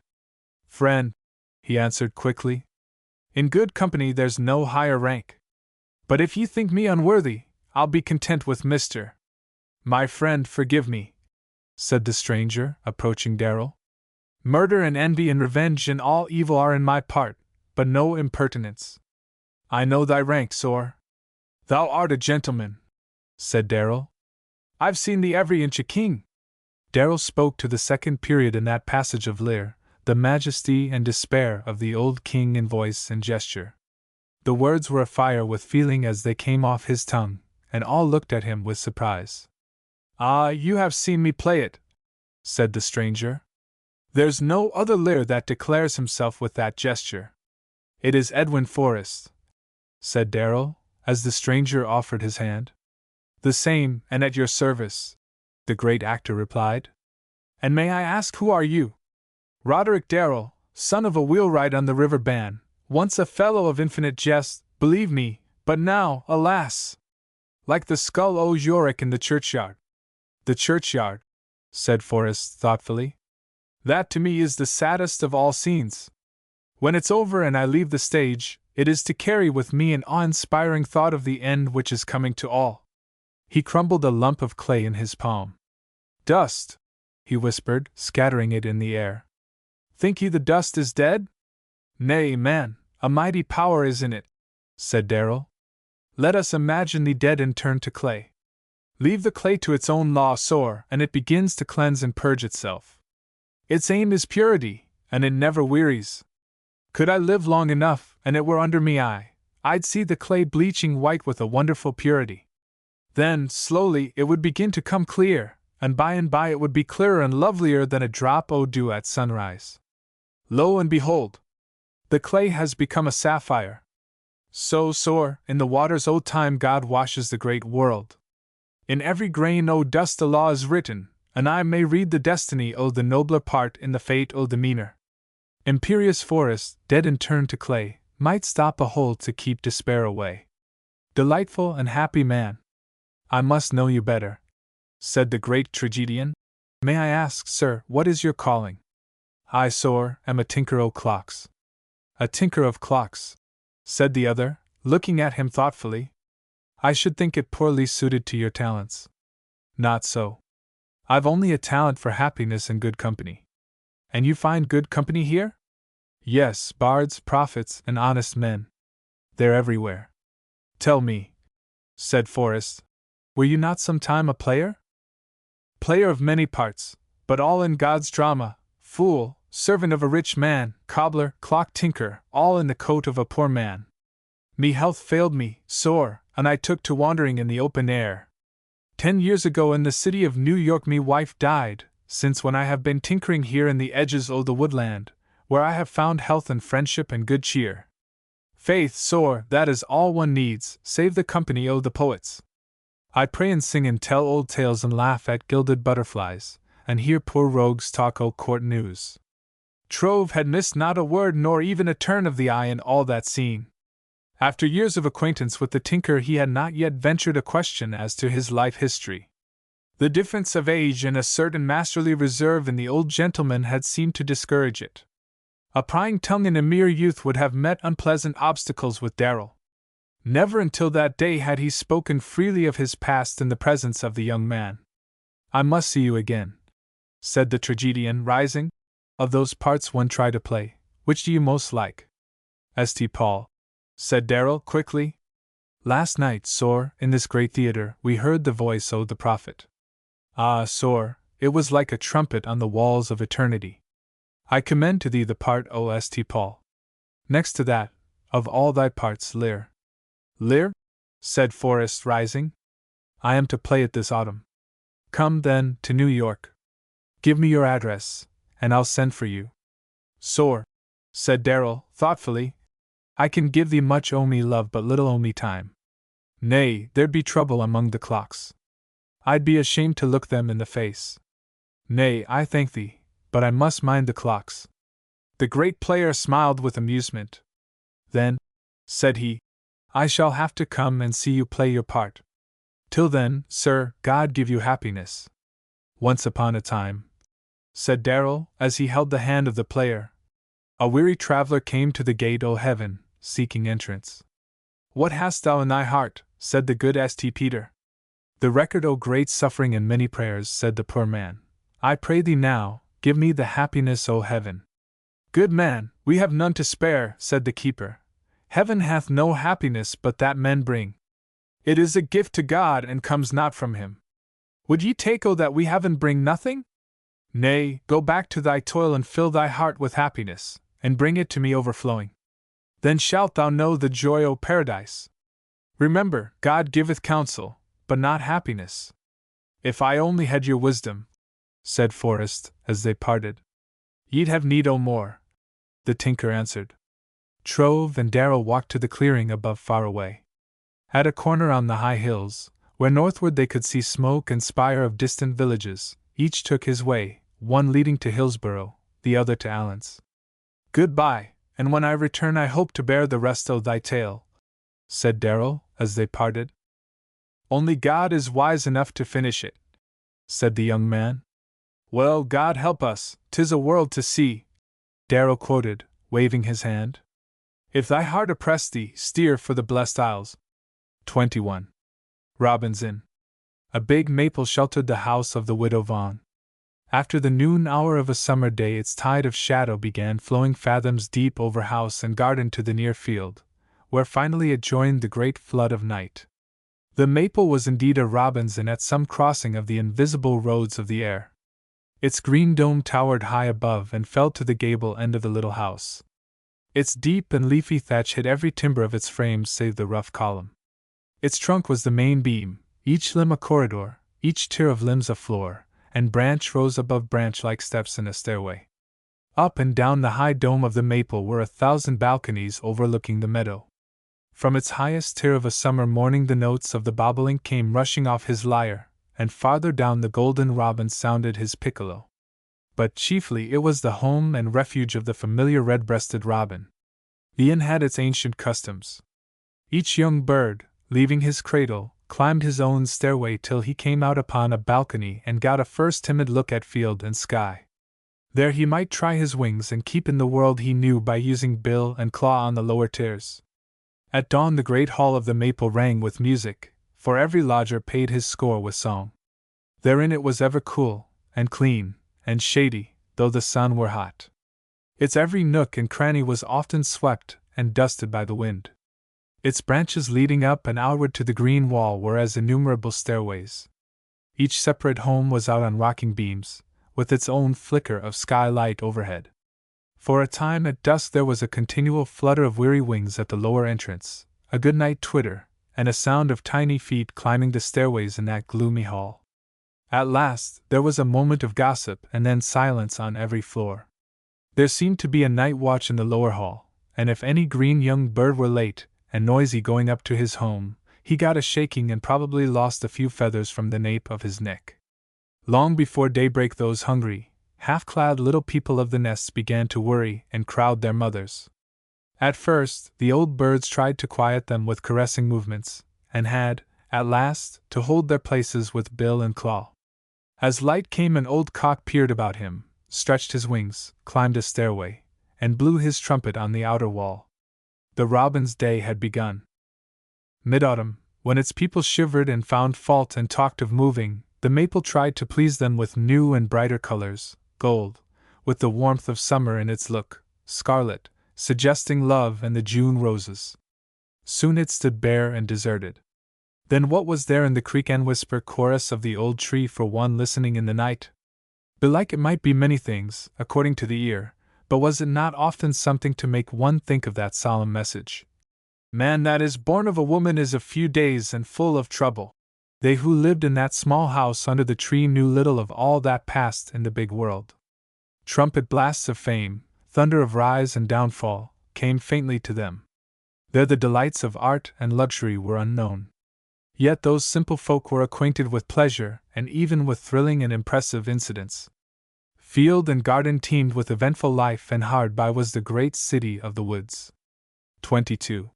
Friend, he answered quickly. In good company there's no higher rank. But if you think me unworthy, I'll be content with Mr. My friend, forgive me, said the stranger, approaching Darrel. Murder and envy and revenge and all evil are in my part, but no impertinence. I know thy rank, sore. Thou art a gentleman, said Darrel. I've seen thee every inch a king. Darrel spoke to the second period in that passage of Lear, the majesty and despair of the old king in voice and gesture. The words were afire with feeling as they came off his tongue, and all looked at him with surprise. Ah, you have seen me play it, said the stranger. There's no other Lear that declares himself with that gesture. It is Edwin Forrest, said Darrel, as the stranger offered his hand. The same, and at your service, the great actor replied. And may I ask who are you? Roderick Darrel, son of a wheelwright on the river Bann, once a fellow of infinite jest, believe me, but now, alas! Like the skull o' Yorick in the churchyard. The churchyard, said Forrest thoughtfully. That to me is the saddest of all scenes. When it's over and I leave the stage, it is to carry with me an awe-inspiring thought of the end which is coming to all. He crumbled a lump of clay in his palm. Dust, he whispered, scattering it in the air. Think ye the dust is dead? Nay, man, a mighty power is in it, said Darrel. Let us imagine the dead and turn to clay. Leave the clay to its own law sore, and it begins to cleanse and purge itself. Its aim is purity, and it never wearies. Could I live long enough, and it were under me I'd see the clay bleaching white with a wonderful purity. Then, slowly, it would begin to come clear, and by it would be clearer and lovelier than a drop o' dew at sunrise. Lo and behold! The clay has become a sapphire. So, sore, in the waters o' time God washes the great world. In every grain o' dust a law is written, and I may read the destiny o' the nobler part in the fate o' the meaner. Imperious forest, dead and turned to clay, might stop a hole to keep despair away. Delightful and happy man! I must know you better, said the great tragedian. May I ask, sir, what is your calling? I, sir, am a tinker o' clocks. A tinker of clocks, said the other, looking at him thoughtfully. I should think it poorly suited to your talents. Not so. I've only a talent for happiness and good company. And you find good company here? Yes, bards, prophets, and honest men. They're everywhere. Tell me, said Forrest, were you not some time a player? Player of many parts, but all in God's drama, fool, servant of a rich man, cobbler, clock tinker, all in the coat of a poor man. Me health failed me, sore, and I took to wandering in the open air. 10 years ago in the city of New York me wife died, since when I have been tinkering here in the edges o' the woodland, where I have found health and friendship and good cheer. Faith, sore, that is all one needs, save the company o' the poets. I pray and sing and tell old tales and laugh at gilded butterflies, and hear poor rogues talk o' court news. Trove had missed not a word nor even a turn of the eye in all that scene. After years of acquaintance with the tinker he had not yet ventured a question as to his life history. The difference of age and a certain masterly reserve in the old gentleman had seemed to discourage it. A prying tongue in a mere youth would have met unpleasant obstacles with Darrel. Never until that day had he spoken freely of his past in the presence of the young man. I must see you again, said the tragedian, rising. Of those parts one try to play, which do you most like? St. Paul, said Darrel quickly. Last night, sir, in this great theatre, we heard the voice o' the prophet. Ah, sir, it was like a trumpet on the walls of eternity. I commend to thee the part o' St. Paul. Next to that, of all thy parts, Lear. Lear? Said Forrest, rising. I am to play it this autumn. Come, then, to New York. Give me your address, and I'll send for you. Sir, said Darrel, thoughtfully, I can give thee much o' me love but little o' me time. Nay, there'd be trouble among the clocks. I'd be ashamed to look them in the face. Nay, I thank thee, but I must mind the clocks. The great player smiled with amusement. Then, said he, I shall have to come and see you play your part. Till then, sir, God give you happiness. Once upon a time, said Darrel, as he held the hand of the player, a weary traveler came to the gate o' heaven, seeking entrance. What hast thou in thy heart? Said the good St. Peter. The record o' great suffering and many prayers, said the poor man. I pray thee now, give me the happiness o' heaven. Good man, we have none to spare, said the keeper. Heaven hath no happiness but that men bring. It is a gift to God and comes not from him. Would ye take o' that we have and bring nothing? Nay, go back to thy toil and fill thy heart with happiness, and bring it to me overflowing. Then shalt thou know the joy o' paradise. Remember, God giveth counsel, but not happiness. If I only had your wisdom, said Forrest, as they parted. Ye'd have need o' more, the tinker answered. Trove and Darrel walked to the clearing above far away. At a corner on the high hills, where northward they could see smoke and spire of distant villages, each took his way, one leading to Hillsborough, the other to Allen's. Good-bye, and when I return I hope to bear the rest o' thy tale, said Darrel, as they parted. Only God is wise enough to finish it, said the young man. Well, God help us, 'tis a world to see, Darrel quoted, waving his hand. If thy heart oppress thee, steer for the blessed isles. 21. Robin's Inn. A big maple sheltered the house of the widow Vaughan. After the noon hour of a summer day, its tide of shadow began flowing fathoms deep over house and garden to the near field, where finally it joined the great flood of night. The maple was indeed a robin's inn at some crossing of the invisible roads of the air. Its green dome towered high above and fell to the gable end of the little house. Its deep and leafy thatch hid every timber of its frame save the rough column. Its trunk was the main beam, each limb a corridor, each tier of limbs a floor, and branch rose above branch like steps in a stairway. Up and down the high dome of the maple were 1,000 balconies overlooking the meadow. From its highest tier of a summer morning the notes of the bobolink came rushing off his lyre, and farther down the golden robin sounded his piccolo. But chiefly it was the home and refuge of the familiar red-breasted robin. The inn had its ancient customs. Each young bird, leaving his cradle, climbed his own stairway till he came out upon a balcony and got a first timid look at field and sky. There he might try his wings and keep in the world he knew by using bill and claw on the lower tiers. At dawn the great hall of the maple rang with music, for every lodger paid his score with song. Therein it was ever cool, and clean, and shady, though the sun were hot. Its every nook and cranny was often swept and dusted by the wind. Its branches leading up and outward to the green wall were as innumerable stairways. Each separate home was out on rocking beams, with its own flicker of skylight overhead. For a time at dusk there was a continual flutter of weary wings at the lower entrance, a good-night twitter, and a sound of tiny feet climbing the stairways in that gloomy hall. At last there was a moment of gossip and then silence on every floor. There seemed to be a night watch in the lower hall, and if any green young bird were late and noisy going up to his home, he got a shaking and probably lost a few feathers from the nape of his neck. Long before daybreak those hungry, half-clad little people of the nests began to worry and crowd their mothers. At first, the old birds tried to quiet them with caressing movements, and had, at last, to hold their places with bill and claw. As light came an old cock peered about him, stretched his wings, climbed a stairway, and blew his trumpet on the outer wall. The robin's day had begun. Mid-autumn, when its people shivered and found fault and talked of moving, the maple tried to please them with new and brighter colors, gold, with the warmth of summer in its look, scarlet, suggesting love and the June roses. Soon it stood bare and deserted. Then what was there in the creek and whisper chorus of the old tree for one listening in the night? Belike it might be many things, according to the ear, but was it not often something to make one think of that solemn message? Man that is born of a woman is of few days and full of trouble. They who lived in that small house under the tree knew little of all that passed in the big world. Trumpet blasts of fame, thunder of rise and downfall, came faintly to them. There the delights of art and luxury were unknown. Yet those simple folk were acquainted with pleasure and even with thrilling and impressive incidents. Field and garden teemed with eventful life, and hard by was the great city of the woods. 22.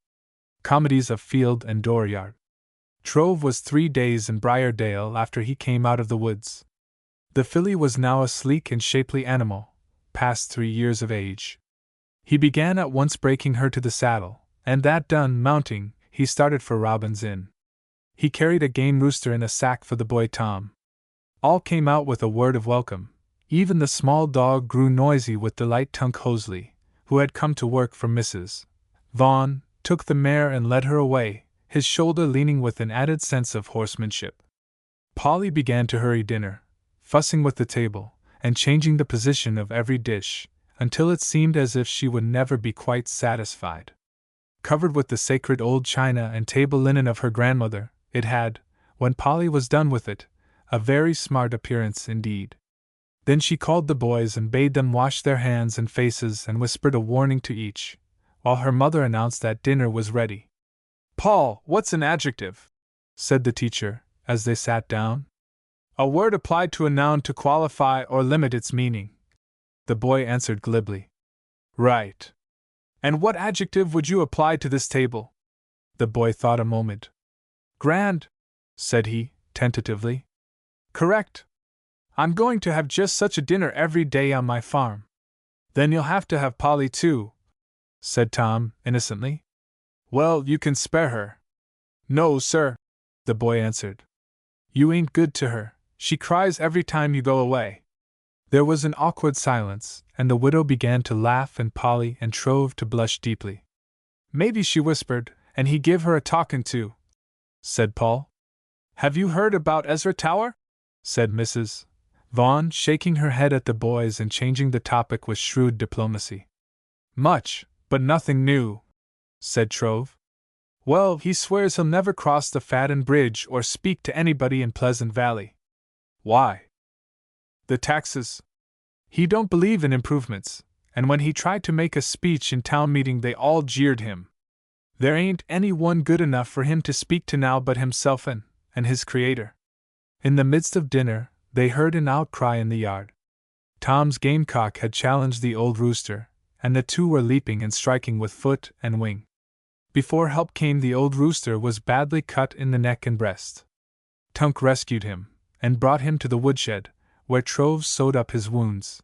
Comedies of Field and Dooryard. Trove was 3 days in Briardale after he came out of the woods. The filly was now a sleek and shapely animal, past 3 years of age. He began at once breaking her to the saddle, and that done, mounting, he started for Robin's Inn. He carried a game rooster in a sack for the boy Tom. All came out with a word of welcome. Even the small dog grew noisy with delight. Tunk Hosley, who had come to work for Mrs. Vaughan, took the mare and led her away, his shoulder leaning with an added sense of horsemanship. Polly began to hurry dinner, fussing with the table, and changing the position of every dish, until it seemed as if she would never be quite satisfied. Covered with the sacred old china and table linen of her grandmother, it had, when Polly was done with it, a very smart appearance indeed. Then she called the boys and bade them wash their hands and faces and whispered a warning to each, while her mother announced that dinner was ready. "Paul, what's an adjective?" said the teacher, as they sat down. "A word applied to a noun to qualify or limit its meaning," the boy answered glibly. "Right. And what adjective would you apply to this table?" The boy thought a moment. "Grand," said he, tentatively. "Correct. I'm going to have just such a dinner every day on my farm." "Then you'll have to have Polly too," said Tom, innocently. "Well, you can spare her." "No, sir," the boy answered. "You ain't good to her. She cries every time you go away." There was an awkward silence, and the widow began to laugh and Polly and Trove to blush deeply. Maybe, she whispered, and he give her a talkin' to, said Paul. Have you heard about Ezra Tower? Said Mrs. Vaughn, shaking her head at the boys and changing the topic with shrewd diplomacy. Much, but nothing new, said Trove. Well, he swears he'll never cross the Fadden Bridge or speak to anybody in Pleasant Valley. Why? The taxes. He don't believe in improvements, and when he tried to make a speech in town meeting they all jeered him. There ain't any one good enough for him to speak to now but himself and his Creator. In the midst of dinner, they heard an outcry in the yard. Tom's gamecock had challenged the old rooster, and the two were leaping and striking with foot and wing. Before help came, the old rooster was badly cut in the neck and breast. Tunk rescued him, and brought him to the woodshed, where Trove sewed up his wounds.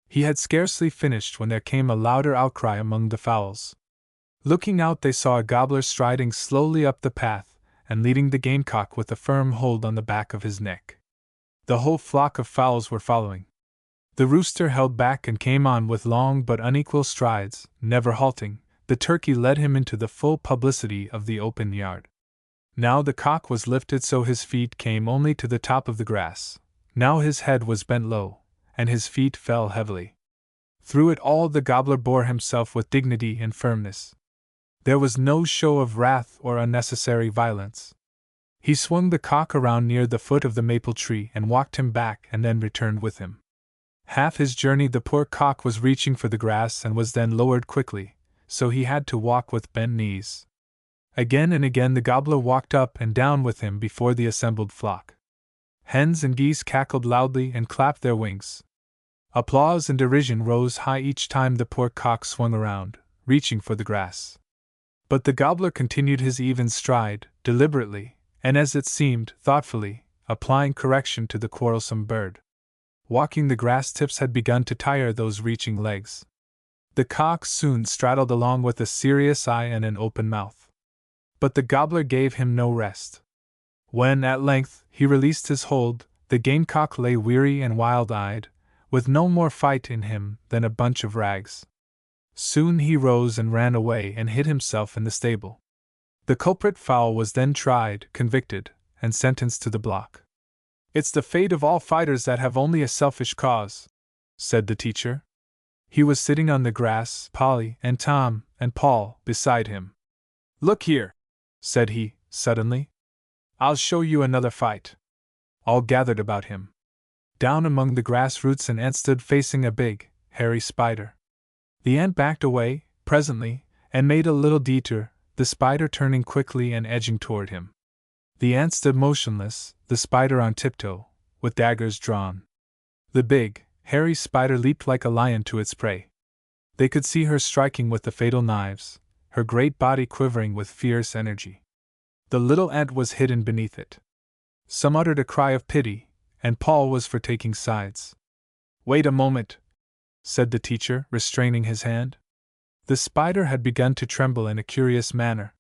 He had scarcely finished when there came a louder outcry among the fowls. Looking out, they saw a gobbler striding slowly up the path, and leading the gamecock with a firm hold on the back of his neck. The whole flock of fowls were following. The rooster held back and came on with long but unequal strides, never halting. The turkey led him into the full publicity of the open yard. Now the cock was lifted so his feet came only to the top of the grass. Now his head was bent low, and his feet fell heavily. Through it all the gobbler bore himself with dignity and firmness. There was no show of wrath or unnecessary violence. He swung the cock around near the foot of the maple tree and walked him back and then returned with him. Half his journey the poor cock was reaching for the grass and was then lowered quickly, so he had to walk with bent knees. Again and again the gobbler walked up and down with him before the assembled flock. Hens and geese cackled loudly and clapped their wings. Applause and derision rose high each time the poor cock swung around, reaching for the grass. But the gobbler continued his even stride, deliberately, and as it seemed, thoughtfully, applying correction to the quarrelsome bird. Walking the grass tips had begun to tire those reaching legs. The cock soon straddled along with a serious eye and an open mouth. But the gobbler gave him no rest. When, at length, he released his hold, the gamecock lay weary and wild-eyed, with no more fight in him than a bunch of rags. Soon he rose and ran away and hid himself in the stable. The culprit fowl was then tried, convicted, and sentenced to the block. It's the fate of all fighters that have only a selfish cause, said the teacher. He was sitting on the grass, Polly and Tom and Paul beside him. Look here, said he, suddenly. I'll show you another fight. All gathered about him. Down among the grass roots an ant stood facing a big, hairy spider. The ant backed away, presently, and made a little detour, the spider turning quickly and edging toward him. The ant stood motionless, the spider on tiptoe, with daggers drawn. The big, hairy spider leaped like a lion to its prey. They could see her striking with the fatal knives, her great body quivering with fierce energy. The little ant was hidden beneath it. Some uttered a cry of pity, and Paul was for taking sides. Wait a moment, said the teacher, restraining his hand. The spider had begun to tremble in a curious manner.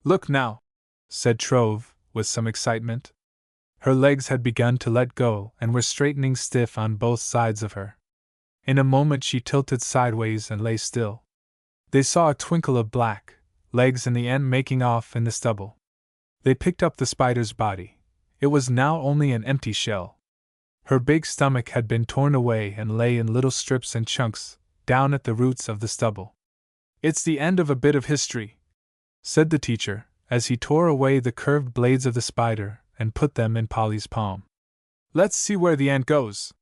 Look now, said Trove, with some excitement. Her legs had begun to let go and were straightening stiff on both sides of her. In a moment she tilted sideways and lay still. They saw a twinkle of black legs and the ant making off in the stubble. They picked up the spider's body. It was now only an empty shell. Her big stomach had been torn away and lay in little strips and chunks, down at the roots of the stubble. It's the end of a bit of history, said the teacher, as he tore away the curved blades of the spider and put them in Polly's palm. Let's see where the ant goes.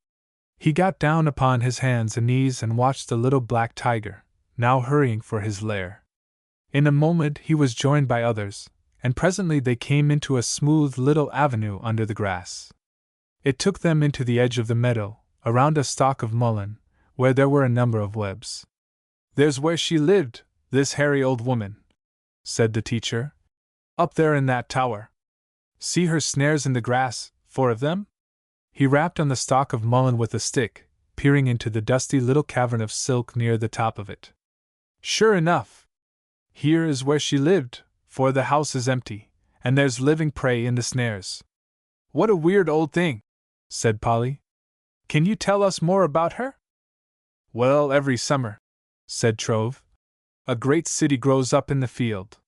He got down upon his hands and knees and watched the little black tiger, now hurrying for his lair. In a moment he was joined by others, and presently they came into a smooth little avenue under the grass. It took them into the edge of the meadow, around a stalk of mullein, where there were a number of webs. There's where she lived, this hairy old woman, said the teacher. Up there in that tower. See her snares in the grass, 4 of them? He rapped on the stalk of mullein with a stick, peering into the dusty little cavern of silk near the top of it. Sure enough! Here is where she lived, for the house is empty, and there's living prey in the snares. What a weird old thing, said Polly. Can you tell us more about her? Well, every summer, said Trove, a great city grows up in the field.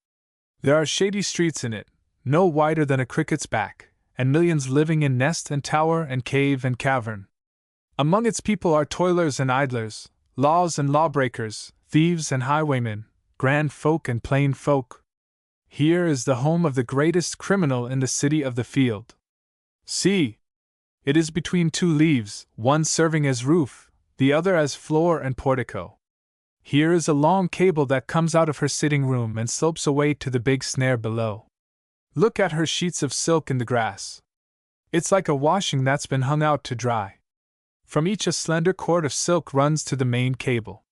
There are shady streets in it, no wider than a cricket's back, and millions living in nest and tower and cave and cavern. Among its people are toilers and idlers, laws and lawbreakers, thieves and highwaymen, grand folk and plain folk. Here is the home of the greatest criminal in the city of the field. See! It is between two leaves, one serving as roof, the other as floor and portico. Here is a long cable that comes out of her sitting room and slopes away to the big snare below. Look at her sheets of silk in the grass. It's like a washing that's been hung out to dry. From each a slender cord of silk runs to the main cable.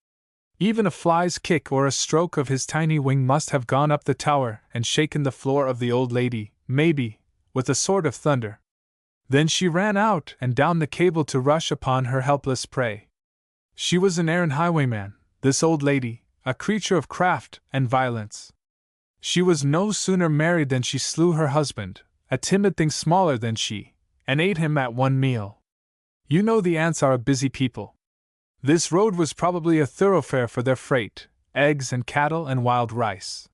Even a fly's kick or a stroke of his tiny wing must have gone up the tower and shaken the floor of the old lady, maybe, with a sort of thunder. Then she ran out and down the cable to rush upon her helpless prey. She was an errant highwayman, this old lady, a creature of craft and violence. She was no sooner married than she slew her husband, a timid thing smaller than she, and ate him at one meal. You know the ants are a busy people. This road was probably a thoroughfare for their freight, eggs and cattle and wild rice.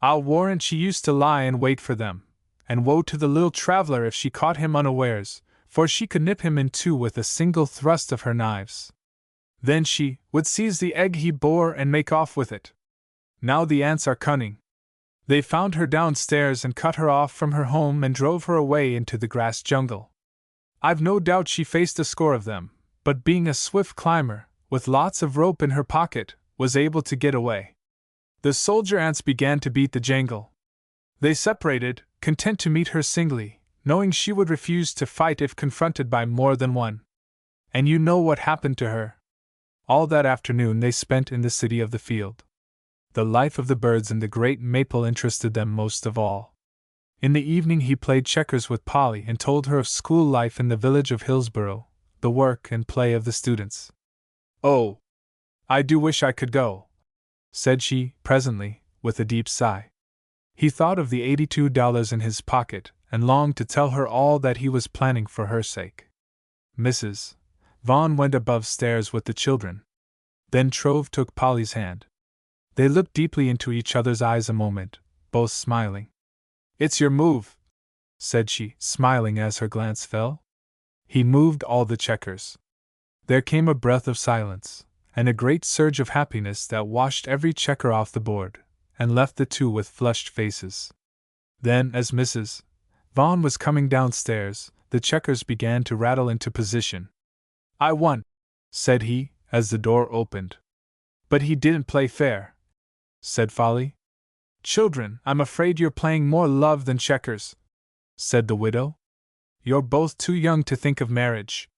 I'll warrant she used to lie in wait for them, and woe to the little traveler if she caught him unawares, for she could nip him in two with a single thrust of her knives. Then she would seize the egg he bore and make off with it. Now the ants are cunning. They found her downstairs and cut her off from her home and drove her away into the grass jungle. I've no doubt she faced a score of them, but being a swift climber, with lots of rope in her pocket, was able to get away. The soldier ants began to beat the jangle. They separated, content to meet her singly, knowing she would refuse to fight if confronted by more than one. And you know what happened to her. All that afternoon they spent in the city of the field. The life of the birds in the great maple interested them most of all. In the evening he played checkers with Polly and told her of school life in the village of Hillsborough, the work and play of the students. "Oh, I do wish I could go," said she, presently, with a deep sigh. He thought of the $82 in his pocket, and longed to tell her all that he was planning for her sake. Mrs. Vaughn went above stairs with the children. Then Trove took Polly's hand. They looked deeply into each other's eyes a moment, both smiling. "It's your move," said she, smiling as her glance fell. He moved all the checkers. There came a breath of silence, and a great surge of happiness that washed every checker off the board, and left the two with flushed faces. Then, as Mrs. Vaughn was coming downstairs, the checkers began to rattle into position. "I won," said he, as the door opened. "But he didn't play fair," said Folly. "Children, I'm afraid you're playing more love than checkers," said the widow. "You're both too young to think of marriage."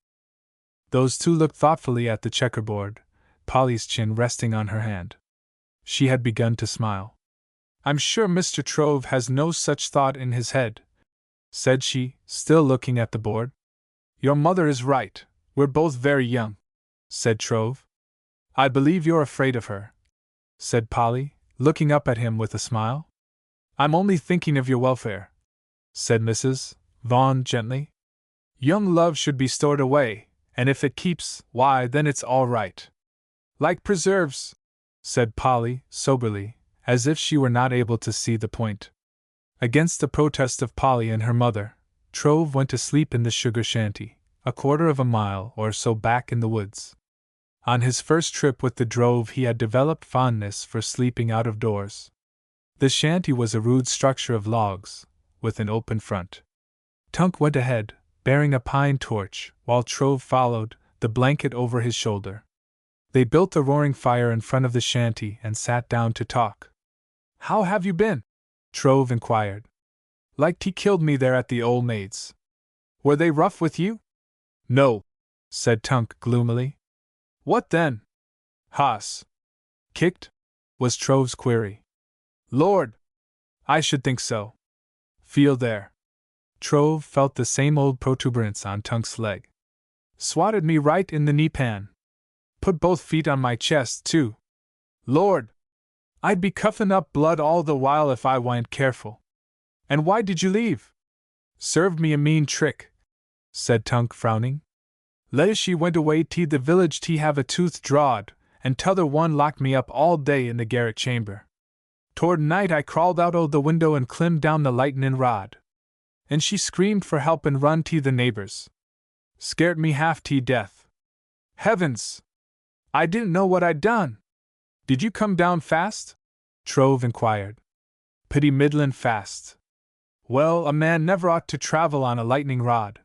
Those two looked thoughtfully at the checkerboard, Polly's chin resting on her hand. She had begun to smile. "I'm sure Mr. Trove has no such thought in his head," said she, still looking at the board. "Your mother is right, we're both very young," said Trove. "I believe you're afraid of her," said Polly, looking up at him with a smile. "I'm only thinking of your welfare," said Mrs. Vaughn gently. "Young love should be stored away, and if it keeps, why, then it's all right." "Like preserves," said Polly, soberly, as if she were not able to see the point. Against the protest of Polly and her mother, Trove went to sleep in the sugar shanty, a quarter of a mile or so back in the woods. On his first trip with the drove he had developed fondness for sleeping out of doors. The shanty was a rude structure of logs, with an open front. Tunk went ahead, bearing a pine torch, while Trove followed, the blanket over his shoulder. They built a roaring fire in front of the shanty and sat down to talk. "How have you been?" Trove inquired. "Like he killed me there at the old maid's." "Were they rough with you?" "No," said Tunk gloomily. "What then?" "Hoss." "Kicked?" was Trove's query. "Lord! I should think so. Feel there." Trove felt the same old protuberance on Tunk's leg. "Swatted me right in the knee-pan. Put both feet on my chest, too. Lord! I'd be coughin' up blood all the while if I wa'n't careful. And why did you leave?" "Served me a mean trick," said Tunk, frowning. Let she went away to the village to have a tooth drawed, and t'other one locked me up all day in the garret chamber. Toward night I crawled out o' the window and climbed down the lightnin' rod. And she screamed for help and run to the neighbors. Scared me half to death. Heavens! I didn't know what I'd done. Did you come down fast? Trove inquired. Pretty middlin' fast. Well, a man never ought to travel on a lightning rod.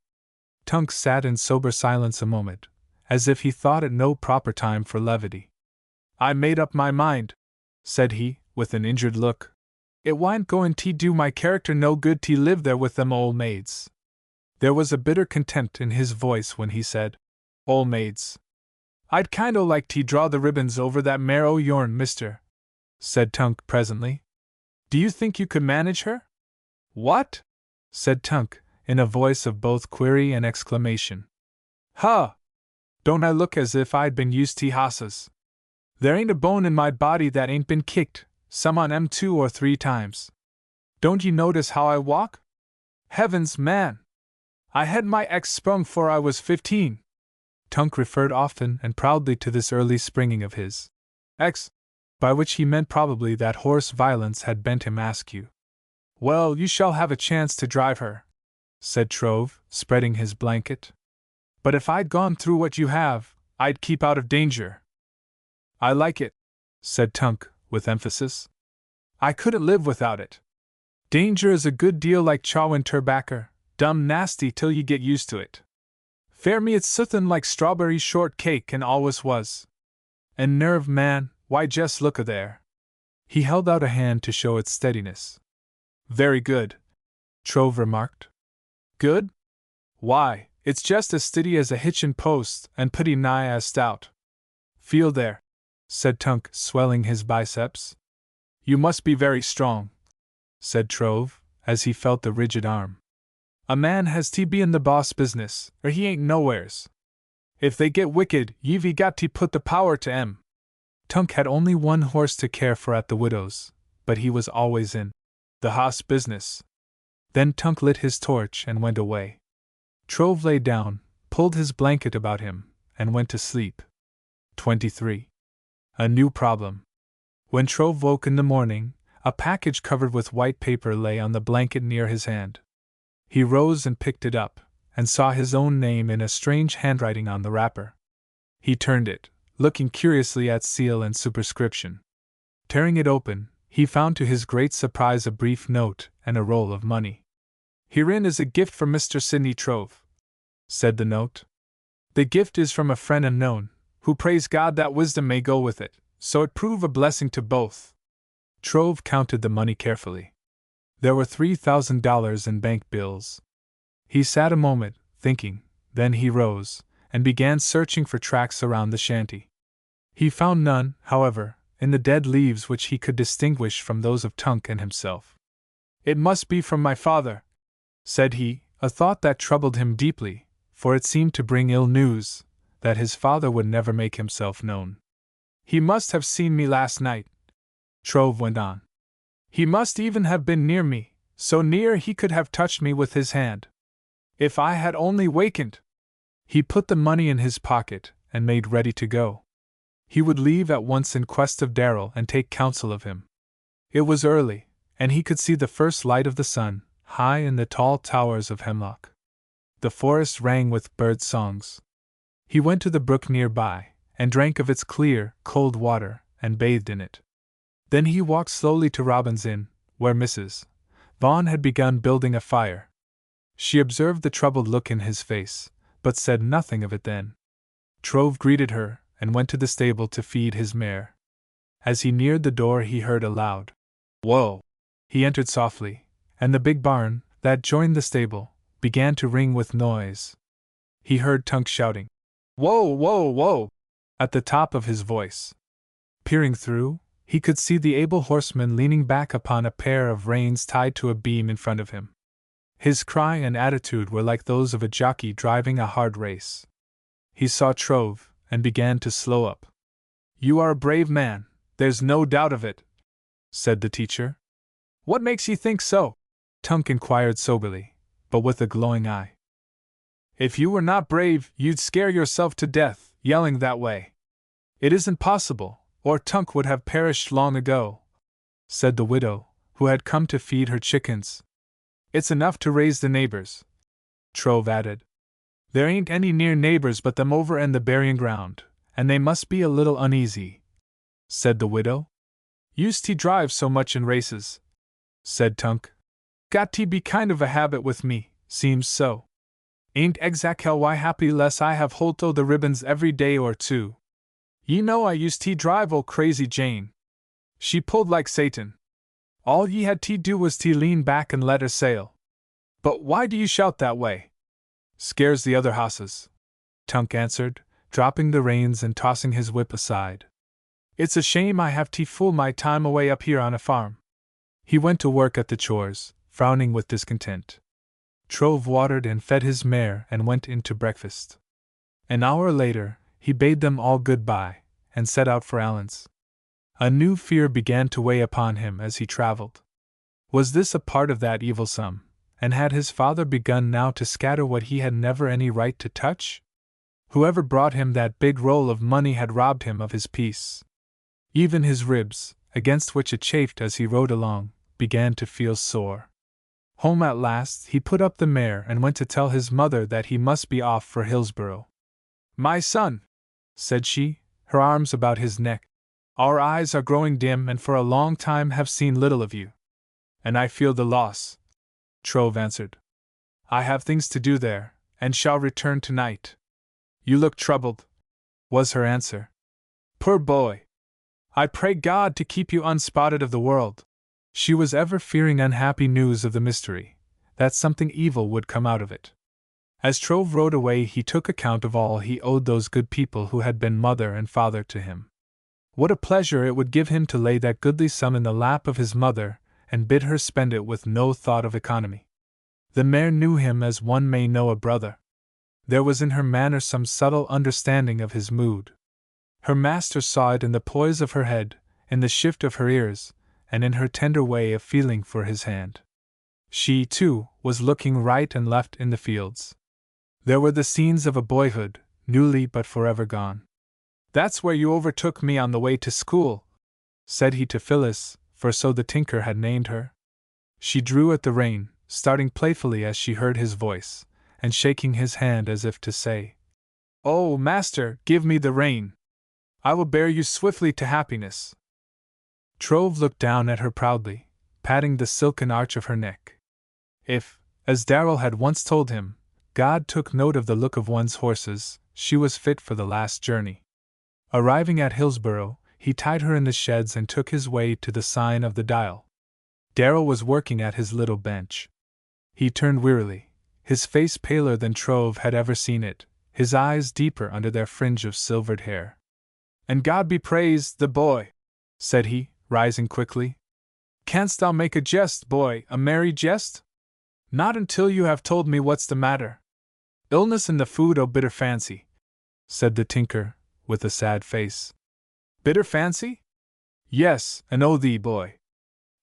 Tunk sat in sober silence a moment, as if he thought it no proper time for levity. I made up my mind, said he, with an injured look. It wa'n't goin' to do my character no good to live there with them old maids. There was a bitter contempt in his voice when he said, Old maids. I'd kind o' like to draw the ribbons over that mare o' yourn, mister, said Tunk presently. Do you think you could manage her? What? Said Tunk, in a voice of both query and exclamation. Huh! Don't I look as if I'd been used to hosses? There ain't a bone in my body that ain't been kicked, some on 'em 2 or 3 times. Don't ye notice how I walk? Heavens, man! I had my ex sprung 'fore I was 15. Tunk referred often and proudly to this early springing of his ex, by which he meant probably that horse violence had bent him askew. Well, you shall have a chance to drive her, said Trove, spreading his blanket. But if I'd gone through what you have, I'd keep out of danger. I like it, said Tunk, with emphasis. I couldn't live without it. Danger is a good deal like chawin' terbacker, dumb nasty till ye get used to it. Fair me it's suthin' like strawberry shortcake and always was. And nerve, man, why just look a there. He held out a hand to show its steadiness. Very good, Trove remarked. Good? Why, it's just as steady as a hitchin' post and pretty nigh as stout. Feel there, said Tunk, swelling his biceps. You must be very strong, said Trove, as he felt the rigid arm. A man has to be in the boss business, or he ain't nowheres. If they get wicked, you've got to put the power to 'em. Tunk had only one horse to care for at the widow's, but he was always in the hoss business. Then Tunk lit his torch and went away. Trove lay down, pulled his blanket about him, and went to sleep. 23. A new problem. When Trove woke in the morning, a package covered with white paper lay on the blanket near his hand. He rose and picked it up, and saw his own name in a strange handwriting on the wrapper. He turned it, looking curiously at seal and superscription. Tearing it open, he found to his great surprise a brief note and a roll of money. Herein is a gift for Mr. Sidney Trove, said the note. The gift is from a friend unknown, who prays God that wisdom may go with it, so it prove a blessing to both. Trove counted the money carefully. There were $3,000 in bank bills. He sat a moment, thinking, then he rose, and began searching for tracks around the shanty. He found none, however, in the dead leaves which he could distinguish from those of Tunk and himself. It must be from my father, said he, a thought that troubled him deeply, for it seemed to bring ill news, that his father would never make himself known. He must have seen me last night, Trove went on. He must even have been near me, so near he could have touched me with his hand. If I had only wakened! He put the money in his pocket and made ready to go. He would leave at once in quest of Darrel and take counsel of him. It was early, and he could see the first light of the sun, high in the tall towers of Hemlock. The forest rang with bird songs. He went to the brook near by, and drank of its clear, cold water, and bathed in it. Then he walked slowly to Robin's Inn, where Mrs. Vaughn had begun building a fire. She observed the troubled look in his face, but said nothing of it then. Trove greeted her, and went to the stable to feed his mare. As he neared the door he heard a loud "Whoa!" He entered softly, and the big barn, that joined the stable, began to ring with noise. He heard Tunk shouting, "Whoa, whoa, whoa!" at the top of his voice. Peering through, he could see the able horseman leaning back upon a pair of reins tied to a beam in front of him. His cry and attitude were like those of a jockey driving a hard race. He saw Trove, and began to slow up. "You are a brave man, there's no doubt of it," said the teacher. "What makes ye think so?" Tunk inquired soberly, but with a glowing eye. If you were not brave, you'd scare yourself to death, yelling that way. It isn't possible, or Tunk would have perished long ago, said the widow, who had come to feed her chickens. It's enough to raise the neighbors, Trove added. There ain't any near neighbors but them over in the burying ground, and they must be a little uneasy, said the widow. Used to drive so much in races, said Tunk. Got to be kind of a habit with me, seems so. Ain't exact how why happy less I have holt o' the ribbons every day or two. Ye know I used to drive old crazy Jane. She pulled like Satan. All ye had to do was to lean back and let her sail. But why do you shout that way? Scares the other hosses, Tunk answered, dropping the reins and tossing his whip aside. It's a shame I have to fool my time away up here on a farm. He went to work at the chores, frowning with discontent. Trove watered and fed his mare and went in to breakfast. An hour later, he bade them all good-bye, and set out for Allen's. A new fear began to weigh upon him as he traveled. Was this a part of that evil sum, and had his father begun now to scatter what he had never any right to touch? Whoever brought him that big roll of money had robbed him of his peace. Even his ribs, against which it chafed as he rode along, began to feel sore. Home at last, he put up the mare and went to tell his mother that he must be off for Hillsborough. My son, said she, her arms about his neck, our eyes are growing dim and for a long time have seen little of you. And I feel the loss, Trove answered. I have things to do there, and shall return tonight. You look troubled, was her answer. Poor boy! I pray God to keep you unspotted of the world. She was ever fearing unhappy news of the mystery, that something evil would come out of it. As Trove rode away, he took account of all he owed those good people who had been mother and father to him. What a pleasure it would give him to lay that goodly sum in the lap of his mother, and bid her spend it with no thought of economy. The mare knew him as one may know a brother. There was in her manner some subtle understanding of his mood. Her master saw it in the poise of her head, in the shift of her ears, and in her tender way of feeling for his hand. She, too, was looking right and left in the fields. There were the scenes of a boyhood, newly but forever gone. That's where you overtook me on the way to school, said he to Phyllis, for so the tinker had named her. She drew at the rein, starting playfully as she heard his voice, and shaking his hand as if to say, Oh, master, give me the rein. I will bear you swiftly to happiness. Trove looked down at her proudly, patting the silken arch of her neck. If, as Darrel had once told him, God took note of the look of one's horses, she was fit for the last journey. Arriving at Hillsborough, he tied her in the sheds and took his way to the sign of the Dial. Darrel was working at his little bench. He turned wearily, his face paler than Trove had ever seen it, his eyes deeper under their fringe of silvered hair. And God be praised, the boy, said he, rising quickly. Canst thou make a jest, boy, a merry jest? Not until you have told me what's the matter. Illness and the food o' bitter fancy, said the tinker, with a sad face. Bitter fancy? Yes, and o' thee, boy.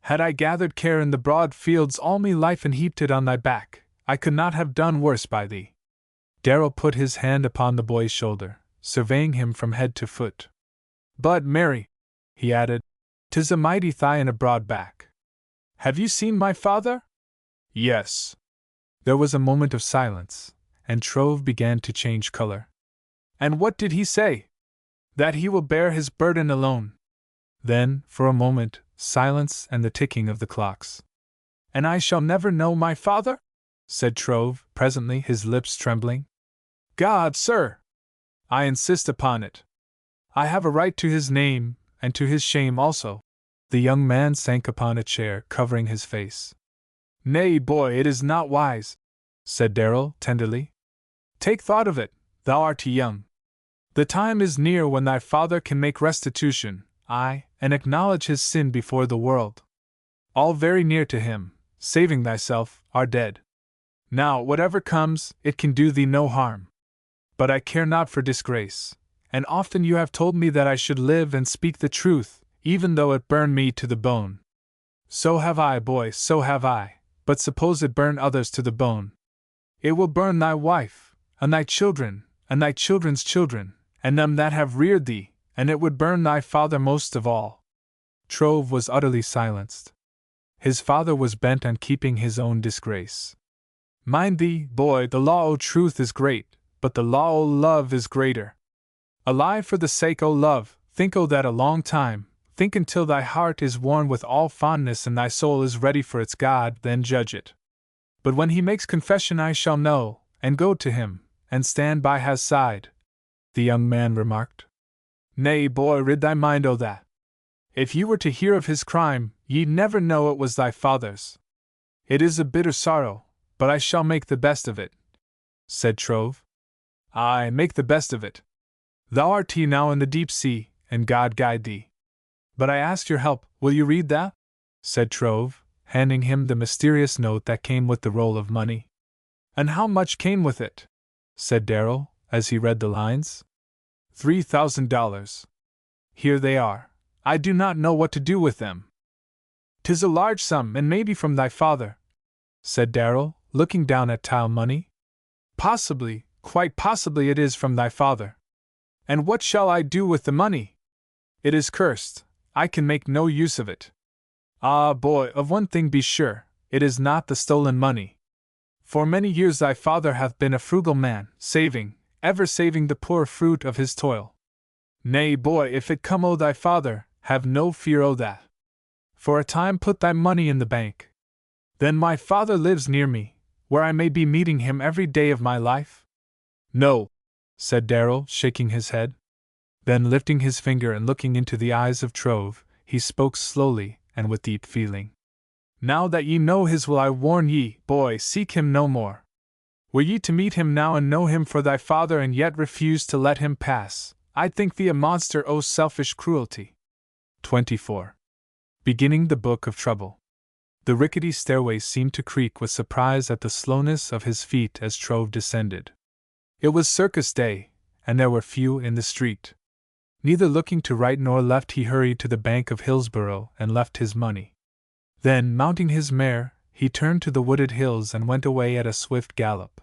Had I gathered care in the broad fields all me life and heaped it on thy back, I could not have done worse by thee. Darrel put his hand upon the boy's shoulder, surveying him from head to foot. But, Mary, he added, 'tis a mighty thigh and a broad back. Have you seen my father? Yes. There was a moment of silence, and Trove began to change color. And what did he say? That he will bear his burden alone. Then, for a moment, silence and the ticking of the clocks. And I shall never know my father? Said Trove, presently, his lips trembling. God, sir! I insist upon it. I have a right to his name, and to his shame also. The young man sank upon a chair, covering his face. Nay, boy, it is not wise, said Darrel, tenderly. Take thought of it, thou art young. The time is near when thy father can make restitution, aye, and acknowledge his sin before the world. All very near to him, saving thyself, are dead. Now, whatever comes, it can do thee no harm. But I care not for disgrace, and often you have told me that I should live and speak the truth, even though it burn me to the bone. So have I, boy, so have I, but suppose it burn others to the bone. It will burn thy wife, and thy children, and thy children's children, and them that have reared thee, and it would burn thy father most of all. Trove was utterly silenced. His father was bent on keeping his own disgrace. Mind thee, boy, the law o' truth is great, but the law o' love is greater. Alive for the sake o' love, think o' that a long time, think until thy heart is worn with all fondness and thy soul is ready for its God, then judge it. But when he makes confession I shall know, and go to him, and stand by his side, the young man remarked. Nay, boy, rid thy mind o' that. If you were to hear of his crime, ye'd never know it was thy father's. It is a bitter sorrow, but I shall make the best of it, said Trove. Aye, make the best of it. Thou art he now in the deep sea, and God guide thee. But I ask your help, will you read that? Said Trove, handing him the mysterious note that came with the roll of money. And how much came with it? Said Darrel, as he read the lines. $3,000. Here they are. I do not know what to do with them. 'Tis a large sum, and maybe from thy father, said Darrel, looking down at tile money. Possibly, quite possibly it is from thy father. And what shall I do with the money? It is cursed. I can make no use of it. Ah, boy, of one thing be sure, it is not the stolen money. For many years thy father hath been a frugal man, saving, ever saving the poor fruit of his toil. Nay, boy, if it come o' thy father, have no fear o' that. For a time put thy money in the bank. Then my father lives near me, where I may be meeting him every day of my life? No, said Darrel, shaking his head. Then lifting his finger and looking into the eyes of Trove, he spoke slowly and with deep feeling. Now that ye know his will, I warn ye, boy, seek him no more. Were ye to meet him now and know him for thy father and yet refuse to let him pass, I'd think thee a monster o' selfish cruelty. 24. Beginning the Book of Trouble. The rickety stairway seemed to creak with surprise at the slowness of his feet as Trove descended. It was circus day, and there were few in the street. Neither looking to right nor left, he hurried to the bank of Hillsborough and left his money. Then, mounting his mare, he turned to the wooded hills and went away at a swift gallop.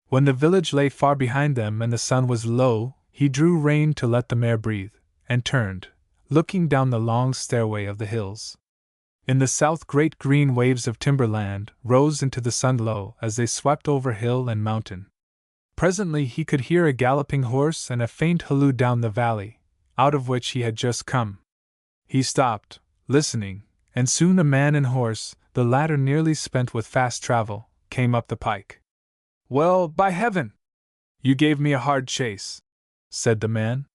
When the village lay far behind them and the sun was low, he drew rein to let the mare breathe, and turned, looking down the long stairway of the hills. In the south great green waves of timberland rose into the sun low as they swept over hill and mountain. Presently he could hear a galloping horse and a faint halloo down the valley, out of which he had just come. He stopped, listening, and soon a man and horse, the latter nearly spent with fast travel, came up the pike. Well, by heaven! You gave me a hard chase, said the man.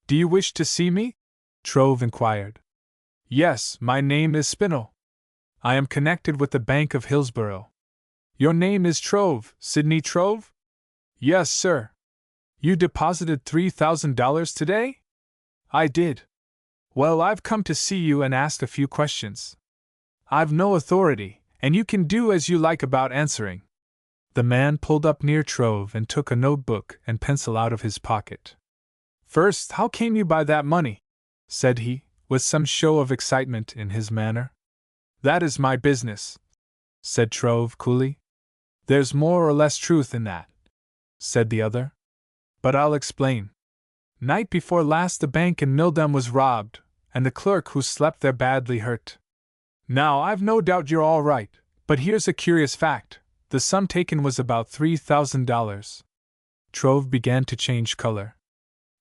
Do you wish to see me? Trove inquired. Yes, my name is Spinel. I am connected with the Bank of Hillsborough. Your name is Trove, Sidney Trove? Yes, sir. You deposited $3,000 today? I did. Well, I've come to see you and ask a few questions. I've no authority, and you can do as you like about answering. The man pulled up near Trove and took a notebook and pencil out of his pocket. First, how came you by that money? Said he, with some show of excitement in his manner. That is my business, said Trove coolly. There's more or less truth in that, said the other. But I'll explain. Night before last the bank in Mildem was robbed, and the clerk who slept there badly hurt. Now, I've no doubt you're all right, but here's a curious fact. The sum taken was about $3,000. Trove began to change color.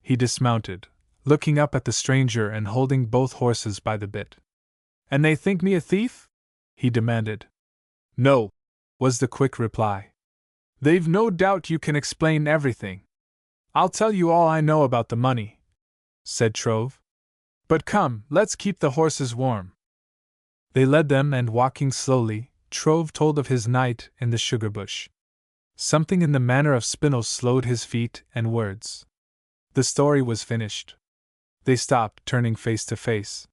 He dismounted, looking up at the stranger and holding both horses by the bit. And they think me a thief? He demanded. No, was the quick reply. They've no doubt you can explain everything. I'll tell you all I know about the money, said Trove. But come, let's keep the horses warm. They led them, and walking slowly, Trove told of his night in the sugar bush. Something in the manner of Spinel slowed his feet and words. The story was finished. They stopped, turning face to face.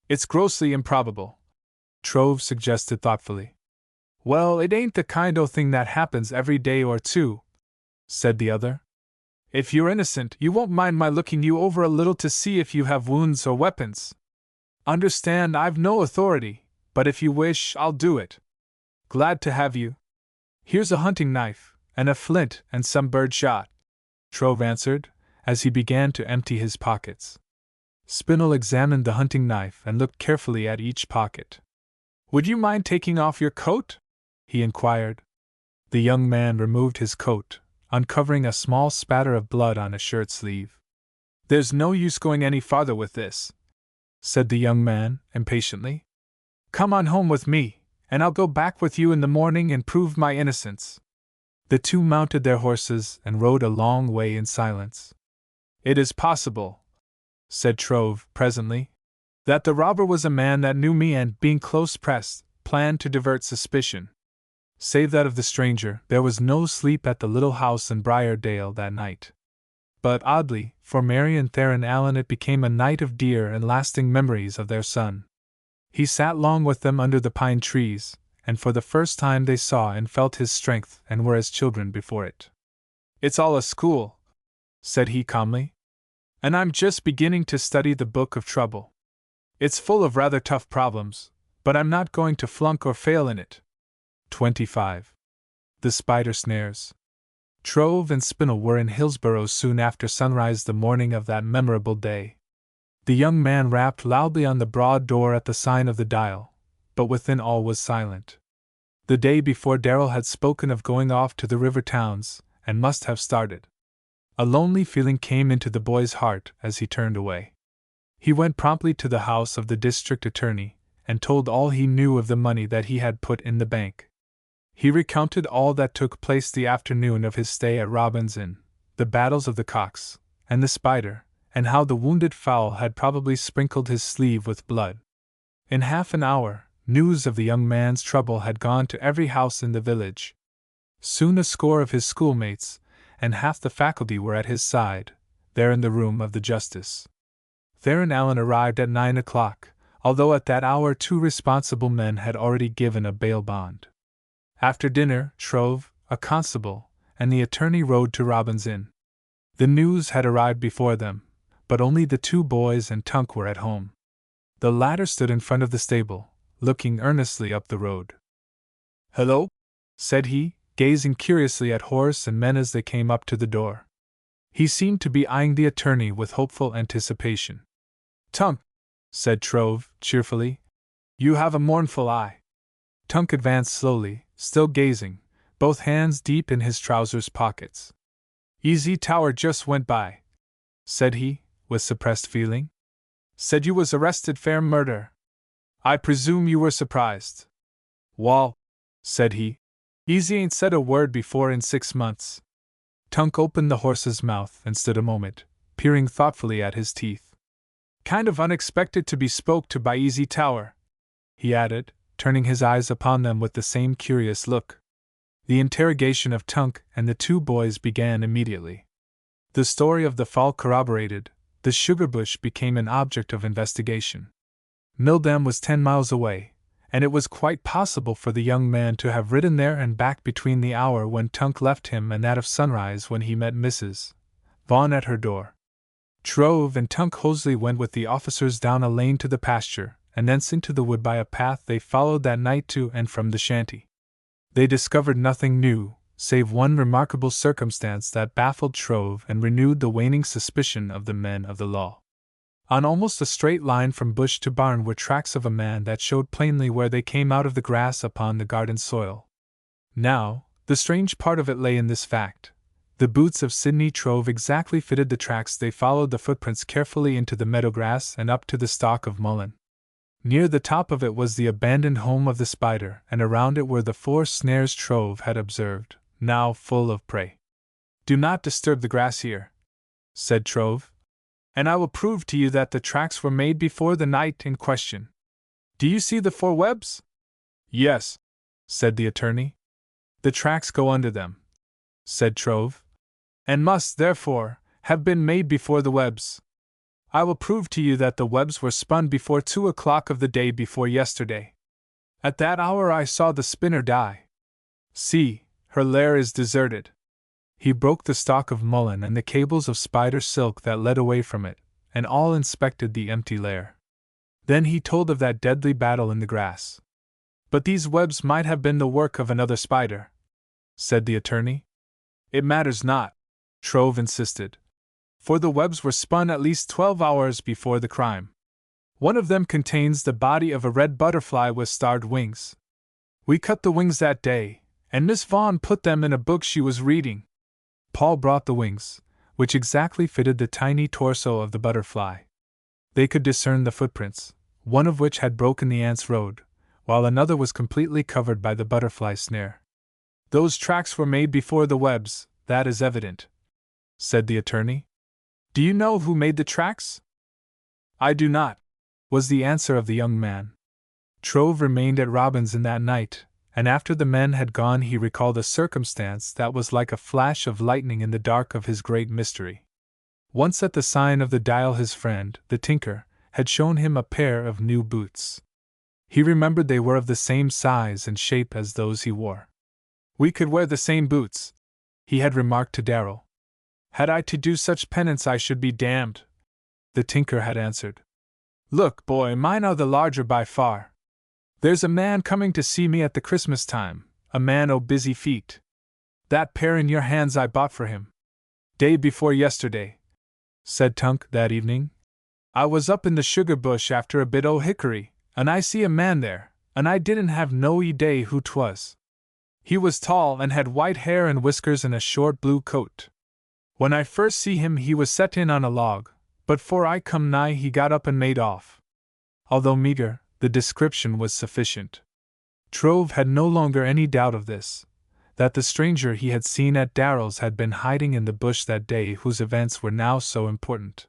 It's grossly improbable, Trove suggested thoughtfully. Well, it ain't the kind o' thing that happens every day or two, said the other. If you're innocent, you won't mind my looking you over a little to see if you have wounds or weapons. Understand, I've no authority, but if you wish, I'll do it. Glad to have you. Here's a hunting knife, And a flint and some bird shot, Trove answered, as he began to empty his pockets. Spinel examined the hunting knife and looked carefully at each pocket. Would you mind taking off your coat? He inquired. The young man removed his coat, uncovering a small spatter of blood on his shirt sleeve. There's no use going any farther with this, said the young man, impatiently. Come on home with me, and I'll go back with you in the morning and prove my innocence. The two mounted their horses and rode a long way in silence. It is possible, said Trove, presently, that the robber was a man that knew me and, being close pressed, planned to divert suspicion. Save that of the stranger, there was no sleep at the little house in Briardale that night. But oddly, for Mary and Theron Allen it became a night of dear and lasting memories of their son. He sat long with them under the pine trees, and for the first time they saw and felt his strength and were as children before it. It's all a school, said he calmly, and I'm just beginning to study the Book of Trouble. It's full of rather tough problems, but I'm not going to flunk or fail in it. 25. The Spider Snares. Trove and Spinel were in Hillsborough soon after sunrise the morning of that memorable day. The young man rapped loudly on the broad door at the sign of the Dial, but within all was silent. The day before Darrel had spoken of going off to the river towns, and must have started. A lonely feeling came into the boy's heart as he turned away. He went promptly to the house of the district attorney, and told all he knew of the money that he had put in the bank. He recounted all that took place the afternoon of his stay at Robin's Inn, the battles of the cocks, and the spider, and how the wounded fowl had probably sprinkled his sleeve with blood. In half an hour, news of the young man's trouble had gone to every house in the village. Soon a score of his schoolmates, and half the faculty were at his side, there in the room of the justice. Theron Allen arrived at 9 o'clock, although at that hour 2 responsible men had already given a bail bond. After dinner, Trove, a constable, and the attorney rode to Robin's Inn. The news had arrived before them, but only the 2 boys and Tunk were at home. The latter stood in front of the stable, looking earnestly up the road. "Hello?" said he, gazing curiously at horse and men as they came up to the door. He seemed to be eyeing the attorney with hopeful anticipation. "Tunk," said Trove, cheerfully, "you have a mournful eye." Tunk advanced slowly, still gazing, both hands deep in his trousers pockets. "Easy Tower just went by," said he, with suppressed feeling. "Said you was arrested fair murder. I presume you were surprised." "Wall," said he, "Easy ain't said a word before in 6 months." Tunk opened the horse's mouth and stood a moment, peering thoughtfully at his teeth. "Kind of unexpected to be spoke to by Easy Tower," he added, turning his eyes upon them with the same curious look. The interrogation of Tunk and the 2 boys began immediately. The story of the fall corroborated, the sugar bush became an object of investigation. Milldam was 10 miles away, and it was quite possible for the young man to have ridden there and back between the hour when Tunk left him and that of sunrise when he met Mrs. Vaughn at her door. Trove and Tunk Hosley went with the officers down a lane to the pasture, and thence into the wood by a path they followed that night to and from the shanty. They discovered nothing new, save one remarkable circumstance that baffled Trove and renewed the waning suspicion of the men of the law. On almost a straight line from bush to barn were tracks of a man that showed plainly where they came out of the grass upon the garden soil. Now, the strange part of it lay in this fact. The boots of Sidney Trove exactly fitted the tracks. They followed the footprints carefully into the meadow grass and up to the stalk of mullein. Near the top of it was the abandoned home of the spider, and around it were the 4 snares Trove had observed, now full of prey. "Do not disturb the grass here," said Trove, "and I will prove to you that the tracks were made before the night in question. Do you see the 4 webs?" "Yes," said the attorney. "The tracks go under them," said Trove, "and must, therefore, have been made before the webs. I will prove to you that the webs were spun before 2 o'clock of the day before yesterday. At that hour I saw the spinner die. See, her lair is deserted." He broke the stalk of mullein and the cables of spider silk that led away from it, and all inspected the empty lair. Then he told of that deadly battle in the grass. "But these webs might have been the work of another spider," said the attorney. It matters not, Trove insisted, for the webs were spun at least 12 hours before the crime. One of them contains the body of a red butterfly with starred wings. We cut the wings that day, and Miss Vaughn put them in a book she was reading. Paul brought the wings, which exactly fitted the tiny torso of the butterfly. They could discern the footprints, one of which had broken the ant's road, while another was completely covered by the butterfly snare. Those tracks were made before the webs, that is evident, said the attorney. Do you know who made the tracks? I do not, was the answer of the young man. Trove remained at Robinson that night, and after the men had gone he recalled a circumstance that was like a flash of lightning in the dark of his great mystery. Once at the sign of the Dial his friend, the tinker, had shown him a pair of new boots. He remembered they were of the same size and shape as those he wore. We could wear the same boots, he had remarked to Darrel. Had I to do such penance I should be damned, the tinker had answered. Look, boy, mine are the larger by far. There's a man coming to see me at the Christmas time, a man o' busy feet. That pair in your hands I bought for him. Day before yesterday, said Tunk that evening. I was up in the sugar bush after a bit o' hickory, and I see a man there, and I didn't have no idea who 'twas. He was tall and had white hair and whiskers and a short blue coat. When I first see him he was set in on a log, but 'fore I come nigh he got up and made off. Although meager, the description was sufficient. Trove had no longer any doubt of this, that the stranger he had seen at Darrel's had been hiding in the bush that day whose events were now so important.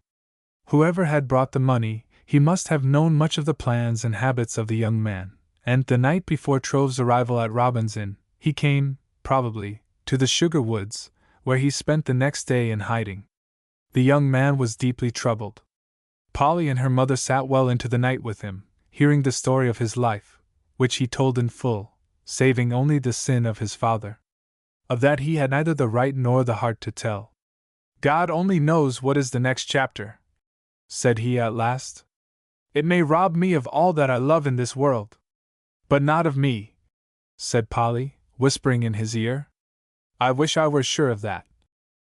Whoever had brought the money, he must have known much of the plans and habits of the young man, and the night before Trove's arrival at Robinson, he came, probably, to the sugar woods, where he spent the next day in hiding. The young man was deeply troubled. Polly and her mother sat well into the night with him, hearing the story of his life, which he told in full, saving only the sin of his father. Of that he had neither the right nor the heart to tell. God only knows what is the next chapter, said he at last. It may rob me of all that I love in this world. But not of me, said Polly, whispering in his ear. I wish I were sure of that,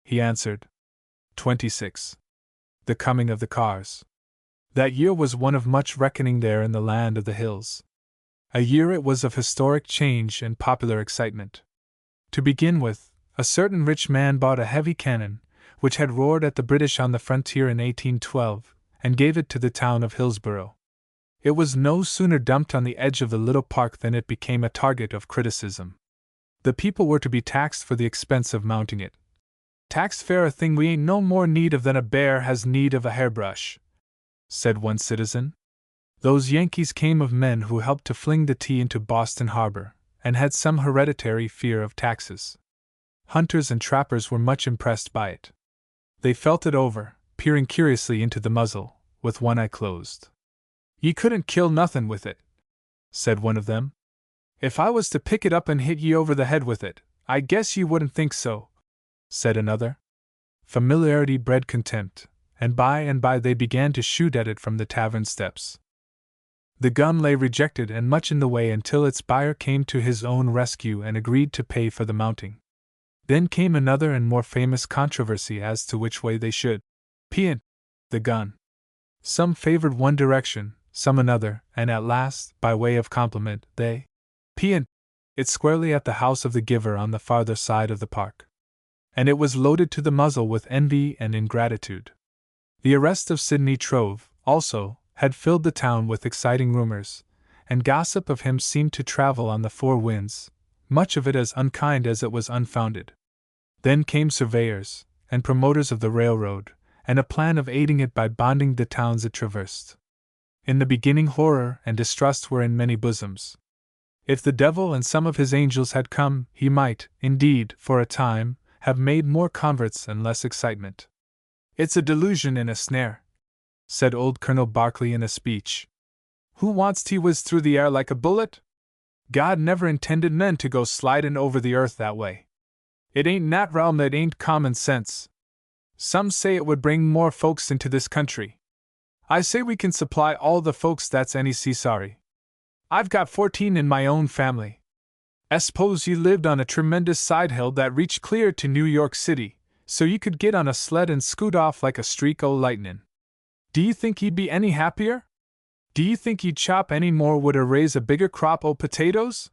he answered. 26. The coming of the cars. That year was one of much reckoning there in the land of the hills. A year it was of historic change and popular excitement. To begin with, a certain rich man bought a heavy cannon, which had roared at the British on the frontier in 1812, and gave it to the town of Hillsborough. It was no sooner dumped on the edge of the little park than it became a target of criticism. The people were to be taxed for the expense of mounting it. Taxed fair a thing we ain't no more need of than a bear has need of a hairbrush, said one citizen. Those Yankees came of men who helped to fling the tea into Boston harbor, and had some hereditary fear of taxes. Hunters and trappers were much impressed by it. They felt it over, peering curiously into the muzzle, with one eye closed. Ye couldn't kill nothin' with it, said one of them. If I was to pick it up and hit ye over the head with it, I guess ye wouldn't think so, said another. Familiarity bred contempt, and by they began to shoot at it from the tavern steps. The gun lay rejected and much in the way until its buyer came to his own rescue and agreed to pay for the mounting. Then came another and more famous controversy as to which way they should p'int the gun. Some favored one direction, some another, and at last, by way of compliment, they p'int it squarely at the house of the giver on the farther side of the park. And it was loaded to the muzzle with envy and ingratitude. The arrest of Sidney Trove, also, had filled the town with exciting rumors, and gossip of him seemed to travel on the four winds, much of it as unkind as it was unfounded. Then came surveyors, and promoters of the railroad, and a plan of aiding it by bonding the towns it traversed. In the beginning horror and distrust were in many bosoms. If the devil and some of his angels had come, he might, indeed, for a time, have made more converts and less excitement. It's a delusion and a snare, said old Colonel Barclay in a speech. Who wants to whiz through the air like a bullet? God never intended men to go slidin' over the earth that way. It ain't nat realm that ain't common sense. Some say it would bring more folks into this country. I say we can supply all the folks that's any sorry. I've got 14 in my own family. Suppose you lived on a tremendous side hill that reached clear to New York City, so you could get on a sled and scoot off like a streak o' lightnin'. Do you think you'd be any happier? Do you think you'd chop any more wood or raise a bigger crop o' potatoes?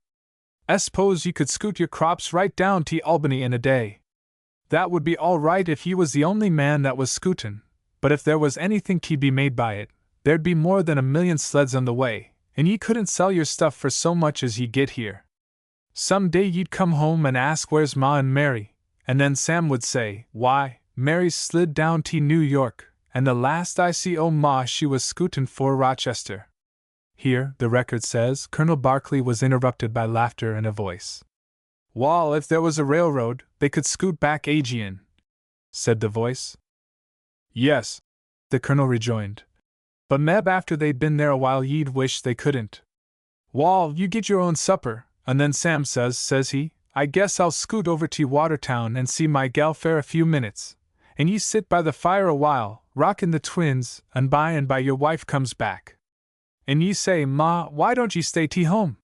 Suppose you could scoot your crops right down to Albany in a day. That would be all right if you was the only man that was scootin', but if there was anything to be made by it, there'd be more than 1,000,000 sleds on the way, and ye couldn't sell your stuff for so much as ye get here. Some day you'd come home and ask where's Ma and Mary, and then Sam would say, why, Mary's slid down to New York, and the last I see o' Ma she was scootin' for Rochester. Here, the record says, Colonel Barclay was interrupted by laughter and a voice. Wall, if there was a railroad, they could scoot back Aegean, said the voice. Yes, the colonel rejoined. But meb after they'd been there a while ye'd wish they couldn't. Wall, you get your own supper, and then Sam says he, I guess I'll scoot over to Watertown and see my gal for a few minutes, and ye sit by the fire a while, rockin' the twins, and by your wife comes back. And ye say, Ma, why don't ye stay tea home?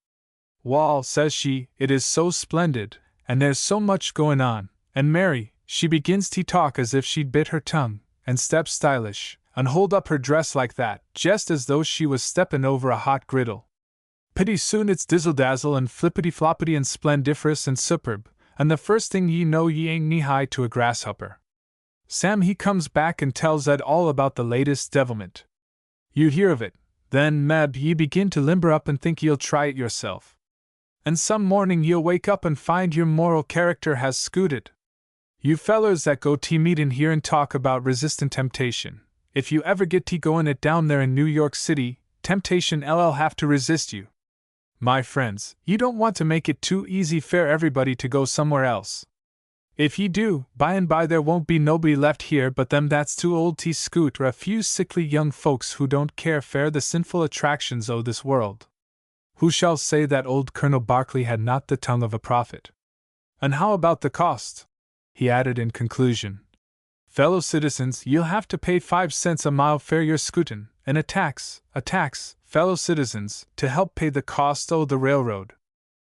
Wall, says she, it is so splendid, and there's so much goin' on, and Mary, she begins to talk as if she'd bit her tongue, and step stylish, and hold up her dress like that, just as though she was steppin' over a hot griddle. Pretty soon it's dizzle-dazzle and flippity-floppity and splendiferous and superb, and the first thing ye know ye ain't knee-high to a grasshopper. Sam he comes back and tells Ed all about the latest devilment. You hear of it, then meb ye begin to limber up and think ye'll try it yourself. And some morning ye'll wake up and find your moral character has scooted. You fellers that go to meetin' here and talk about resistin' temptation, if you ever get to goin' it down there in New York City, temptation LL have to resist you. My friends, you don't want to make it too easy for everybody to go somewhere else. If ye do, by and by there won't be nobody left here but them that's too old to scoot or a few sickly young folks who don't care for the sinful attractions o' this world. Who shall say that old Colonel Barclay had not the tongue of a prophet? And how about the cost? He added in conclusion. Fellow citizens, you'll have to pay 5 cents a mile for your scootin', and a tax, fellow citizens, to help pay the cost o' the railroad.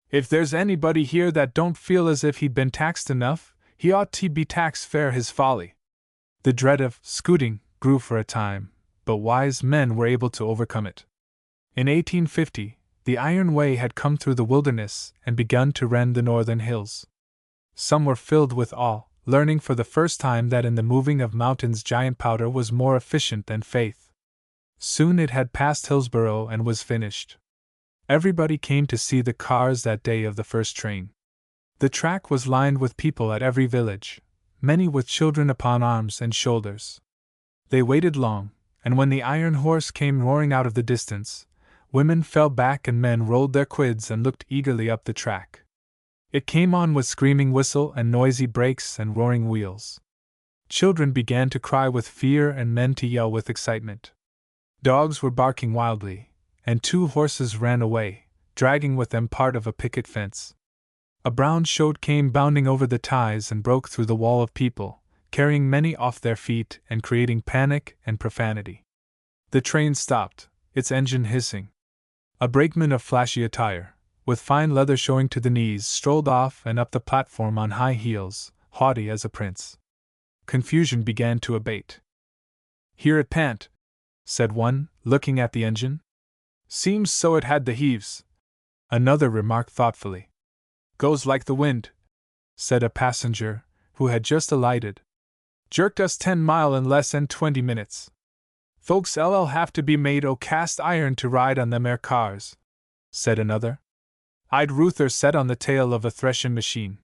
If there's anybody here that don't feel as if he'd been taxed enough, he ought to be taxed for his folly. The dread of scooting grew for a time, but wise men were able to overcome it. In 1850, the iron way had come through the wilderness and begun to rend the northern hills. Some were filled with awe, learning for the first time that in the moving of mountains giant powder was more efficient than faith. Soon it had passed Hillsborough and was finished. Everybody came to see the cars that day of the first train. The track was lined with people at every village, many with children upon arms and shoulders. They waited long, and when the iron horse came roaring out of the distance, women fell back and men rolled their quids and looked eagerly up the track. It came on with screaming whistle and noisy brakes and roaring wheels. Children began to cry with fear and men to yell with excitement. Dogs were barking wildly, and 2 horses ran away, dragging with them part of a picket fence. A brown shoat came bounding over the ties and broke through the wall of people, carrying many off their feet and creating panic and profanity. The train stopped, its engine hissing. A brakeman of flashy attire, with fine leather showing to the knees, strolled off and up the platform on high heels, haughty as a prince. Confusion began to abate. Hear it pant, said one, looking at the engine. Seems so it had the heaves. Another remarked thoughtfully. Goes like the wind, said a passenger, who had just alighted. Jerked us 10 mile in less than 20 minutes. Folks LL have to be made o' cast iron to ride on them air cars, said another. I'd ruther set on the tail of a threshin' machine.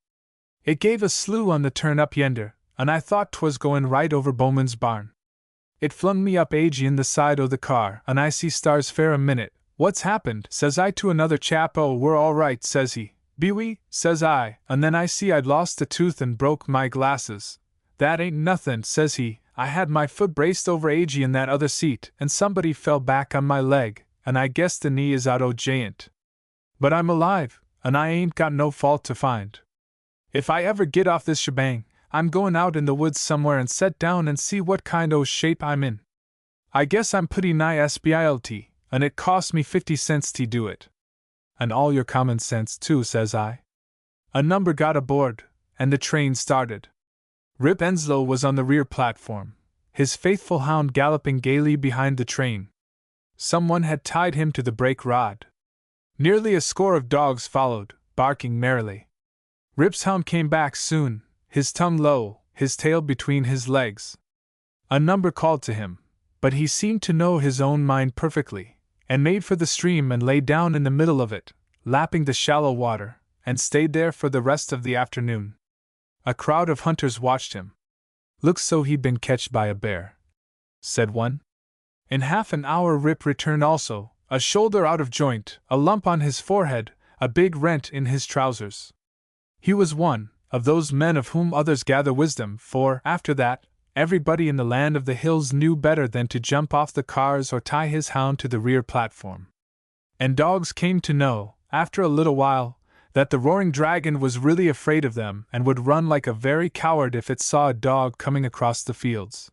It gave a slew on the turn up yender, and I thought 'twas goin' right over Bowman's barn. It flung me up Aegean the side o' the car, and I see stars fair a minute. What's happened? Says I to another chap. Oh, we're all right, says he. Be we? Says I, and then I see I'd lost a tooth and broke my glasses. That ain't nothin', says he. I had my foot braced over Aegean that other seat, and somebody fell back on my leg, and I guess the knee is out o' jayant. But I'm alive, and I ain't got no fault to find. If I ever get off this shebang, I'm goin' out in the woods somewhere and set down and see what kind o' shape I'm in. I guess I'm pretty nigh SBILT, and it cost me 50 cents to do it. And all your common sense too, says I. A number got aboard, and the train started. Rip Enslow was on the rear platform, his faithful hound galloping gaily behind the train. Someone had tied him to the brake rod. Nearly a score of dogs followed, barking merrily. Rip's hound came back soon, his tongue low, his tail between his legs. A number called to him, but he seemed to know his own mind perfectly, and made for the stream and lay down in the middle of it, lapping the shallow water, and stayed there for the rest of the afternoon. A crowd of hunters watched him. "Looks so he'd been catched by a bear," said one. In half an hour Rip returned also, a shoulder out of joint, a lump on his forehead, a big rent in his trousers. He was one of those men of whom others gather wisdom, for, after that, everybody in the land of the hills knew better than to jump off the cars or tie his hound to the rear platform. And dogs came to know, after a little while, that the roaring dragon was really afraid of them and would run like a very coward if it saw a dog coming across the fields.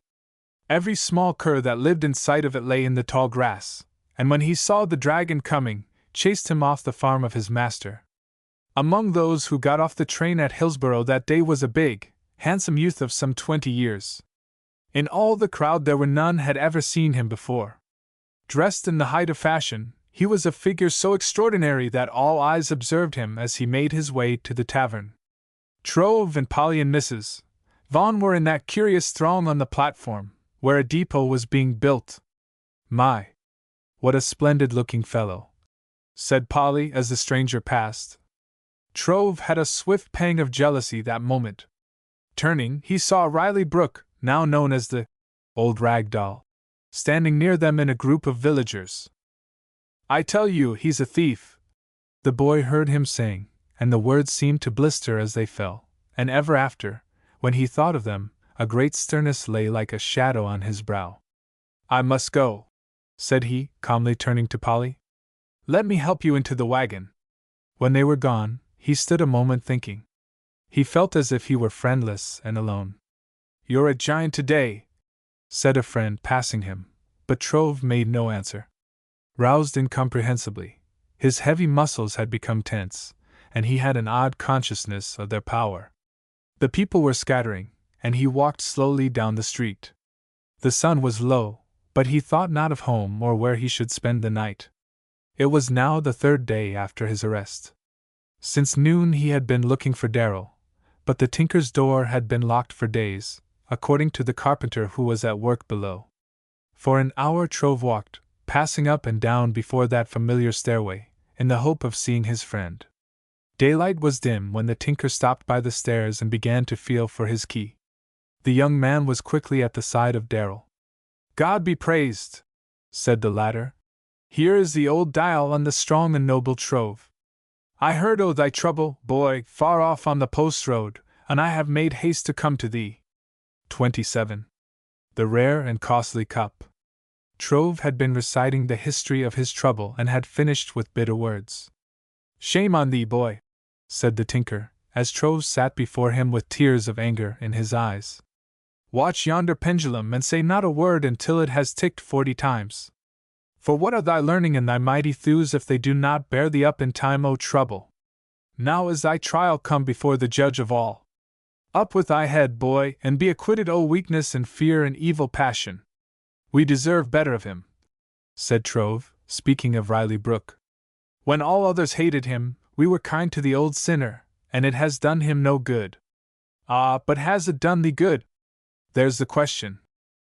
Every small cur that lived in sight of it lay in the tall grass, and when he saw the dragon coming, chased him off the farm of his master. Among those who got off the train at Hillsborough that day was a big, handsome youth of some 20 years. In all the crowd there were none had ever seen him before. Dressed in the height of fashion, he was a figure so extraordinary that all eyes observed him as he made his way to the tavern. Trove and Polly and Mrs. Vaughn were in that curious throng on the platform, where a depot was being built. "My! What a splendid-looking fellow," said Polly as the stranger passed. Trove had a swift pang of jealousy that moment. Turning, he saw Riley Brooke, now known as the Old Rag Doll, standing near them in a group of villagers. "I tell you, he's a thief," the boy heard him saying, and the words seemed to blister as they fell, and ever after, when he thought of them, a great sternness lay like a shadow on his brow. "I must go," said he, calmly turning to Polly. "Let me help you into the wagon." When they were gone, he stood a moment thinking. He felt as if he were friendless and alone. "You're a giant today," said a friend passing him, but Trove made no answer. Roused incomprehensibly, his heavy muscles had become tense, and he had an odd consciousness of their power. The people were scattering, and he walked slowly down the street. The sun was low, but he thought not of home or where he should spend the night. It was now the third day after his arrest. Since noon he had been looking for Darrel, but the tinker's door had been locked for days, according to the carpenter who was at work below. For an hour Trove walked, passing up and down before that familiar stairway, in the hope of seeing his friend. Daylight was dim when the tinker stopped by the stairs and began to feel for his key. The young man was quickly at the side of Darrel. "God be praised," said the latter. "Here is the old dial on the strong and noble Trove. I heard o' thy trouble, boy, far off on the post road, and I have made haste to come to thee." 27. The rare and costly cup. Trove had been reciting the history of his trouble and had finished with bitter words. "Shame on thee, boy," said the tinker, as Trove sat before him with tears of anger in his eyes. "Watch yonder pendulum and say not a word until it has ticked 40 times. For what are thy learning and thy mighty thews if they do not bear thee up in time o' trouble? Now is thy trial come before the judge of all. Up with thy head, boy, and be acquitted o' weakness and fear and evil passion. We deserve better of him," said Trove, speaking of Riley Brooke. "When all others hated him, we were kind to the old sinner, and it has done him no good." "Ah, but has it done thee good? There's the question,"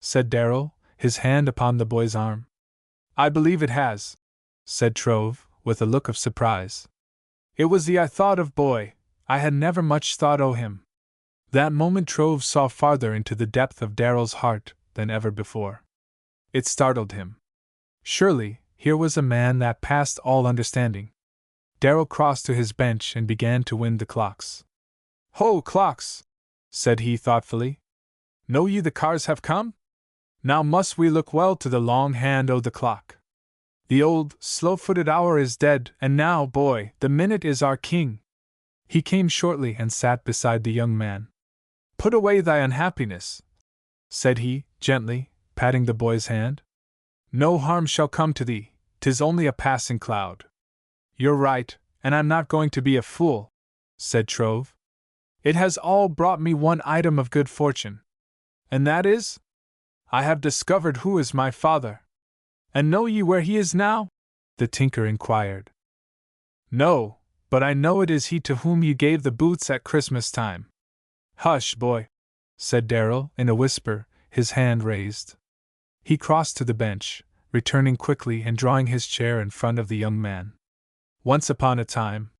said Darrel, his hand upon the boy's arm. "I believe it has," said Trove, with a look of surprise. "It was thee I thought of, boy. I had never much thought o' him." That moment Trove saw farther into the depth of Darrel's heart than ever before. It startled him. Surely, here was a man that passed all understanding. Darrel crossed to his bench and began to wind the clocks. "Ho, clocks!" said he thoughtfully. "Know ye the cars have come? Now must we look well to the long hand o' the clock. The old, slow-footed hour is dead, and now, boy, the minute is our king." He came shortly and sat beside the young man. "Put away thy unhappiness," said he, gently, patting the boy's hand. "No harm shall come to thee, 'tis only a passing cloud. You're right, and I'm not going to be a fool. said Trove. "It has all brought me one item of good fortune. And that is? I have discovered who is my father." "And know ye where he is now?" the tinker inquired. "No, but I know it is he to whom ye gave the boots at Christmas time." "Hush, boy," said Darrel, in a whisper, his hand raised. He crossed to the bench, returning quickly and drawing his chair in front of the young man. "Once upon a time,"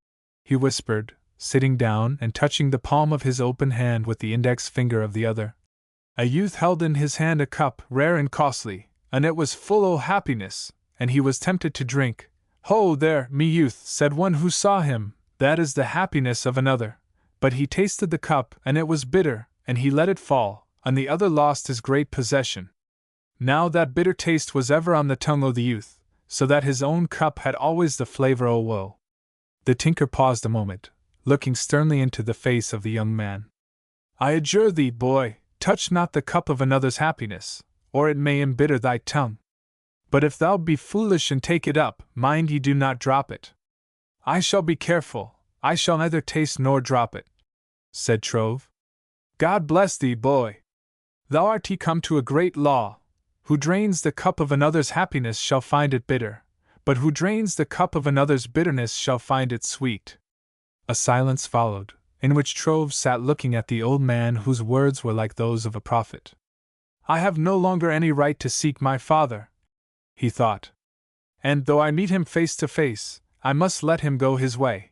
he whispered, sitting down and touching the palm of his open hand with the index finger of the other, "a youth held in his hand a cup rare and costly, and it was full o' happiness, and he was tempted to drink. 'Ho there, me youth,' said one who saw him, 'that is the happiness of another.' But he tasted the cup, and it was bitter, and he let it fall, and the other lost his great possession. Now that bitter taste was ever on the tongue o' the youth, so that his own cup had always the flavor o' woe." The tinker paused a moment, looking sternly into the face of the young man. "I adjure thee, boy, touch not the cup of another's happiness, or it may embitter thy tongue. But if thou be foolish and take it up, mind ye do not drop it." "I shall be careful, I shall neither taste nor drop it," said Trove. "God bless thee, boy. Thou art come to a great law. Who drains the cup of another's happiness shall find it bitter, but who drains the cup of another's bitterness shall find it sweet." A silence followed, in which Trove sat looking at the old man whose words were like those of a prophet. "I have no longer any right to seek my father," he thought. "And though I meet him face to face, I must let him go his way."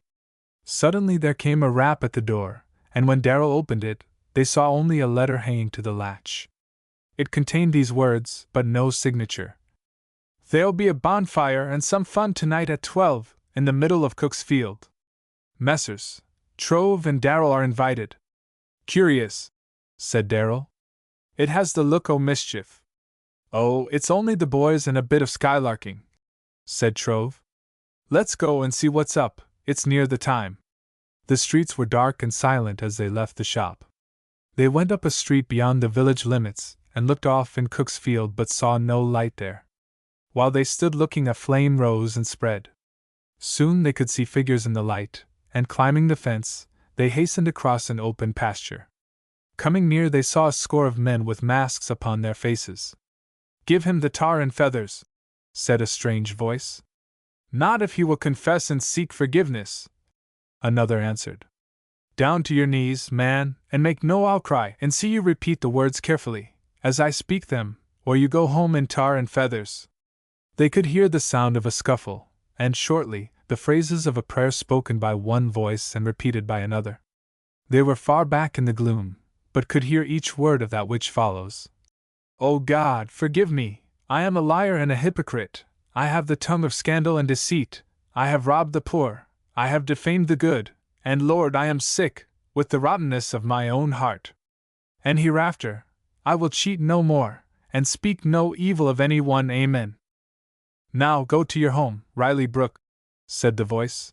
Suddenly there came a rap at the door, and when Darrel opened it, they saw only a letter hanging to the latch. It contained these words, but no signature: "There'll be a bonfire and some fun tonight at 12, in the middle of Cook's Field. Messrs. Trove and Darrel are invited." "Curious," said Darrel. "It has the look o' mischief." "Oh, it's only the boys and a bit of skylarking," said Trove. "Let's go and see what's up, it's near the time." The streets were dark and silent as they left the shop. They went up a street beyond the village limits, and looked off in Cook's Field but saw no light there. While they stood looking, a flame rose and spread. Soon they could see figures in the light, and climbing the fence, they hastened across an open pasture. Coming near, they saw a score of men with masks upon their faces. "Give him the tar and feathers," said a strange voice. "Not if he will confess and seek forgiveness," another answered. "Down to your knees, man, and make no outcry, and see you repeat the words carefully, as I speak them, or you go home in tar and feathers." They could hear the sound of a scuffle, and shortly, the phrases of a prayer spoken by one voice and repeated by another. They were far back in the gloom, but could hear each word of that which follows. "O God, forgive me, I am a liar and a hypocrite, I have the tongue of scandal and deceit, I have robbed the poor, I have defamed the good, and Lord, I am sick with the rottenness of my own heart. And hereafter, I will cheat no more, and speak no evil of any one. Amen." "Now go to your home, Riley Brooke," said the voice.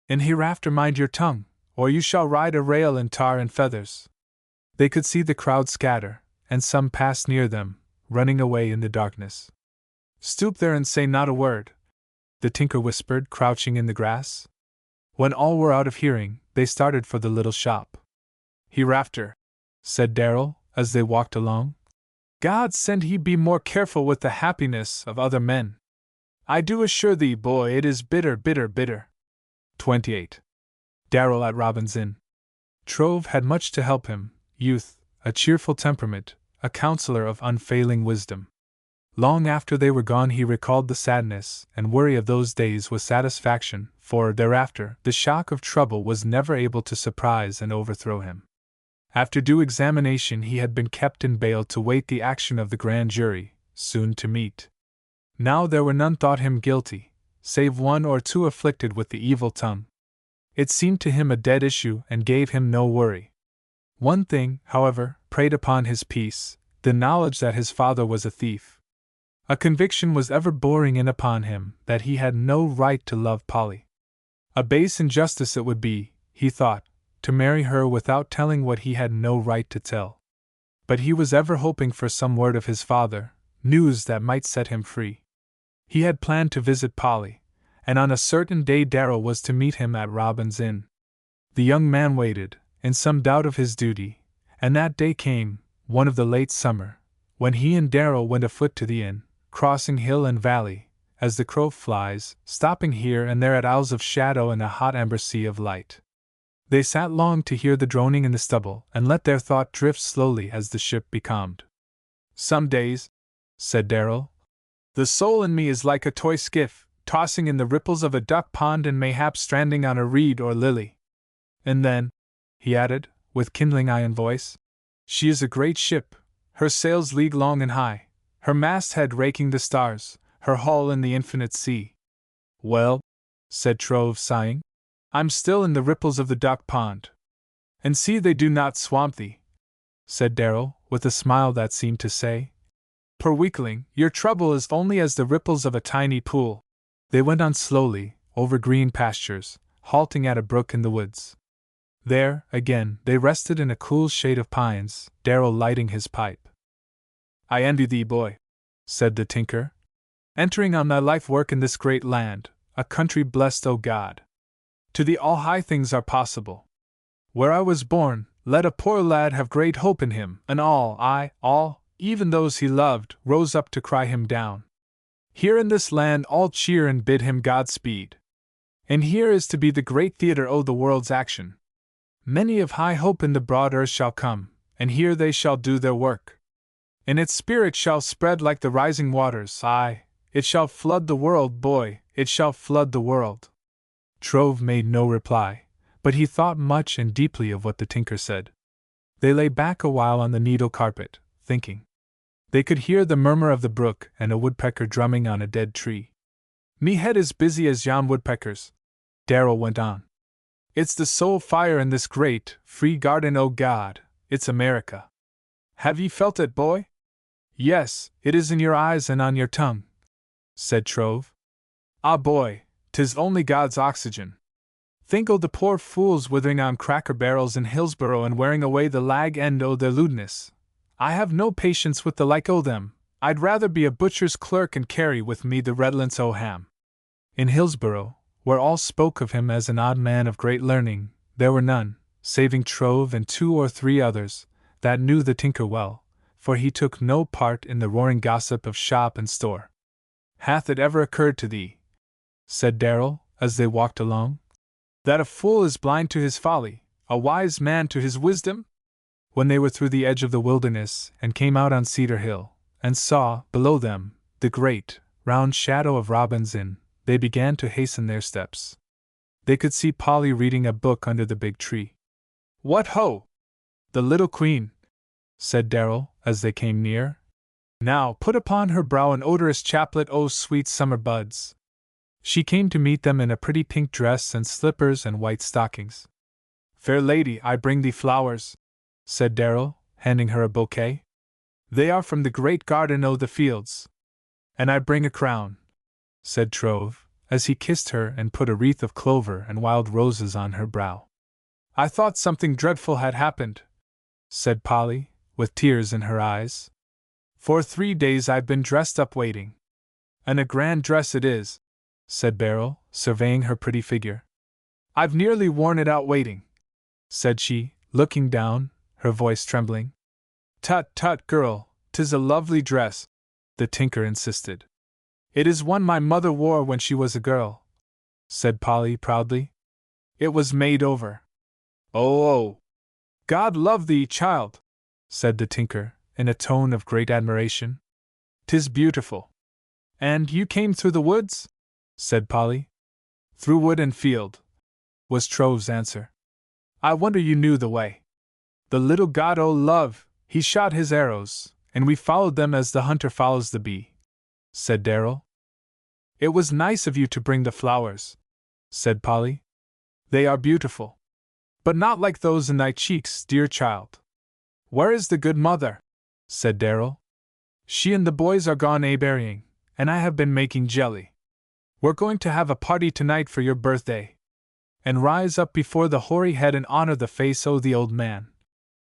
"And hereafter mind your tongue, or you shall ride a rail in tar and feathers." They could see the crowd scatter, and some pass near them, running away in the darkness. "Stoop there and say not a word," the tinker whispered, crouching in the grass. When all were out of hearing, they started for the little shop. "Hereafter," said Darrel, as they walked along, "God send he be more careful with the happiness of other men. I do assure thee, boy, it is bitter, bitter, bitter." 28. Darrel at Robin's Inn. Trove had much to help him: youth, a cheerful temperament, a counselor of unfailing wisdom. Long after they were gone, he recalled the sadness and worry of those days with satisfaction, for thereafter the shock of trouble was never able to surprise and overthrow him. After due examination, he had been kept in bail to wait the action of the grand jury, soon to meet. Now there were none thought him guilty, save one or two afflicted with the evil tongue. It seemed to him a dead issue and gave him no worry. One thing, however, preyed upon his peace: the knowledge that his father was a thief. A conviction was ever boring in upon him that he had no right to love Polly. A base injustice it would be, he thought, to marry her without telling what he had no right to tell. But he was ever hoping for some word of his father, news that might set him free. He had planned to visit Polly, and on a certain day Darrel was to meet him at Robin's Inn. The young man waited, in some doubt of his duty, and that day came, one of the late summer, when he and Darrel went afoot to the inn, crossing hill and valley, as the crow flies, stopping here and there at isles of shadow in a hot amber sea of light. They sat long to hear the droning in the stubble, and let their thought drift slowly as the ship becalmed. "Some days," said Darrel, "the soul in me is like a toy skiff, tossing in the ripples of a duck pond and mayhap stranding on a reed or lily. And then," he added, with kindling eye and voice, "she is a great ship, her sails league long and high, her masthead raking the stars, her hull in the infinite sea." "Well," said Trove, sighing, "I'm still in the ripples of the duck pond." "And see they do not swamp thee," said Darrel, with a smile that seemed to say, "Poor weakling, your trouble is only as the ripples of a tiny pool." They went on slowly, over green pastures, halting at a brook in the woods. There, again, they rested in a cool shade of pines, Darrel lighting his pipe. "I envy thee, boy," said the tinker, "entering on thy life work in this great land, a country blessed, O God. To thee all high things are possible. Where I was born, let a poor lad have great hope in him, and all, even those he loved, rose up to cry him down. Here in this land all cheer and bid him Godspeed. And here is to be the great theatre o' the world's action. Many of high hope in the broad earth shall come, and here they shall do their work. And its spirit shall spread like the rising waters, aye, it shall flood the world, boy, it shall flood the world." Trove made no reply, but he thought much and deeply of what the tinker said. They lay back a while on the needle carpet, thinking. They could hear the murmur of the brook and a woodpecker drumming on a dead tree. "Me head is busy as yon woodpeckers," Darrel went on. "It's the soul fire in this great, free garden, O God, it's America. Have ye felt it, boy?" "Yes, it is in your eyes and on your tongue," said Trove. "Ah, boy, 'tis only God's oxygen. Think o' the poor fools withering on cracker barrels in Hillsborough and wearing away the lag end o' their lewdness. I have no patience with the like o' them. I'd rather be a butcher's clerk and carry with me the redolence o' ham." In Hillsborough, where all spoke of him as an odd man of great learning, there were none, saving Trove and 2 or 3 others, that knew the tinker well, for he took no part in the roaring gossip of shop and store. "Hath it ever occurred to thee," said Darrel, as they walked along, "that a fool is blind to his folly, a wise man to his wisdom?" When they were through the edge of the wilderness and came out on Cedar Hill, and saw, below them, the great, round shadow of Robin's Inn, they began to hasten their steps. They could see Polly reading a book under the big tree. "What ho! The little queen," said Darrel, as they came near. "Now put upon her brow an odorous chaplet o' sweet summer buds." She came to meet them in a pretty pink dress and slippers and white stockings. "Fair lady, I bring thee flowers," said Darrel, handing her a bouquet. "They are from the great garden o' the fields." "And I bring a crown," said Trove, as he kissed her and put a wreath of clover and wild roses on her brow. "I thought something dreadful had happened," said Polly, with tears in her eyes. "For 3 days I've been dressed up waiting." "And a grand dress it is," said Darrel, surveying her pretty figure. "I've nearly worn it out waiting," said she, looking down, her voice trembling. "Tut, tut, girl, 'tis a lovely dress," the tinker insisted. "It is one my mother wore when she was a girl," said Polly proudly. "It was made over." "Oh! God love thee, child," said the tinker, in a tone of great admiration. "'Tis beautiful." "And you came through the woods?" said Polly. "Through wood and field," was Trove's answer. "I wonder you knew the way." "The little god o' love, he shot his arrows, and we followed them as the hunter follows the bee," said Darrel. "It was nice of you to bring the flowers," said Polly. "They are beautiful. But not like those in thy cheeks, dear child." "Where is the good mother?" said Darrel. "She and the boys are gone a-berrying, and I have been making jelly. We're going to have a party tonight for your birthday. And rise up before the hoary head and honor the face o' the old man,"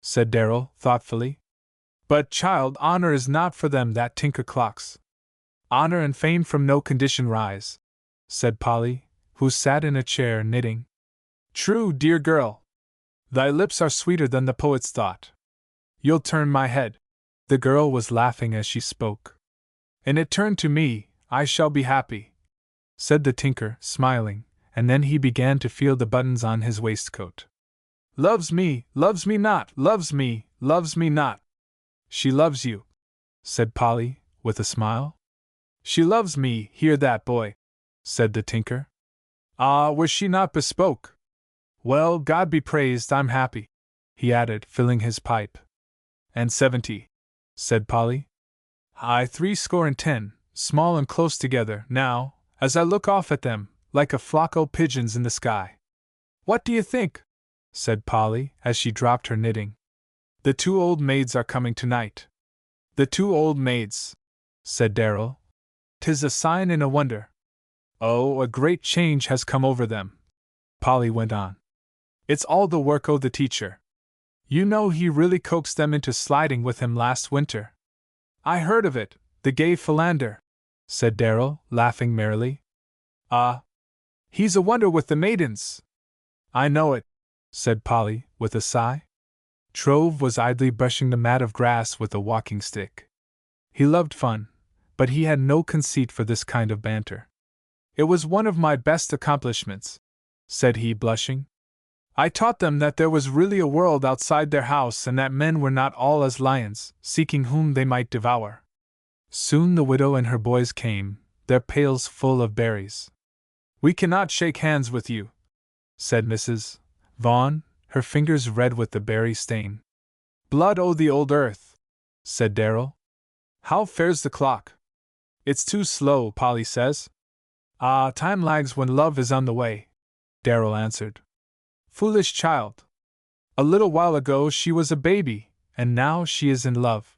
said Darrel, thoughtfully. "But, child, honor is not for them that tinker clocks. Honor and fame from no condition rise," said Polly, who sat in a chair knitting. True, dear girl. Thy lips are sweeter than the poet's thought. You'll turn my head. The girl was laughing as she spoke. And it turned to me, I shall be happy, said the tinker, smiling, and then he began to feel the buttons on his waistcoat. Loves me not, loves me not. She loves you, said Polly, with a smile. She loves me, hear that, boy, said the tinker. Ah, was she not bespoke? Well, God be praised, I'm happy, he added, filling his pipe. And 70, said Polly. Aye, 70, small and close together, now, as I look off at them, like a flock o' pigeons in the sky. What do you think? Said Polly, as she dropped her knitting. The 2 old maids are coming tonight. The 2 old maids, said Darrel. 'Tis a sign and a wonder. Oh, a great change has come over them, Polly went on. It's all the work o' the teacher. You know he really coaxed them into sliding with him last winter. I heard of it, the gay philander, said Darrel, laughing merrily. Ah, he's a wonder with the maidens. I know it, said Polly, with a sigh. Trove was idly brushing the mat of grass with a walking stick. He loved fun, but he had no conceit for this kind of banter. It was one of my best accomplishments, said he, blushing. I taught them that there was really a world outside their house and that men were not all as lions, seeking whom they might devour. Soon the widow and her boys came, their pails full of berries. We cannot shake hands with you, said Mrs. Vaughn, her fingers red with the berry stain. Blood o' the old earth, said Darrel. How fares the clock? It's too slow, Polly says. Ah, time lags when love is on the way, Darrel answered. Foolish child. A little while ago she was a baby, and now she is in love.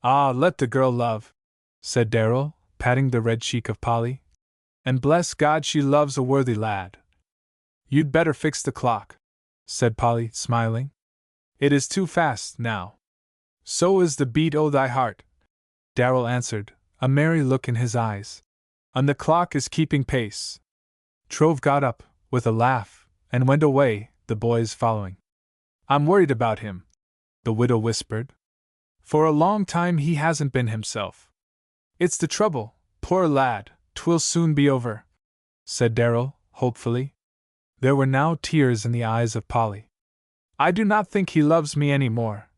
Ah, let the girl love, said Darrel, patting the red cheek of Polly. And bless God she loves a worthy lad. You'd better fix the clock, said Polly, smiling. It is too fast now. So is the beat o' thy heart, Darrel answered, a merry look in his eyes. And the clock is keeping pace. Trove got up, with a laugh, and went away, the boys following. I'm worried about him, the widow whispered. For a long time he hasn't been himself. It's the trouble, poor lad, 'twill soon be over, said Darrel, hopefully. There were now tears in the eyes of Polly. I do not think he loves me any more,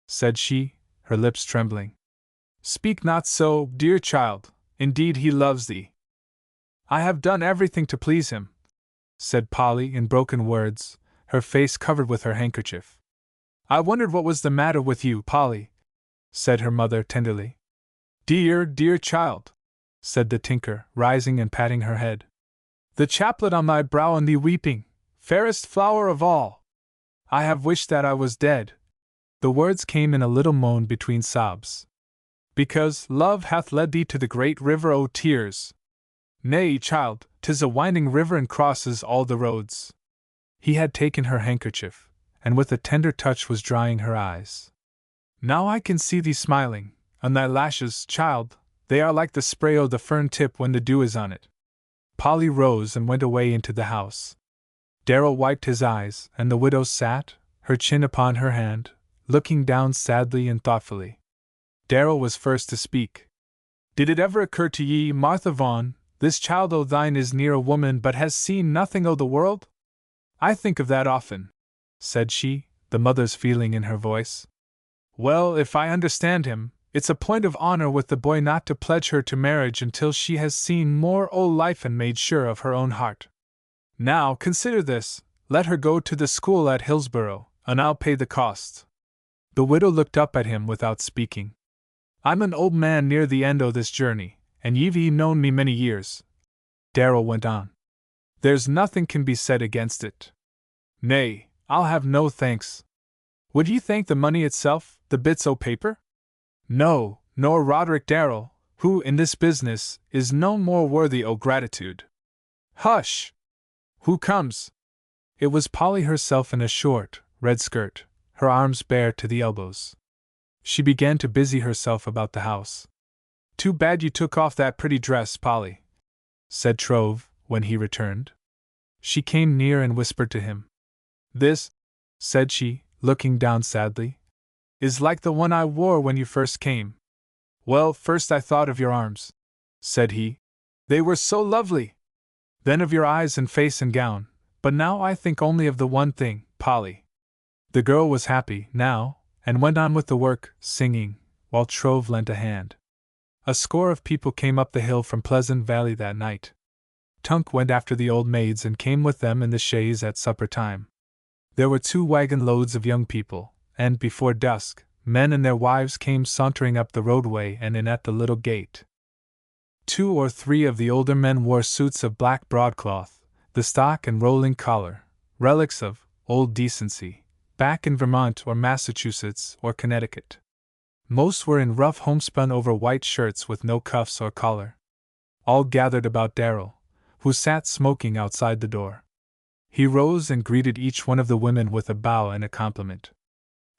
said she, her lips trembling. Speak not so, dear child, indeed he loves thee. I have done everything to please him, said Polly in broken words, her face covered with her handkerchief. I wondered what was the matter with you, Polly, said her mother tenderly. Dear, dear child, said the tinker, rising and patting her head. The chaplet on thy brow and thee weeping, fairest flower of all. I have wished that I was dead. The words came in a little moan between sobs. Because love hath led thee to the great river o' tears. Nay, child, 'tis a winding river and crosses all the roads. He had taken her handkerchief, and with a tender touch was drying her eyes. Now I can see thee smiling, and thy lashes, child, they are like the spray o' the fern tip when the dew is on it. Polly rose and went away into the house. Darrel wiped his eyes, and the widow sat, her chin upon her hand, looking down sadly and thoughtfully. Darrel was first to speak. Did it ever occur to ye, Martha Vaughn, this child o' thine is near a woman but has seen nothing o' the world? I think of that often, said she, the mother's feeling in her voice. Well, if I understand him, it's a point of honor with the boy not to pledge her to marriage until she has seen more o' life and made sure of her own heart. Now, consider this, let her go to the school at Hillsborough, and I'll pay the cost. The widow looked up at him without speaking. I'm an old man near the end o' this journey, and ye've known me many years, Darrel went on. There's nothing can be said against it. Nay, I'll have no thanks. Would ye thank the money itself, the bits o' paper? No, nor Roderick Darrel, who, in this business, is no more worthy o' gratitude. Hush! Who comes? It was Polly herself in a short, red skirt, her arms bare to the elbows. She began to busy herself about the house. Too bad you took off that pretty dress, Polly, said Trove, when he returned. She came near and whispered to him. "This," said she, looking down sadly, "is like the one I wore when you first came." "Well, first I thought of your arms," said he. "They were so lovely. Then of your eyes and face and gown, but now I think only of the one thing, Polly." The girl was happy, now, and went on with the work, singing, while Trove lent a hand. A score of people came up the hill from Pleasant Valley that night. Tunk went after the old maids and came with them in the chaise at supper time. There were 2 wagon loads of young people, and before dusk, men and their wives came sauntering up the roadway and in at the little gate. 2 or 3 of the older men wore suits of black broadcloth, the stock and rolling collar, relics of old decency, back in Vermont or Massachusetts or Connecticut. Most were in rough homespun over white shirts with no cuffs or collar. All gathered about Darrel, who sat smoking outside the door. He rose and greeted each one of the women with a bow and a compliment.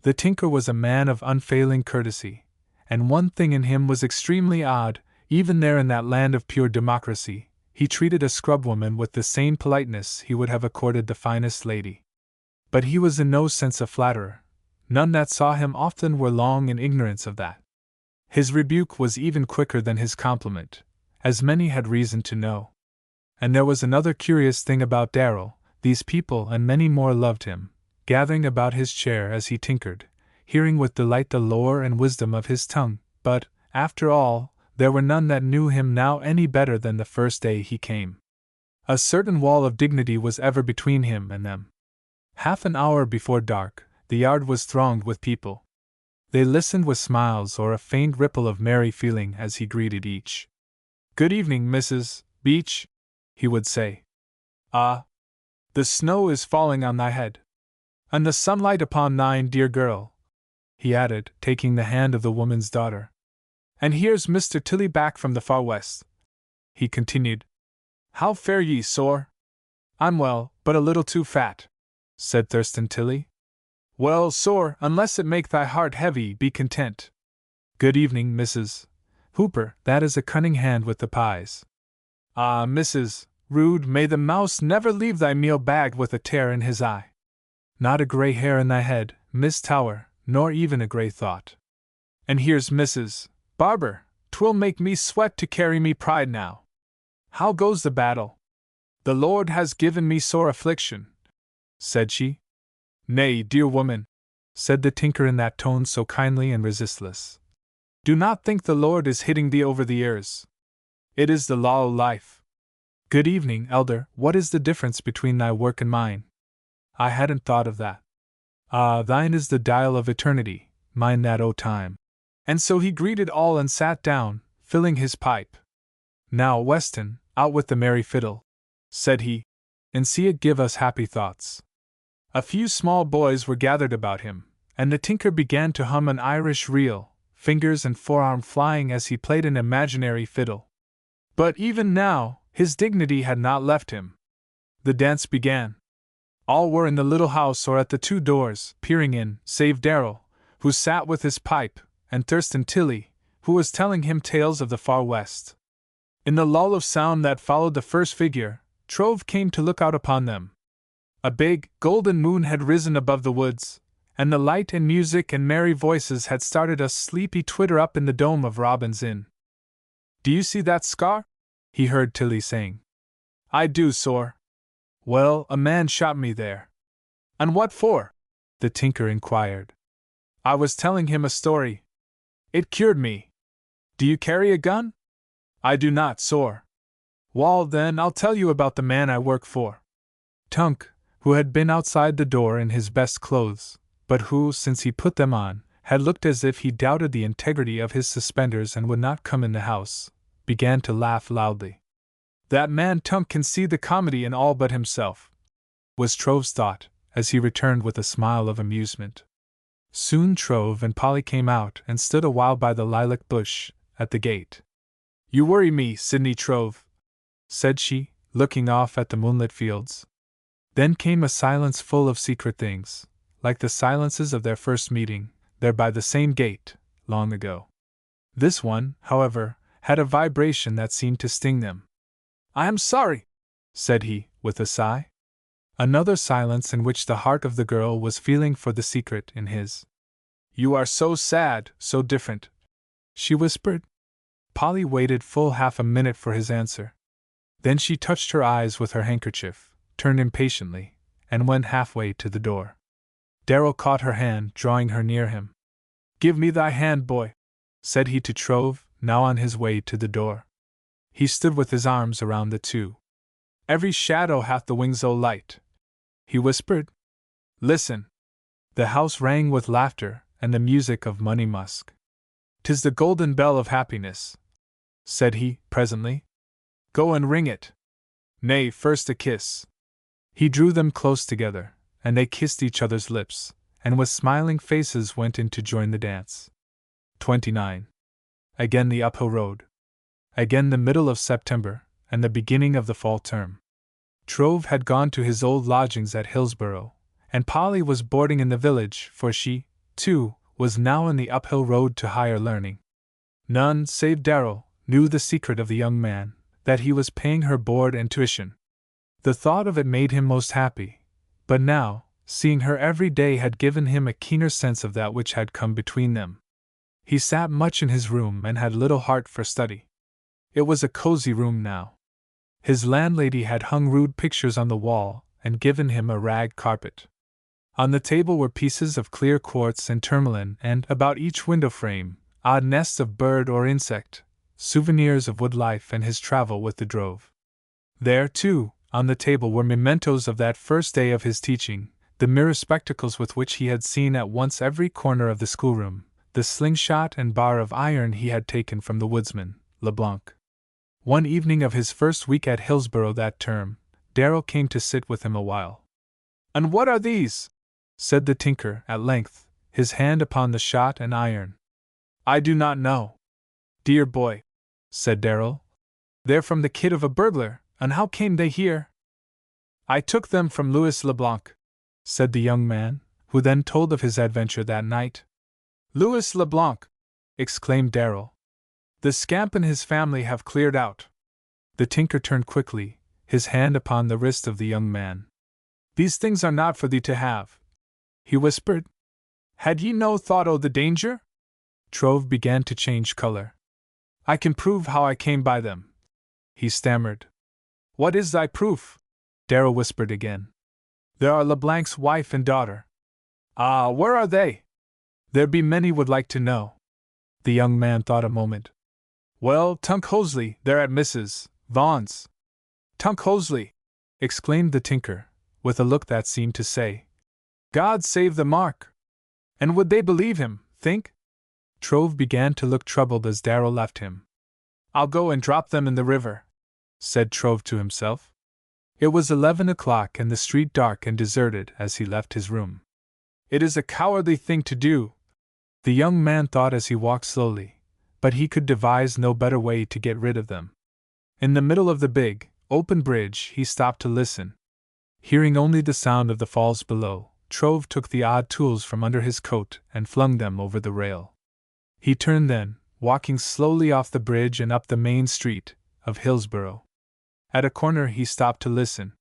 The tinker was a man of unfailing courtesy, and one thing in him was extremely odd. Even there in that land of pure democracy, he treated a scrubwoman with the same politeness he would have accorded the finest lady. But he was in no sense a flatterer. None that saw him often were long in ignorance of that. His rebuke was even quicker than his compliment, as many had reason to know. And there was another curious thing about Darrel. These people and many more loved him, gathering about his chair as he tinkered, hearing with delight the lore and wisdom of his tongue, but, after all, there were none that knew him now any better than the first day he came. A certain wall of dignity was ever between him and them. Half an hour before dark, the yard was thronged with people. They listened with smiles or a faint ripple of merry feeling as he greeted each. "Good evening, Mrs. Beach," he would say. "Ah, the snow is falling on thy head. And the sunlight upon thine dear girl," he added, taking the hand of the woman's daughter. "And here's Mr. Tilly back from the far west," he continued. "How fare ye, sor?" "I'm well, but a little too fat," said Thurston Tilly. "Well, sor, unless it make thy heart heavy, be content." "Good evening, Mrs. Hooper, that is a cunning hand with the pies." "Ah, Mrs. Rude, may the mouse never leave thy meal bag with a tear in his eye." "Not a grey hair in thy head, Miss Tower, nor even a grey thought." "And here's Mrs. Barber, 'twill make me sweat to carry me pride now. How goes the battle?" "The Lord has given me sore affliction," said she. "Nay, dear woman," said the tinker in that tone so kindly and resistless. "Do not think the Lord is hitting thee over the ears. It is the law o' life. Good evening, elder, what is the difference between thy work and mine?" "I hadn't thought of that." "Ah, thine is the dial of eternity, mine that o' time." And so he greeted all and sat down, filling his pipe. "Now, Weston, out with the merry fiddle," said he, "and see it give us happy thoughts." A few small boys were gathered about him, and the tinker began to hum an Irish reel, fingers and forearm flying as he played an imaginary fiddle. But even now, his dignity had not left him. The dance began. All were in the little house or at the 2 doors, peering in, save Darrel, who sat with his pipe, and Thurston Tilly, who was telling him tales of the far west. In the lull of sound that followed the first figure, Trove came to look out upon them. A big, golden moon had risen above the woods, and the light and music and merry voices had started a sleepy twitter up in the dome of Robin's Inn. "Do you see that scar?" he heard Tilly saying. "I do, sor." "Well, a man shot me there." "And what for?" the tinker inquired. "I was telling him a story. It cured me." "Do you carry a gun?" "I do not, sor." "Wall, then I'll tell you about the man I work for." Tunk, who had been outside the door in his best clothes, but who, since he put them on, had looked as if he doubted the integrity of his suspenders and would not come in the house, began to laugh loudly. "That man Tunk can see the comedy in all but himself," was Trove's thought, as he returned with a smile of amusement. Soon Trove and Polly came out and stood a while by the lilac bush, at the gate. "You worry me, Sidney Trove," said she, looking off at the moonlit fields. Then came a silence full of secret things, like the silences of their first meeting, there by the same gate, long ago. This one, however, had a vibration that seemed to sting them. "I am sorry," said he, with a sigh. Another silence in which the heart of the girl was feeling for the secret in his. "You are so sad, so different," she whispered. Polly waited full half a minute for his answer. Then she touched her eyes with her handkerchief, turned impatiently, and went halfway to the door. Darrel caught her hand, drawing her near him. "Give me thy hand, boy," said he to Trove, now on his way to the door. He stood with his arms around the two. "Every shadow hath the wings o' light," he whispered. "Listen." The house rang with laughter and the music of Money Musk. "'Tis the golden bell of happiness," said he, presently. "Go and ring it. Nay, first a kiss." He drew them close together, and they kissed each other's lips, and with smiling faces went in to join the dance. 29. Again the uphill road. Again the middle of September, and the beginning of the fall term. Trove had gone to his old lodgings at Hillsborough, and Polly was boarding in the village, for she, too, was now in the uphill road to higher learning. None, save Darrel, knew the secret of the young man, that he was paying her board and tuition. The thought of it made him most happy, but now, seeing her every day had given him a keener sense of that which had come between them. He sat much in his room and had little heart for study. It was a cozy room now. His landlady had hung rude pictures on the wall and given him a rag carpet. On the table were pieces of clear quartz and tourmaline, and about each window frame, odd nests of bird or insect, souvenirs of wood life and his travel with the drove. There, too, on the table were mementos of that first day of his teaching, the mirror spectacles with which he had seen at once every corner of the schoolroom, the slingshot and bar of iron he had taken from the woodsman, LeBlanc. One evening of his first week at Hillsborough that term, Darrel came to sit with him a while. "And what are these?" said the tinker, at length, his hand upon the shot and iron. "I do not know." "Dear boy," said Darrel, "they're from the kit of a burglar, and how came they here?" "I took them from Louis Leblanc," said the young man, who then told of his adventure that night. "Louis Leblanc!" exclaimed Darrel. "The scamp and his family have cleared out." The tinker turned quickly, his hand upon the wrist of the young man. "These things are not for thee to have," he whispered. "Had ye no thought o' the danger?" Trove began to change color. "I can prove how I came by them," he stammered. "What is thy proof?" Darrel whispered again. "There are Leblanc's wife and daughter." "Ah, where are they?" "There be many would like to know." The young man thought a moment. "Well, Tunkhosely, they're at Mrs. Vaughan's." "Tunkhosely!" exclaimed the tinker, with a look that seemed to say, "God save the mark!" "And would they believe him, think?" Trove began to look troubled as Darrel left him. "I'll go and drop them in the river," said Trove to himself. It was 11 o'clock and the street dark and deserted as he left his room. "It is a cowardly thing to do," the young man thought as he walked slowly, but he could devise no better way to get rid of them. In the middle of the big, open bridge he stopped to listen. Hearing only the sound of the falls below, Trove took the odd tools from under his coat and flung them over the rail. He turned then, walking slowly off the bridge and up the main street of Hillsborough. At a corner he stopped to listen.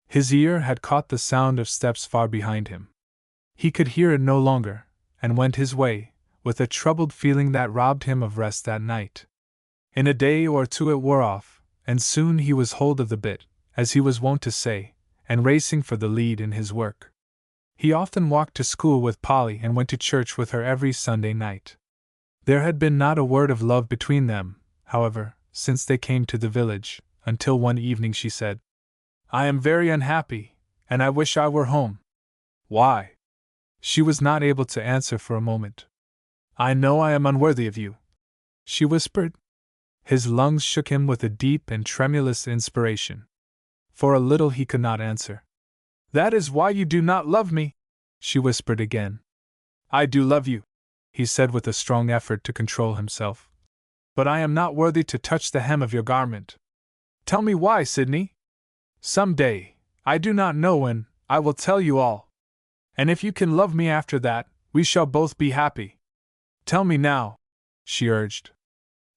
His ear had caught the sound of steps far behind him. He could hear it no longer, and went his way, with a troubled feeling that robbed him of rest that night. In a day or two it wore off, and soon he was hold of the bit, as he was wont to say, and racing for the lead in his work. He often walked to school with Polly and went to church with her every Sunday night. There had been not a word of love between them, however, since they came to the village, until one evening she said, "I am very unhappy, and I wish I were home." "Why?" She was not able to answer for a moment. "I know I am unworthy of you," she whispered. His lungs shook him with a deep and tremulous inspiration. For a little he could not answer. "That is why you do not love me," she whispered again. "I do love you," he said with a strong effort to control himself. "But I am not worthy to touch the hem of your garment." "Tell me why, Sidney." "Some day, I do not know when, I will tell you all. And if you can love me after that, we shall both be happy." "Tell me now," she urged.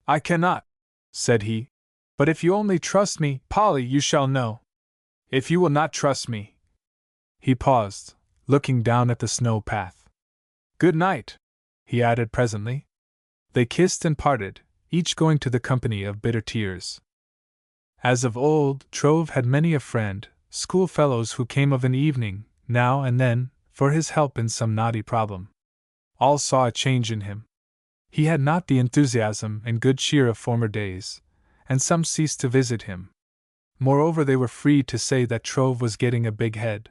"I cannot," said he. "But if you only trust me, Polly, you shall know." "If you will not trust me," He paused, looking down at the snow path. "Good night," he added presently. They kissed and parted, each going to the company of bitter tears. As of old, Trove had many a friend, schoolfellows who came of an evening, now and then, for his help in some knotty problem. All saw a change in him. He had not the enthusiasm and good cheer of former days, and some ceased to visit him. Moreover, they were free to say that Trove was getting a big head.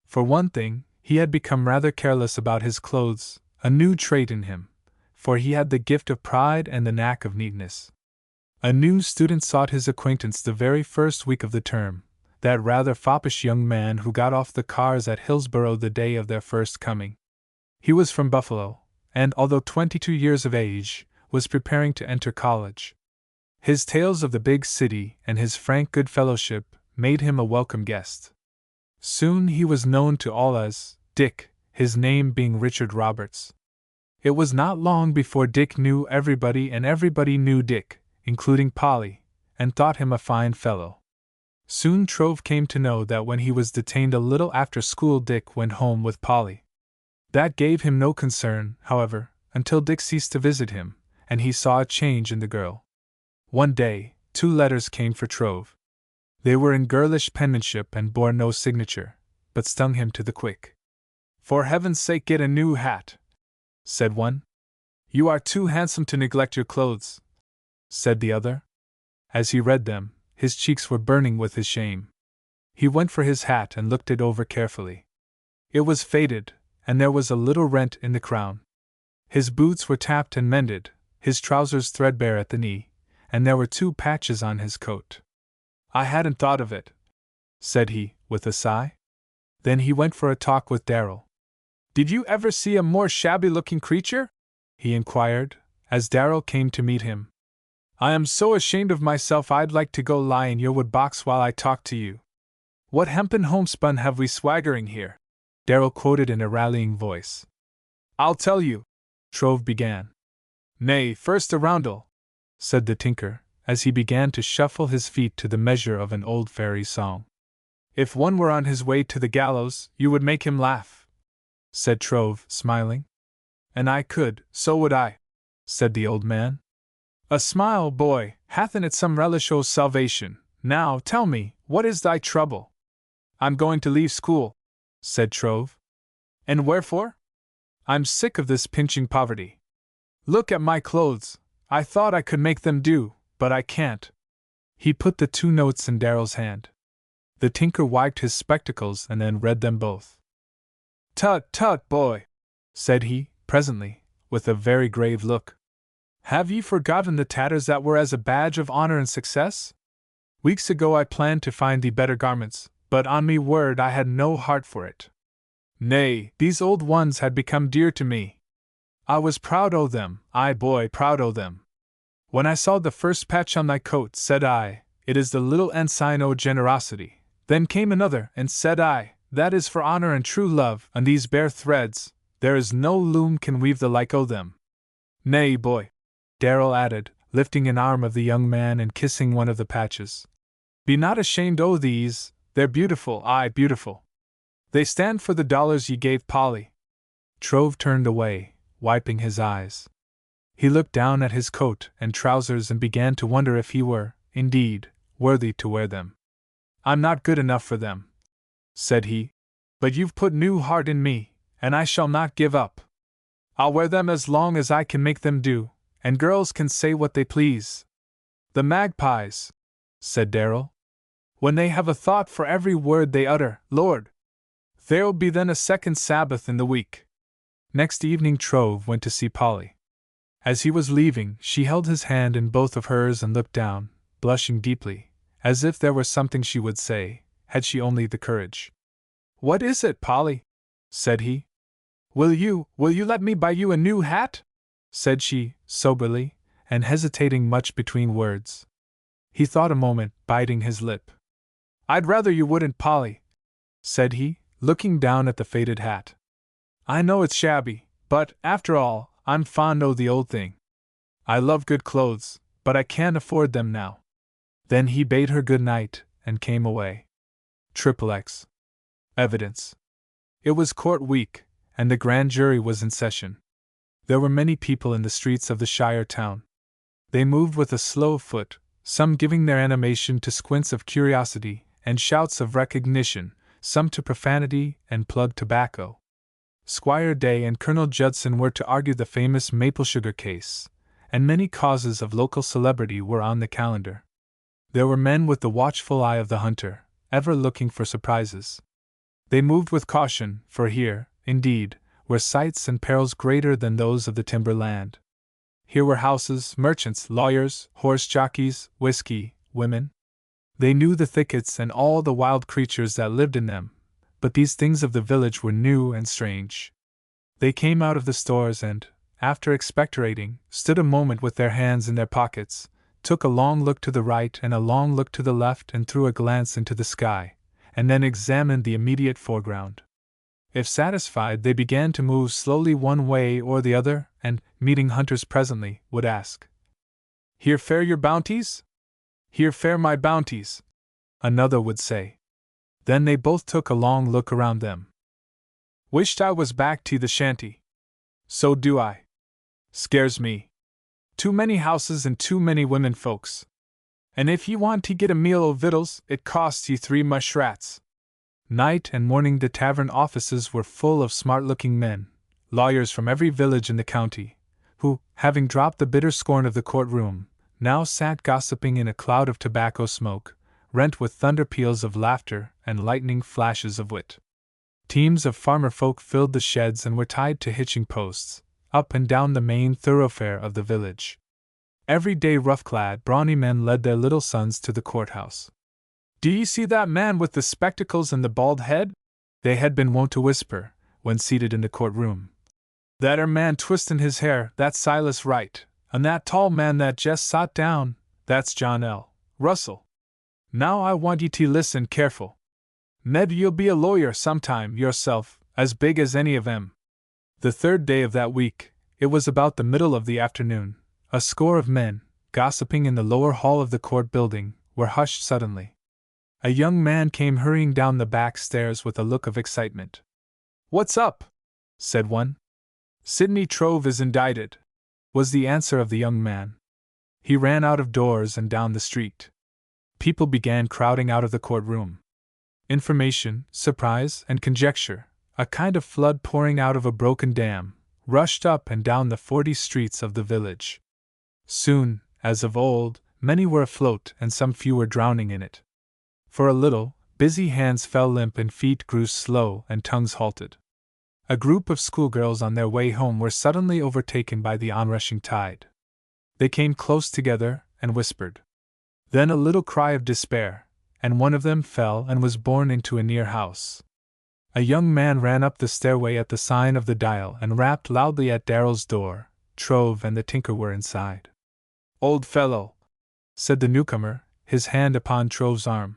For one thing, he had become rather careless about his clothes, a new trait in him, for he had the gift of pride and the knack of neatness. A new student sought his acquaintance the very first week of the term, that rather foppish young man who got off the cars at Hillsborough the day of their first coming. He was from Buffalo, and, although 22 years of age, was preparing to enter college. His tales of the big city and his frank good fellowship made him a welcome guest. Soon he was known to all as Dick, his name being Richard Roberts. It was not long before Dick knew everybody and everybody knew Dick, including Polly, and thought him a fine fellow. Soon Trove came to know that when he was detained a little after school Dick went home with Polly. That gave him no concern, however, until Dick ceased to visit him, and he saw a change in the girl. One day, 2 letters came for Trove. They were in girlish penmanship and bore no signature, but stung him to the quick. "For heaven's sake, get a new hat," said one. "You are too handsome to neglect your clothes," said the other. As he read them, his cheeks were burning with his shame. He went for his hat and looked it over carefully. It was faded, and there was a little rent in the crown. His boots were tapped and mended, his trousers threadbare at the knee, and there were 2 patches on his coat. "I hadn't thought of it," said he, with a sigh. Then he went for a talk with Darrel. "Did you ever see a more shabby-looking creature?" he inquired, as Darrel came to meet him. "I am so ashamed of myself I'd like to go lie in your wood box while I talk to you. What hempen homespun have we swaggering here?" Darrel quoted in a rallying voice. "I'll tell you," Trove began. "Nay, first a roundel," said the tinker, as he began to shuffle his feet to the measure of an old fairy song. "If one were on his way to the gallows, you would make him laugh," said Trove, smiling. "And I could, so would I," said the old man. "A smile, boy, hath in it some relish o' salvation. Now, tell me, what is thy trouble?" "I'm going to leave school," said Trove. "And wherefore?" "I'm sick of this pinching poverty. Look at my clothes. I thought I could make them do, but I can't." He put the 2 notes in Darrel's hand. The tinker wiped his spectacles and then read them both. "Tut, tut, boy," said he, presently, with a very grave look. "Have ye forgotten the tatters that were as a badge of honor and success? Weeks ago I planned to find thee better garments, but on me word I had no heart for it. Nay, these old ones had become dear to me. I was proud o' them, aye boy, proud o' them. When I saw the first patch on thy coat, said I, it is the little ensign o' generosity. Then came another, and said I, that is for honor and true love, and these bare threads, there is no loom can weave the like o' them. Nay, boy," Darrel added, lifting an arm of the young man and kissing one of the patches. "Be not ashamed o' these, they're beautiful, aye, beautiful. They stand for the dollars ye gave Polly." Trove turned away, wiping his eyes. He looked down at his coat and trousers and began to wonder if he were, indeed, worthy to wear them. "I'm not good enough for them," said he, "but you've put new heart in me, and I shall not give up. I'll wear them as long as I can make them do, and girls can say what they please." "The magpies," said Darrel. "When they have a thought for every word they utter, Lord! There'll be then a second Sabbath in the week." Next evening Trove went to see Polly. As he was leaving, she held his hand in both of hers and looked down, blushing deeply, as if there were something she would say, had she only the courage. "What is it, Polly?" said he. Will you let me buy you a new hat?" said she, soberly, and hesitating much between words. He thought a moment, biting his lip. "I'd rather you wouldn't, Polly," said he, looking down at the faded hat. "I know it's shabby, but, after all, I'm fond o' the old thing. I love good clothes, but I can't afford them now." Then he bade her good night, and came away. XXX. Evidence. It was court week, and the grand jury was in session. There were many people in the streets of the Shire town. They moved with a slow foot, some giving their animation to squints of curiosity and shouts of recognition, some to profanity and plug tobacco. Squire Day and Colonel Judson were to argue the famous maple sugar case, and many causes of local celebrity were on the calendar. There were men with the watchful eye of the hunter, ever looking for surprises. They moved with caution, for here, indeed, were sights and perils greater than those of the timberland. Here were houses, merchants, lawyers, horse jockeys, whiskey, women. They knew the thickets and all the wild creatures that lived in them, but these things of the village were new and strange. They came out of the stores and, after expectorating, stood a moment with their hands in their pockets, took a long look to the right and a long look to the left and threw a glance into the sky, and then examined the immediate foreground. If satisfied, they began to move slowly one way or the other, and, meeting hunters presently, would ask, "Here fare your bounties?" "Here fare my bounties," another would say. Then they both took a long look around them. "Wished I was back to the shanty." "So do I." "Scares me. Too many houses and too many women folks. And if ye want to get a meal o' victuals, it costs ye 3 mush rats." Night and morning the tavern offices were full of smart-looking men, lawyers from every village in the county, who, having dropped the bitter scorn of the courtroom, now sat gossiping in a cloud of tobacco smoke, rent with thunder peals of laughter and lightning flashes of wit. Teams of farmer folk filled the sheds and were tied to hitching posts, up and down the main thoroughfare of the village. Every day rough-clad, brawny men led their little sons to the courthouse. "Do ye see that man with the spectacles and the bald head?" they had been wont to whisper, when seated in the courtroom. "That man twistin' his hair, that's Silas Wright, and that tall man that jest sot down, that's John L. Russell. Now I want ye to listen careful. Maybe you'll be a lawyer sometime, yourself, as big as any of 'em." The third day of that week, it was about the middle of the afternoon, a score of men, gossiping in the lower hall of the court building, were hushed suddenly. A young man came hurrying down the back stairs with a look of excitement. "What's up?" said one. "Sidney Trove is indicted," was the answer of the young man. He ran out of doors and down the street. People began crowding out of the courtroom. Information, surprise, and conjecture, a kind of flood pouring out of a broken dam, rushed up and down the 40 streets of the village. Soon, as of old, many were afloat and some few were drowning in it. For a little, busy hands fell limp and feet grew slow and tongues halted. A group of schoolgirls on their way home were suddenly overtaken by the onrushing tide. They came close together and whispered. Then a little cry of despair, and one of them fell and was borne into a near house. A young man ran up the stairway at the sign of the Dial and rapped loudly at Darrel's door. Trove and the tinker were inside. "Old fellow," said the newcomer, his hand upon Trove's arm.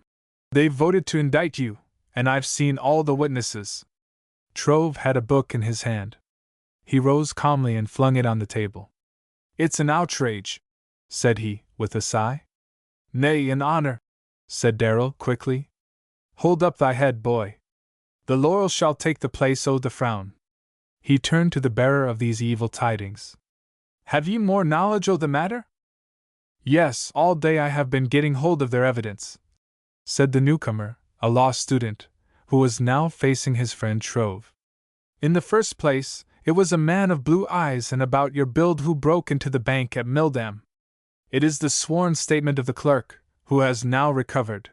"They've voted to indict you, and I've seen all the witnesses." Trove had a book in his hand. He rose calmly and flung it on the table. "It's an outrage," said he, with a sigh. "Nay, an honor," said Darrel, quickly. "Hold up thy head, boy. The laurel shall take the place o' the frown." He turned to the bearer of these evil tidings. "Have ye more knowledge o' the matter?" "Yes, all day I have been getting hold of their evidence," said the newcomer, a law student, who was now facing his friend Trove. "In the first place, it was a man of blue eyes and about your build who broke into the bank at Milldam. It is the sworn statement of the clerk, who has now recovered.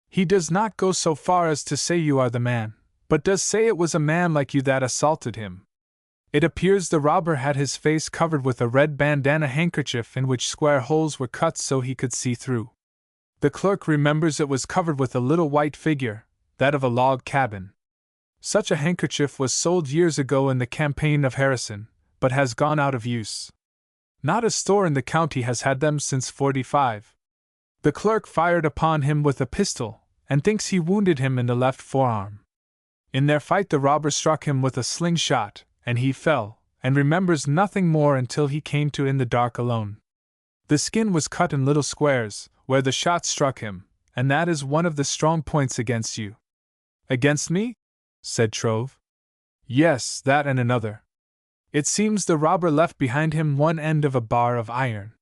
He does not go so far as to say you are the man, but does say it was a man like you that assaulted him. It appears the robber had his face covered with a red bandana handkerchief in which square holes were cut so he could see through. The clerk remembers it was covered with a little white figure, that of a log cabin. Such a handkerchief was sold years ago in the campaign of Harrison, but has gone out of use. Not a store in the county has had them since '45. The clerk fired upon him with a pistol, and thinks he wounded him in the left forearm. In their fight the robber struck him with a slingshot, and he fell, and remembers nothing more until he came to in the dark alone. The skin was cut in little squares, where the shot struck him, and that is one of the strong points against you. Against me? Said Trove. Yes, that and another. It seems the robber left behind him one end of a bar of iron.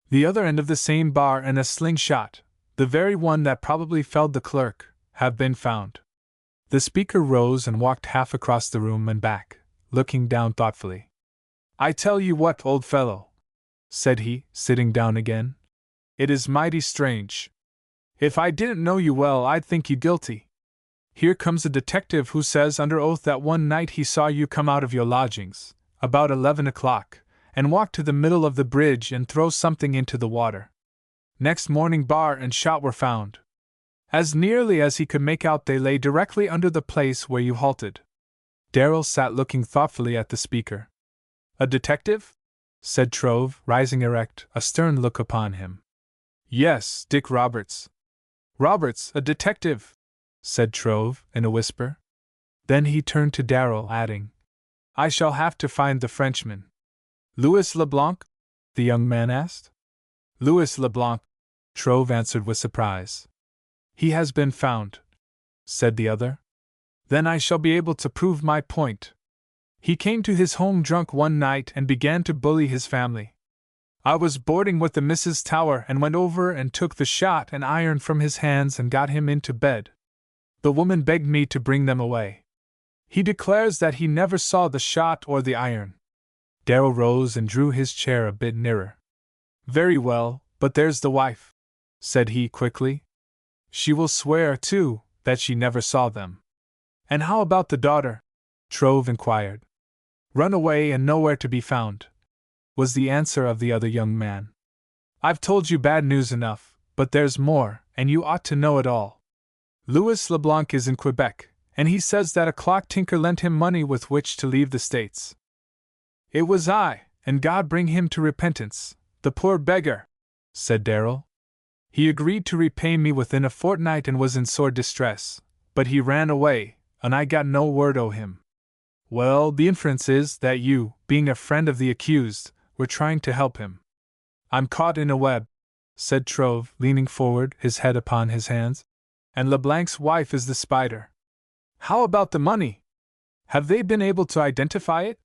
The other end of the same bar and a slingshot, the very one that probably felled the clerk, have been found. The speaker rose and walked half across the room and back, looking down thoughtfully. I tell you what, old fellow, said he, sitting down again. It is mighty strange. If I didn't know you well, I'd think you guilty. Here comes a detective who says under oath that one night he saw you come out of your lodgings, about 11 o'clock, and walk to the middle of the bridge and throw something into the water. Next morning bar and shot were found. As nearly as he could make out, they lay directly under the place where you halted. Darrel sat looking thoughtfully at the speaker. A detective? Said Trove, rising erect, a stern look upon him. Yes, Dick Roberts. Roberts, a detective, said Trove, in a whisper. Then he turned to Darrel, adding, I shall have to find the Frenchman. Louis Leblanc? The young man asked. Louis Leblanc, Trove answered with surprise. He has been found, said the other. Then I shall be able to prove my point. He came to his home drunk one night and began to bully his family. I was boarding with the Mrs. Tower and went over and took the shot and iron from his hands and got him into bed. The woman begged me to bring them away. He declares that he never saw the shot or the iron. Darrel rose and drew his chair a bit nearer. Very well, but there's the wife, said he quickly. She will swear, too, that she never saw them. And how about the daughter? Trove inquired. Run away and nowhere to be found, was the answer of the other young man. I've told you bad news enough, but there's more, and you ought to know it all. Louis Leblanc is in Quebec, and he says that a clock tinker lent him money with which to leave the States. It was I, and God bring him to repentance, the poor beggar, said Darrel. He agreed to repay me within a fortnight and was in sore distress, but he ran away, and I got no word o' him. Well, the inference is that you, being a friend of the accused, were trying to help him. I'm caught in a web, said Trove, leaning forward, his head upon his hands. And Leblanc's wife is the spider. How about the money? Have they been able to identify it?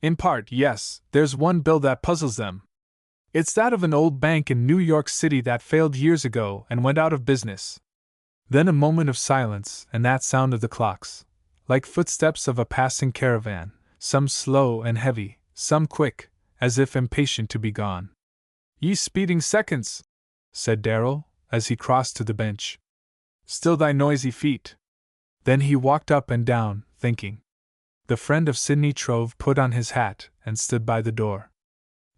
In part, yes, there's one bill that puzzles them. It's that of an old bank in New York City that failed years ago and went out of business. Then a moment of silence, and that sound of the clocks, like footsteps of a passing caravan, some slow and heavy, some quick, as if impatient to be gone. Ye speeding seconds, said Darrel, as he crossed to the bench. Still thy noisy feet. Then he walked up and down, thinking. The friend of Sidney Trove put on his hat and stood by the door.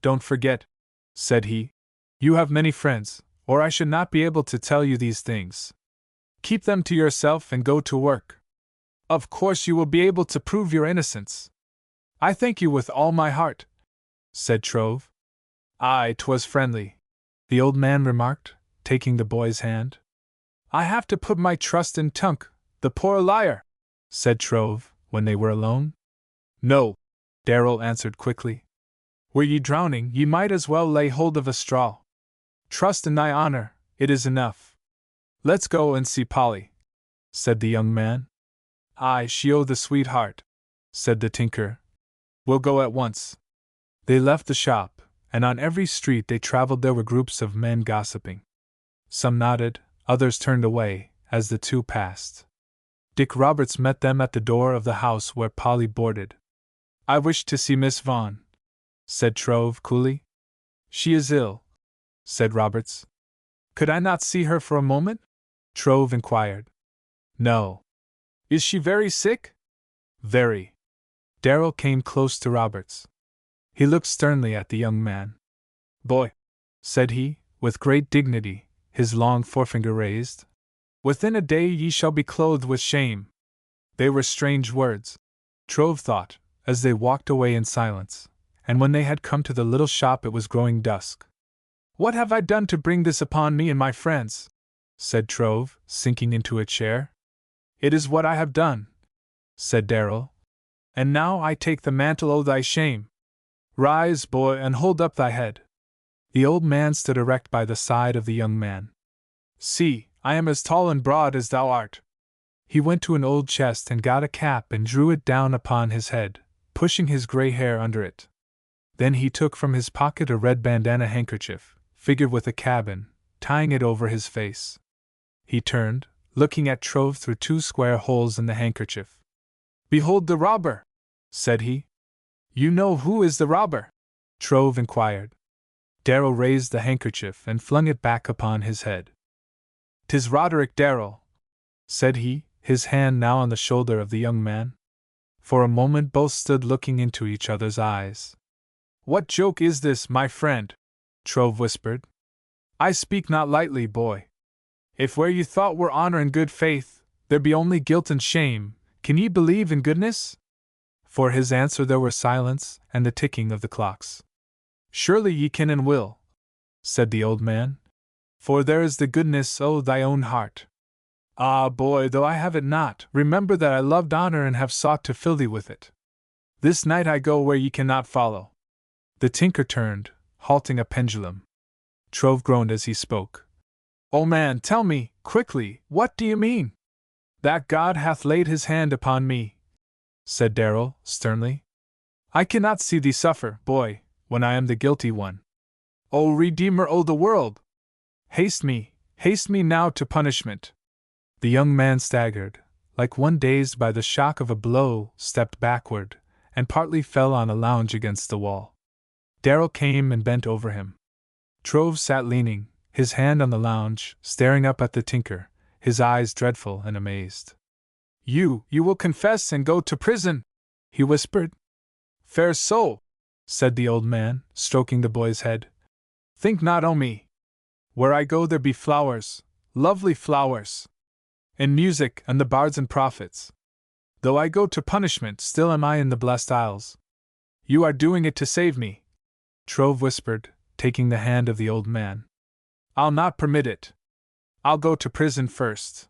Don't forget, said he, you have many friends, or I should not be able to tell you these things. Keep them to yourself and go to work. Of course you will be able to prove your innocence. I thank you with all my heart, said Trove. Aye, 'twas friendly, the old man remarked, taking the boy's hand. I have to put my trust in Tunk, the poor liar, said Trove, when they were alone. No, Darrel answered quickly. Were ye drowning, ye might as well lay hold of a straw. Trust in thy honor, it is enough. Let's go and see Polly, said the young man. Aye, she the sweetheart, said the tinker. We'll go at once. They left the shop, and on every street they traveled there were groups of men gossiping. Some nodded, others turned away, as the two passed. Dick Roberts met them at the door of the house where Polly boarded. I wish to see Miss Vaughn, said Trove coolly. She is ill, said Roberts. Could I not see her for a moment? Trove inquired. No. Is she very sick? Very. Darrel came close to Roberts. He looked sternly at the young man. Boy, said he, with great dignity, his long forefinger raised, within a day ye shall be clothed with shame. They were strange words, Trove thought, as they walked away in silence, and when they had come to the little shop it was growing dusk. What have I done to bring this upon me and my friends? Said Trove, sinking into a chair. It is what I have done, said Darrel. And now I take the mantle o' thy shame. Rise, boy, and hold up thy head. The old man stood erect by the side of the young man. See, I am as tall and broad as thou art. He went to an old chest and got a cap and drew it down upon his head, pushing his gray hair under it. Then he took from his pocket a red bandana handkerchief, figured with a cabin, tying it over his face. He turned, looking at Trove through 2 square holes in the handkerchief. "Behold the robber!" said he. "You know who is the robber?" Trove inquired. Darrel raised the handkerchief and flung it back upon his head. "'Tis Roderick Darrel," said he, his hand now on the shoulder of the young man. For a moment both stood looking into each other's eyes. "What joke is this, my friend?" Trove whispered. "I speak not lightly, boy. If where you thought were honor and good faith, there be only guilt and shame, can ye believe in goodness?" For his answer there were silence and the ticking of the clocks. "Surely ye can and will," said the old man, "for there is the goodness o' thy own heart. Ah, boy, though I have it not, remember that I loved honor and have sought to fill thee with it. This night I go where ye cannot follow." The tinker turned, halting a pendulum. Trove groaned as he spoke. "O man, tell me, quickly, what do you mean?" "That God hath laid his hand upon me," said Darrel, sternly. "I cannot see thee suffer, boy, when I am the guilty one. O Redeemer o' the world! Haste me now to punishment." The young man staggered, like one dazed by the shock of a blow, stepped backward, and partly fell on a lounge against the wall. Darrel came and bent over him. Trove sat leaning, his hand on the lounge, staring up at the tinker, his eyes dreadful and amazed. You will confess and go to prison?" he whispered. "Fair so," said the old man, stroking the boy's head. "Think not o' me. Where I go there be flowers, lovely flowers, and music and the bards and prophets. Though I go to punishment, still am I in the blessed isles. You are doing it to save me," Trove whispered, taking the hand of the old man. "I'll not permit it. I'll go to prison first.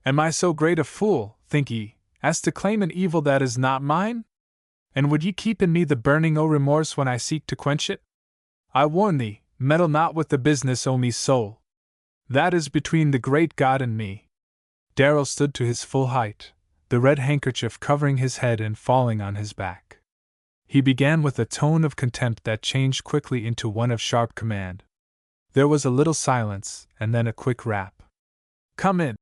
Am I so great a fool, think ye, as to claim an evil that is not mine? And would ye keep in me the burning o' remorse when I seek to quench it? I warn thee, meddle not with the business o' me soul. That is between the great God and me." Darrel stood to his full height, the red handkerchief covering his head and falling on his back. He began with a tone of contempt that changed quickly into one of sharp command. There was a little silence, and then a quick rap. "Come in,"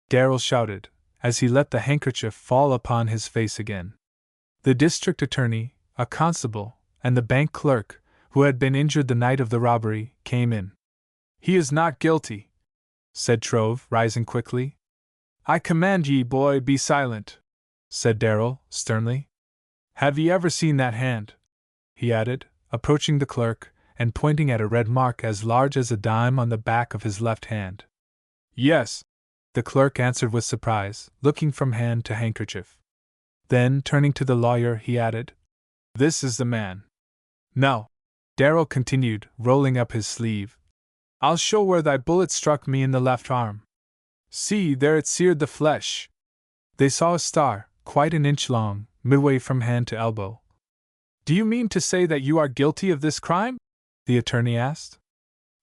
Darrel shouted, as he let the handkerchief fall upon his face again. The district attorney, a constable, and the bank clerk, who had been injured the night of the robbery, came in. "He is not guilty," said Trove, rising quickly. "I command ye, boy, be silent," said Darrel, sternly. "Have ye ever seen that hand?" he added, approaching the clerk, and pointing at a red mark as large as a dime on the back of his left hand. "Yes," the clerk answered with surprise, looking from hand to handkerchief. Then, turning to the lawyer, he added, "This is the man. Now," Darrel continued, rolling up his sleeve, "I'll show where thy bullet struck me in the left arm. See, there it seared the flesh." They saw a star, quite an inch long, midway from hand to elbow. "Do you mean to say that you are guilty of this crime?" the attorney asked.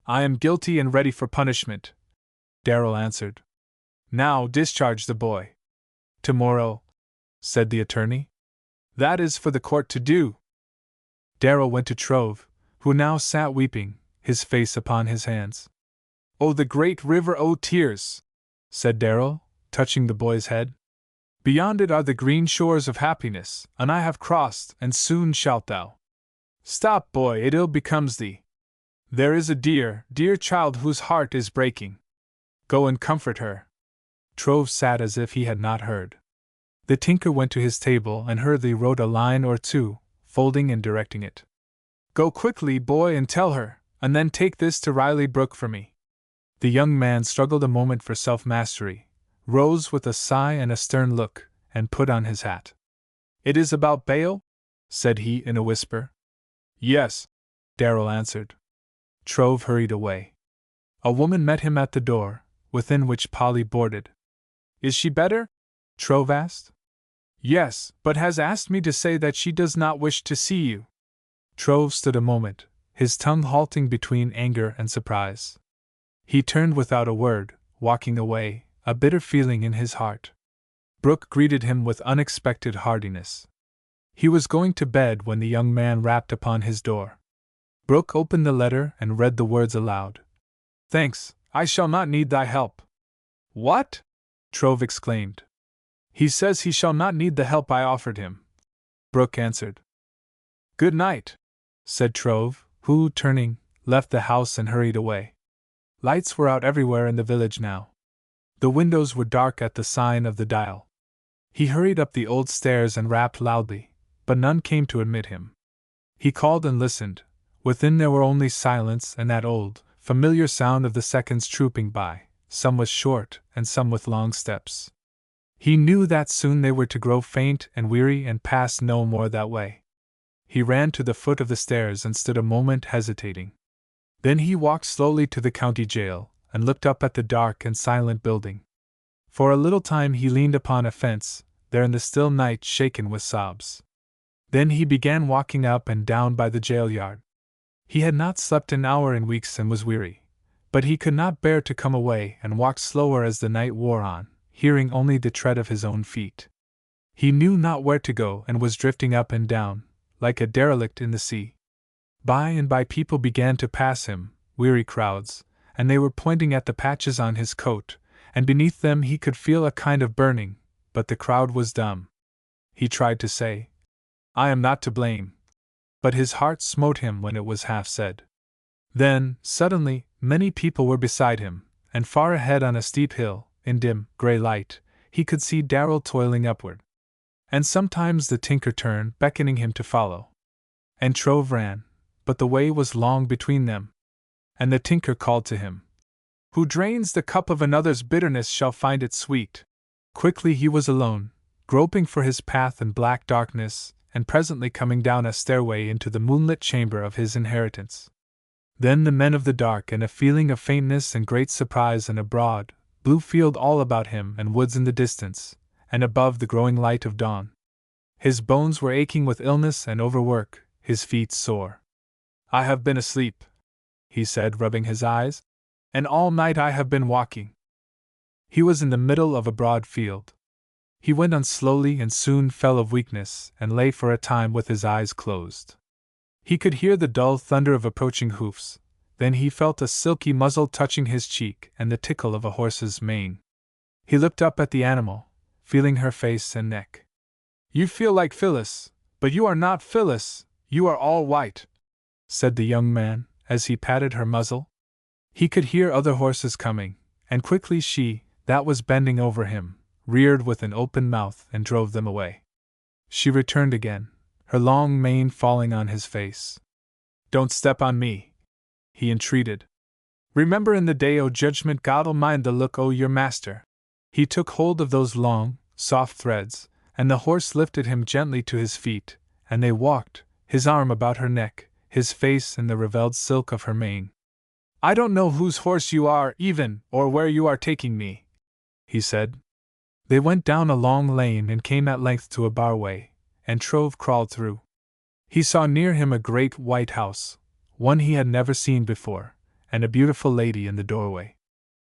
"I am guilty and ready for punishment," Darrel answered. "Now discharge the boy." "Tomorrow," said the attorney. "That is for the court to do." Darrel went to Trove, who now sat weeping, his face upon his hands. "Oh, the great river o' tears!" said Darrel, touching the boy's head. "Beyond it are the green shores of happiness, and I have crossed, and soon shalt thou. Stop, boy, it ill becomes thee. There is a dear, dear child whose heart is breaking. Go and comfort her." Trove sat as if he had not heard. The tinker went to his table and hurriedly wrote a line or two, folding and directing it. "Go quickly, boy, and tell her, and then take this to Riley Brook for me." The young man struggled a moment for self-mastery, rose with a sigh and a stern look, and put on his hat. "It is about bail?" said he in a whisper. "Yes," Darrel answered. Trove hurried away. A woman met him at the door, within which Polly boarded. "Is she better?" Trove asked. "Yes, but has asked me to say that she does not wish to see you." Trove stood a moment, his tongue halting between anger and surprise. He turned without a word, walking away, a bitter feeling in his heart. Brooke greeted him with unexpected heartiness. He was going to bed when the young man rapped upon his door. Brooke opened the letter and read the words aloud. "Thanks, I shall not need thy help." "What?" Trove exclaimed. "He says he shall not need the help I offered him," Brooke answered. "Good night," said Trove, who, turning, left the house and hurried away. Lights were out everywhere in the village now. The windows were dark at the sign of the Dial. He hurried up the old stairs and rapped loudly, but none came to admit him. He called and listened. Within there were only silence and that old, familiar sound of the seconds trooping by, some with short and some with long steps. He knew that soon they were to grow faint and weary and pass no more that way. He ran to the foot of the stairs and stood a moment hesitating. Then he walked slowly to the county jail, and looked up at the dark and silent building. For a little time he leaned upon a fence, there in the still night shaken with sobs. Then he began walking up and down by the jail yard. He had not slept an hour in weeks and was weary, but he could not bear to come away and walked slower as the night wore on, hearing only the tread of his own feet. He knew not where to go and was drifting up and down, like a derelict in the sea. By and by people began to pass him, weary crowds, and they were pointing at the patches on his coat, and beneath them he could feel a kind of burning, but the crowd was dumb. He tried to say, "I am not to blame," but his heart smote him when it was half said. Then, suddenly, many people were beside him, and far ahead on a steep hill, in dim, grey light, he could see Darrel toiling upward. And sometimes the tinker turned, beckoning him to follow. And Trove ran, but the way was long between them. And the tinker called to him, "Who drains the cup of another's bitterness shall find it sweet." Quickly he was alone, groping for his path in black darkness, and presently coming down a stairway into the moonlit chamber of his inheritance. Then the men of the dark and a feeling of faintness and great surprise and a broad, blue field all about him and woods in the distance, and above the growing light of dawn. His bones were aching with illness and overwork, his feet sore. "I have been asleep," he said, rubbing his eyes, "and all night I have been walking." He was in the middle of a broad field. He went on slowly and soon fell of weakness and lay for a time with his eyes closed. He could hear the dull thunder of approaching hoofs, then he felt a silky muzzle touching his cheek and the tickle of a horse's mane. He looked up at the animal, feeling her face and neck. "You feel like Phyllis, but you are not Phyllis, you are all white," said the young man, as he patted her muzzle. He could hear other horses coming, and quickly she, that was bending over him, reared with an open mouth and drove them away. She returned again, her long mane falling on his face. "Don't step on me," he entreated. "Remember in the day o' judgment God'll mind the look o' your master." He took hold of those long, soft threads, and the horse lifted him gently to his feet, and they walked, his arm about her neck, his face in the ravelled silk of her mane. "I don't know whose horse you are, even, or where you are taking me," he said. They went down a long lane and came at length to a barway, and Trove crawled through. He saw near him a great white house, one he had never seen before, and a beautiful lady in the doorway.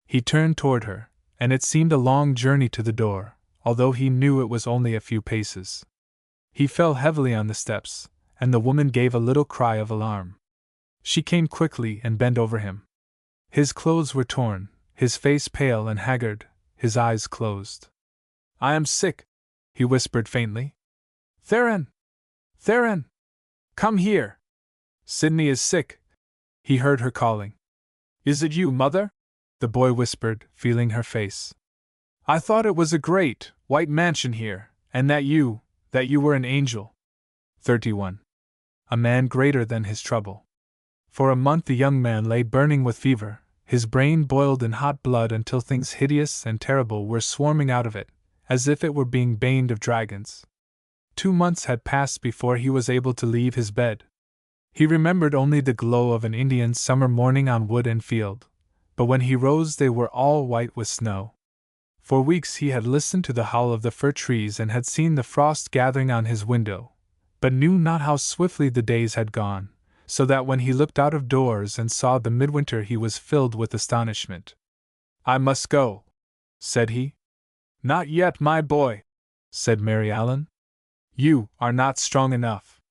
He turned toward her, and it seemed a long journey to the door, although he knew it was only a few paces. He fell heavily on the steps, and the woman gave a little cry of alarm. She came quickly and bent over him. His clothes were torn, his face pale and haggard, his eyes closed. "I am sick," he whispered faintly. "Theron! Theron! Come here! Sidney is sick," he heard her calling. "Is it you, mother?" the boy whispered, feeling her face. "I thought it was a great, white mansion here, and that you were an angel." 31. A man greater than his trouble. For a month the young man lay burning with fever, his brain boiled in hot blood until things hideous and terrible were swarming out of it, as if it were being baned of dragons. 2 months had passed before he was able to leave his bed. He remembered only the glow of an Indian summer morning on wood and field, but when he rose they were all white with snow. For weeks he had listened to the howl of the fir trees and had seen the frost gathering on his window, but knew not how swiftly the days had gone, so that when he looked out of doors and saw the midwinter he was filled with astonishment. "I must go," said he. Not yet, my boy, said Mary Allen. You are not strong enough.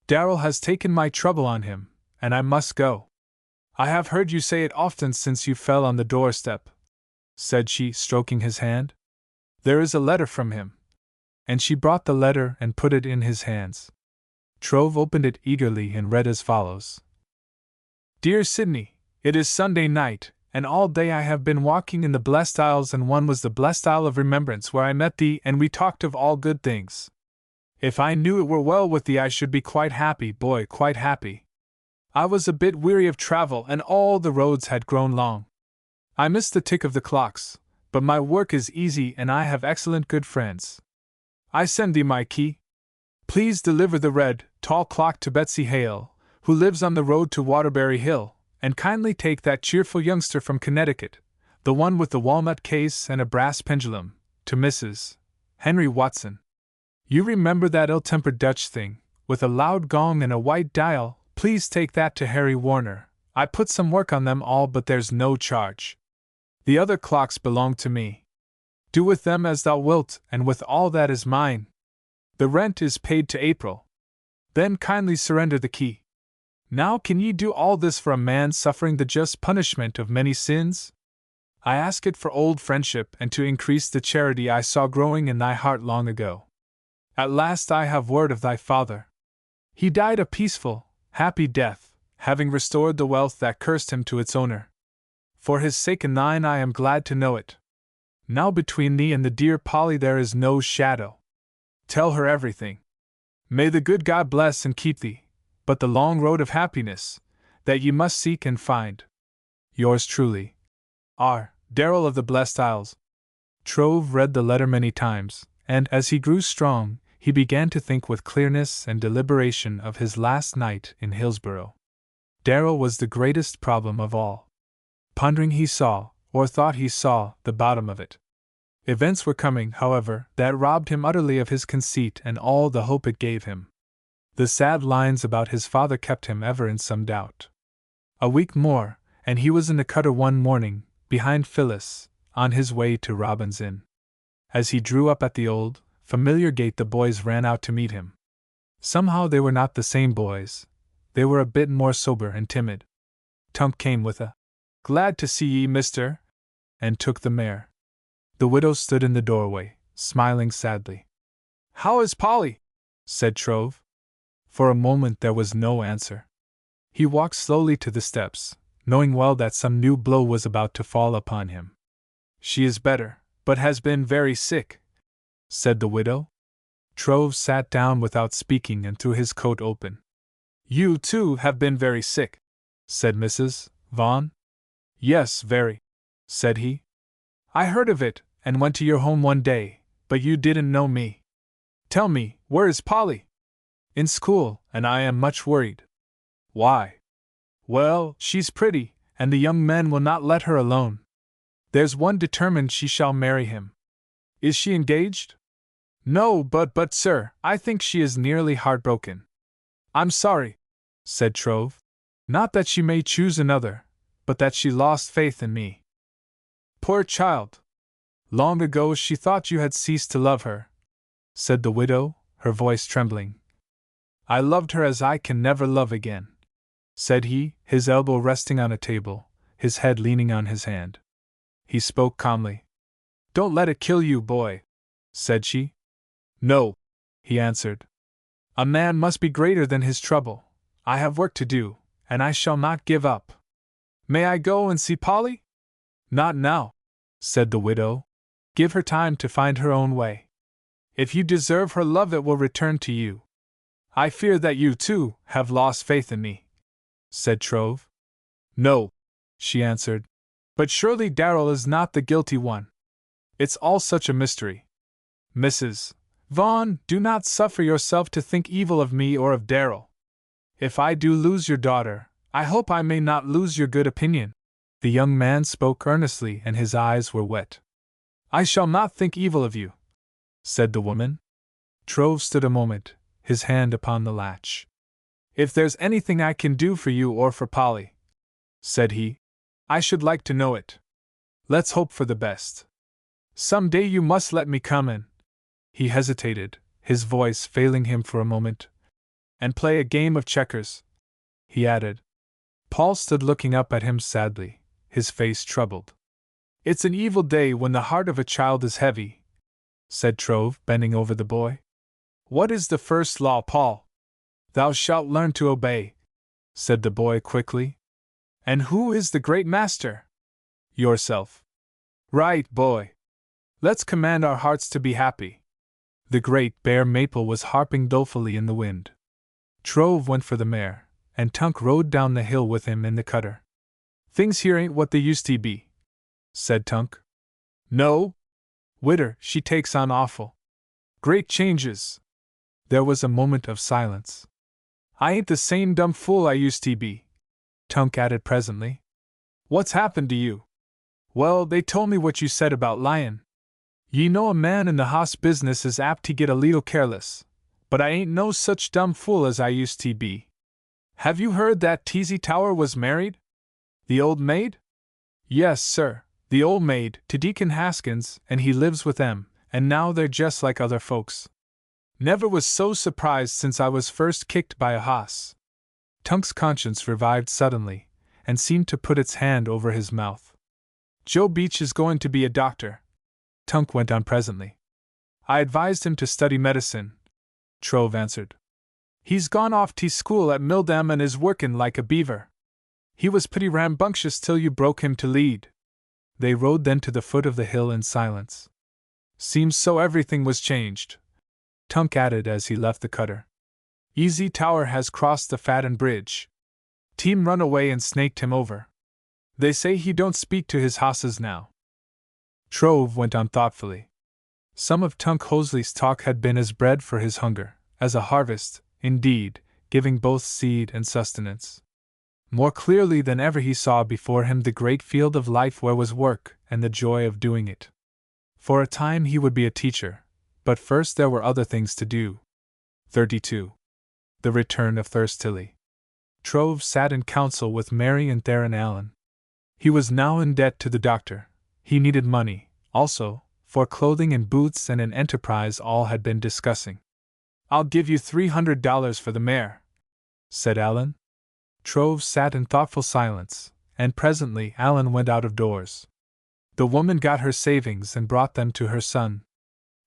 Darrel has taken my trouble on him, and I must go. I have heard you say it often since you fell on the doorstep, said she, stroking his hand. There is a letter from him. And she brought the letter and put it in his hands. Trove opened it eagerly and read as follows. Dear Sidney, it is Sunday night, and all day I have been walking in the blessed isles, and one was the blessed isle of remembrance, where I met thee, and we talked of all good things. If I knew it were well with thee, I should be quite happy, boy, quite happy. I was a bit weary of travel, and all the roads had grown long. I missed the tick of the clocks, but my work is easy, and I have excellent good friends. I send thee my key. Please deliver the red, tall clock to Betsy Hale, who lives on the road to Waterbury Hill, and kindly take that cheerful youngster from Connecticut, the one with the walnut case and a brass pendulum, to Mrs. Henry Watson. You remember that ill-tempered Dutch thing, with a loud gong and a white dial? Please take that to Harry Warner. I put some work on them all, but there's no charge. The other clocks belong to me. Do with them as thou wilt, and with all that is mine. The rent is paid to April. Then kindly surrender the key. Now can ye do all this for a man suffering the just punishment of many sins? I ask it for old friendship, and to increase the charity I saw growing in thy heart long ago. At last I have word of thy father. He died a peaceful, happy death, having restored the wealth that cursed him to its owner. For his sake and thine I am glad to know it. Now between thee and the dear Polly there is no shadow. Tell her everything. May the good God bless and keep thee, but the long road of happiness, that ye must seek and find. Yours truly, R. Darrel of the Blessed Isles. Trove read the letter many times, and as he grew strong, he began to think with clearness and deliberation of his last night in Hillsborough. Darrel was the greatest problem of all. Pondering, he saw, or thought he saw, the bottom of it. Events were coming, however, that robbed him utterly of his conceit and all the hope it gave him. The sad lines about his father kept him ever in some doubt. A week more, and he was in the cutter one morning, behind Phyllis, on his way to Robin's Inn. As he drew up at the old, familiar gate, the boys ran out to meet him. Somehow they were not the same boys. They were a bit more sober and timid. Tump came with a "Glad to see ye, mister," and took the mare. The widow stood in the doorway, smiling sadly. "How is Polly?" said Trove. For a moment there was no answer. He walked slowly to the steps, knowing well that some new blow was about to fall upon him. "She is better, but has been very sick," said the widow. Trove sat down without speaking and threw his coat open. "You, too, have been very sick," said Mrs. Vaughn. "Yes, very," said he. "I heard of it, and went to your home one day, but you didn't know me. Tell me, where is Polly?" "In school, and I am much worried." "Why?" "Well, she's pretty, and the young men will not let her alone. There's one determined she shall marry him." "Is she engaged?" "No, but sir, I think she is nearly heartbroken." "I'm sorry," said Trove. "Not that she may choose another, but that she lost faith in me." "Poor child! Long ago she thought you had ceased to love her," said the widow, her voice trembling. "I loved her as I can never love again," said he, his elbow resting on a table, his head leaning on his hand. He spoke calmly. "Don't let it kill you, boy," said she. "No," he answered. "A man must be greater than his trouble. I have work to do, and I shall not give up. May I go and see Polly?" "Not now," said the widow. "Give her time to find her own way. If you deserve her love, it will return to you." "I fear that you, too, have lost faith in me," said Trove. "No," she answered. "But surely Darrel is not the guilty one. It's all such a mystery. Mrs. Vaughn, do not suffer yourself to think evil of me or of Darrel. If I do lose your daughter, I hope I may not lose your good opinion." The young man spoke earnestly and his eyes were wet. "I shall not think evil of you," said the woman. Trove stood a moment, his hand upon the latch. "If there's anything I can do for you or for Polly," said he, "I should like to know it. Let's hope for the best." Some day you must let me come in. He hesitated, his voice failing him for a moment. And play a game of checkers, he added. Paul stood looking up at him sadly, his face troubled. It's an evil day when the heart of a child is heavy, said Trove, bending over the boy. What is the first law, Paul? Thou shalt learn to obey, said the boy quickly. And who is the great master? Yourself. Right, boy. Let's command our hearts to be happy. The great bare maple was harping dolefully in the wind. Trove went for the mare, and Tunk rode down the hill with him in the cutter. Things here ain't what they used to be, said Tunk. No? Widder, she takes on awful. Great changes. There was a moment of silence. I ain't the same dumb fool I used to be, Tunk added presently. What's happened to you? Well, they told me what you said about lyin'. Ye know a man in the hoss business is apt to get a leetle careless, but I ain't no such dumb fool as I used to be. Have you heard that Teasy Tower was married? The old maid? Yes, sir, the old maid, to Deacon Haskins, and he lives with them, and now they're just like other folks. Never was so surprised since I was first kicked by a hoss. Tunk's conscience revived suddenly, and seemed to put its hand over his mouth. Joe Beach is going to be a doctor, Tunk went on presently. I advised him to study medicine, Trove answered. He's gone off to school at Mildam and is workin' like a beaver. He was pretty rambunctious till you broke him to lead. They rode then to the foot of the hill in silence. Seems so everything was changed, Tunk added as he left the cutter. Easy Tower has crossed the Fadden Bridge. Team run away and snaked him over. They say he don't speak to his hosses now. Trove went on thoughtfully. Some of Tunk Hosley's talk had been as bread for his hunger, as a harvest, indeed, giving both seed and sustenance. More clearly than ever he saw before him the great field of life where was work and the joy of doing it. For a time he would be a teacher, but first there were other things to do. 32. The return of Thurstilly. Trove sat in council with Mary and Theron Allen. He was now in debt to the doctor. He needed money, also, for clothing and boots and an enterprise all had been discussing. I'll give you $300 for the mare, said Allen. Trove sat in thoughtful silence, and presently Allen went out of doors. The woman got her savings and brought them to her son.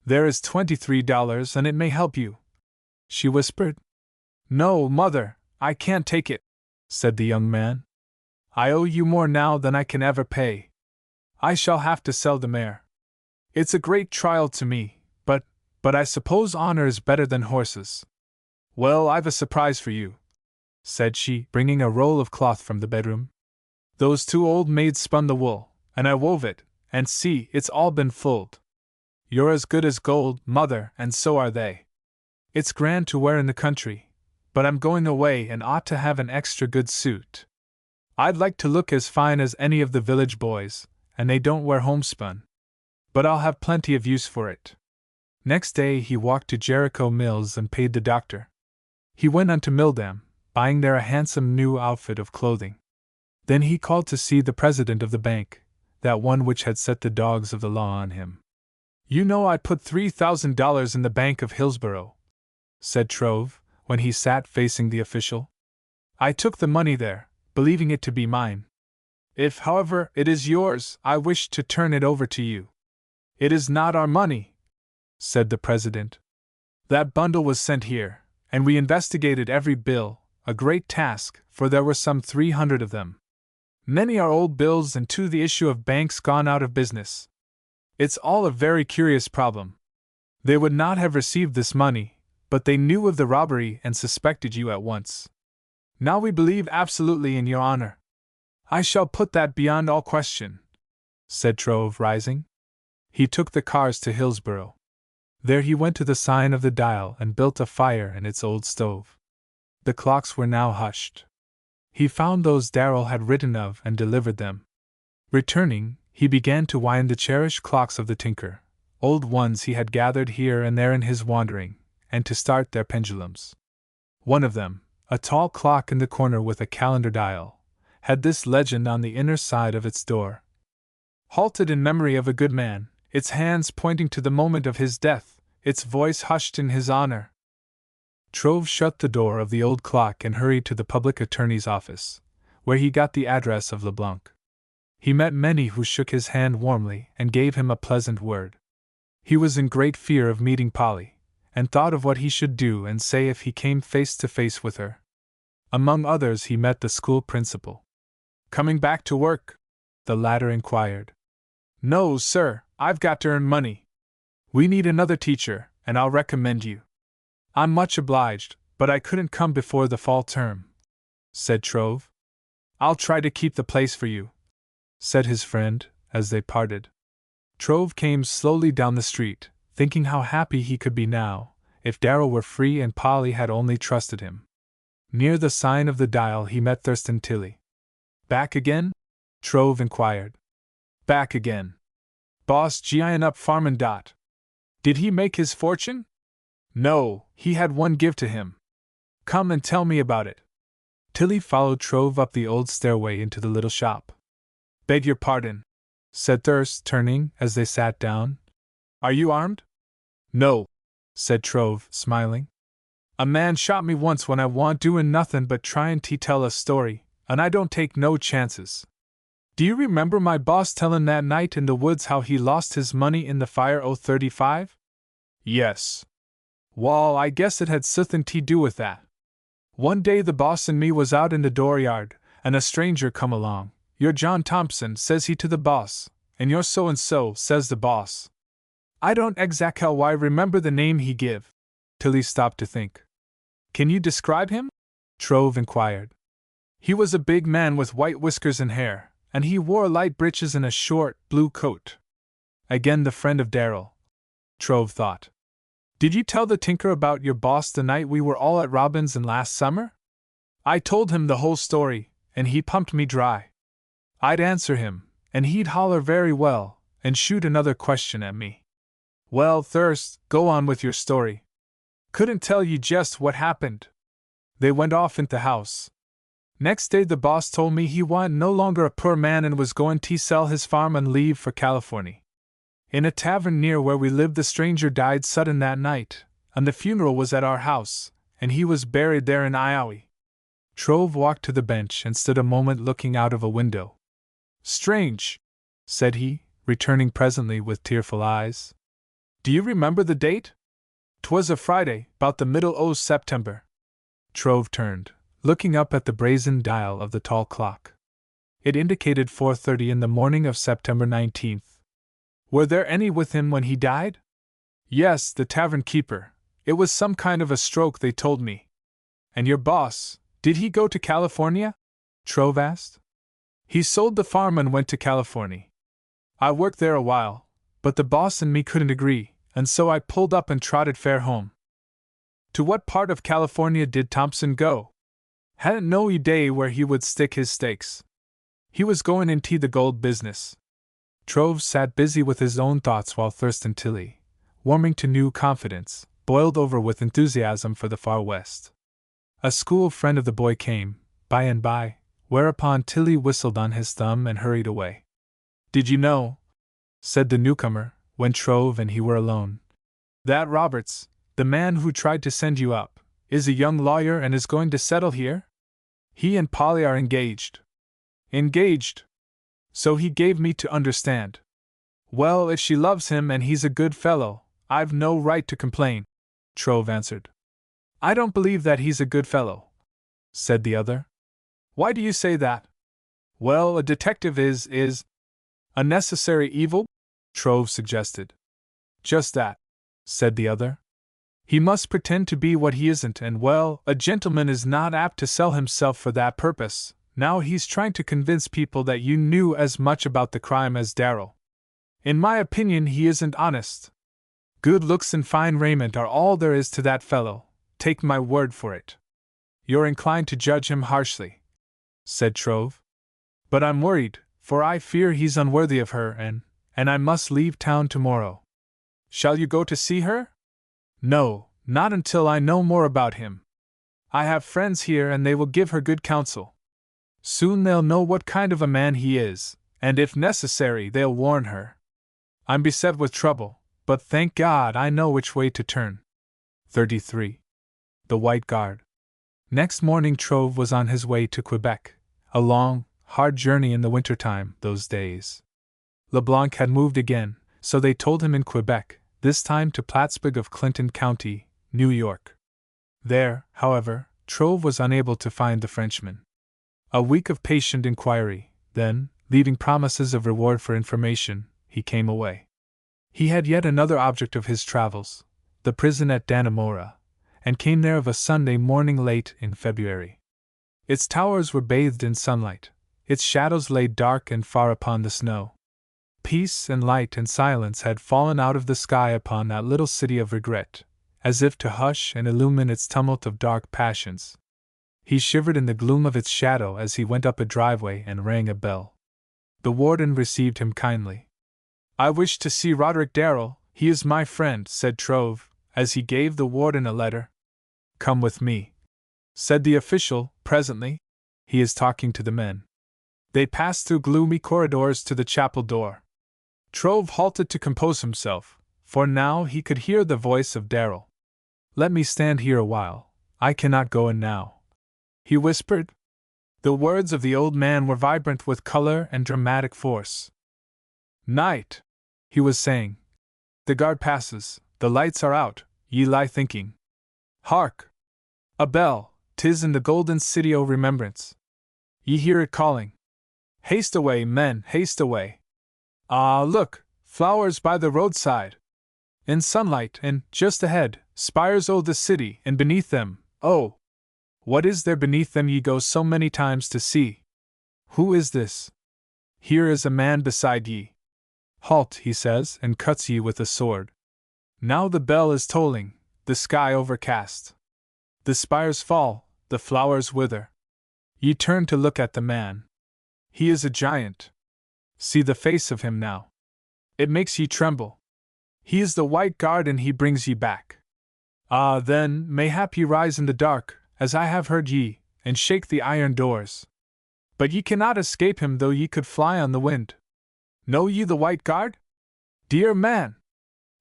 There is $23 and it may help you, she whispered. No, mother, I can't take it, said the young man. I owe you more now than I can ever pay. I shall have to sell the mare. It's a great trial to me, but I suppose honor is better than horses. Well, I've a surprise for you, said she, bringing a roll of cloth from the bedroom. Those two old maids spun the wool, and I wove it, and see, it's all been fulled. You're as good as gold, mother, and so are they. It's grand to wear in the country, but I'm going away and ought to have an extra good suit. I'd like to look as fine as any of the village boys, and they don't wear homespun. But I'll have plenty of use for it. Next day he walked to Jericho Mills and paid the doctor. He went on to Mildam, buying there a handsome new outfit of clothing. Then he called to see the president of the bank, that one which had set the dogs of the law on him. You know I put $3,000 in the Bank of Hillsborough, said Trove, when he sat facing the official. I took the money there, believing it to be mine. If, however, it is yours, I wish to turn it over to you. It is not our money, said the president. That bundle was sent here, and we investigated every bill, a great task, for there were some 300 of them. Many are old bills and to the issue of banks gone out of business. It's all a very curious problem. They would not have received this money, but they knew of the robbery and suspected you at once. Now we believe absolutely in your honor. I shall put that beyond all question, said Trove, rising. He took the cars to Hillsborough. There he went to the sign of the Dial and built a fire in its old stove. The clocks were now hushed. He found those Darrel had written of and delivered them. Returning, he began to wind the cherished clocks of the tinker, old ones he had gathered here and there in his wandering, and to start their pendulums. One of them, a tall clock in the corner with a calendar dial, had this legend on the inner side of its door: Halted in memory of a good man, its hands pointing to the moment of his death, its voice hushed in his honor. Trove shut the door of the old clock and hurried to the public attorney's office, where he got the address of LeBlanc. He met many who shook his hand warmly and gave him a pleasant word. He was in great fear of meeting Polly, and thought of what he should do and say if he came face to face with her. Among others he met the school principal. "Coming back to work?" the latter inquired. "No, sir, I've got to earn money. We need another teacher, and I'll recommend you." "I'm much obliged, but I couldn't come before the fall term," said Trove. "I'll try to keep the place for you," said his friend, as they parted. Trove came slowly down the street, thinking how happy he could be now, if Darrel were free and Polly had only trusted him. Near the sign of the Dial he met Thurston Tilley. "Back again?" Trove inquired. "Back again. Boss Gin up farmin'. Did he make his fortune?" "No, he had one give to him." "Come and tell me about it." Tilley followed Trove up the old stairway into the little shop. "Beg your pardon," said Thirst, turning as they sat down. "Are you armed?" "No," said Trove, smiling. "A man shot me once when I wa'n't doin' nothin' but tryin' to tell a story, and I don't take no chances. Do you remember my boss tellin' that night in the woods how he lost his money in the fire o' '35? "Yes." "Wall, I guess it had suthin' to do with that. One day the boss and me was out in the dooryard, and a stranger come along. 'You're John Thompson,' says he to the boss, 'and you're so-and-so,' says the boss. I don't exact how I remember the name he give." Tilley stopped to think. "Can you describe him?" Trove inquired. "He was a big man with white whiskers and hair, and he wore light breeches and a short, blue coat." Again the friend of Darrel, Trove thought. "Did you tell the tinker about your boss the night we were all at Robin's and last summer?" "I told him the whole story, and he pumped me dry. I'd answer him, and he'd holler very well, and shoot another question at me." "Well, Thirst, go on with your story." "Couldn't tell you jest what happened. They went off into the house. Next day the boss told me he wa'n't no longer a poor man and was going to sell his farm and leave for Californy. In a tavern near where we lived the stranger died sudden that night, and the funeral was at our house, and he was buried there in Iowa." Trove walked to the bench and stood a moment looking out of a window. "Strange," said he, returning presently with tearful eyes. "Do you remember the date?" "'Twas a Friday, 'bout the middle o' September." Trove turned, looking up at the brazen dial of the tall clock. It indicated 4:30 in the morning of September 19th. "Were there any with him when he died?" "Yes, the tavern keeper. It was some kind of a stroke, they told me." "And your boss, did he go to California?" Trove asked. "He sold the farm and went to California. I worked there a while, but the boss and me couldn't agree, and so I pulled up and trotted fair home." "To what part of California did Thompson go?" "Hadn't no idea where he would stick his stakes. He was going into the gold business." Trove sat busy with his own thoughts while Thurston Tilley, warming to new confidence, boiled over with enthusiasm for the far west. A school friend of the boy came, by and by, whereupon Tilley whistled on his thumb and hurried away. "Did you know," said the newcomer, when Trove and he were alone, "that Roberts, the man who tried to send you up, is a young lawyer and is going to settle here? He and Polly are engaged." "Engaged?" "So he gave me to understand." "Well, if she loves him and he's a good fellow, I've no right to complain," Trove answered. "I don't believe that he's a good fellow," said the other. "Why do you say that?" "Well, a detective is a necessary evil?" Trove suggested. "Just that," said the other. "He must pretend to be what he isn't, and well, a gentleman is not apt to sell himself for that purpose. Now he's trying to convince people that you knew as much about the crime as Darrel. In my opinion, he isn't honest. Good looks and fine raiment are all there is to that fellow, take my word for it." "You're inclined to judge him harshly," said Trove. "But I'm worried, for I fear he's unworthy of her, and I must leave town tomorrow." "Shall you go to see her?" "No, not until I know more about him. I have friends here and they will give her good counsel. Soon they'll know what kind of a man he is, and if necessary they'll warn her." I'm beset with trouble, but thank God I know which way to turn. 33. The White Guard. Next morning Trove was on his way to Quebec, a long, hard journey in the wintertime those days. LeBlanc had moved again, so they told him in Quebec, this time to Plattsburgh of Clinton County, New York. There, however, Trove was unable to find the Frenchman. A week of patient inquiry, then, leaving promises of reward for information, he came away. He had yet another object of his travels, the prison at Dannemora, and came there of a Sunday morning late in February. Its towers were bathed in sunlight, its shadows lay dark and far upon the snow. Peace and light and silence had fallen out of the sky upon that little city of regret, as if to hush and illumine its tumult of dark passions. He shivered in the gloom of its shadow as he went up a driveway and rang a bell. The warden received him kindly. "I wish to see Roderick Darrel, he is my friend," said Trove, as he gave the warden a letter. "Come with me," said the official, presently. "He is talking to the men." They passed through gloomy corridors to the chapel door. Trove halted to compose himself, for now he could hear the voice of Darrel. "Let me stand here a while, I cannot go in now," he whispered. The words of the old man were vibrant with color and dramatic force. "Night," he was saying. "The guard passes, the lights are out, ye lie thinking. Hark! A bell, 'tis in the golden city o' remembrance. Ye hear it calling. Haste away, men, haste away. Ah, look, flowers by the roadside. In sunlight, and, just ahead, spires o' the city, and beneath them, oh! What is there beneath them ye go so many times to see? Who is this? Here is a man beside ye. Halt, he says, and cuts ye with a sword. Now the bell is tolling, the sky overcast. The spires fall, the flowers wither. Ye turn to look at the man. He is a giant. See the face of him now. It makes ye tremble. He is the White Guard and he brings ye back. Ah, then, mayhap ye rise in the dark, as I have heard ye, and shake the iron doors. But ye cannot escape him though ye could fly on the wind. Know ye the White Guard? Dear man!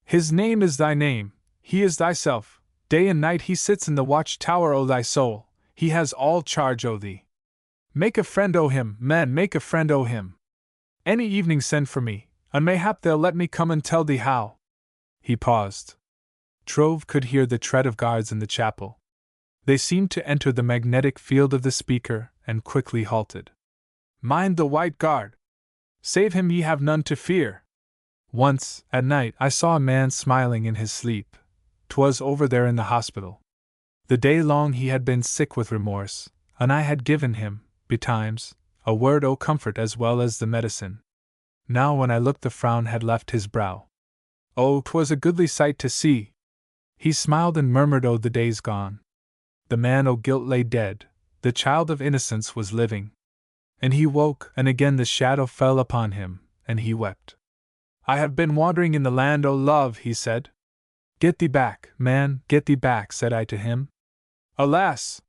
His name is thy name, he is thyself, day and night he sits in the watch-tower o' thy soul, he has all charge o' thee. Make a friend o' him, men, make a friend o' him. Any evening send for me, and mayhap they'll let me come and tell thee how." He paused. Trove could hear the tread of guards in the chapel. They seemed to enter the magnetic field of the speaker, and quickly halted. "Mind the White Guard! Save him, ye have none to fear!" Once, at night, I saw a man smiling in his sleep. 'Twas over there in the hospital. The day long he had been sick with remorse, and I had given him, betimes, a word o' comfort as well as the medicine. Now when I looked the frown had left his brow. Oh, 'twas a goodly sight to see! He smiled and murmured, "Oh, the days gone. The man o' guilt lay dead, the child of innocence was living." And he woke, and again the shadow fell upon him, and he wept. "I have been wandering in the land o' love," he said. "Get thee back, man, get thee back," said I to him. "Alas!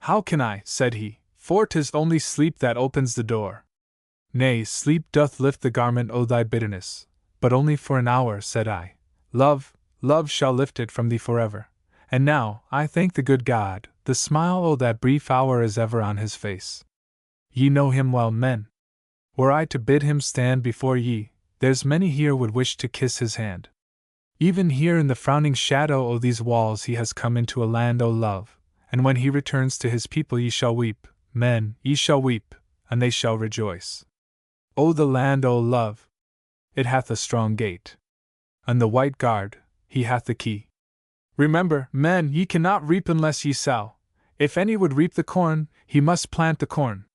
How can I," said he, "for 'tis only sleep that opens the door." "Nay, sleep doth lift the garment o' thy bitterness, but only for an hour," said I. "Love, love shall lift it from thee forever. And now, I thank the good God, the smile o' that brief hour is ever on his face. Ye know him well, men. Were I to bid him stand before ye, there's many here would wish to kiss his hand. Even here in the frowning shadow o' these walls he has come into a land o' love, and when he returns to his people ye shall weep, men, ye shall weep, and they shall rejoice. O the land o' love! It hath a strong gate. And the White Guard, he hath the key. Remember, men, ye cannot reap unless ye sow. If any would reap the corn, he must plant the corn.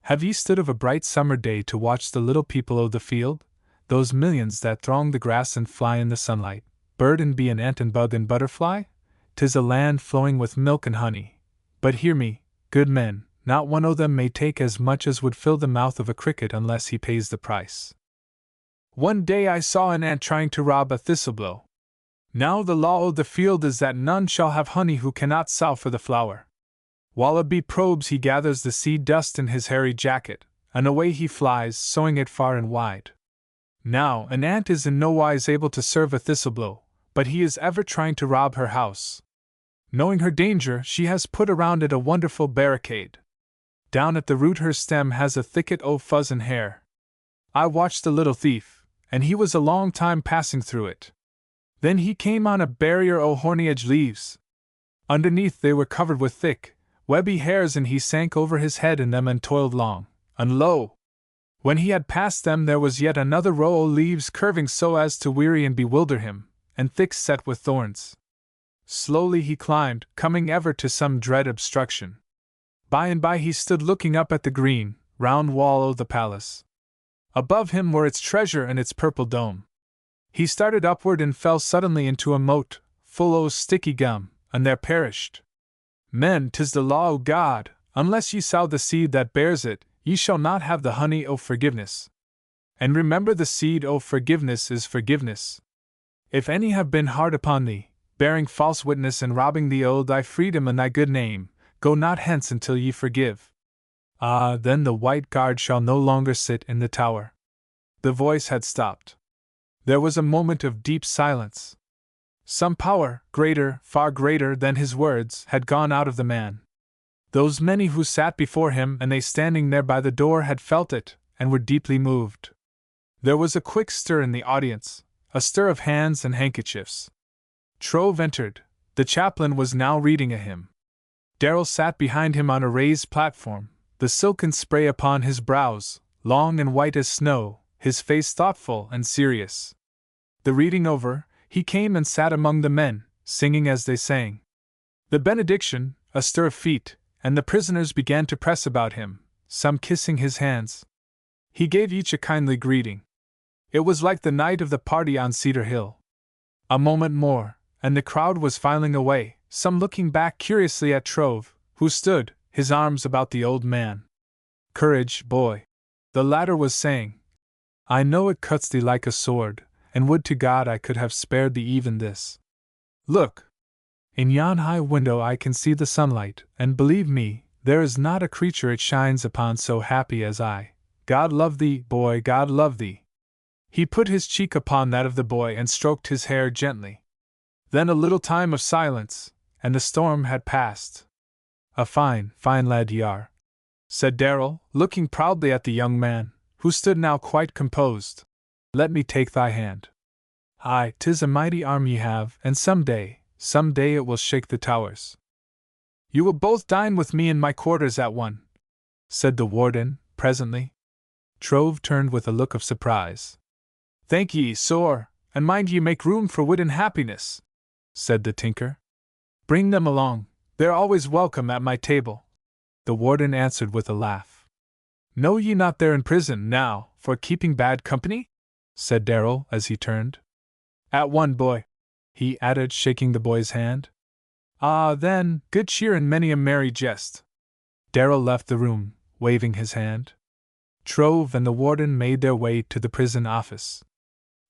Have ye stood of a bright summer day to watch the little people o' the field? Those millions that throng the grass and fly in the sunlight, bird and bee and ant and bug and butterfly? 'Tis a land flowing with milk and honey. But hear me, good men, not one o' them may take as much as would fill the mouth of a cricket unless he pays the price. One day I saw an ant trying to rob a thistleblow. Now the law o' the field is that none shall have honey who cannot sow for the flower. While a bee probes he gathers the seed dust in his hairy jacket, and away he flies, sowing it far and wide. Now, an ant is in no wise able to serve a thistleblow, but he is ever trying to rob her house. Knowing her danger, she has put around it a wonderful barricade. Down at the root her stem has a thicket o' fuzz and hair. I watched the little thief, and he was a long time passing through it. Then he came on a barrier o' horny-edged leaves. Underneath they were covered with thick, webby hairs, and he sank over his head in them and toiled long, and lo! When he had passed them there was yet another row o' leaves curving so as to weary and bewilder him, and thick set with thorns. Slowly he climbed, coming ever to some dread obstruction. By and by he stood looking up at the green, round wall o' the palace. Above him were its treasure and its purple dome. He started upward and fell suddenly into a moat, full o' sticky gum, and there perished. Men, 'tis the law o' God, unless ye sow the seed that bears it, ye shall not have the honey o' forgiveness. And remember, the seed o' forgiveness is forgiveness. If any have been hard upon thee, bearing false witness and robbing thee o' thy freedom and thy good name, go not hence until ye forgive. Ah, then the white guard shall no longer sit in the tower. The voice had stopped. There was a moment of deep silence. Some power, greater, far greater than his words, had gone out of the man. Those many who sat before him and they standing there by the door had felt it, and were deeply moved. There was a quick stir in the audience, a stir of hands and handkerchiefs. Trove entered. The chaplain was now reading a hymn. Darrel sat behind him on a raised platform, the silken spray upon his brows, long and white as snow, his face thoughtful and serious. The reading over, he came and sat among the men, singing as they sang. The benediction, a stir of feet, and the prisoners began to press about him, some kissing his hands. He gave each a kindly greeting. It was like the night of the party on Cedar Hill. A moment more, and the crowd was filing away, some looking back curiously at Trove, who stood, his arms about the old man. "Courage, boy," the latter was saying. "I know it cuts thee like a sword, and would to God I could have spared thee even this. Look! In yon high window I can see the sunlight, and believe me, there is not a creature it shines upon so happy as I. God love thee, boy, God love thee." He put his cheek upon that of the boy and stroked his hair gently. Then a little time of silence, and the storm had passed. "A fine, fine lad ye are," said Darrel, looking proudly at the young man, who stood now quite composed. "Let me take thy hand. Aye, 'tis a mighty arm ye have, and some day it will shake the towers." "You will both dine with me in my quarters at one," said the warden, presently. Trove turned with a look of surprise. "Thank ye, sir, and mind ye make room for wit and happiness," said the tinker. "Bring them along, they're always welcome at my table," the warden answered with a laugh. "Know ye not they're in prison now, for keeping bad company?" said Darrel as he turned. "At one, boy," he added, shaking the boy's hand. "Ah, then, good cheer and many a merry jest." Darrel left the room, waving his hand. Trove and the warden made their way to the prison office.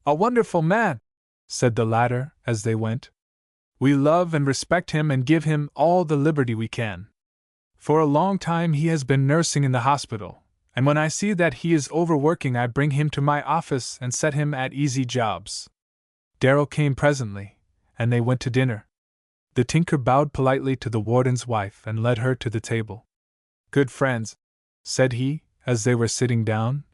"A wonderful man," said the latter as they went. "We love and respect him and give him all the liberty we can. For a long time he has been nursing in the hospital, and when I see that he is overworking I bring him to my office and set him at easy jobs." Darrel came presently, and they went to dinner. The tinker bowed politely to the warden's wife and led her to the table. "Good friends," said he, as they were sitting down,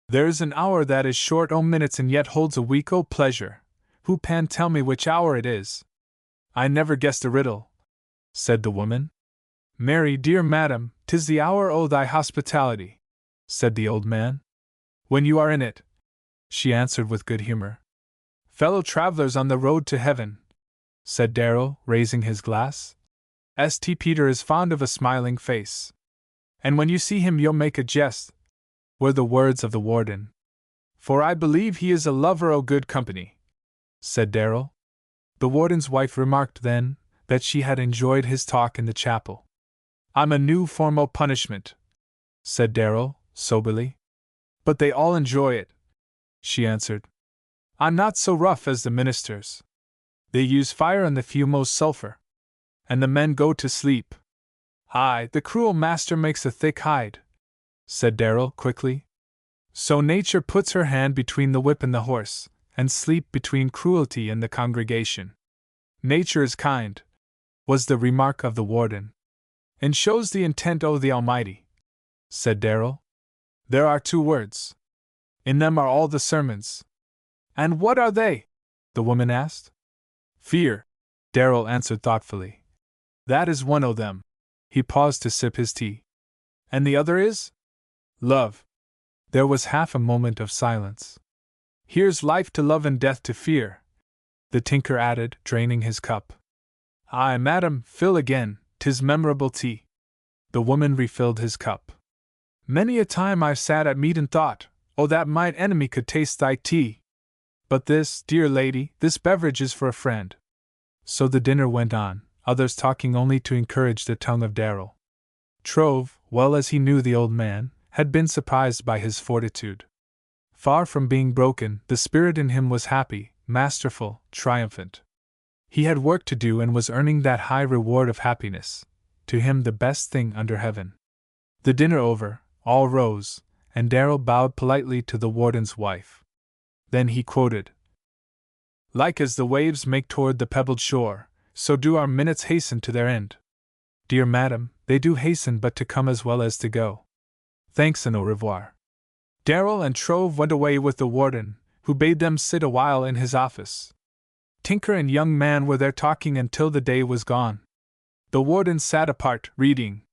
"there's an hour that is short o' minutes and yet holds a week o' pleasure. Who can tell me which hour it is?" "I never guessed a riddle," said the woman. "Marry, dear madam, 'tis the hour o' thy hospitality," said the old man. "When you are in it," she answered with good humor. "Fellow travelers on the road to heaven," said Darrel, raising his glass. "St. Peter is fond of a smiling face. And when you see him you'll make a jest," were the words of the warden. "For I believe he is a lover o' good company," said Darrel. The warden's wife remarked then that she had enjoyed his talk in the chapel. "I'm a new form o' punishment," said Darrel, soberly. "But they all enjoy it," she answered. "I'm not so rough as the ministers. They use fire and the fume o' sulphur. And the men go to sleep." "Aye, the cruel master makes a thick hide," said Darrel quickly. So nature puts her hand between the whip and the horse, and sleep between cruelty and the congregation. Nature is kind, was the remark of the warden. And shows the intent o' the Almighty, said Darrel. There are 2 words. In them are all the sermons. And what are they? The woman asked. Fear, Darrel answered thoughtfully. That is one o' them. He paused to sip his tea. And the other is? Love. There was half a moment of silence. Here's life to love and death to fear, the tinker added, draining his cup. Aye, madam, fill again, 'tis memorable tea. The woman refilled his cup. Many a time I've sat at meat and thought, oh, that mine enemy could taste thy tea. But this, dear lady, this beverage is for a friend. So the dinner went on, others talking only to encourage the tongue of Darrel. Trove, well as he knew the old man, had been surprised by his fortitude. Far from being broken, the spirit in him was happy, masterful, triumphant. He had work to do and was earning that high reward of happiness, to him the best thing under heaven. The dinner over, all rose, and Darrel bowed politely to the warden's wife. Then he quoted, Like as the waves make toward the pebbled shore, so do our minutes hasten to their end. Dear madam, they do hasten but to come as well as to go. Thanks and au revoir. Darrel and Trove went away with the warden, who bade them sit a while in his office. Tinker and young man were there talking until the day was gone. The warden sat apart, reading.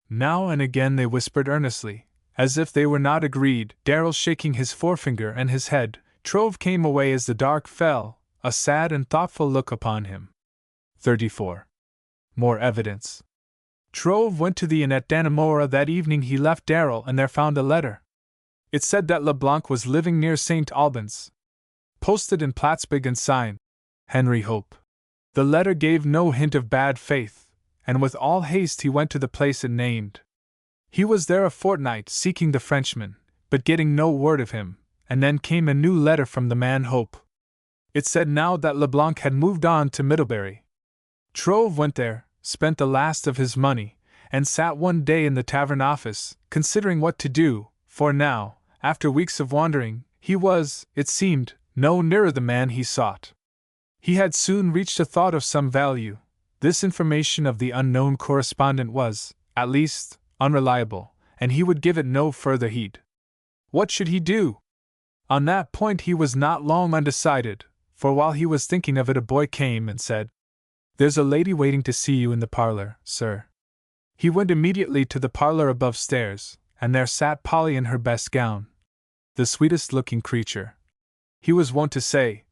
Now and again they whispered earnestly, as if they were not agreed, Darrel shaking his forefinger and his head. Trove came away as the dark fell, a sad and thoughtful look upon him. 34. More evidence. Trove went to the inn at Dannemora that evening. He left Darrel and there found a letter. It said that LeBlanc was living near St. Albans. Posted in Plattsburgh and signed, Henry Hope. The letter gave no hint of bad faith, and with all haste he went to the place it named. He was there a fortnight seeking the Frenchman, but getting no word of him, and then came a new letter from the man Hope. It said now that LeBlanc had moved on to Middlebury. Trove went there, spent the last of his money, and sat one day in the tavern office, considering what to do, for now, after weeks of wandering, he was, it seemed, no nearer the man he sought. He had soon reached a thought of some value. This information of the unknown correspondent was, at least, unreliable, and he would give it no further heed. What should he do? On that point he was not long undecided, for while he was thinking of it a boy came and said, There's a lady waiting to see you in the parlor, sir. He went immediately to the parlor above stairs, and there sat Polly in her best gown. The sweetest-looking creature, he was wont to say,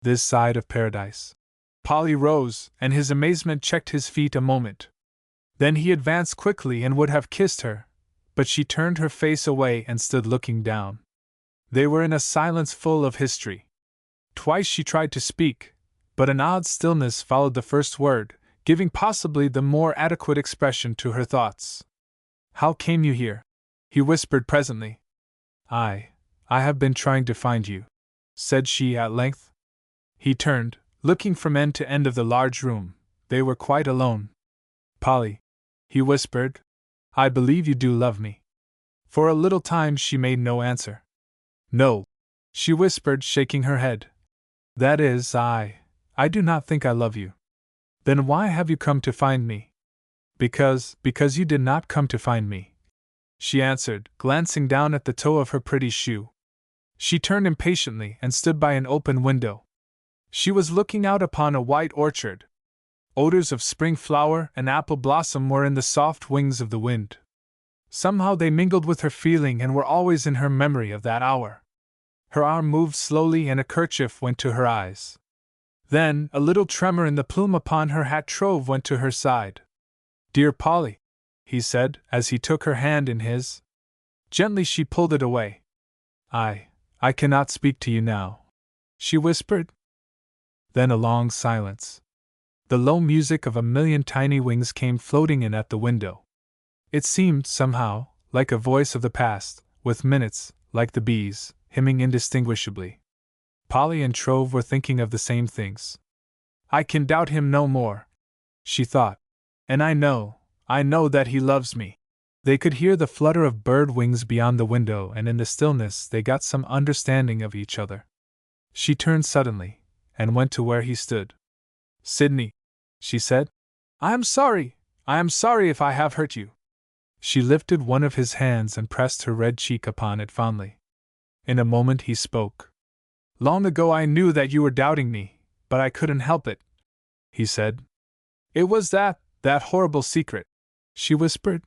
this side of paradise. Polly rose, and his amazement checked his feet a moment. Then he advanced quickly and would have kissed her, but she turned her face away and stood looking down. They were in a silence full of history. Twice she tried to speak, but an odd stillness followed the first word, giving possibly the more adequate expression to her thoughts. How came you here? He whispered presently. I have been trying to find you, said she at length. He turned, looking from end to end of the large room. They were quite alone. Polly, he whispered, I believe you do love me. For a little time she made no answer. No, she whispered, shaking her head. That is, I do not think I love you. Then why have you come to find me? Because you did not come to find me, she answered, glancing down at the toe of her pretty shoe. She turned impatiently and stood by an open window. She was looking out upon a white orchard. Odors of spring flower and apple blossom were in the soft wings of the wind. Somehow they mingled with her feeling and were always in her memory of that hour. Her arm moved slowly and a kerchief went to her eyes. Then, a little tremor in the plume upon her hat. Trove went to her side. Dear Polly, he said, as he took her hand in his. Gently she pulled it away. I cannot speak to you now, she whispered. Then a long silence. The low music of a million tiny wings came floating in at the window. It seemed, somehow, like a voice of the past, with minutes, like the bees, hymning indistinguishably. Polly and Trove were thinking of the same things. I can doubt him no more, she thought. And I know that he loves me. They could hear the flutter of bird wings beyond the window, and in the stillness they got some understanding of each other. She turned suddenly, and went to where he stood. "Sidney," she said, I am sorry if I have hurt you." She lifted one of his hands and pressed her red cheek upon it fondly. In a moment he spoke. "Long ago I knew that you were doubting me, but I couldn't help it," he said. "It was that horrible secret," she whispered.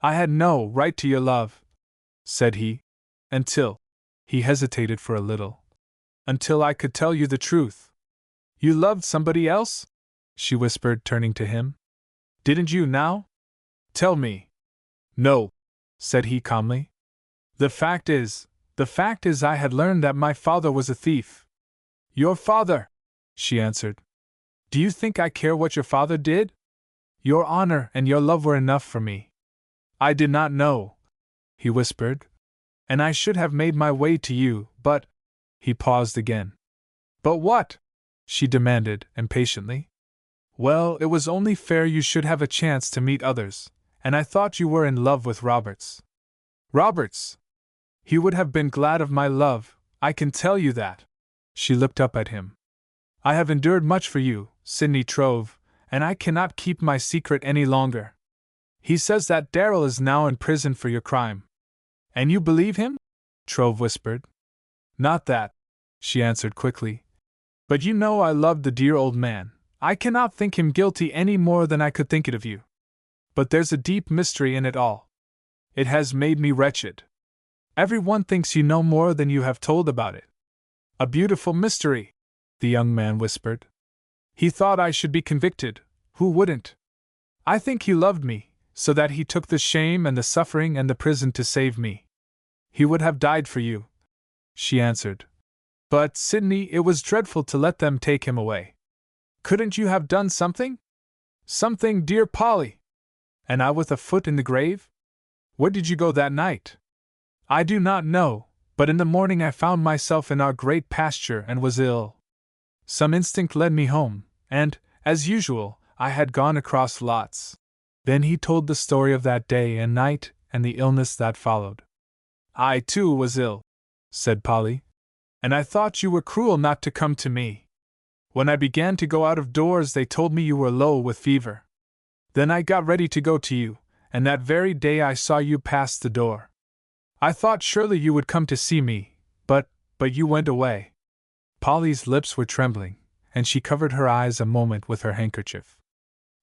"I had no right to your love," said he, "until—" he hesitated for a little. "Until I could tell you the truth." "You loved somebody else?" she whispered, turning to him. "Didn't you now? Tell me." "No," said he calmly. The fact is I had learned that my father was a thief." "Your father?" she answered. "Do you think I care what your father did? Your honor and your love were enough for me." "I did not know," he whispered, "and I should have made my way to you, but—" He paused again. "But what?" she demanded, impatiently. "Well, it was only fair you should have a chance to meet others, and I thought you were in love with Roberts." "Roberts? He would have been glad of my love, I can tell you that." She looked up at him. "I have endured much for you, Sidney Trove, and I cannot keep my secret any longer. He says that Darrel is now in prison for your crime." "And you believe him?" Trove whispered. "Not that," she answered quickly. "But you know I loved the dear old man. I cannot think him guilty any more than I could think it of you. But there's a deep mystery in it all. It has made me wretched. Everyone thinks you know more than you have told about it." "A beautiful mystery," the young man whispered. "He thought I should be convicted. Who wouldn't? I think he loved me, so that he took the shame and the suffering and the prison to save me. He would have died for you," she answered. "But, Sidney, it was dreadful to let them take him away. Couldn't you have done something? Something, dear Polly? And I with a foot in the grave? Where did you go that night?" "I do not know, but in the morning I found myself in our great pasture and was ill. Some instinct led me home, and, as usual, I had gone across lots." Then he told the story of that day and night and the illness that followed. "I, too, was ill," said Polly, "and I thought you were cruel not to come to me. When I began to go out of doors they told me you were low with fever. Then I got ready to go to you, and that very day I saw you pass the door. I thought surely you would come to see me, but you went away." Polly's lips were trembling, and she covered her eyes a moment with her handkerchief.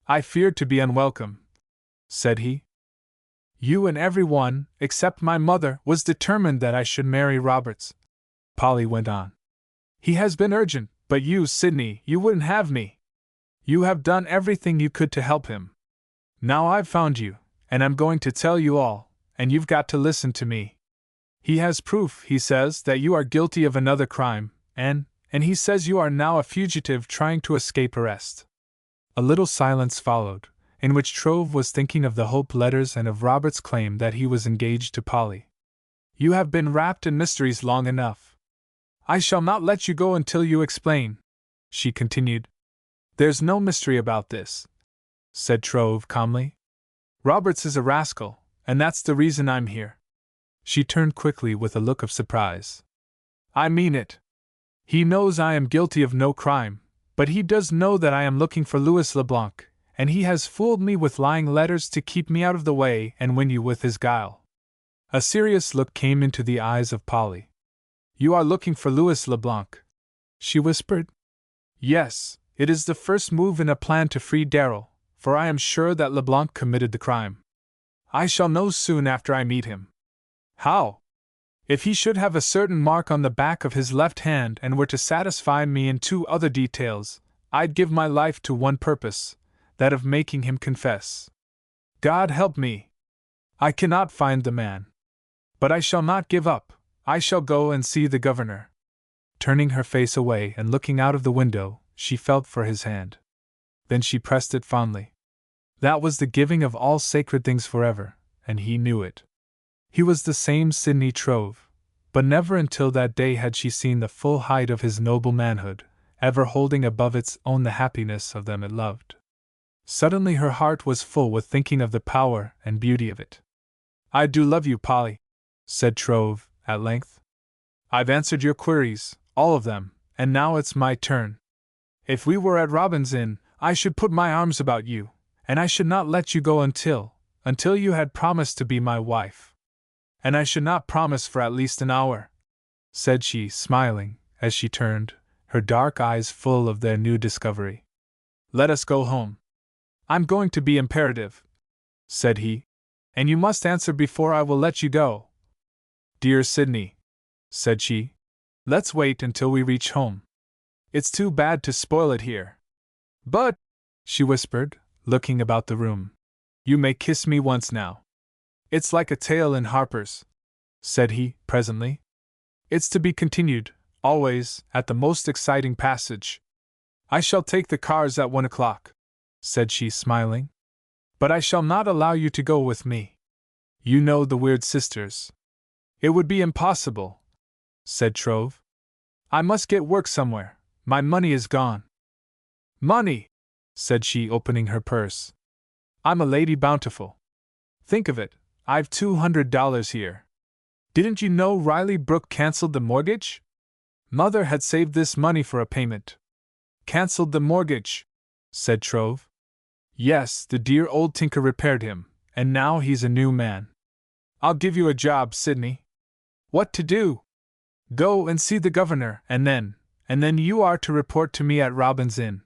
"I feared to be unwelcome," said he. "You and everyone, except my mother, was determined that I should marry Roberts," Polly went on. "He has been urgent, but you, Sidney, you wouldn't have me. You have done everything you could to help him. Now I've found you, and I'm going to tell you all, and you've got to listen to me. He has proof, he says, that you are guilty of another crime, and he says you are now a fugitive trying to escape arrest." A little silence followed, in which Trove was thinking of the Hope letters and of Robert's claim that he was engaged to Polly. "You have been wrapped in mysteries long enough. I shall not let you go until you explain," she continued. "There's no mystery about this," said Trove calmly. "Roberts is a rascal, and that's the reason I'm here." She turned quickly with a look of surprise. "I mean it. He knows I am guilty of no crime, but he does know that I am looking for Louis Leblanc, and he has fooled me with lying letters to keep me out of the way and win you with his guile." A serious look came into the eyes of Polly. "You are looking for Louis Leblanc?" she whispered. "Yes, it is the first move in a plan to free Darrel, for I am sure that Leblanc committed the crime. I shall know soon after I meet him." "How?" "If he should have a certain mark on the back of his left hand and were to satisfy me in 2 other details, I'd give my life to one purpose, that of making him confess. God help me! I cannot find the man. But I shall not give up. I shall go and see the governor." Turning her face away and looking out of the window, she felt for his hand. Then she pressed it fondly. That was the giving of all sacred things forever, and he knew it. He was the same Sidney Trove, but never until that day had she seen the full height of his noble manhood, ever holding above its own the happiness of them it loved. Suddenly her heart was full with thinking of the power and beauty of it. "I do love you, Polly," said Trove, at length. "I've answered your queries, all of them, and now it's my turn. If we were at Robin's Inn, I should put my arms about you, and I should not let you go until you had promised to be my wife. And I should not promise for at least an hour," said she, smiling, as she turned, her dark eyes full of their new discovery. "Let us go home." "I'm going to be imperative," said he, "and you must answer before I will let you go." "Dear Sidney," said she, "let's wait until we reach home. It's too bad to spoil it here. But," she whispered, looking about the room, "you may kiss me once now. It's like a tale in Harper's," said he, presently. "It's to be continued, always, at the most exciting passage. I shall take the cars at 1 o'clock," said she, smiling. "But I shall not allow you to go with me. You know the Weird Sisters." "It would be impossible," said Trove. "I must get work somewhere. My money is gone." "Money!" said she, opening her purse. "I'm a Lady Bountiful. Think of it, I've $200 here. Didn't you know Riley Brooke cancelled the mortgage? Mother had saved this money for a payment." "Cancelled the mortgage?" said Trove. "Yes, the dear old tinker repaired him, and now he's a new man. I'll give you a job, Sidney." "What to do?" "Go and see the governor, and then you are to report to me at Robin's Inn.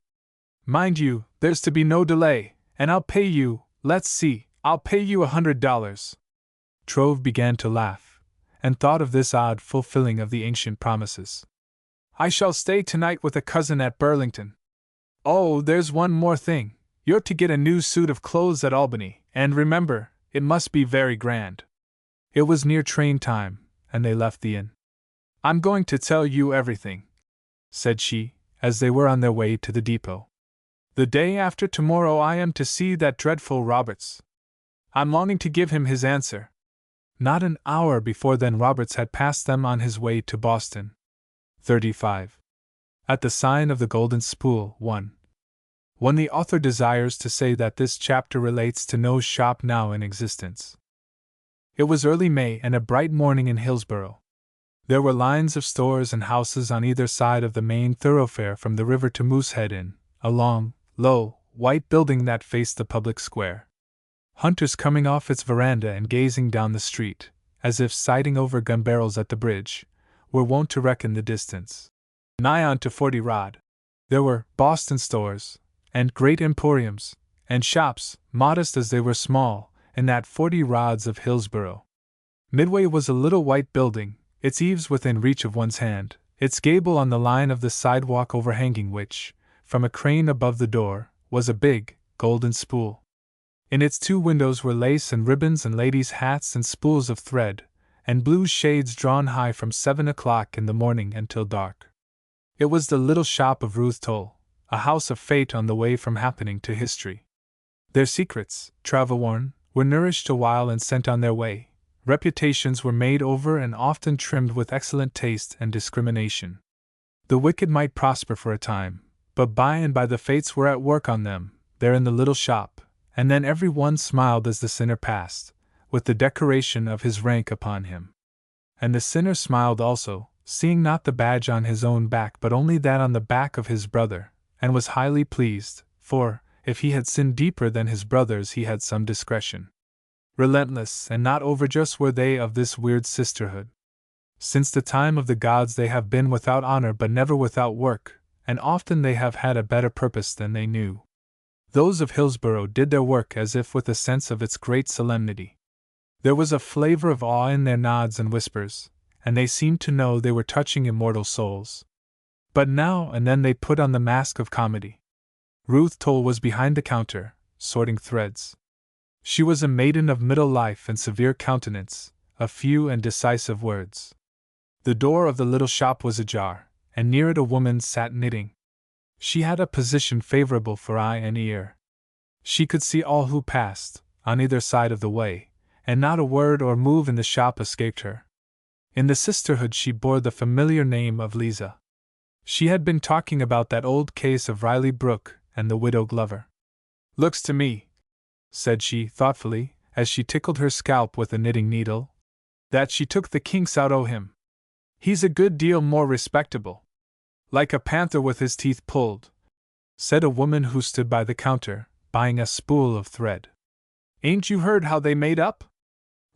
Mind you, there's to be no delay, and I'll pay you, I'll pay you $100. Trove began to laugh, and thought of this odd fulfilling of the ancient promises. "I shall stay tonight with a cousin at Burlington. Oh, there's one more thing. You're to get a new suit of clothes at Albany, and remember, it must be very grand." It was near train time, and they left the inn. "I'm going to tell you everything," said she, as they were on their way to the depot. "The day after tomorrow I am to see that dreadful Roberts. I'm longing to give him his answer." Not an hour before then Roberts had passed them on his way to Boston. 35. At the sign of the Golden Spool, 1. When the author desires to say that this chapter relates to no shop now in existence. It was early May and a bright morning in Hillsborough. There were lines of stores and houses on either side of the main thoroughfare from the river to Moosehead Inn, a long, low, white building that faced the public square. Hunters coming off its veranda and gazing down the street, as if sighting over gun barrels at the bridge, were wont to reckon the distance. Nigh on to 40 rod. There were Boston stores, and great emporiums, and shops, modest as they were small, in that 40 rods of Hillsborough. Midway was a little white building, its eaves within reach of one's hand, its gable on the line of the sidewalk overhanging which, from a crane above the door, was a big, golden spool. In its 2 windows were lace and ribbons and ladies' hats and spools of thread, and blue shades drawn high from 7 o'clock in the morning until dark. It was the little shop of Ruth Toll, a house of fate on the way from happening to history. Their secrets, travel-worn, were nourished awhile and sent on their way. Reputations were made over and often trimmed with excellent taste and discrimination. The wicked might prosper for a time, but by and by the fates were at work on them, there in the little shop, and then every one smiled as the sinner passed, with the decoration of his rank upon him. And the sinner smiled also, seeing not the badge on his own back but only that on the back of his brother, and was highly pleased, for, if he had sinned deeper than his brothers he had some discretion. Relentless and not overjust were they of this weird sisterhood. Since the time of the gods they have been without honor but never without work, and often they have had a better purpose than they knew. Those of Hillsborough did their work as if with a sense of its great solemnity. There was a flavor of awe in their nods and whispers, and they seemed to know they were touching immortal souls. But now and then they put on the mask of comedy. Ruth Toll was behind the counter, sorting threads. She was a maiden of middle life and severe countenance, of few and decisive words. The door of the little shop was ajar, and near it a woman sat knitting. She had a position favorable for eye and ear. She could see all who passed, on either side of the way, and not a word or move in the shop escaped her. In the sisterhood she bore the familiar name of Liza. She had been talking about that old case of Riley Brooke and the widow Glover. "Looks to me," said she thoughtfully, as she tickled her scalp with a knitting needle. That she took the kinks out o' him. He's a good deal more respectable. Like a panther with his teeth pulled, said a woman who stood by the counter, buying a spool of thread. Ain't you heard how they made up?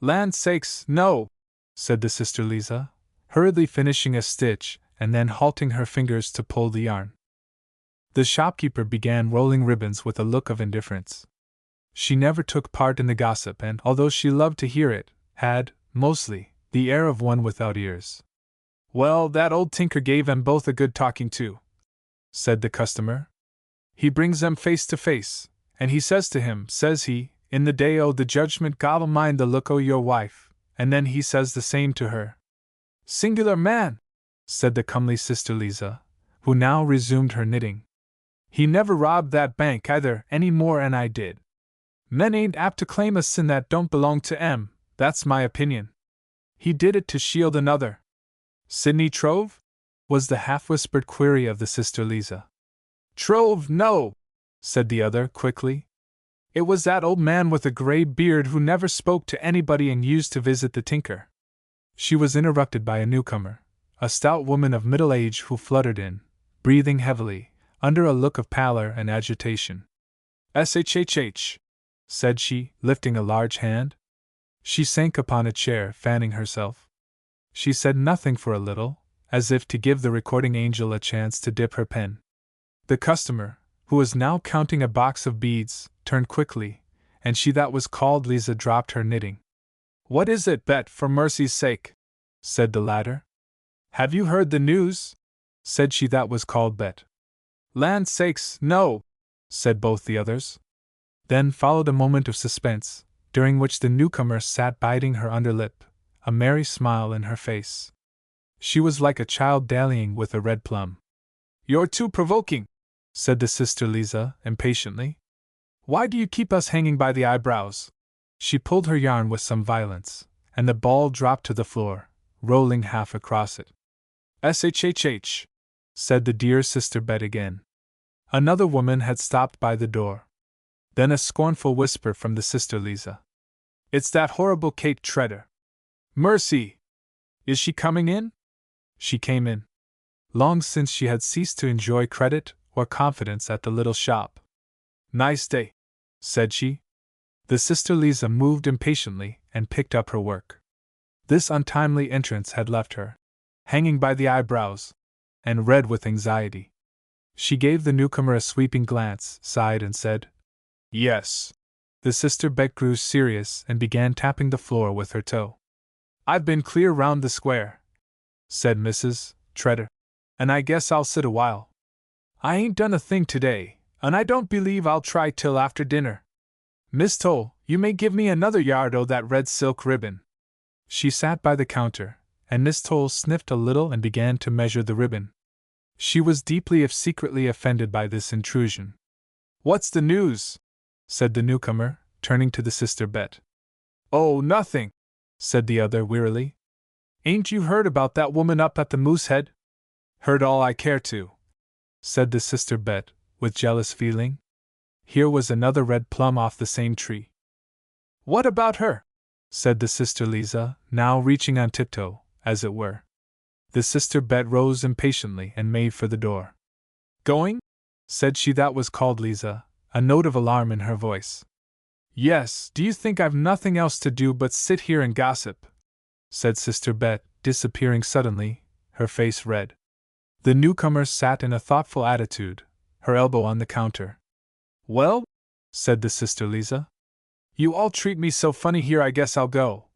Land sakes, no, said the sister Lisa, hurriedly finishing a stitch and then halting her fingers to pull the yarn. The shopkeeper began rolling ribbons with a look of indifference. She never took part in the gossip and, although she loved to hear it, had, mostly, the air of one without ears. Well, that old tinker gave 'em both a good talking to, said the customer. He brings 'em face to face, and he says to him, says he, in the day o' the judgment God'll mind the look o' your wife, and then he says the same to her. Singular man, said the comely sister Lisa, who now resumed her knitting. He never robbed that bank either, any more 'an I did. Men ain't apt to claim a sin that don't belong to 'em, that's my opinion. He did it to shield another. Sidney Trove? Was the half-whispered query of the sister Lisa. Trove, no, said the other, quickly. It was that old man with a gray beard who never spoke to anybody and used to visit the tinker. She was interrupted by a newcomer, a stout woman of middle age who fluttered in, breathing heavily, under a look of pallor and agitation. "Shhh," said she, lifting a large hand. She sank upon a chair, fanning herself. She said nothing for a little, as if to give the recording angel a chance to dip her pen. The customer, who was now counting a box of beads, turned quickly, and she that was called Lisa dropped her knitting. "What is it, Bet, for mercy's sake?" said the latter. "Have you heard the news?" said she that was called Bet. "Land sakes, no," said both the others. Then followed a moment of suspense, during which the newcomer sat biting her underlip, a merry smile in her face. She was like a child dallying with a red plum. "You're too provoking," said the sister Lisa, impatiently. "Why do you keep us hanging by the eyebrows?" She pulled her yarn with some violence, and the ball dropped to the floor, rolling half across it. "Shhh," said the dear sister Bet again. Another woman had stopped by the door. Then a scornful whisper from the sister Lisa. "It's that horrible Kate Treader." "Mercy! Is she coming in?" She came in. Long since she had ceased to enjoy credit or confidence at the little shop. "Nice day," said she. The sister Lisa moved impatiently and picked up her work. This untimely entrance had left her hanging by the eyebrows, and red with anxiety. She gave the newcomer a sweeping glance, sighed, and said, "Yes." The sister Bet grew serious and began tapping the floor with her toe. "I've been clear round the square," said Mrs. Treader, "and I guess I'll sit a while. I ain't done a thing today, and I don't believe I'll try till after dinner. Miss Toll, you may give me another yard o' that red silk ribbon." She sat by the counter, and Miss Toll sniffed a little and began to measure the ribbon. She was deeply if secretly offended by this intrusion. "What's the news?" said the newcomer, turning to the sister Bet. "Oh, nothing," said the other wearily. "Ain't you heard about that woman up at the Moosehead?" "Heard all I care to," said the sister Bet, with jealous feeling. Here was another red plum off the same tree. "What about her?" said the sister Lisa, now reaching on tiptoe, as it were. The sister Bet rose impatiently and made for the door. "Going?" said she that was called Lisa, a note of alarm in her voice. "Yes, do you think I've nothing else to do but sit here and gossip?" said Sister Bet, disappearing suddenly, her face red. The newcomer sat in a thoughtful attitude, her elbow on the counter. "Well," said the sister Lisa, "you all treat me so funny here, I guess I'll go,"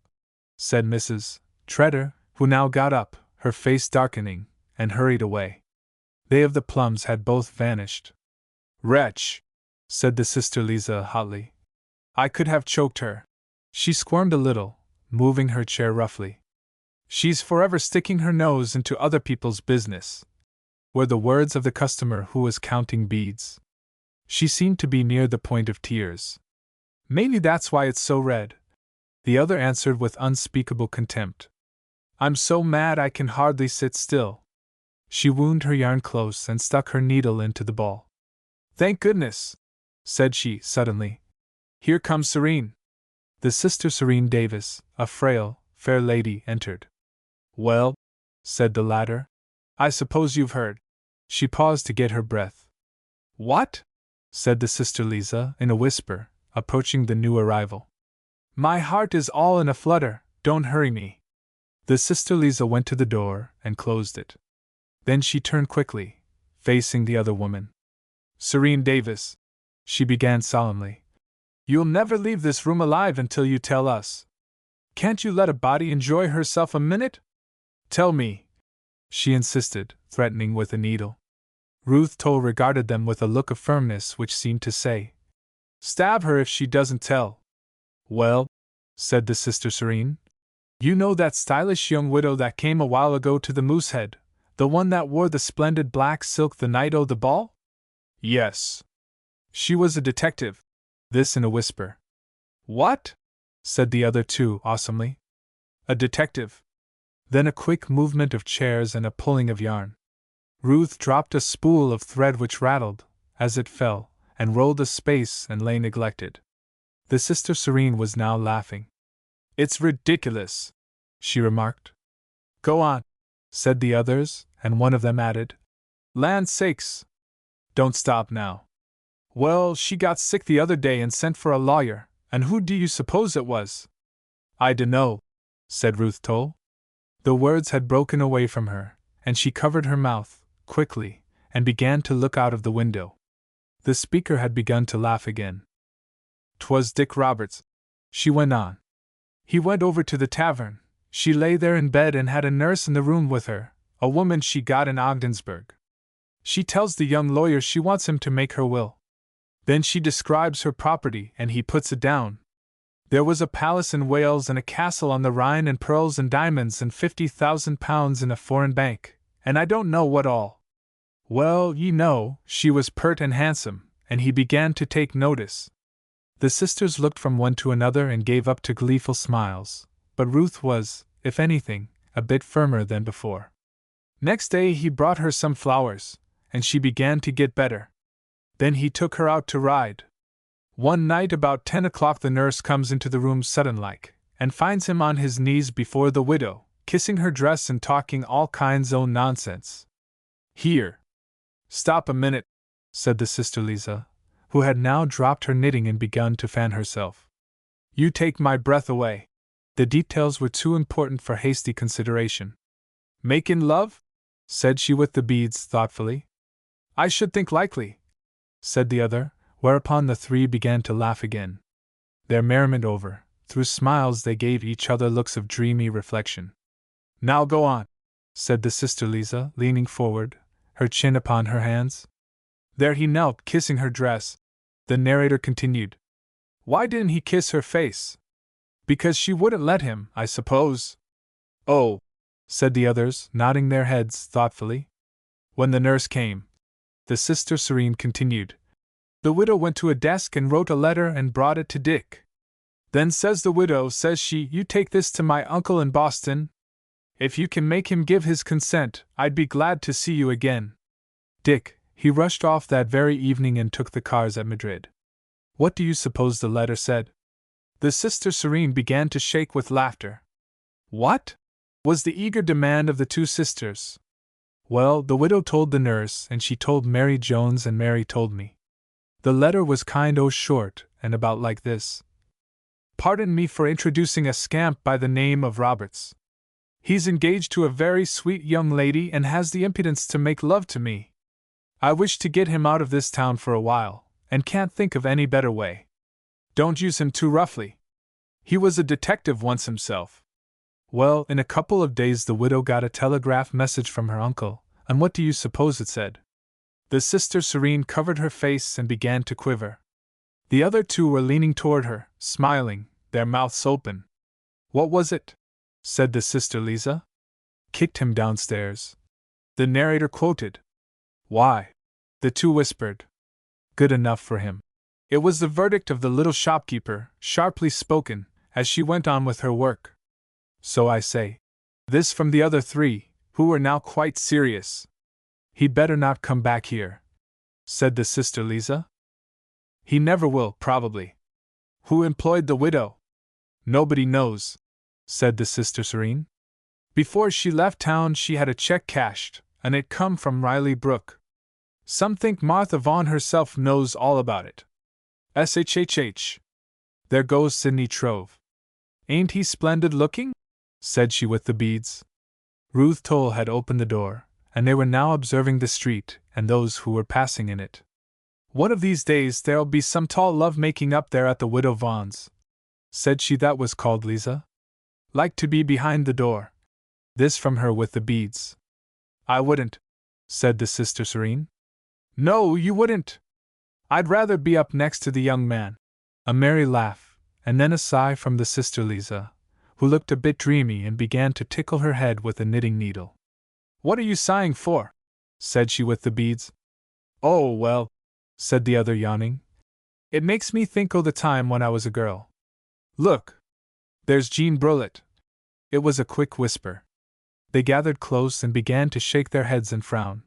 said Mrs. Treader, who now got up, her face darkening, and hurried away. They of the plums had both vanished. "Wretch!" said the sister Lisa hotly. "I could have choked her." She squirmed a little, moving her chair roughly. "She's forever sticking her nose into other people's business," were the words of the customer who was counting beads. She seemed to be near the point of tears. "Maybe that's why it's so red," the other answered with unspeakable contempt. "I'm so mad I can hardly sit still." She wound her yarn close and stuck her needle into the ball. "Thank goodness!" said she, suddenly. "Here comes Serene." The Sister Serene Davis, a frail, fair lady, entered. "Well," said the latter, "I suppose you've heard." She paused to get her breath. "What?" said the Sister Lisa, in a whisper, approaching the new arrival. "My heart is all in a flutter, don't hurry me." The Sister Lisa went to the door and closed it. Then she turned quickly, facing the other woman. "Serene Davis," she began solemnly, "you'll never leave this room alive until you tell us. Can't you let a body enjoy herself a minute? Tell me," she insisted, threatening with a needle. Ruth Toll regarded them with a look of firmness which seemed to say, "Stab her if she doesn't tell." "Well," said the Sister Serene, "you know that stylish young widow that came a while ago to the Moosehead, the one that wore the splendid black silk the night o' the ball?" "Yes." "She was a detective." This in a whisper. "What?" said the other two, awesomely. "A detective." Then a quick movement of chairs and a pulling of yarn. Ruth dropped a spool of thread which rattled, as it fell, and rolled a space and lay neglected. The Sister Serene was now laughing. "It's ridiculous," she remarked. "Go on," said the others, and one of them added, "Land sakes! Don't stop now." "Well, she got sick the other day and sent for a lawyer, and who do you suppose it was?" "I dunno," said Ruth Toll. The words had broken away from her, and she covered her mouth, quickly, and began to look out of the window. The speaker had begun to laugh again. "'Twas Dick Roberts," she went on. "He went over to the tavern. She lay there in bed and had a nurse in the room with her, a woman she got in Ogdensburg. She tells the young lawyer she wants him to make her will. Then she describes her property and he puts it down. There was a palace in Wales and a castle on the Rhine and pearls and diamonds and £50,000 in a foreign bank, and I don't know what all. Well, ye know, she was pert and handsome, and he began to take notice." The sisters looked from one to another and gave up to gleeful smiles, but Ruth was, if anything, a bit firmer than before. "Next day he brought her some flowers, and she began to get better. Then he took her out to ride. One night about 10 o'clock the nurse comes into the room sudden-like, and finds him on his knees before the widow, kissing her dress and talking all kinds o' nonsense." "Here! Stop a minute," said the Sister Lisa, who had now dropped her knitting and begun to fan herself. "You take my breath away." The details were too important for hasty consideration. "Makin' love?" said she with the beads thoughtfully. "I should think likely," said the other, whereupon the three began to laugh again. Their merriment over, through smiles they gave each other looks of dreamy reflection. "Now go on," said the Sister Lisa, leaning forward, her chin upon her hands. "There he knelt, kissing her dress," the narrator continued. "Why didn't he kiss her face? Because she wouldn't let him, I suppose." "Oh," said the others, nodding their heads thoughtfully. "When the nurse came," the Sister Serene continued, "the widow went to a desk and wrote a letter and brought it to Dick. Then says the widow, says she, 'You take this to my uncle in Boston. If you can make him give his consent, I'd be glad to see you again.' Dick, he rushed off that very evening and took the cars at Madrid. What do you suppose the letter said?" The Sister Serene began to shake with laughter. "What?" was the eager demand of the two sisters. "Well, the widow told the nurse, and she told Mary Jones, and Mary told me. The letter was kind o' short, and about like this. Pardon me for introducing a scamp by the name of Roberts. He's engaged to a very sweet young lady and has the impudence to make love to me. I wish to get him out of this town for a while, and can't think of any better way. Don't use him too roughly. He was a detective once himself." Well, in a couple of days the widow got a telegraph message from her uncle, and what do you suppose it said? The Sister Serene covered her face and began to quiver. The other two were leaning toward her, smiling, their mouths open. "What was it?" said the Sister Lisa. "Kicked him downstairs," the narrator quoted. "Why?" the two whispered. "Good enough for him." It was the verdict of the little shopkeeper, sharply spoken, as she went on with her work. "So I say." This from the other three, who were now quite serious. "He'd better not come back here," said the Sister Lisa. "He never will, probably." "Who employed the widow?" Nobody knows, said the Sister Serene. Before she left town she had a check cashed, and it come from Riley Brook. Some think Martha Vaughn herself knows all about it. SHHH. There goes Sidney Trove. Ain't he splendid looking? Said she with the beads. Ruth Toll had opened the door, and they were now observing the street and those who were passing in it. One of these days there'll be some tall love-making up there at the Widow Vaughn's, said she. That was called Liza. Like to be behind the door. This from her with the beads. I wouldn't, said the Sister Serene. No, you wouldn't. I'd rather be up next to the young man. A merry laugh, and then a sigh from the Sister Liza, who looked a bit dreamy and began to tickle her head with a knitting needle. What are you sighing for? Said she with the beads. Oh, well, said the other, yawning. It makes me think o' the time when I was a girl. Look! There's Jean Brulett. It was a quick whisper. They gathered close and began to shake their heads and frown.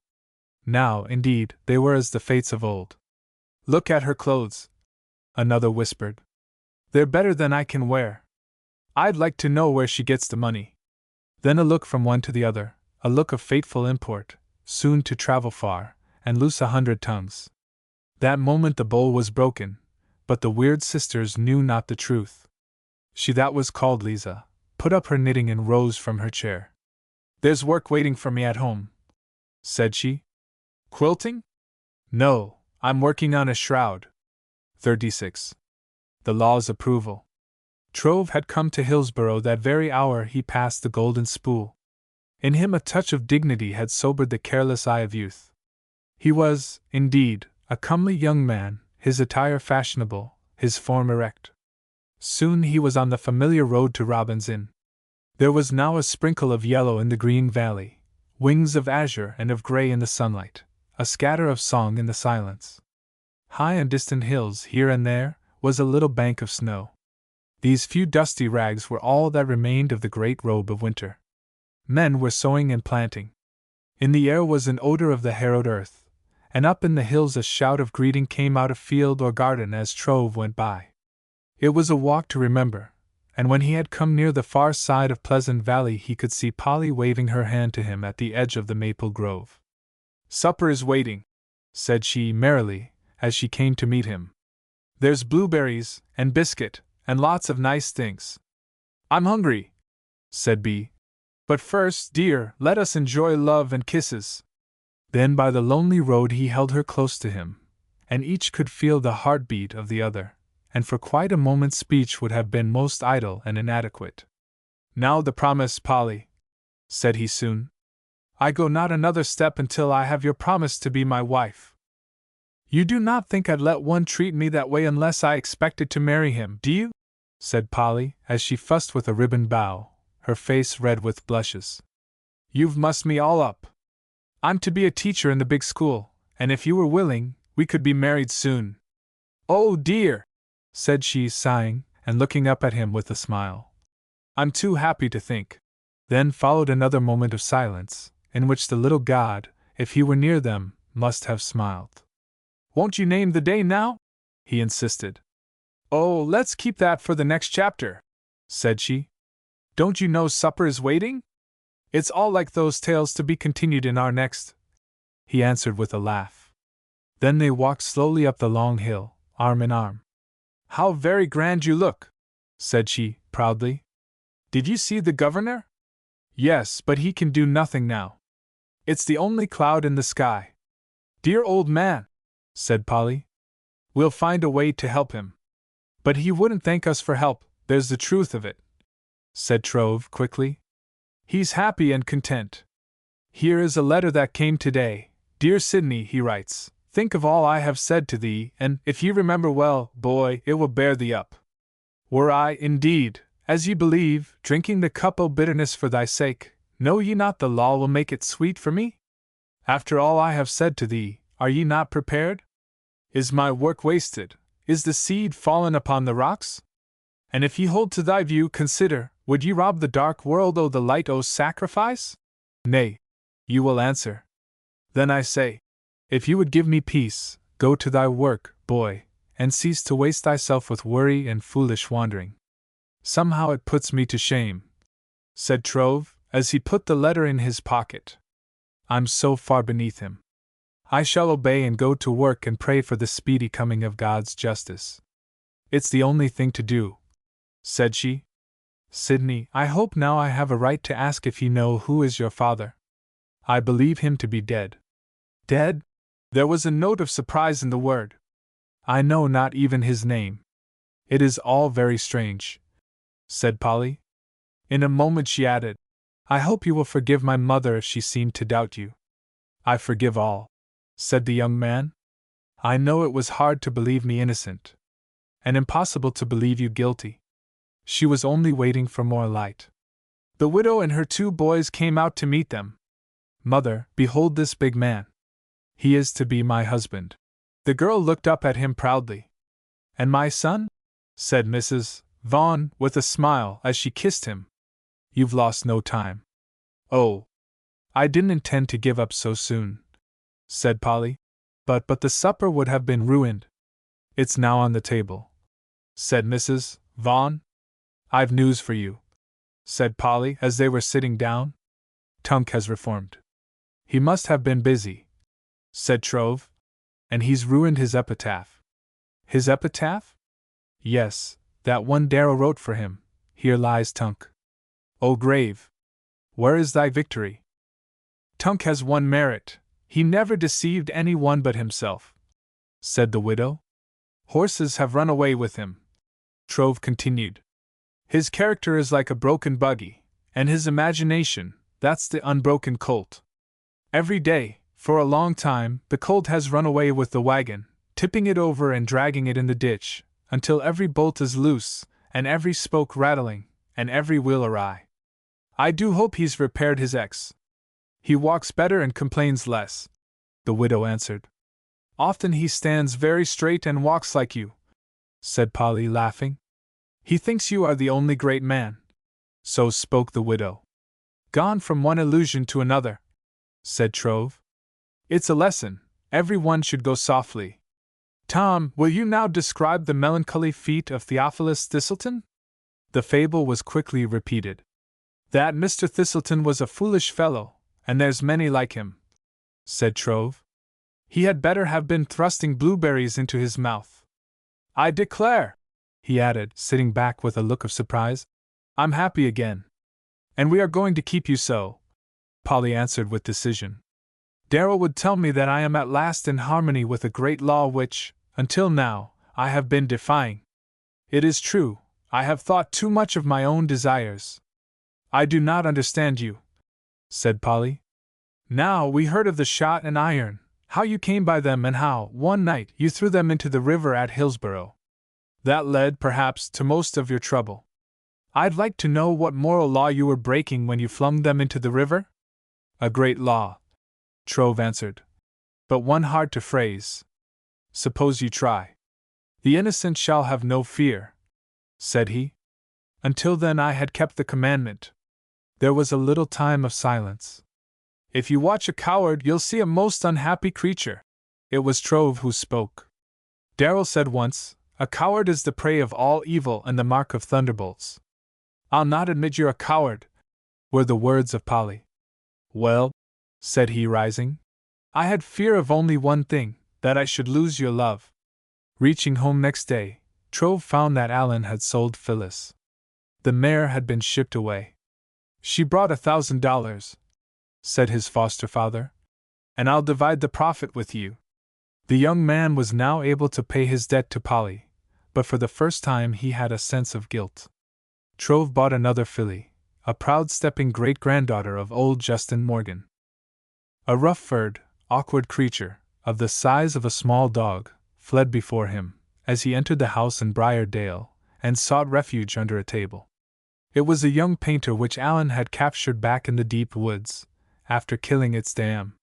Now, indeed, they were as the fates of old. Look at her clothes, another whispered. They're better than I can wear. I'd like to know where she gets the money. Then a look from one to the other, a look of fateful import, soon to travel far, and loose 100 tongues. That moment the bowl was broken, but the weird sisters knew not the truth. She that was called Liza put up her knitting and rose from her chair. There's work waiting for me at home, said she. Quilting? No, I'm working on a shroud. 36. The law's approval. Trove had come to Hillsborough that very hour he passed the golden spool. In him a touch of dignity had sobered the careless eye of youth. He was, indeed, a comely young man, his attire fashionable, his form erect. Soon he was on the familiar road to Robin's Inn. There was now a sprinkle of yellow in the green valley, wings of azure and of grey in the sunlight, a scatter of song in the silence. High on distant hills, here and there, was a little bank of snow. These few dusty rags were all that remained of the great robe of winter. Men were sowing and planting. In the air was an odor of the harrowed earth, and up in the hills a shout of greeting came out of field or garden as Trove went by. It was a walk to remember, and when he had come near the far side of Pleasant Valley he could see Polly waving her hand to him at the edge of the maple grove. Supper is waiting, said she merrily, as she came to meet him. There's blueberries, and biscuit, and lots of nice things. I'm hungry, said Bea. But first, dear, let us enjoy love and kisses. Then by the lonely road he held her close to him, and each could feel the heartbeat of the other, and for quite a moment speech would have been most idle and inadequate. Now the promise, Polly, said he soon. I go not another step until I have your promise to be my wife. You do not think I'd let one treat me that way unless I expected to marry him, do you? Said Polly, as she fussed with a ribbon bow, her face red with blushes. You've mussed me all up. I'm to be a teacher in the big school, and if you were willing, we could be married soon. Oh dear, said she, sighing, and looking up at him with a smile. I'm too happy to think. Then followed another moment of silence, in which the little god, if he were near them, must have smiled. Won't you name the day now? He insisted. Oh, let's keep that for the next chapter, said she. Don't you know supper is waiting? It's all like those tales to be continued in our next, he answered with a laugh. Then they walked slowly up the long hill, arm in arm. How very grand you look, said she, proudly. Did you see the governor? Yes, but he can do nothing now. It's the only cloud in the sky. Dear old man, said Polly. We'll find a way to help him. But he wouldn't thank us for help, there's the truth of it, said Trove quickly. He's happy and content. Here is a letter that came today. Dear Sidney, he writes, think of all I have said to thee, and, if ye remember well, boy, it will bear thee up. Were I, indeed, as ye believe, drinking the cup o' bitterness for thy sake, know ye not the law will make it sweet for me? After all I have said to thee, are ye not prepared? Is my work wasted? Is the seed fallen upon the rocks? And if ye hold to thy view, consider, would ye rob the dark world o' the light o' sacrifice? Nay, you will answer. Then I say, if you would give me peace, go to thy work, boy, and cease to waste thyself with worry and foolish wandering. Somehow it puts me to shame," said Trove, as he put the letter in his pocket. "I'm so far beneath him. I shall obey and go to work and pray for the speedy coming of God's justice. It's the only thing to do," said she. "Sidney, I hope now I have a right to ask if you know who is your father?" "I believe him to be dead." "Dead?" There was a note of surprise in the word. "I know not even his name." "It is all very strange," said Polly. In a moment she added, "I hope you will forgive my mother if she seemed to doubt you." "I forgive all," said the young man. "I know it was hard to believe me innocent, and impossible to believe you guilty." She was only waiting for more light. The widow and her 2 boys came out to meet them. "Mother, behold this big man. He is to be my husband." The girl looked up at him proudly. "And my son?" said Mrs. Vaughn, with a smile, as she kissed him. "You've lost no time." "Oh, I didn't intend to give up so soon," said Polly. But the supper would have been ruined." "It's now on the table," said Mrs. Vaughn. "I've news for you," said Polly, as they were sitting down. "Tunk has reformed." "He must have been busy," said Trove. "And he's ruined his epitaph." "His epitaph?" "Yes, that one Darrel wrote for him. 'Here lies Tunk, O grave, where is thy victory?' Tunk has one merit: he never deceived any one but himself," said the widow. "Horses have run away with him," Trove continued. "His character is like a broken buggy, and his imagination, that's the unbroken colt. Every day, for a long time, the colt has run away with the wagon, tipping it over and dragging it in the ditch, until every bolt is loose, and every spoke rattling, and every wheel awry. I do hope he's repaired his ex. He walks better and complains less," the widow answered. "Often he stands very straight and walks like you," said Polly, laughing. "He thinks you are the only great man." So spoke the widow. "Gone from one illusion to another," said Trove. "It's a lesson, every one should go softly. Tom, will you now describe the melancholy feat of Theophilus Thistleton?" The fable was quickly repeated. "That Mr. Thistleton was a foolish fellow, and there's many like him," said Trove. "He had better have been thrusting blueberries into his mouth. I declare," he added, sitting back with a look of surprise, "I'm happy again." "And we are going to keep you so," Polly answered with decision. "Darrel would tell me that I am at last in harmony with a great law which, until now, I have been defying. It is true, I have thought too much of my own desires." "I do not understand you," said Polly. "Now we heard of the shot and iron, how you came by them, and how, one night, you threw them into the river at Hillsborough. That led, perhaps, to most of your trouble. I'd like to know what moral law you were breaking when you flung them into the river?" "A great law," Trove answered, "but one hard to phrase. Suppose you try." "The innocent shall have no fear," said he. "Until then I had kept the commandment." There was a little time of silence. "If you watch a coward, you'll see a most unhappy creature." It was Trove who spoke. "Darrel said once, 'A coward is the prey of all evil and the mark of thunderbolts.' I'll not admit you're a coward," were the words of Polly. "Well," said he, rising, "I had fear of only one thing, that I should lose your love." Reaching home next day, Trove found that Allen had sold Phyllis. The mare had been shipped away. "She brought $1,000, said his foster father, "and I'll divide the profit with you." The young man was now able to pay his debt to Polly, but for the first time he had a sense of guilt. Trove bought another filly, a proud-stepping great-granddaughter of old Justin Morgan. A rough-furred, awkward creature, of the size of a small dog, fled before him, as he entered the house in Briardale, and sought refuge under a table. It was a young painter which Allen had captured back in the deep woods, after killing its dam.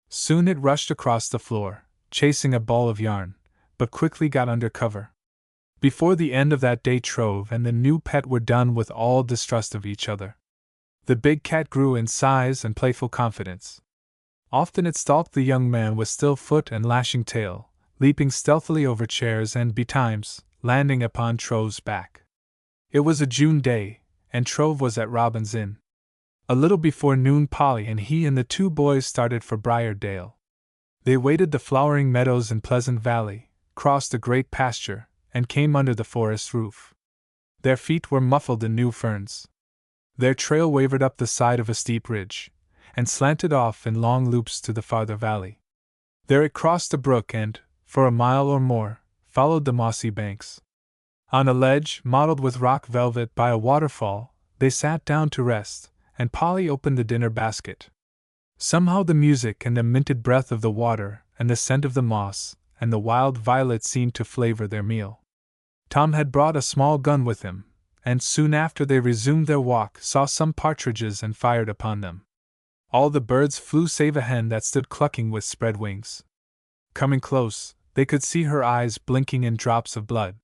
Soon it rushed across the floor, chasing a ball of yarn, but quickly got under cover. Before the end of that day Trove and the new pet were done with all distrust of each other. The big cat grew in size and playful confidence. Often it stalked the young man with still foot and lashing tail, leaping stealthily over chairs and, betimes, landing upon Trove's back. It was a June day, and Trove was at Robin's Inn. A little before noon Polly and he and the two boys started for Briardale. They waded the flowering meadows in Pleasant Valley, crossed a great pasture, and came under the forest roof. Their feet were muffled in new ferns. Their trail wavered up the side of a steep ridge, and slanted off in long loops to the farther valley. There it crossed a brook and, for a mile or more, followed the mossy banks. On a ledge, mottled with rock velvet by a waterfall, they sat down to rest, and Polly opened the dinner basket. Somehow the music and the minted breath of the water, and the scent of the moss, and the wild violet seemed to flavor their meal. Tom had brought a small gun with him, and soon after they resumed their walk saw some partridges and fired upon them. All the birds flew save a hen that stood clucking with spread wings. Coming close, they could see her eyes blinking in drops of blood.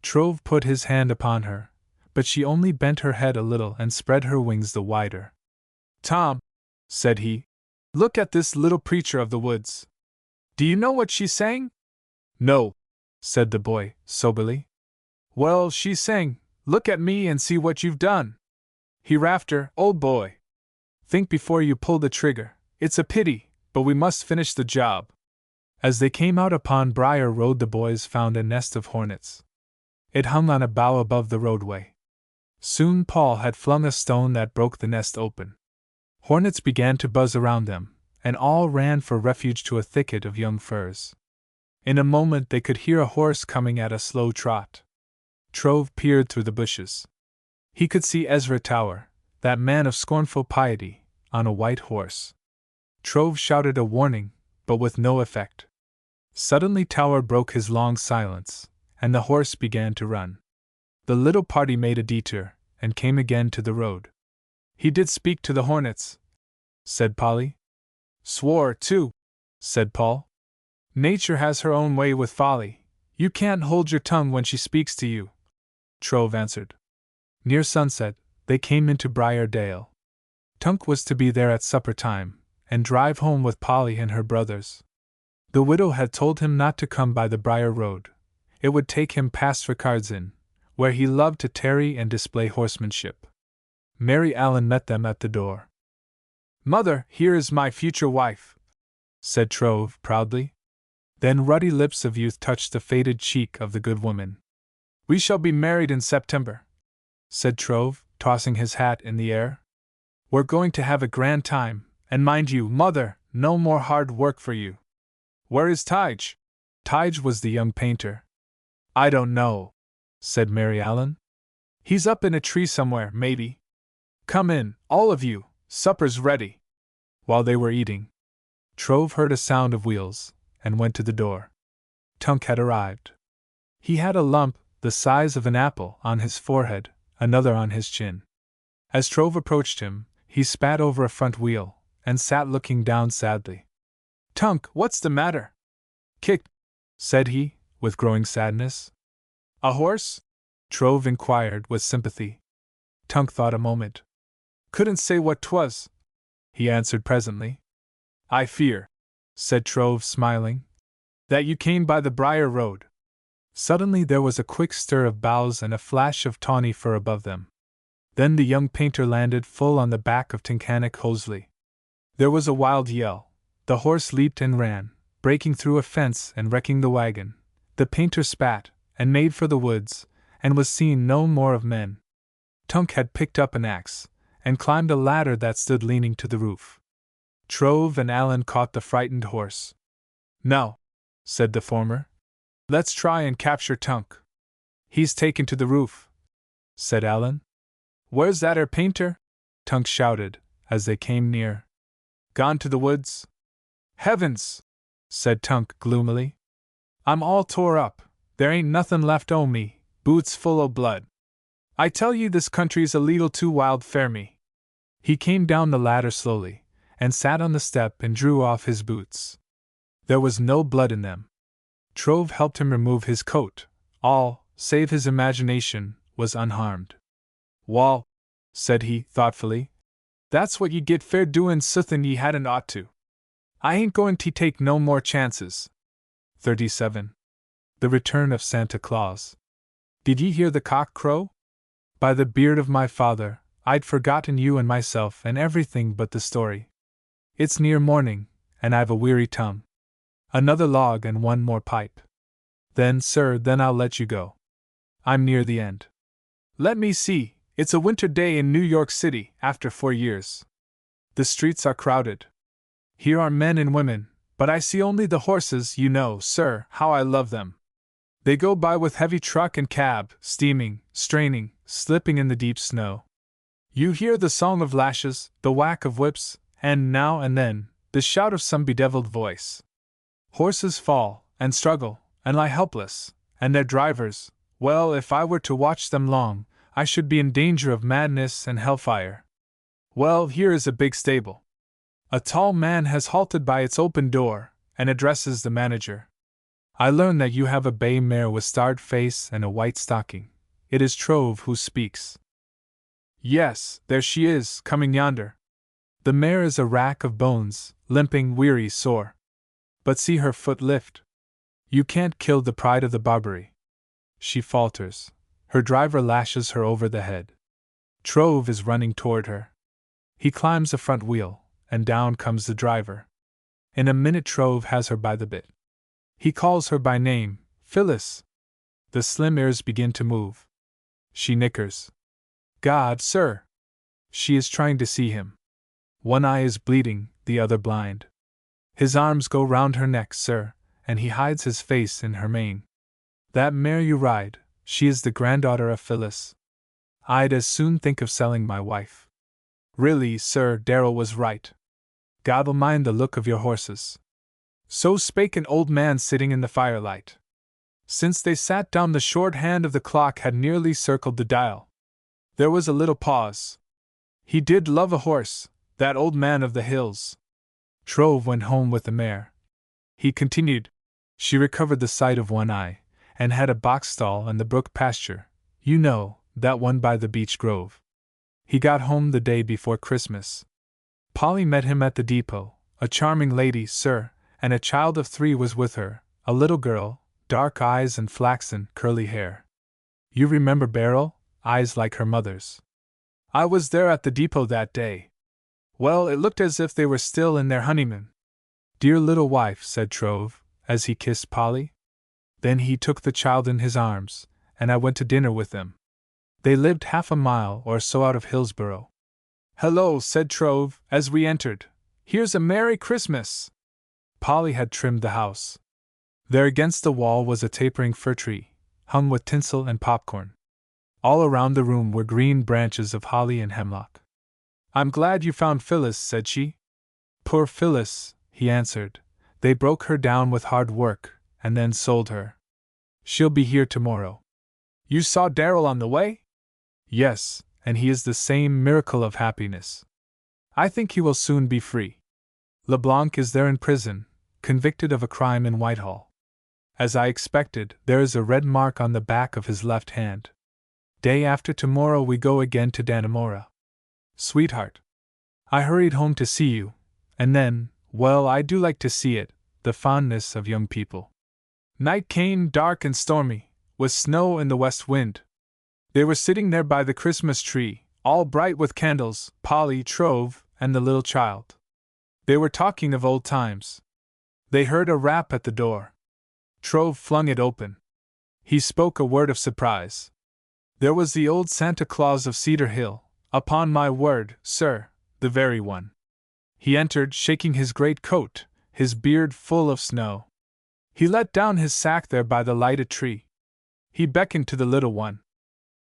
Trove put his hand upon her, but she only bent her head a little and spread her wings the wider. "Tom," said he, "look at this little preacher of the woods. Do you know what she's saying?" "No," said the boy, soberly. "Well, she's saying, 'Look at me and see what you've done.' Hereafter, old boy, think before you pull the trigger. It's a pity, but we must finish the job." As they came out upon Briar Road the boys found a nest of hornets. It hung on a bough above the roadway. Soon Paul had flung a stone that broke the nest open. Hornets began to buzz around them, and all ran for refuge to a thicket of young firs. In a moment they could hear a horse coming at a slow trot. Trove peered through the bushes. He could see Ezra Tower, that man of scornful piety, on a white horse. Trove shouted a warning, but with no effect. Suddenly Tower broke his long silence, and the horse began to run. The little party made a detour, and came again to the road. "He did speak to the hornets," said Polly. "Swore, too," said Paul. "Nature has her own way with folly. You can't hold your tongue when she speaks to you," Trove answered. Near sunset, they came into Briardale. Tunk was to be there at supper time, and drive home with Polly and her brothers. The widow had told him not to come by the Briar Road. It would take him past Ricard's Inn, where he loved to tarry and display horsemanship. Mary Allen met them at the door. "Mother, here is my future wife," said Trove proudly. Then ruddy lips of youth touched the faded cheek of the good woman. "We shall be married in September," said Trove, tossing his hat in the air. "We're going to have a grand time, and mind you, Mother, no more hard work for you." "Where is Tige?" Tige was the young painter. "I don't know," said Mary Allen. "He's up in a tree somewhere, maybe. Come in, all of you, supper's ready." While they were eating, Trove heard a sound of wheels, and went to the door. Tunk had arrived. He had a lump, the size of an apple, on his forehead, another on his chin. As Trove approached him, he spat over a front wheel, and sat looking down sadly. "Tunk, what's the matter?" "Kicked," said he, with growing sadness. "A horse?" Trove inquired with sympathy. Tunk thought a moment. "Couldn't say what 'twas," he answered presently. "I fear," said Trove, smiling, "that you came by the Briar Road." Suddenly there was a quick stir of boughs and a flash of tawny fur above them. Then the young painter landed full on the back of Tyncanic Hosley. There was a wild yell. The horse leaped and ran, breaking through a fence and wrecking the wagon. The painter spat, and made for the woods, and was seen no more of men. Tunk had picked up an axe, and climbed a ladder that stood leaning to the roof. Trove and Allen caught the frightened horse. "Now," said the former, "let's try and capture Tunk." "He's taken to the roof," said Allen. "Where's that 'ere painter?" Tunk shouted, as they came near. "Gone to the woods." "Heavens!" said Tunk gloomily. "I'm all tore up, there ain't nothin' left o' me, boots full o' blood. I tell you this country's a leetle too wild for me." He came down the ladder slowly, and sat on the step and drew off his boots. There was no blood in them. Trove helped him remove his coat. All, save his imagination, was unharmed. "Wall," said he, thoughtfully, "that's what ye get fair doin' suthin' ye hadn't ought to. I ain't goin' to take no more chances." 37. The Return of Santa Claus. "Did ye hear the cock crow?" By the beard of my father, I'd forgotten you and myself and everything but the story. It's near morning, and I've a weary tongue. Another log and one more pipe. Then, sir, then I'll let you go. I'm near the end. Let me see, it's a winter day in New York City, after 4 years. The streets are crowded. Here are men and women, but I see only the horses. You know, sir, how I love them. They go by with heavy truck and cab, steaming, straining, slipping in the deep snow. You hear the song of lashes, the whack of whips, and now and then, the shout of some bedeviled voice. Horses fall, and struggle, and lie helpless, and their drivers, well, if I were to watch them long, I should be in danger of madness and hellfire. Well, here is a big stable. A tall man has halted by its open door, and addresses the manager. I learn that you have a bay mare with starred face and a white stocking. It is Trove who speaks. Yes, there she is, coming yonder. The mare is a rack of bones, limping, weary, sore. But see her foot lift. You can't kill the pride of the Barbary. She falters. Her driver lashes her over the head. Trove is running toward her. He climbs the front wheel, and down comes the driver. In a minute Trove has her by the bit. He calls her by name, Phyllis. The slim ears begin to move. She nickers. God, sir! She is trying to see him. One eye is bleeding, the other blind. His arms go round her neck, sir, and he hides his face in her mane. That mare you ride, she is the granddaughter of Phyllis. I'd as soon think of selling my wife. Really, sir, Darrel was right. God'll mind the look of your horses. So spake an old man sitting in the firelight. Since they sat down, the short hand of the clock had nearly circled the dial. There was a little pause. He did love a horse, that old man of the hills. Trove went home with the mare. He continued. She recovered the sight of one eye, and had a box stall and the brook pasture, you know, that one by the beech grove. He got home the day before Christmas. Polly met him at the depot, a charming lady, sir, and a child of 3 was with her, a little girl, dark eyes and flaxen, curly hair. You remember Beryl, eyes like her mother's. I was there at the depot that day. Well, it looked as if they were still in their honeymoon. Dear little wife, said Trove, as he kissed Polly. Then he took the child in his arms, and I went to dinner with them. They lived half a mile or so out of Hillsborough. Hello, said Trove, as we entered. Here's a Merry Christmas! Polly had trimmed the house. There against the wall was a tapering fir tree, hung with tinsel and popcorn. All around the room were green branches of holly and hemlock. I'm glad you found Phyllis, said she. Poor Phyllis, he answered. They broke her down with hard work, and then sold her. She'll be here tomorrow. You saw Darrel on the way? Yes, and he is the same miracle of happiness. I think he will soon be free. LeBlanc is there in prison, convicted of a crime in Whitehall. As I expected, there is a red mark on the back of his left hand. Day after tomorrow we go again to Dannemora. Sweetheart, I hurried home to see you, and then, well, I do like to see it, the fondness of young people. Night came dark and stormy, with snow and the west wind. They were sitting there by the Christmas tree, all bright with candles, Polly, Trove, and the little child. They were talking of old times. They heard a rap at the door. Trove flung it open. He spoke a word of surprise. There was the old Santa Claus of Cedar Hill, upon my word, sir, the very one. He entered, shaking his great coat, his beard full of snow. He let down his sack there by the lighted tree. He beckoned to the little one.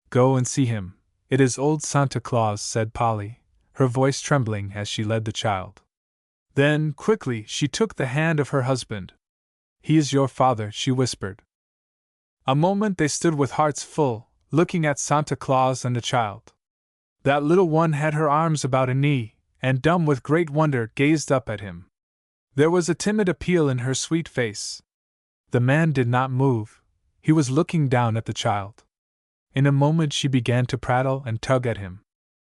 Go and see him. It is old Santa Claus, said Polly, her voice trembling as she led the child. Then, quickly, she took the hand of her husband. He is your father, she whispered. A moment they stood with hearts full, looking at Santa Claus and the child. That little one had her arms about a knee, and dumb with great wonder gazed up at him. There was a timid appeal in her sweet face. The man did not move. He was looking down at the child. In a moment she began to prattle and tug at him.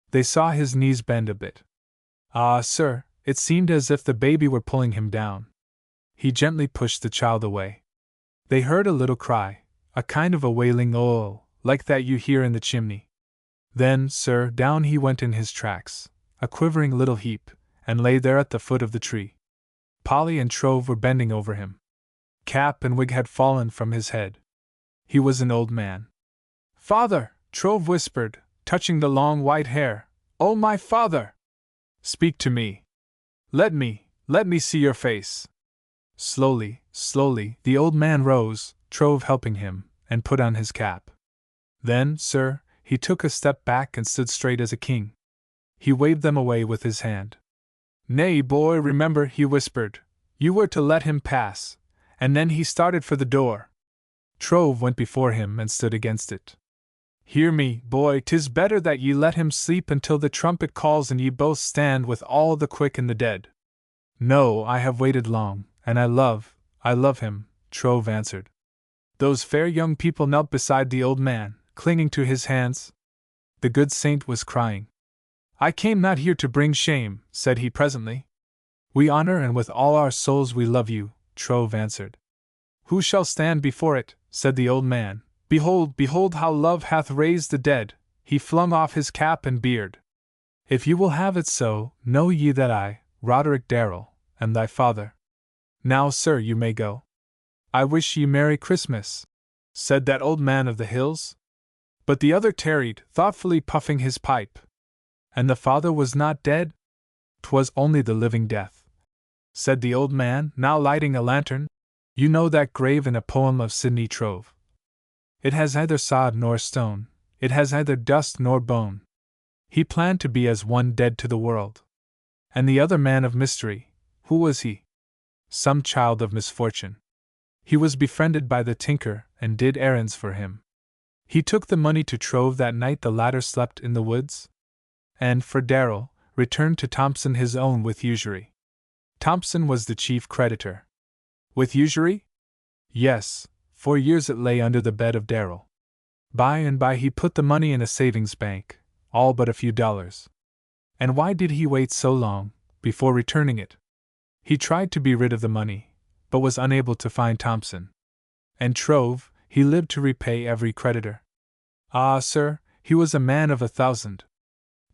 They saw his knees bend a bit. Ah, sir, it seemed as if the baby were pulling him down. He gently pushed the child away. They heard a little cry, a kind of a wailing "oh," like that you hear in the chimney. Then, sir, down he went in his tracks, a quivering little heap, and lay there at the foot of the tree. Polly and Trove were bending over him. Cap and wig had fallen from his head. He was an old man. "Father," Trove whispered, touching the long white hair. "Oh, my father! Speak to me. Let me see your face." Slowly, the old man rose, Trove helping him, and put on his cap. Then, sir, he took a step back and stood straight as a king. He waved them away with his hand. "Nay, boy, remember," he whispered, "you were to let him pass," and then he started for the door. Trove went before him and stood against it. "Hear me, boy, 'tis better that ye let him sleep until the trumpet calls and ye both stand with all the quick and the dead." "No, I have waited long, and I love him," Trove answered. Those fair young people knelt beside the old man, clinging to his hands. The good saint was crying. "I came not here to bring shame," said he presently. "We honor and with all our souls we love you," Trove answered. "Who shall stand before it?" said the old man. "Behold, behold how love hath raised the dead." He flung off his cap and beard. "If you will have it so, know ye that I, Roderick Darrel, am thy father. Now, sir, you may go." "I wish ye Merry Christmas," said that old man of the hills. But the other tarried, thoughtfully puffing his pipe. "And the father was not dead?" "'Twas only the living death," said the old man, now lighting a lantern. "You know that grave in a poem of Sidney Trove. It has neither sod nor stone, it has neither dust nor bone. He planned to be as one dead to the world. And the other man of mystery, who was he? Some child of misfortune. He was befriended by the tinker, and did errands for him. He took the money to Trove that night the latter slept in the woods. And, for Darrel, returned to Thompson his own with usury. Thompson was the chief creditor. With usury? Yes, for years it lay under the bed of Darrel. By and by he put the money in a savings bank, all but a few dollars. And why did he wait so long, before returning it? He tried to be rid of the money, but was unable to find Thompson. And Trove, he lived to repay every creditor. Ah, sir, he was a man of 1,000.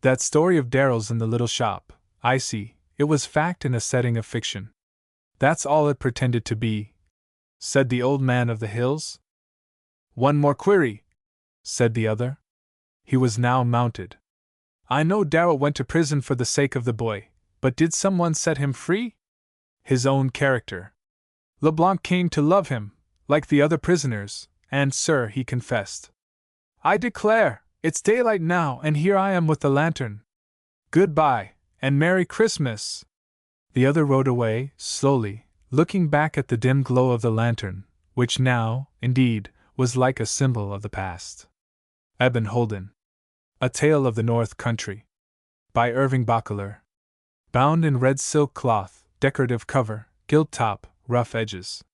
That story of Darrel's in the little shop, I see, it was fact in a setting of fiction. That's all it pretended to be," said the old man of the hills. "One more query," said the other. He was now mounted. "I know Darrel went to prison for the sake of the boy, but did someone set him free?" "His own character. LeBlanc came to love him, like the other prisoners, and, sir, he confessed. I declare, it's daylight now, and here I am with the lantern. Goodbye, and Merry Christmas!" The other rode away, slowly, looking back at the dim glow of the lantern, which now, indeed, was like a symbol of the past. Eben Holden. A Tale of the North Country. By Irving Bacheller. Bound in red silk cloth, decorative cover, gilt top, rough edges.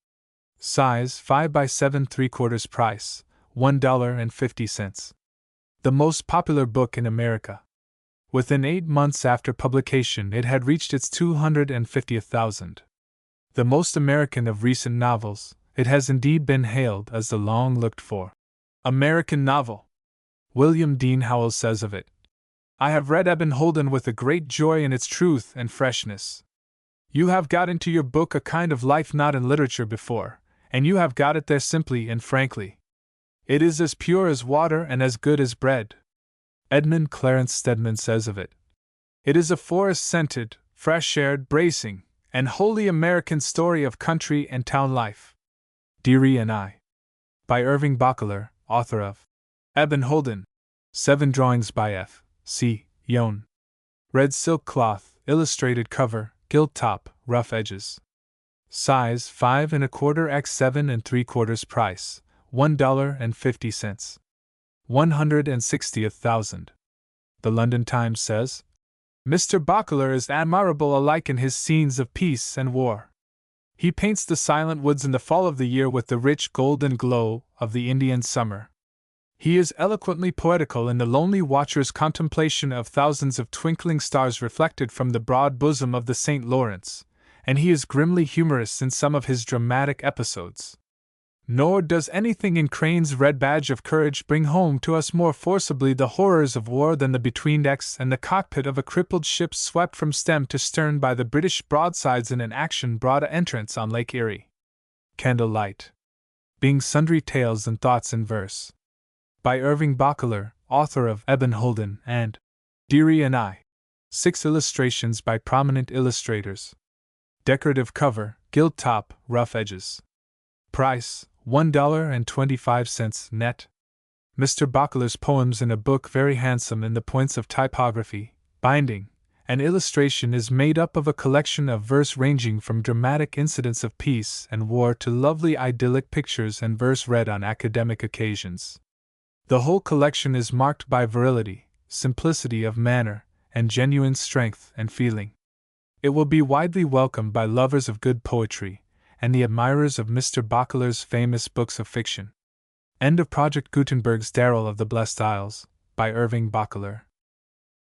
Size 5 by 7 3/4 price, $1.50. The most popular book in America. Within 8 months after publication, it had reached its 250th,000. The most American of recent novels, it has indeed been hailed as the long-looked-for American novel. William Dean Howells says of it, "I have read Eben Holden with a great joy in its truth and freshness. You have got into your book a kind of life not in literature before, and you have got it there simply and frankly. It is as pure as water and as good as bread." Edmund Clarence Stedman says of it, "It is a forest-scented, fresh-aired, bracing, and wholly American story of country and town life." Deary and I. By Irving Bacheller, author of Eben Holden. 7 drawings by F. C. Yohn. Red silk cloth, illustrated cover, gilt top, rough edges. Size 5 1/4 x 7 3/4 price, $1.50. 160th,000. The London Times says, "Mr. Bacheller is admirable alike in his scenes of peace and war. He paints the silent woods in the fall of the year with the rich golden glow of the Indian summer. He is eloquently poetical in the lonely watcher's contemplation of thousands of twinkling stars reflected from the broad bosom of the St. Lawrence, and he is grimly humorous in some of his dramatic episodes. Nor does anything in Crane's Red Badge of Courage bring home to us more forcibly the horrors of war than the between decks and the cockpit of a crippled ship swept from stem to stern by the British broadsides in an action brought a entrance on Lake Erie. Candlelight. Being Sundry Tales and Thoughts in Verse. By Irving Bacheller, author of Eben Holden and Deary and I. 6 illustrations by prominent illustrators. Decorative cover, gilt top, rough edges. Price, $1.25 net. Mr. Bacheller's poems in a book very handsome in the points of typography, binding, and illustration is made up of a collection of verse ranging from dramatic incidents of peace and war to lovely idyllic pictures and verse read on academic occasions. The whole collection is marked by virility, simplicity of manner, and genuine strength and feeling. It will be widely welcomed by lovers of good poetry and the admirers of Mr. Bacheller's famous books of fiction. End of Project Gutenberg's Darrel of the Blessed Isles, by Irving Bacheller.